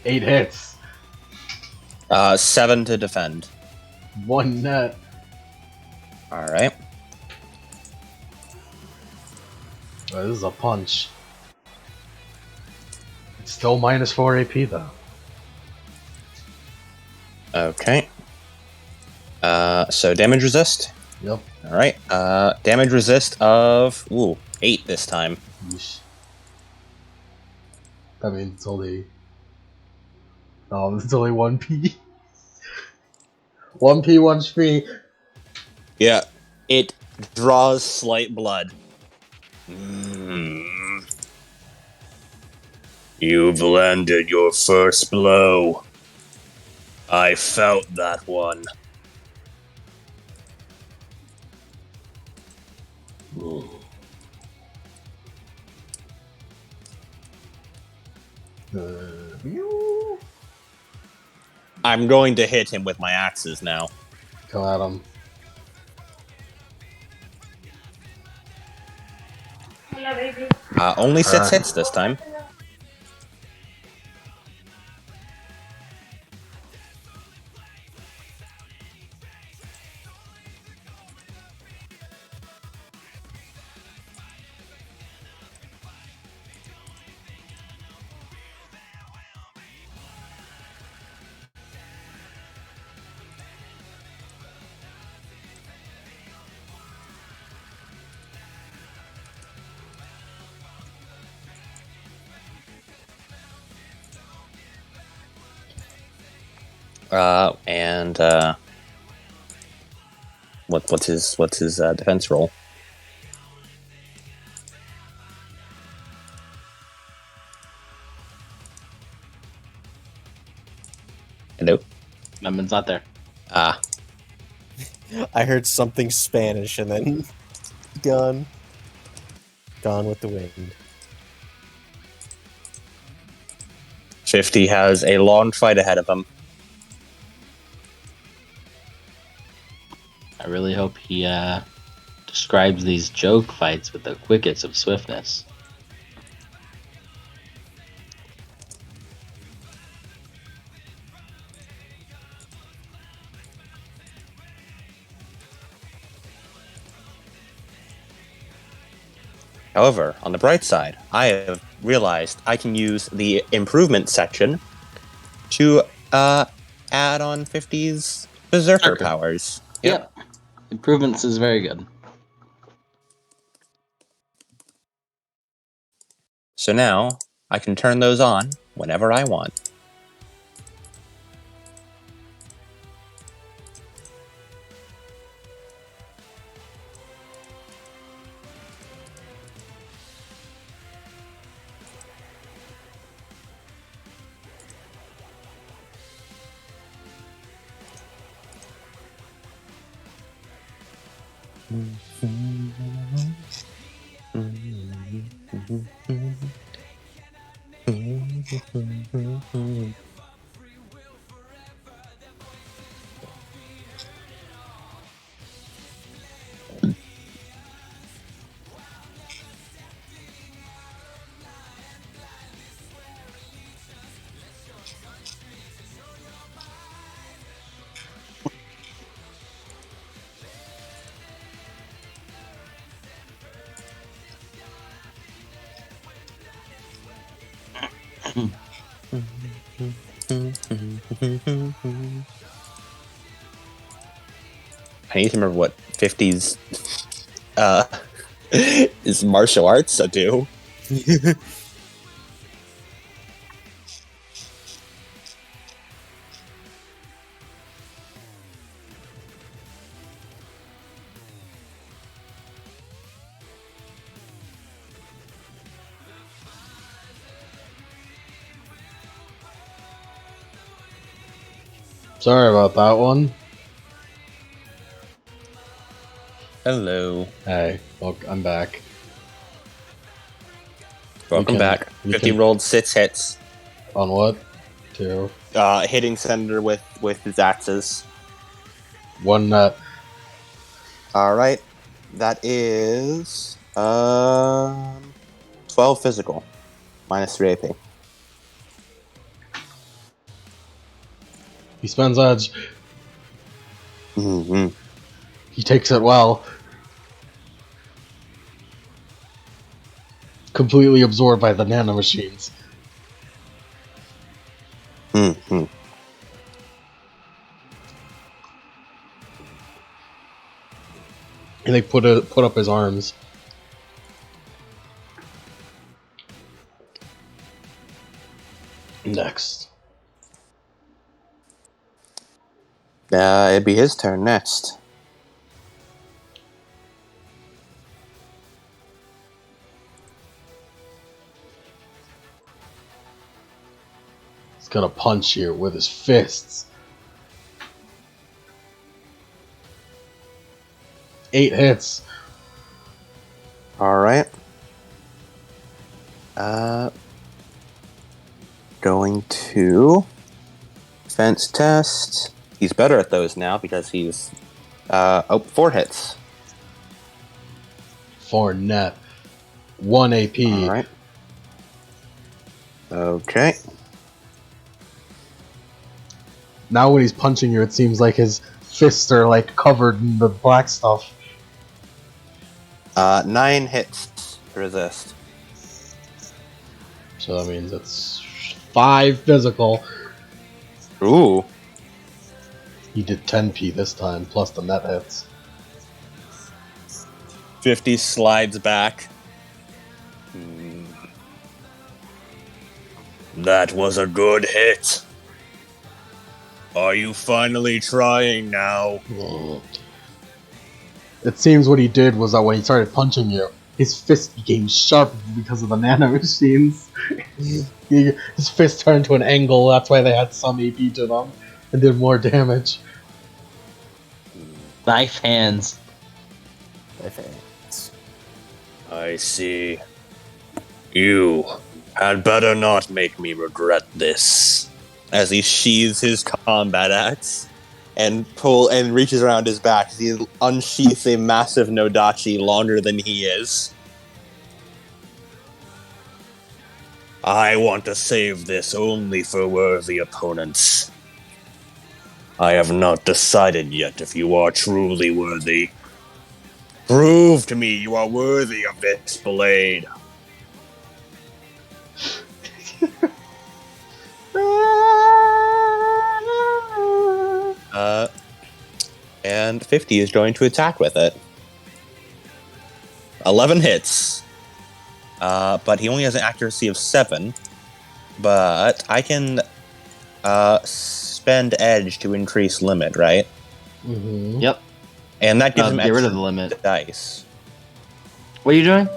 8 hits. 7 to defend. 1 net. Alright. Oh, this is a punch. It's still minus 4 AP though. Okay. So damage resist. Yep. Alright. Damage resist of 8 this time. Yeesh. That means it's only. Oh, it's only 1p. 1p, 1 spree. Yeah. It draws slight blood. Mm. You've landed your first blow. I felt that one. I'm going to hit him with my axes now. Come at him. Only 6 hits this time. And what's his defense roll? Hello. Number's not there. Ah, I heard something Spanish and then gone with the wind. 50 has a long fight ahead of him. I really hope he describes these joke fights with the quickets of swiftness. However, on the bright side, I have realized I can use the improvement section to add on 50's berserker Okay. powers. Yep. Improvements is very good. So now I can turn those on whenever I want. I need to remember what 50's is martial arts do. Sorry about that one. Hello. Hey, look, I'm back. Welcome back. we 50 can- rolled 6 hits. On what? 2. Hitting Senator with his axes. 1 nut. Alright. That is 12 physical. Minus 3 AP. He spends edge. Mm-hmm. He takes it well. Completely absorbed by the nanomachines. Mm-hmm. And they put up his arms. Next. It'd be his turn next. He's gonna punch you with his fists. 8 hits. Alright. Going to defense test. He's better at those now because he's 4 hits. 4 net. 1 AP. Alright. Okay. Now when he's punching you, it seems like his fists are like covered in the black stuff. 9 hits to resist. So that means it's 5 physical. Ooh. He did 10p this time, plus the net hits. 50 slides back. That was a good hit. Are you finally trying now? It seems what he did was that when he started punching you, his fist became sharp because of the nano machines. His fist turned to an angle, that's why they had some AP to them, and did more damage. Knife hands. My fans. I see. You had better not make me regret this. As he sheathes his combat axe and reaches around his back, he unsheaths a massive Nodachi longer than he is. I want to save this only for worthy opponents. I have not decided yet if you are truly worthy. Prove to me you are worthy of this blade. And 50 is going to attack with it. 11 hits. But he only has an accuracy of 7. But I can spend edge to increase limit, right? Mm-hmm. Yep. And that gives him Get rid extra of the limit. dice. What are you doing?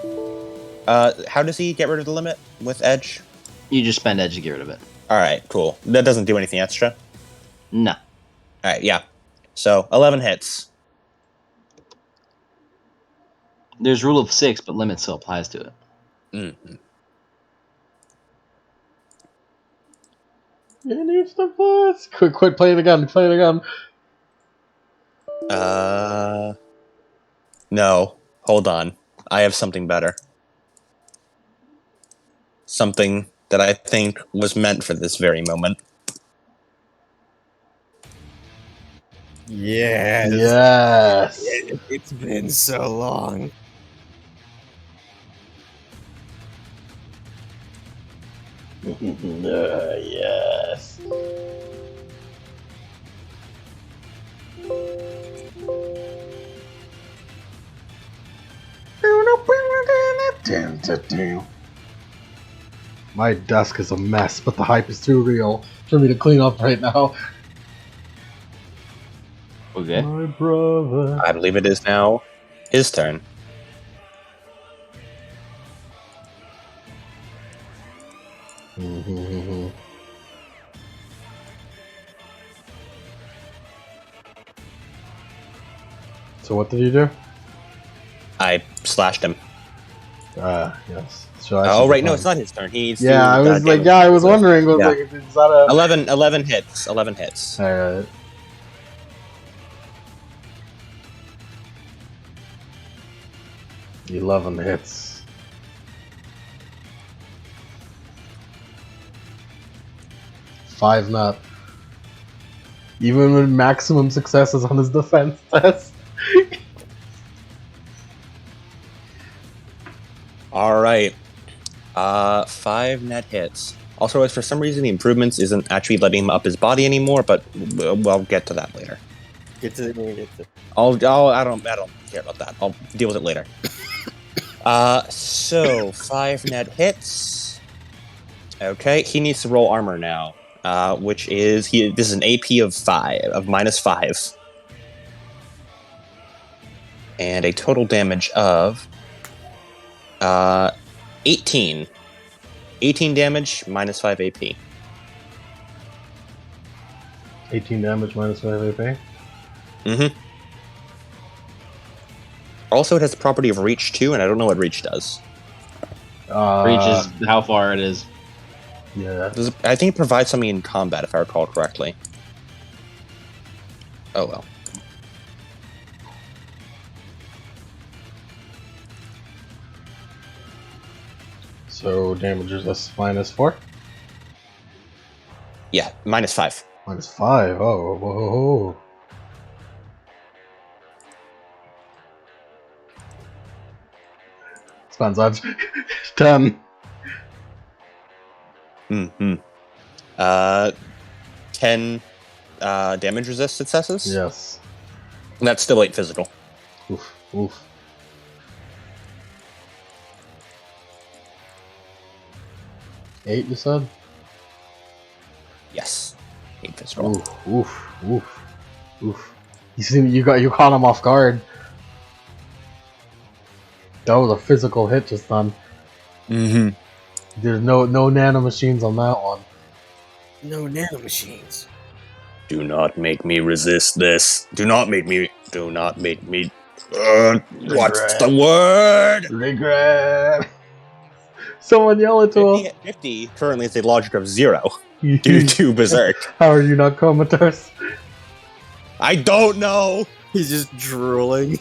How does he get rid of the limit with edge? You just spend edge to get rid of it. Alright, cool. That doesn't do anything extra? No. Alright, yeah. So, 11 hits. There's rule of 6, but limit still applies to it. Mm-hmm. Use the bus. Quit playing the gun. Play the gun. No. Hold on. I have something better. Something that I think was meant for this very moment. Yes. Yes. It's been so long. Yes. My desk is a mess, but the hype is too real for me to clean up right now. Okay. My brother. I believe it is now his turn. So what did you do? I slashed him. Yes. Oh, right, no, it's not his turn. He needs to... Yeah, I was like, damage. yeah, I was wondering, was Yeah. like, is that a... 11 hits. 11 hits. Alright. "11 hits. Five not. Even with maximum successes on his defense test. Alright. 5 net hits. Also, as for some reason, the improvements isn't actually letting him up his body anymore, but we'll get to that later. Get to the. I don't care about that. I'll deal with it later. So 5 net hits. Okay, he needs to roll armor now, which is this is an AP of -5, and a total damage of 18. 18 damage, -5 AP. 18 damage minus 5 AP. Mm-hmm. Also, it has the property of reach too, and I don't know what reach does. Reach is how far it is. Yeah. I think it provides something in combat, if I recall correctly. Oh well. So damage is this -4? Yeah, -5. -5. Oh, whoa. Spans odds. 10. Mm-hmm. 10 damage resist successes? Yes. And that's still 8 physical. Oof. 8, you said? Yes. 8 fist roll. Oof. You caught him off guard. That was a physical hit just done. Mm-hmm. There's no nanomachines on that one. No nanomachines. Do not make me resist this. Do not make me. What's the word? Regret. Someone yell it to 50 currently is a logic of 0 him. due to Berserk. How are you not comatose? I don't know. He's just drooling.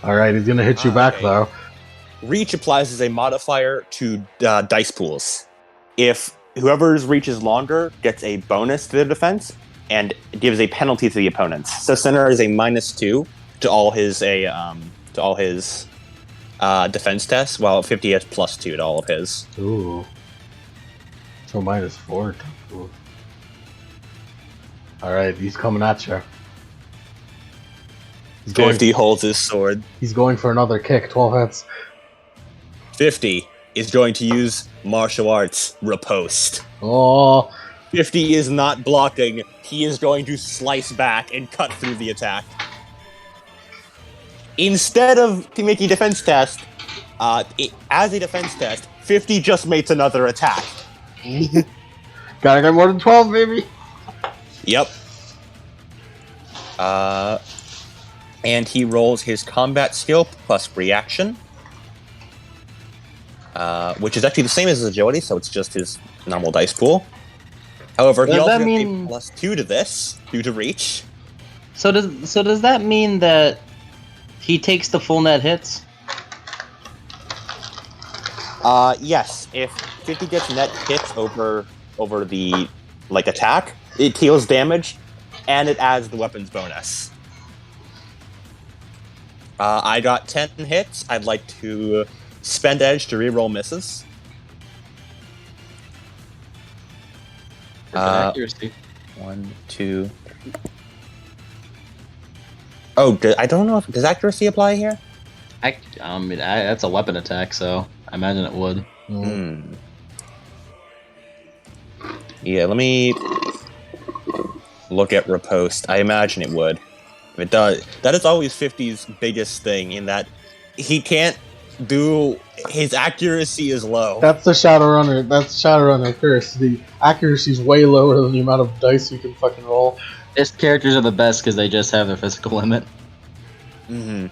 Alright, he's gonna hit you back Okay. though. Reach applies as a modifier to dice pools. If whoever's reach is longer gets a bonus to their defense and gives a penalty to the opponents. So Center is a -2 to all his defense tests, while 50 has +2 to all of his. Ooh. So -4. Alright, he's coming at you. 50 holds his sword. He's going for another kick. 12 hits. 50 is going to use martial arts riposte. Oh, 50 is not blocking. He is going to slice back and cut through the attack. Instead of making a defense test, as a defense test, 50 just makes another attack. gotta get more than 12, baby. Yep. And he rolls his combat skill plus reaction, which is actually the same as his agility, so it's just his normal dice pool. However, he Does also that gets mean- a +2 to this due to reach. So does that mean that he takes the full net hits? Yes. If 50 gets net hits over the attack, it deals damage, and it adds the weapon's bonus. I got 10 hits. I'd like to spend edge to reroll misses. Accuracy. 1, 2. Oh, I don't know if does accuracy apply here. That's a weapon attack, so I imagine it would. Hmm. Yeah, let me look at riposte. I imagine it would. If it does, that is always 50's biggest thing, in that he can't do. His accuracy is low. That's the Shadowrunner. That's Shadowrunner curse. The accuracy's way lower than the amount of dice you can fucking roll. His characters are the best because they just have their physical limit. Mm-hmm.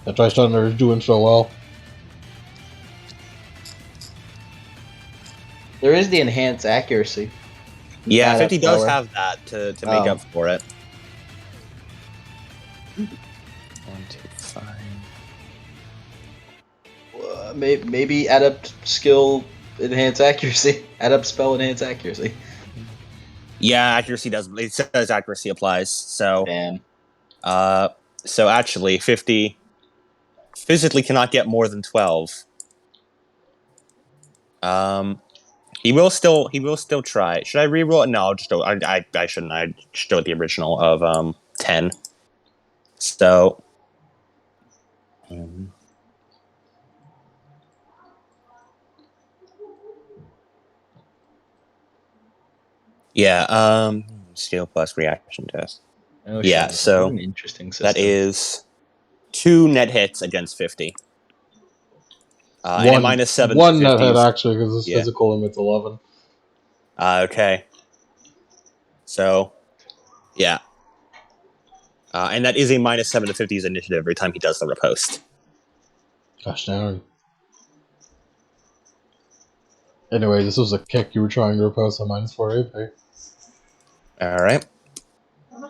That's why Shadowrunner is doing so well. There is the enhanced accuracy. Yeah, Add 50 up does lower. have that to make Oh. up for it. 1, 2, 5. Maybe add up skill, enhance accuracy. Add up spell, enhance accuracy. Yeah, accuracy does. It says accuracy applies. So, Damn. so actually, 50 physically cannot get more than 12. He will still try. Should I reroll it? No, I'll just go. I shouldn't. I just go with the original of 10. So. Yeah. Skill plus reaction test. Oh, Yeah, shit. so What an interesting system. That is 2 net hits against 50. And a -7 One to net hit 50's. actually, because his Yeah. physical limit's 11. Okay. So, yeah. And that is a -7 to 50's initiative every time he does the riposte. Gosh darn. Anyway, this was a kick. You were trying to repose a -4 AP. Alright. I'm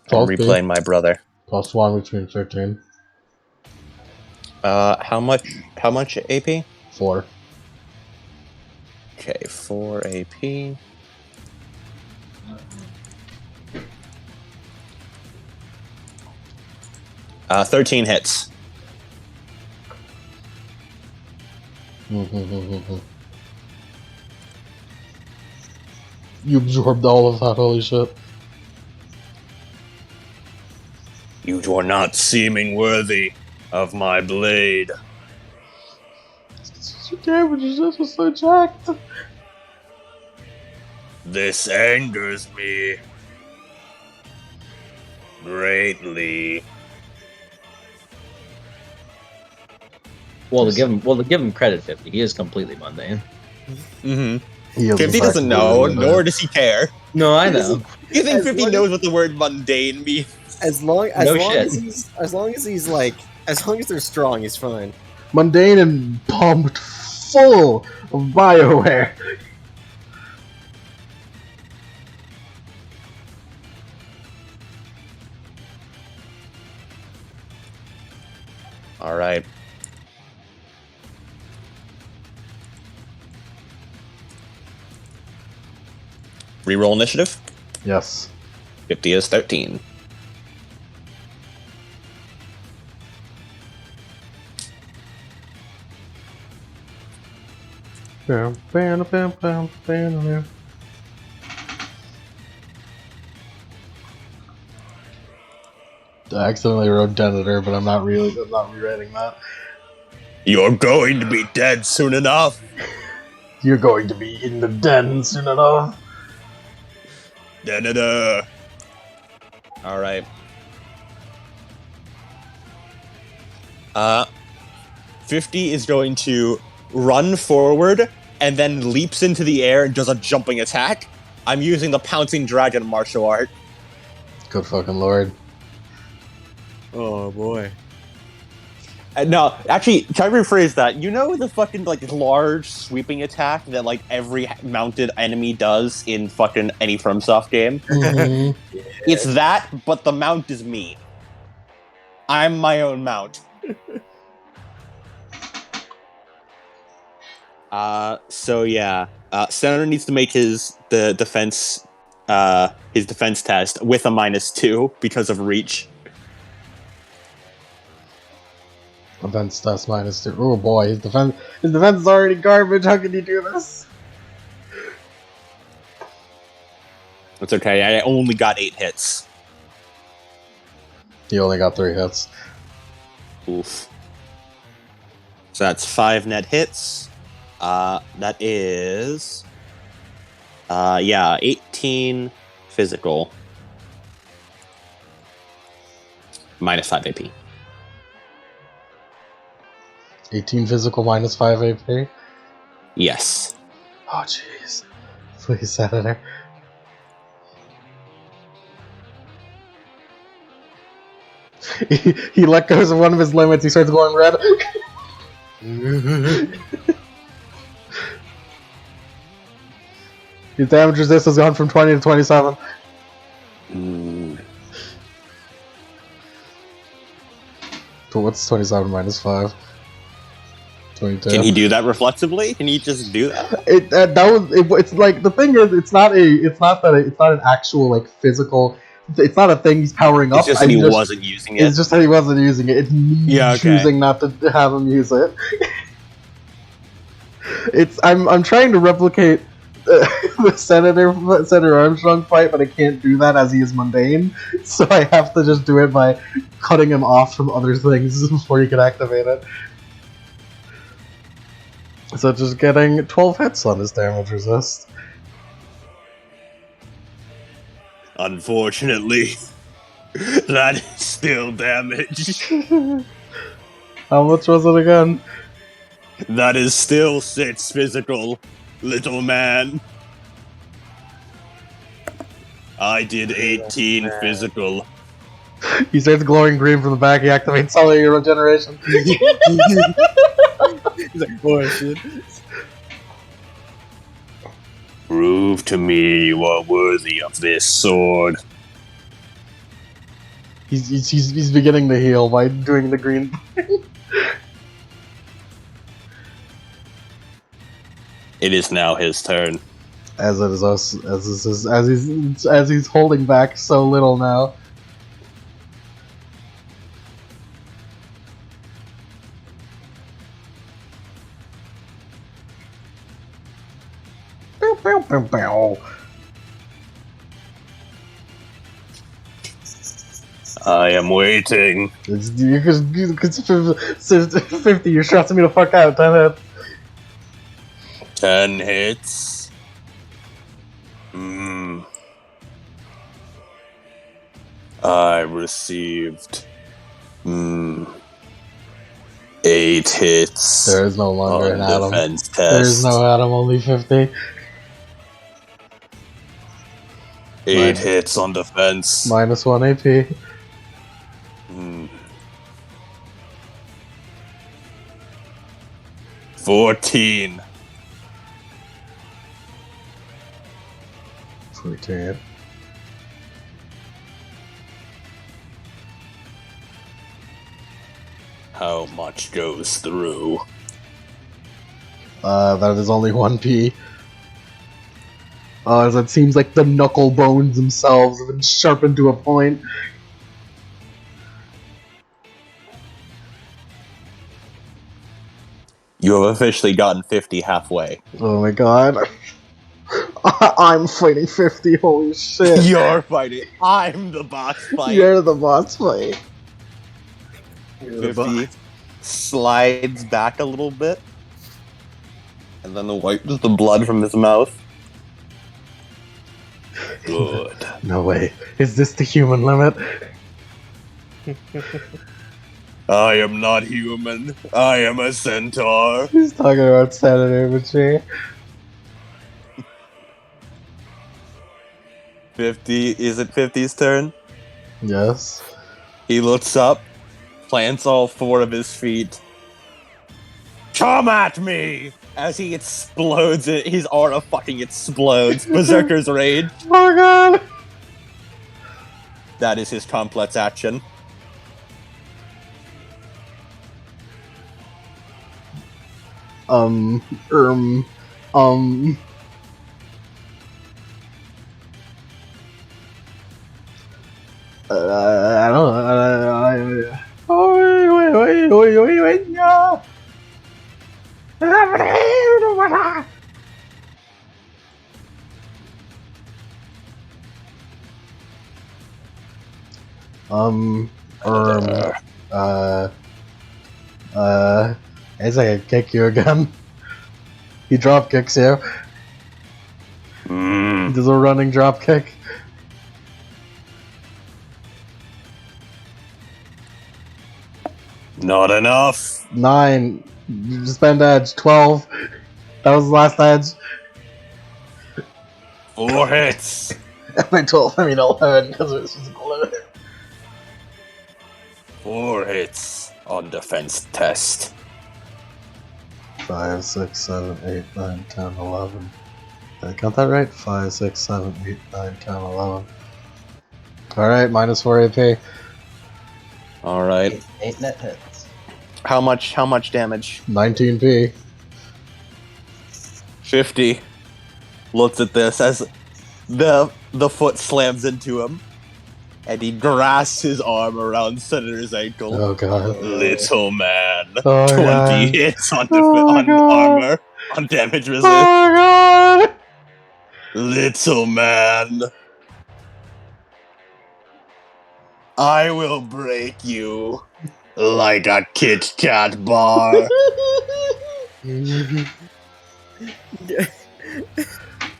12 replaying my brother. +1, which means 13. How much AP? 4. Okay, 4 AP. You absorbed all of that, holy shit. You are not seeming worthy of my blade. Your damage is just so jacked. This angers me greatly. Well, to give him credit, 50. He is completely mundane. Mm-hmm. He is 50 doesn't know, nor does he care. No, I know. You think As 50 long knows what the word mundane means? As long No as shit. as long as he's like, as long as they're strong, he's fine. Mundane and pumped full of BioWare. Alright. Reroll initiative. Yes. 50 is 13. Bam, bam, bam, bam, bam, bam. I accidentally wrote Denitor, but I'm not rewriting that. You're going to be dead soon enough. You're going to be in the den soon enough. Da-da-da. Alright. 50 is going to run forward and then leaps into the air and does a jumping attack. I'm using the Pouncing Dragon martial art. Good fucking lord. Oh boy. No, actually, can I rephrase that? You know the fucking, like, large sweeping attack that, like, every mounted enemy does in fucking any FromSoft game? Mhm. It's that, but the mount is me. I'm my own mount. So yeah. Senator needs to make his defense test with a -2 because of reach. Defense test -2. Oh boy, his defense is already garbage. How can you do this? It's okay, I only got 8 hits. He only got 3 hits. Oof. So that's 5 net hits. That is... 18 physical. -5 AP. 18 physical -5 AP. Yes. Oh jeez. Please, Senator. He let go of one of his limits. He starts going red. His damage resist has gone from 20 to 27. So what's 27 -5? 22. Can he do that reflexively? Can he just do that? It's like the thing is, it's not an actual like physical. It's not a thing he's powering up. It's just that he wasn't using it. It's just that he wasn't using it. It's me choosing not to have him use it. I'm trying to replicate the Senator Armstrong fight, but I can't do that as he is mundane. So I have to just do it by cutting him off from other things before he can activate it. So just getting 12 hits on his damage resist. Unfortunately, that is still damage. How much was it again? That is still 6 physical, little man. I did 18 physical. He starts glowing green from the back. He activates cellular regeneration. He's like, boy, shit. Prove to me you are worthy of this sword. He's beginning to heal by doing the green thing. It is now his turn. As it is us, as he's holding back so little now. I am waiting. It's 50, you're stressing me the fuck out, 10 hits. 10 hits. Hmm. I received 8 hits There is no longer on an Adam. defense There is test. no Adam, only 50. 8 hits on defense. Minus 1 AP. 14. 14. How much goes through? That is only 1p. As it seems like the knuckle bones themselves have been sharpened to a point. You have officially gotten 50 halfway. Oh my god. I'm fighting 50, holy shit. You're fighting. I'm the boss fight. You're the boss fight. 50 slides back a little bit. And then wipes the blood from his mouth. Good. No way. Is this the human limit? I am not human. I am a centaur. He's talking about Senator Machine. 50. Is it 50's turn? Yes. He looks up, plants all 4 of his feet. Come at me! As he explodes, his aura fucking explodes. Berserker's Rage. Oh god! That is his complex action. Um. I don't know. Wait, no! It's like I kick you again. He drop kicks you. Does a running drop kick. Not enough. 9. You spend edge. 12. That was the last edge. 4 hits. By 12, I mean 11 because it was physical limit. 4 hits on defense test. 5, 6, 7, 8, 9, 10, 11. Did I count that right? 5, 6, 7, 8, 9, 10, 11. Alright, minus 4 AP. All right. 8 net hits. How much damage? 19p. 50. Looks at this as the foot slams into him, and he grasps his arm around Senator's ankle. Oh god. Little man. Oh 20 god. hits on, Oh on God. armor, on damage resist. Oh god! Little man. I will break you like a Kit Kat bar.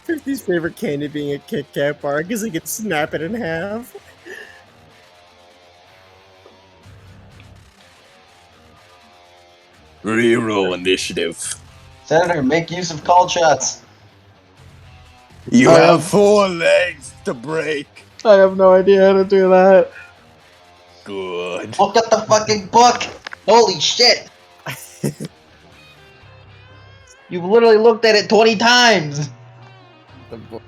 50's favorite candy being a Kit Kat bar because he can snap it in half. Reroll initiative. Senator, make use of called shots. You I have have- 4 legs to break. I have no idea how to do that. Good. Look at the fucking book! Holy shit! You've literally looked at it 20 times! The book.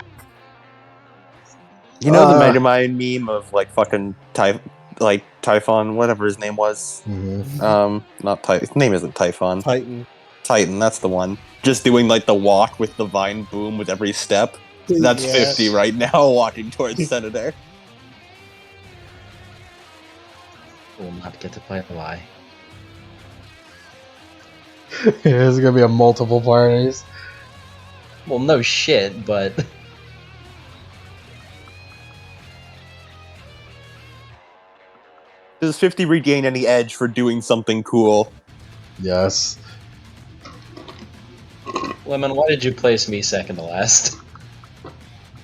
You know the Megamind meme of like fucking Typhon, whatever his name was. Not his name isn't Typhon. Titan. Titan, that's the one. Just doing like the walk with the vine boom with every step. That's Yeah. 50 right now, walking towards Senator. Will not get to play the lie. There's gonna be a multiple parties. Well, no shit, but Does 50 regain any edge for doing something cool? Yes. Lemon, why did you place me second to last?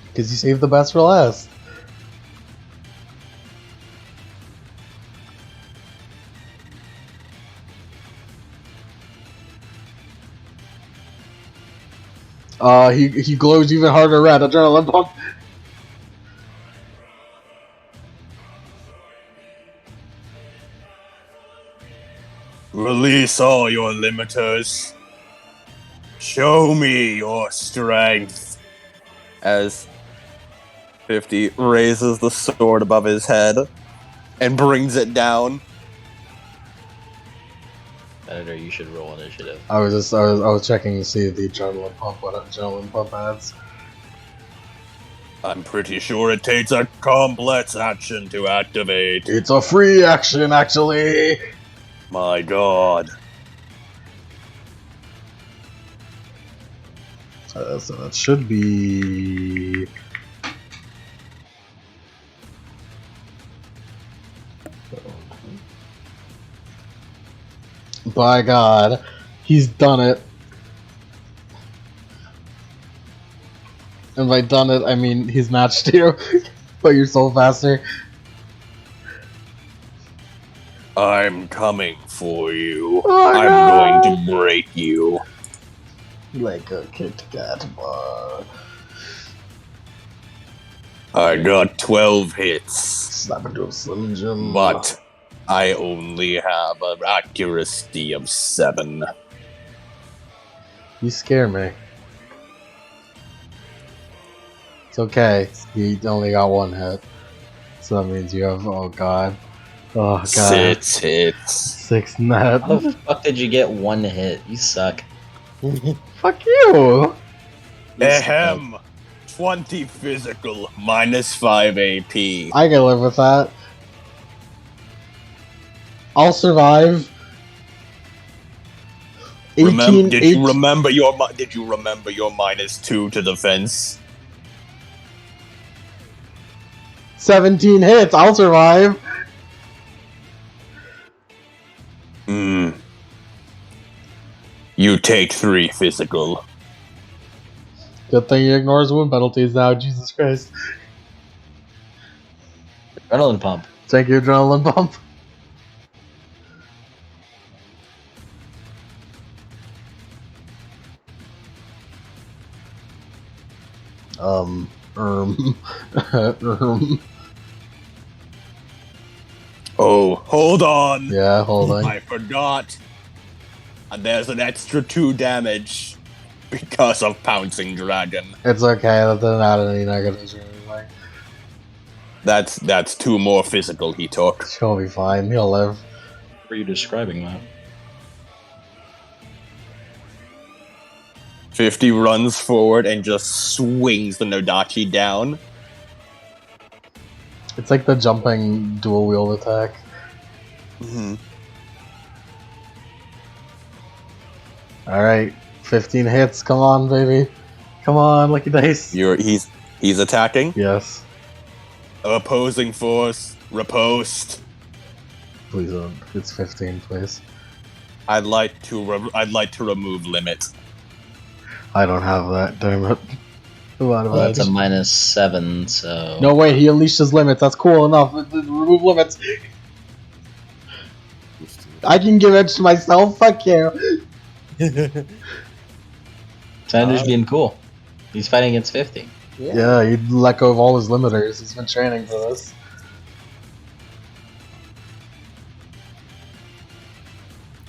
Because you saved the best for last. He glows even harder red. Adrenaline pump. Release all your limiters. Show me your strength. As 50 raises the sword above his head and brings it down. Editor, you should roll initiative. I was checking to see the adrenaline pump. What adrenaline pump adds? I'm pretty sure it takes a complex action to activate. It's a free action, actually. My god. So that should be. By God, he's done it. And by done it, I mean he's matched you, but you're so faster. I'm coming for you. Oh, I'm no. going to break you. Like a Kit Kat bar. I got 12 hits, Slap into a Slim Jim. but I only have an accuracy of 7. You scare me. It's okay. You only got 1 hit. So that means you have. Oh God. Oh God. 6 hits. 6 net. How the fuck did you get 1 hit? You suck. Fuck you! You suck. Ahem. 20 physical, minus 5 AP. I can live with that. I'll survive. 18, Did you remember your minus 2 to defense? 17 hits. I'll survive. You take 3 physical. Good thing he ignores wound penalties now. Jesus Christ. Adrenaline pump. Thank you, adrenaline pump. Oh, hold on. Yeah, holding. I forgot. And there's an extra 2 damage because of Pouncing Dragon. It's okay, that didn't add any negatives or anything. That's 2 more physical he took. He'll be fine, he'll live. Were you describing that? 50 runs forward and just swings the Nodachi down. It's like the jumping dual wield attack. Mm-hmm. Alright, 15 hits, come on, baby. Come on, lucky dice. He's attacking. Yes. Opposing force, riposte. Please don't. It's 15, please. I'd like to remove limit. I don't have that, damn it. A lot of Well, that's a that. -7, so. No way, he unleashed his limits. That's cool enough. Remove limits. I can give edge to myself. Fuck you. Sanders being cool. He's fighting against 50. Yeah, he let go of all his limiters. He's been training for this.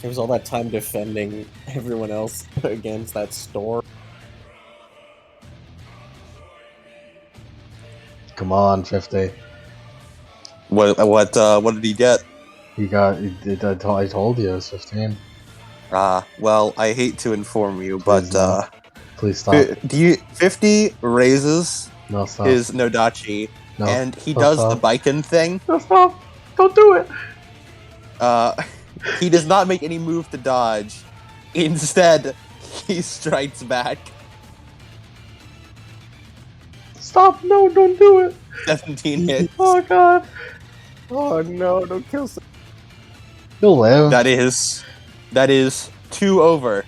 There was all that time defending everyone else against that storm. Come on, 50. What did he get? He got. I told you it was 15. Well, I hate to inform you, but Please stop. 50 raises No, stop. his Nodachi, No. and he No, does stop. the Baiken thing. No, stop. Don't do it. He does not make any move to dodge. Instead, he strikes back. Stop! No, don't do it! 17 hits. Oh god. Oh no! Don't kill. He'll live. That is 2 over.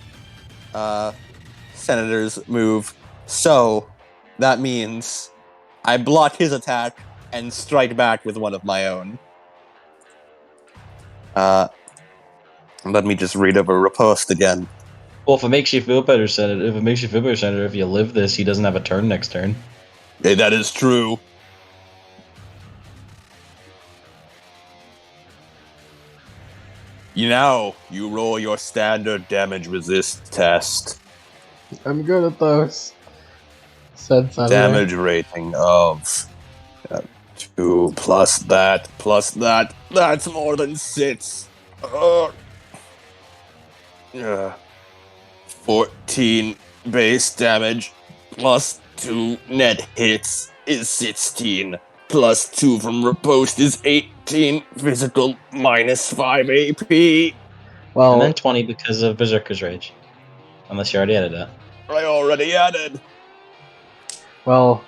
Senator's move. So that means I block his attack and strike back with one of my own. Let me just read over riposte again. Well, if it makes you feel better, Senator, if you live this, he doesn't have a turn next turn. Hey, that is true. You roll your standard damage resist test. I'm good at those. Said Saturday. Damage rating of 2 plus that. That's more than 6. 14 base damage plus 2 net hits is 16. Plus 2 from riposte is 18. Physical minus 5 AP. Well, And then 20 because of Berserker's Rage. Unless you already added that. I already added. well,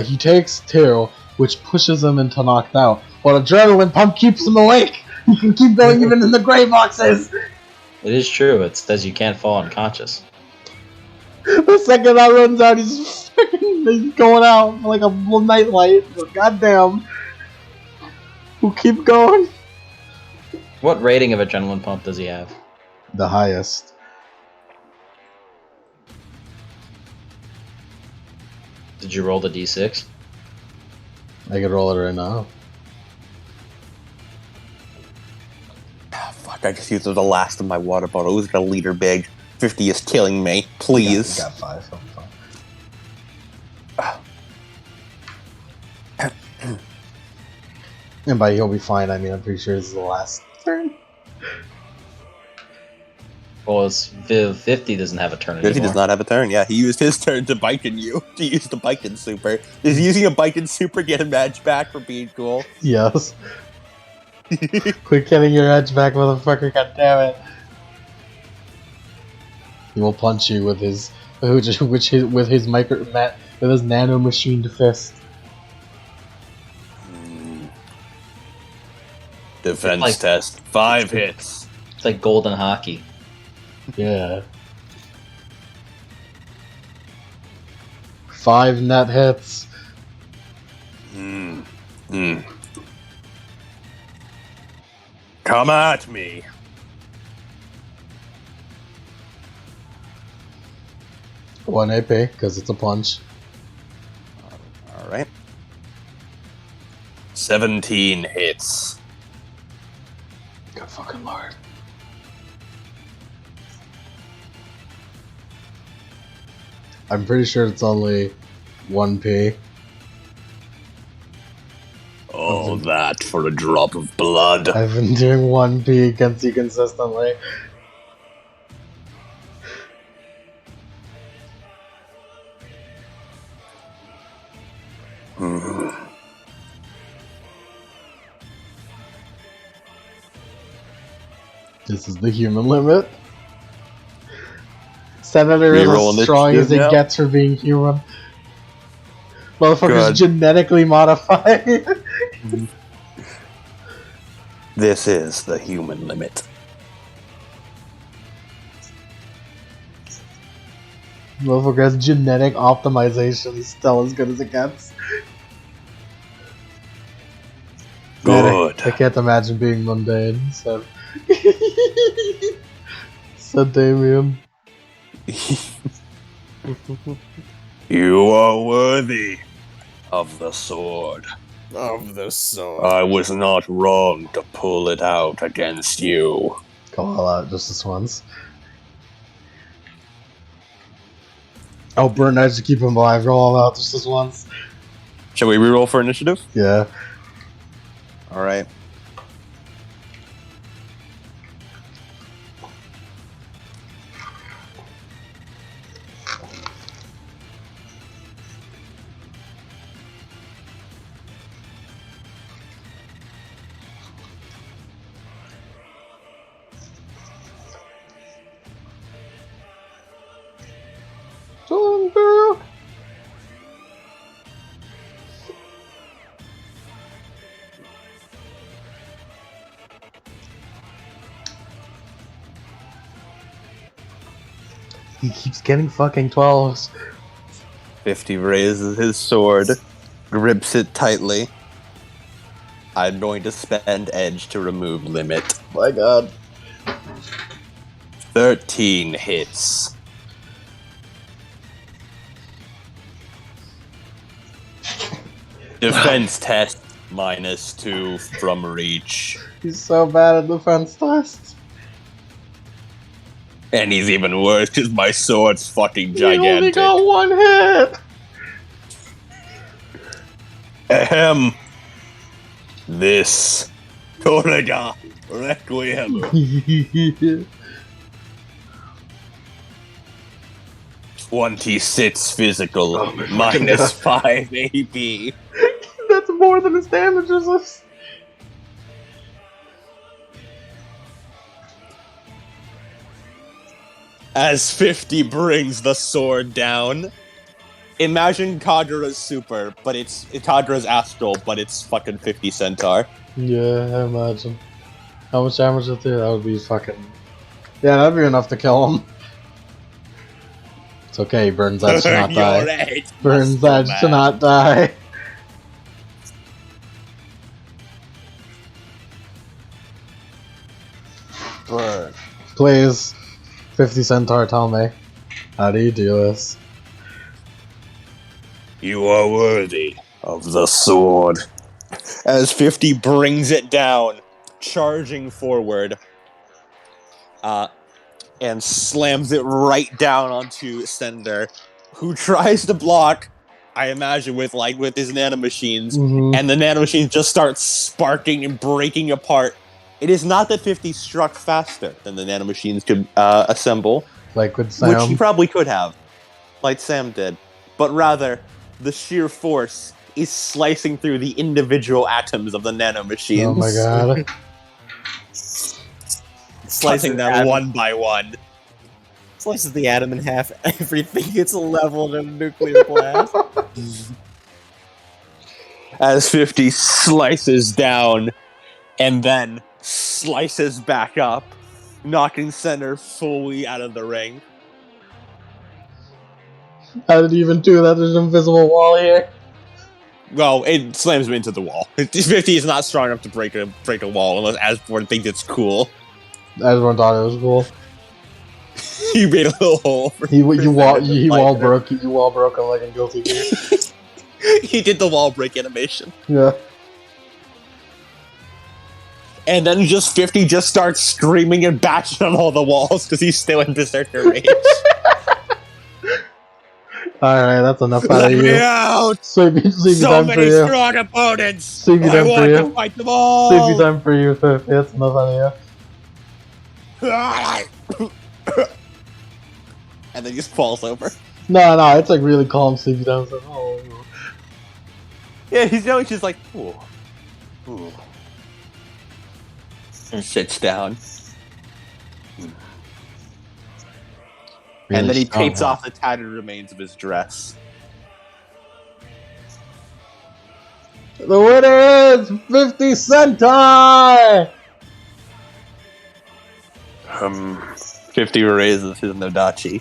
he takes 2, which pushes him into knocked out. But adrenaline pump keeps him awake. He can keep going even in the gray boxes. It is true. It says you can't fall unconscious. The second that runs out, he's going out like a nightlight. Goddamn. We'll keep going. What rating of Adrenaline Pump does he have? The highest. Did you roll the d6? I could roll it right now. Fuck, I just used the last of my water bottle. It was like a liter big. 50 is killing me. Please. You got 5, so I'm fine. And by he'll be fine, I mean I'm pretty sure this is the last turn. Well, it's 50 doesn't have a turn anymore. He does not have a turn. Yeah, he used his turn to biken you. To use the biken super. Is using a biken super get a match back for being cool? Yes. Quit getting your edge back, motherfucker! God damn it! He will punch you with his with his nano machined fist. Defense Like- test. 5 hits. It's like golden hockey. Yeah. 5 net hits. Come at me. One AP because it's a punch. Alright. 17 hits. Good fucking lord. I'm pretty sure it's only 1p. All that for a drop of blood. I've been doing 1p against you consistently. This is the human limit. Senator is Reroll as strong as it initiative now. gets for being human. Motherfucker's Good. genetically modified. This is the human limit. Motherfucker has genetic optimization. He's still as good as it gets. Man, Good. I can't imagine being mundane, said, said Damien. You are worthy of the sword. Of the sword. I was not wrong to pull it out against you. Go all out just this once. Oh, Burn Knights to keep him alive. Go all out just this once. Shall we reroll for initiative? Yeah. Alright. He keeps getting fucking 12s. 50 raises his sword, grips it tightly. I'm going to spend edge to remove limit. My god. 13 hits. Defense test -2 from reach. He's so bad at defense tests. And he's even worse because my sword's fucking He only gigantic. got 1 hit. Ahem. This. Torrega. Requiem. 26 physical. Oh my fucking -5 AP. That's more than his damage resist. As 50 brings the sword down. Imagine Kadra's super, but it's Kadra's astral, but it's fucking 50 centaur. Yeah, I imagine. How much damage would do? That would be fucking... Yeah, that'd be enough to kill him. It's okay, Burns Edge to not Your die. edge Burns must Edge go to not die. Burn. Please, 50 Centaur, tell me. How do you do this? You are worthy of the sword. As 50 brings it down, charging forward, and slams it right down onto Sender, who tries to block, I imagine, with his nanomachines, and the nanomachines just start sparking and breaking apart. It is not that 50 struck faster than the nanomachines could assemble, Like with which he Sam. probably could have, like Sam did, but rather the sheer force is slicing through the individual atoms of the nanomachines. Oh my god. Slicing them one by one. Slices the atom in half. Everything gets leveled in a nuclear blast. As 50 slices down and then slices back up, knocking Center fully out of the ring. How did he even do that? There's an invisible wall here. Well, it slams him into the wall. 50 is not strong enough to break a wall unless Asborn thinks it's cool. Everyone thought it was cool. He made a little hole. He wall broke him like in Guilty Gear. He did the wall break animation. Yeah. And then just 50 just starts screaming and bashing on all the walls because he's still in Berserker rage. Alright, that's enough out Let of me you. out! Sleepy So time for many you. strong opponents! Sleepy I time for want you. to fight them all! Sleepy time for you, Fifi. That's enough out of you. And then he just falls over. No, it's like really calm sleepy time. It's like, oh. Yeah, he's just like, ooh. Ooh. And sits down. Really and then he strong, takes huh? off the tattered remains of his dress. The winner is 50 Centaur! 50 raises his Nodachi.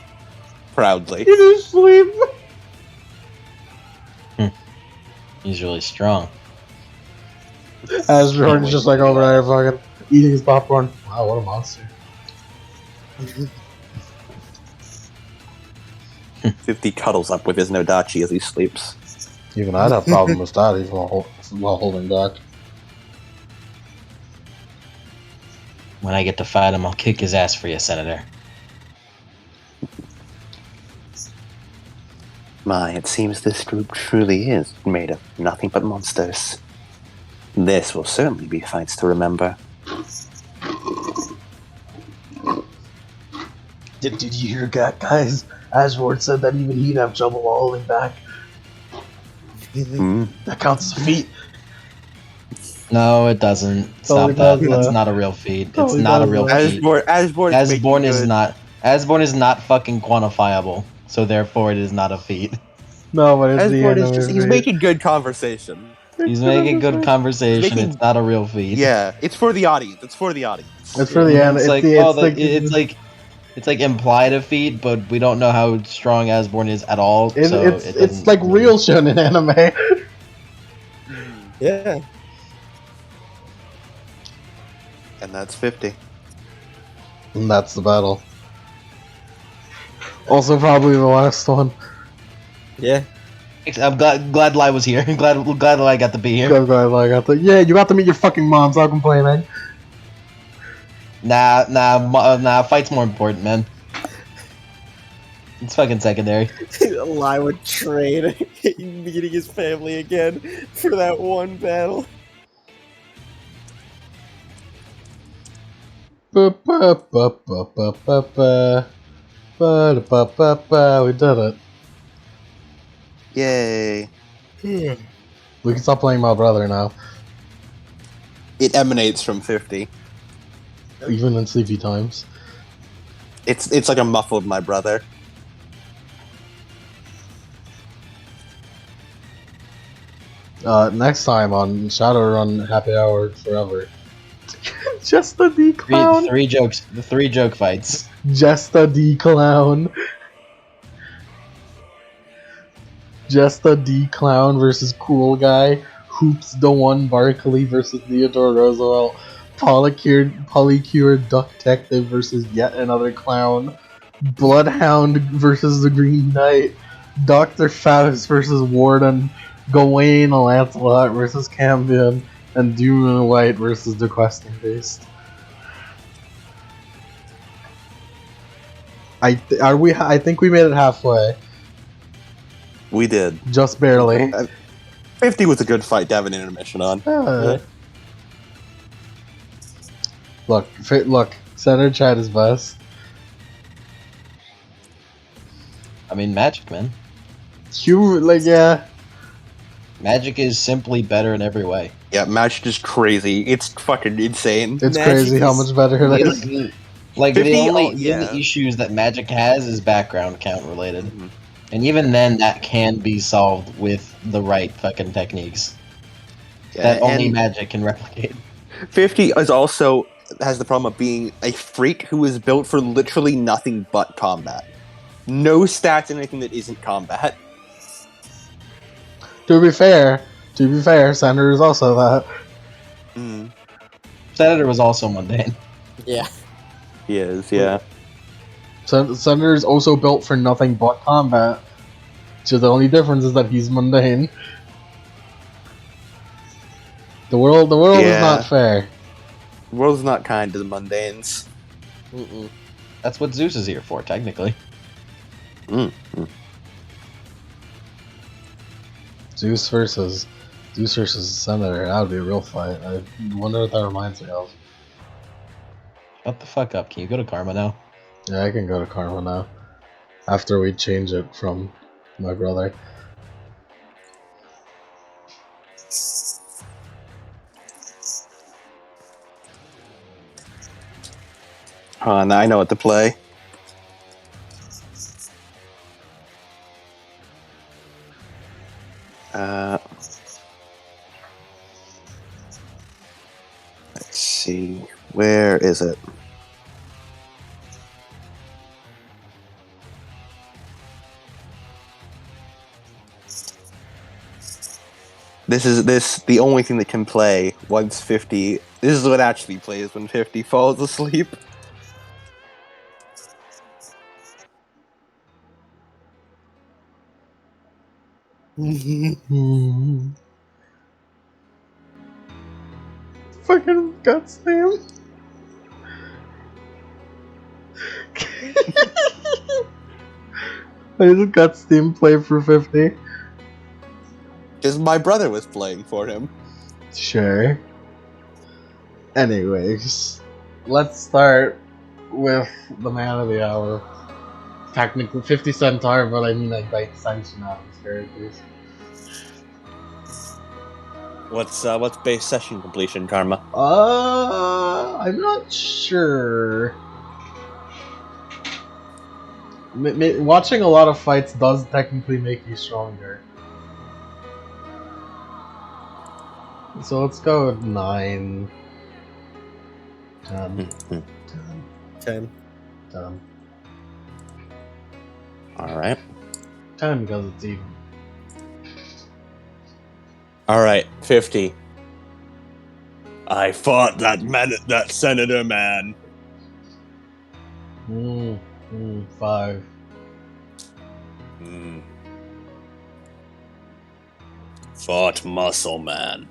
Proudly. In his sleep. He's really strong. As Jordan's just like over there fucking eating his popcorn. Wow, what a monster. 50 cuddles up with his Nodachi as he sleeps. Even I'd have a problem with that even while holding back. When I get to fight him, I'll kick his ass for you, Senator. My, it seems this group truly is made of nothing but monsters. This will certainly be fights to remember. Did you hear that, guys? Asward said that even he'd have trouble holding back. That counts as a feat. No, it doesn't. Totally Stop that. does, That's though. not a real feat. It's Totally not a does, real though. feat. Asborn Asborn is not fucking quantifiable, so therefore it is not a feat. No, but it's the Asborn is enemy just, he's feat. making good conversation. He's making good conversation. Making- It's not a real feat. Yeah, it's for the audience. It's for the audience. It's for the end. It's like, It's like implied defeat, but we don't know how strong Asborn is at all. So It's doesn't like really- real shonen anime. Yeah. And that's 50. And that's the battle. Also, probably the last one. Yeah. I'm glad Lai was here. glad Lai got to be here. Yeah, you got to meet your fucking mom, so I'll complain, man. Nah. Fight's more important, man. It's fucking secondary. Lai would trade meeting his family again for that one battle. We did it. Yay. We can stop playing my brother now. It emanates from 50. Even in sleepy times. It's like a muffled my brother. Next time on Shadowrun Happy Hour Forever. Just the D clown. Three jokes. The 3 joke fights. Just the D clown. Just the D clown versus cool guy. Hoops the one Barkley versus Theodore Roosevelt. Polycure Duck Detective versus yet another clown. Bloodhound versus the Green Knight. Dr. Faust versus Warden. Gawain Lancelot versus Cambion. And Doom and White versus the Questing Beast. I think we made it halfway. We did. Just barely. 50 was a good fight to have an intermission on. Look, Center Chat is best. I mean, Magic, man. Yeah. Magic is simply better in every way. Yeah, Magic is crazy. It's fucking insane. It's Magic crazy how is- much better it is. Like 50, the only yeah. issues that Magic has is background count related, Mhm. and even then, that can be solved with the right fucking techniques Yeah, that only and Magic can replicate. 50 is also has the problem of being a freak who is built for literally nothing but combat. No stats in anything that isn't combat. To be fair, Center is also that. Mm. Senator was also mundane. Yeah. He is, yeah. Center is also built for nothing but combat. So the only difference is that he's mundane. The world is Yeah. not fair. The world's not kind to the mundanes. Mm-mm. That's what Zeus is here for, technically. Mm. Zeus versus Senator. That would be a real fight. I wonder what that reminds me of. Shut the fuck up. Can you go to Karma now? Yeah, I can go to Karma now. After we change it from my brother. Now I know what to play. Let's see. Where is it? This is the only thing that can play once 50. This is what actually plays when 50 falls asleep. Fucking guts name. Why does Guts team play for 50? Because my brother was playing for him. Sure. Anyways, let's start with the man of the hour. Technically 50 Centaur, but I mean like by extension of his characters. What's base session completion, Karma? I'm not sure. Watching a lot of fights does technically make you stronger. So let's go with 9. 10. 10. 10. 10. Alright. 10 because it's even. Alright, 50. I fought that senator man. 5. Fought muscle man.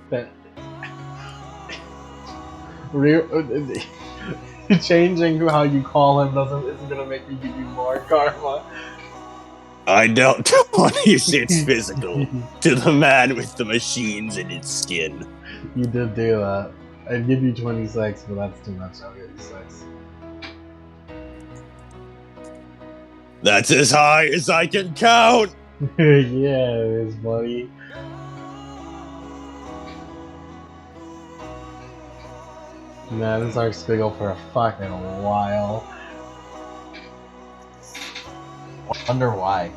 That changing how you call him isn't gonna make me give you more karma. I dealt 26 physical to the man with the machines in his skin. You did do that. I'd give you 26, but that's too much. I'll give you 6. That's as high as I can count! Yeah, it is, buddy. Man, this arc's big go for a fucking while. Wonder why.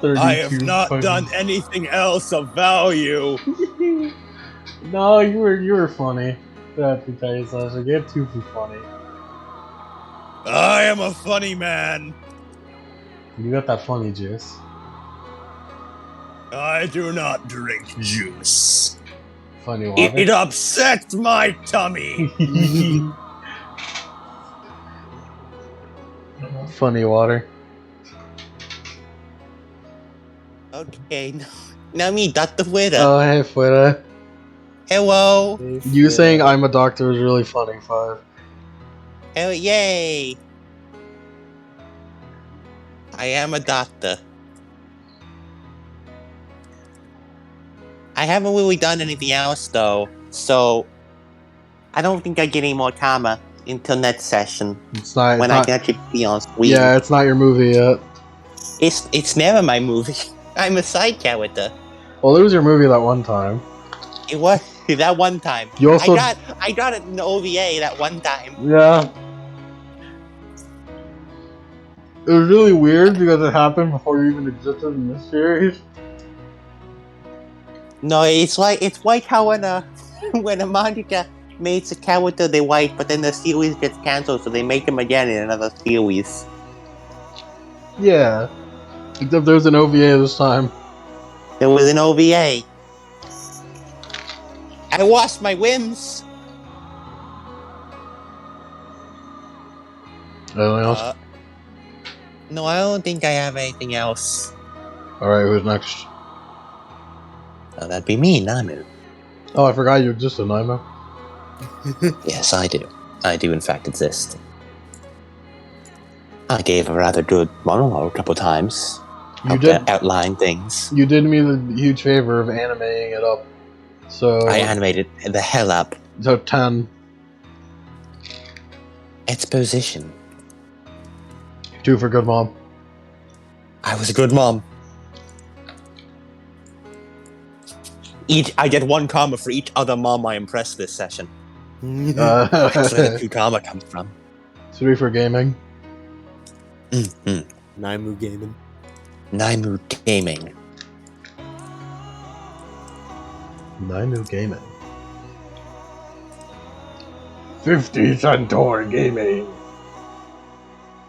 32 I have not fucking- done anything else of value. No, you were funny. That's tell you something. Get too funny. I am a funny man. You got that funny juice. I do not drink juice. Funny water. It upsets my tummy. Funny water. Okay, now me, Dr. Witter. Oh, hey, Fuera. Hello. You saying I'm a doctor is really funny, 5. Oh, yay. I am a doctor. I haven't really done anything else, though, so I don't think I get any more karma until next session, It's not. when It's I not can actually be on screen. yeah, it's not your movie yet. It's never my movie. I'm a side character. Well, it was your movie that one time. It was that one time. You also. I got it in the OVA that one time. Yeah. It was really weird because it happened before you even existed in this series. No, it's like how when a when a manga makes a character they like, but then the series gets cancelled, so they make him again in another series. Yeah. Except there was an OVA this time. There was an OVA. I lost my whims. Anything else? No, I don't think I have anything else. Alright, who's next? That'd be me, Namu. Oh, I forgot you existed, Naima. Yes, I do. I do, in fact, exist. I gave a rather good monologue a couple times. You did. Outline things. You did me the huge favor of animating it up. So. I animated the hell up. So 10. Exposition. 2 for good mom. I was a good mom. I get 1 karma for each other mom I impressed this session. That's where the 2 karma comes from. 3 for gaming. Naimu Gaming. Naimu Gaming. Naimu Gaming. 50 Centaur Gaming.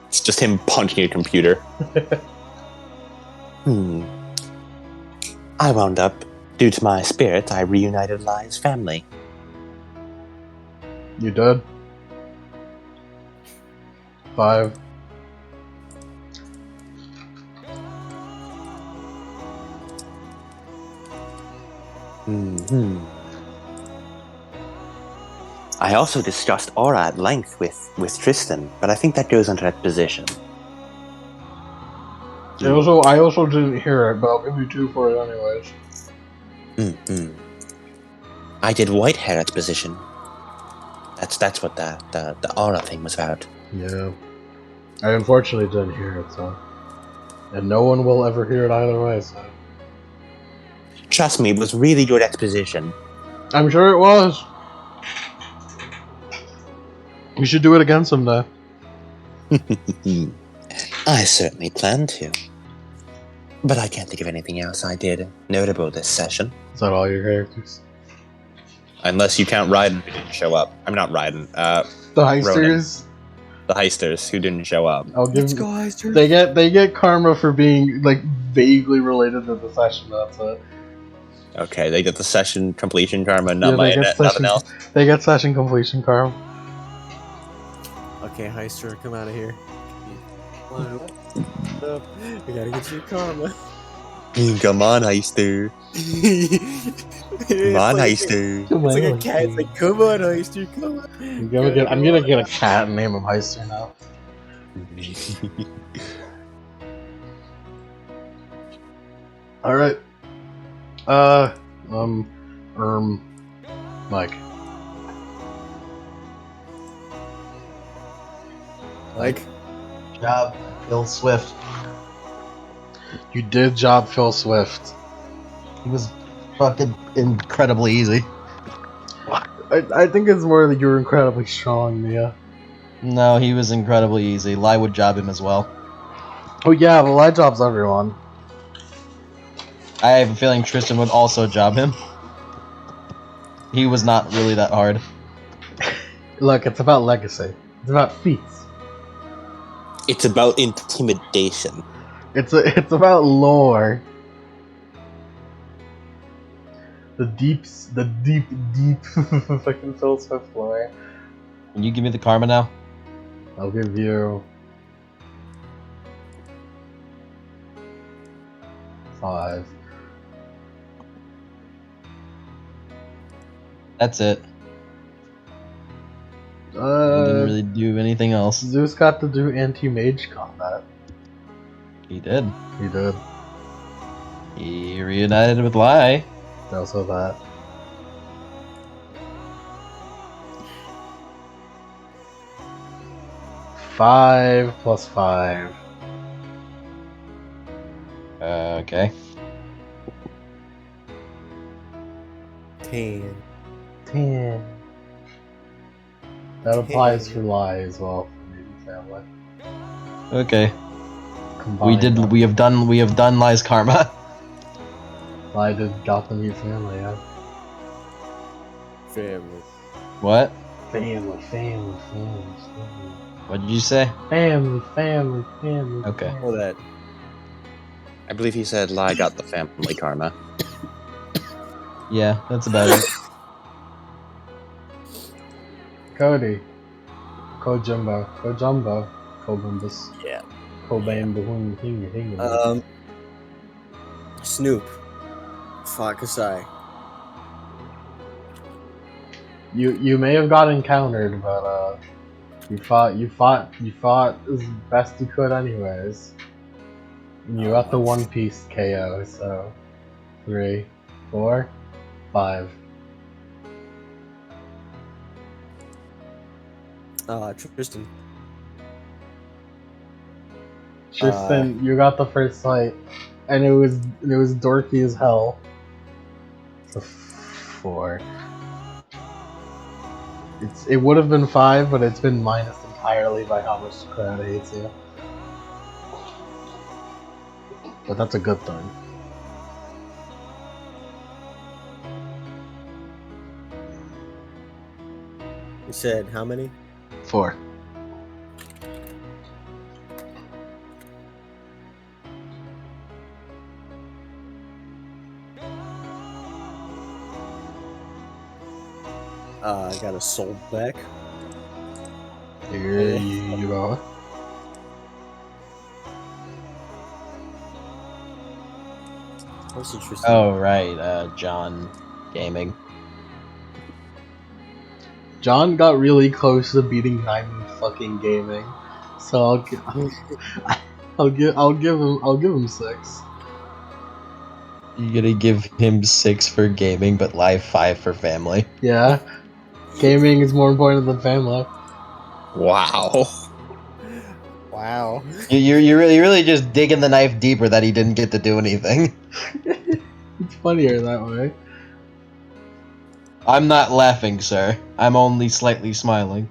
It's just him punching a computer. I wound up, due to my spirit, I reunited Lai's family. You did? 5. I also discussed Aura at length with Tristan, but I think that goes under exposition. I also didn't hear it, but I'll give you 2 for it anyways. I did Whitehair exposition. That's what the Aura thing was about. Yeah. I unfortunately didn't hear it, so. And no one will ever hear it either way, so. Trust me, it was really good exposition. I'm sure it was. We should do it again someday. I certainly plan to. But I can't think of anything else I did notable this session. Is that all your characters? Unless you count Raiden, who didn't show up. I'm not Raiden. The heisters? The heisters who didn't show up. I'll Let's give. go, Heister. They get karma for being like vaguely related to the session. That's it. Okay, they get the session completion karma, Yeah, nothing else. They get session completion karma. Okay, Heister, come out of here. Come on up. We gotta get your karma. Come on, heister. Come on, heister. It's like a cat. It's like, come on, Heister, come on. I'm gonna get a cat and name him Heister now. All right. Mike. Like, Job, Phil Swift. You did job Phil Swift. He was fucking incredibly easy. I think it's more that you're incredibly strong, Mia. No, he was incredibly easy. Lai would job him as well. Oh yeah, well I jobs everyone. I have a feeling Tristan would also job him. He was not really that hard. Look, it's about legacy. It's about feats. It's about intimidation. It's about lore. The deep fucking Phil Swift lore. Can you give me the karma now? I'll give you 5. That's it. He didn't really do anything else. Zeus got to do anti-mage combat. He did. He did. He reunited with Lai. Also that. Five plus 5. Okay. 10. 10. That applies for Lie as well for maybe family. Okay. Combined, We have done Lai's karma. Lie did Gotham Meet Family, yeah. Family. What? Family. What did you say? Family. Okay. All that. I believe he said Lai got the family karma. Yeah, that's about it. Cody. Kojumbo. Kobumbus. Yeah. Kobam Snoop. Fought Kasai. You may have got encountered, but you fought as best you could anyways. And you got the One Piece KO, so 3, 4, 5. Tristan. Tristan, you got the first fight, and it was dorky as hell. It's a 4. It would have been 5, but it's been minus entirely by how much the crowd hates you. But that's a good thing. You said how many? 4. I got a soul back. Here you go. What's interesting? Oh right, John Gaming. John got really close to beating Diamond fucking Gaming, so I'll give him 6. You're gonna give him 6 for gaming, but Lai 5 for family. Yeah, gaming is more important than family. Wow. Wow. You're really just digging the knife deeper that he didn't get to do anything. It's funnier that way. I'm not laughing, sir. I'm only slightly smiling.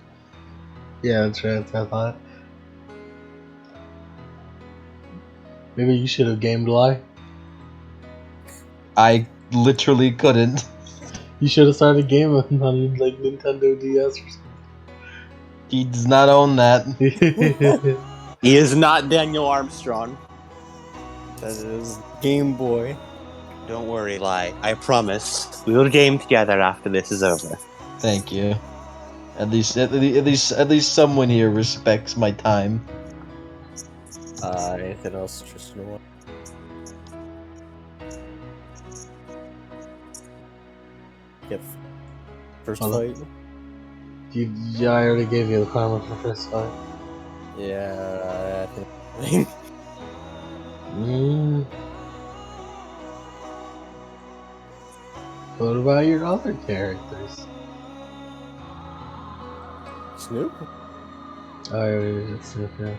Yeah, that's right. That's what I thought. Maybe you should have gamed Lie. I literally couldn't. You should have started gaming on like Nintendo DS or something. He does not own that. He is not Daniel Armstrong. That is Game Boy. Don't worry, Lai. I promise we'll game together after this is over. Thank you. At least someone here respects my time. Anything else, Tristan? Get first Hold fight. Yeah, I already gave you the karma for first fight. Yeah, I think. Mm. What about your other characters? Snoop. Oh, yeah, it's okay.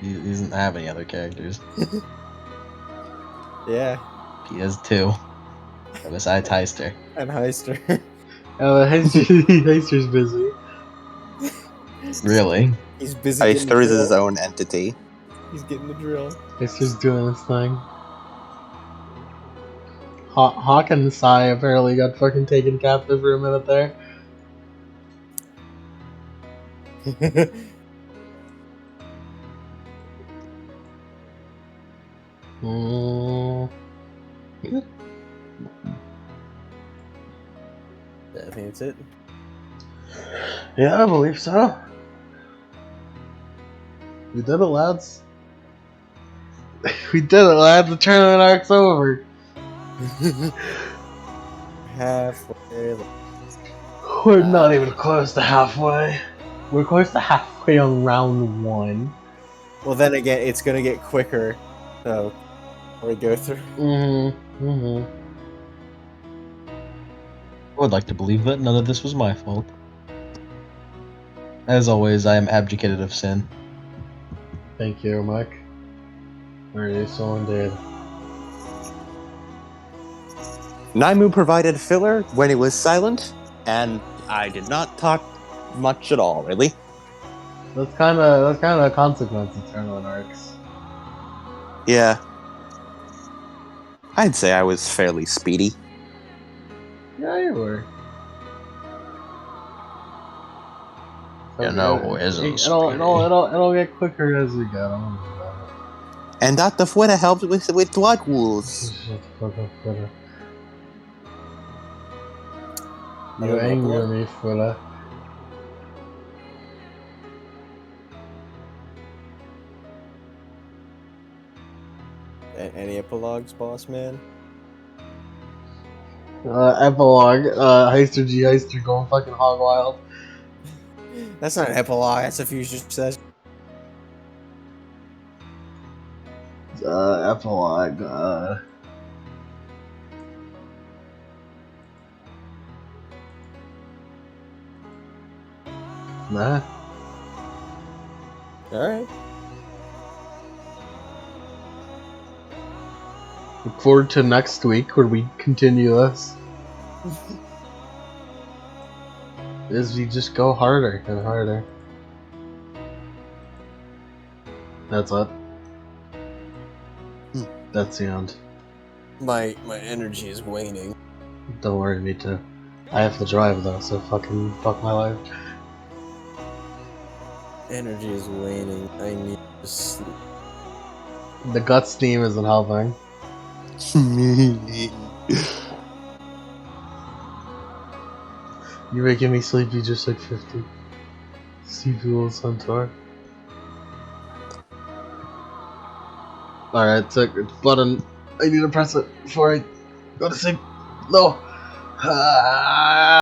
He doesn't have any other characters. Yeah, He has two. Besides Heister. and Heister. Oh, Heister's busy. Really? He's busy. Getting the Heister is his drill. own entity. He's getting the drill. Heister's doing his thing. Hawk and Sai apparently got fucking taken captive for a minute there. Mm. I think that's it. Yeah, I believe so. We did it, lads. We did it, lads. The tournament arc's over. Halfway. We're not even close to halfway. We're close to halfway on round 1. Well, then again, it's gonna get quicker. So we go through. Mm-hmm. Mm-hmm. I would like to believe that none of this was my fault. As always, I am abdicated of sin. Thank you, Mike. Already so indeed. Naimu provided filler when he was silent, and I did not talk much at all, really. That's kind of a consequence of tournament arcs. Yeah. I'd say I was fairly speedy. Yeah, you were. You know who isn't It'll get quicker as we go. Don't worry about And Dr. Fuera helped with blood it. rules. Shut the fuck up, Fulla. I You don't know, anger Fulla. me, Fulla. Any epilogues, boss man? Epilogue. Heister G. Heister going fucking hog wild. That's not an epilogue. That's a future session. Epilogue. Nah. All right. Look forward to next week where we continue this. As we just go harder and harder. That's it. That's the end. My energy is waning. Don't worry, me too. I have to drive though, so fucking fuck my life. Energy is waning. I need to sleep. The gut steam isn't helping. You're making me sleepy just like 50. Sleepy little centaur. Alright, sick. It's button. I need to press it before I go to sleep. No!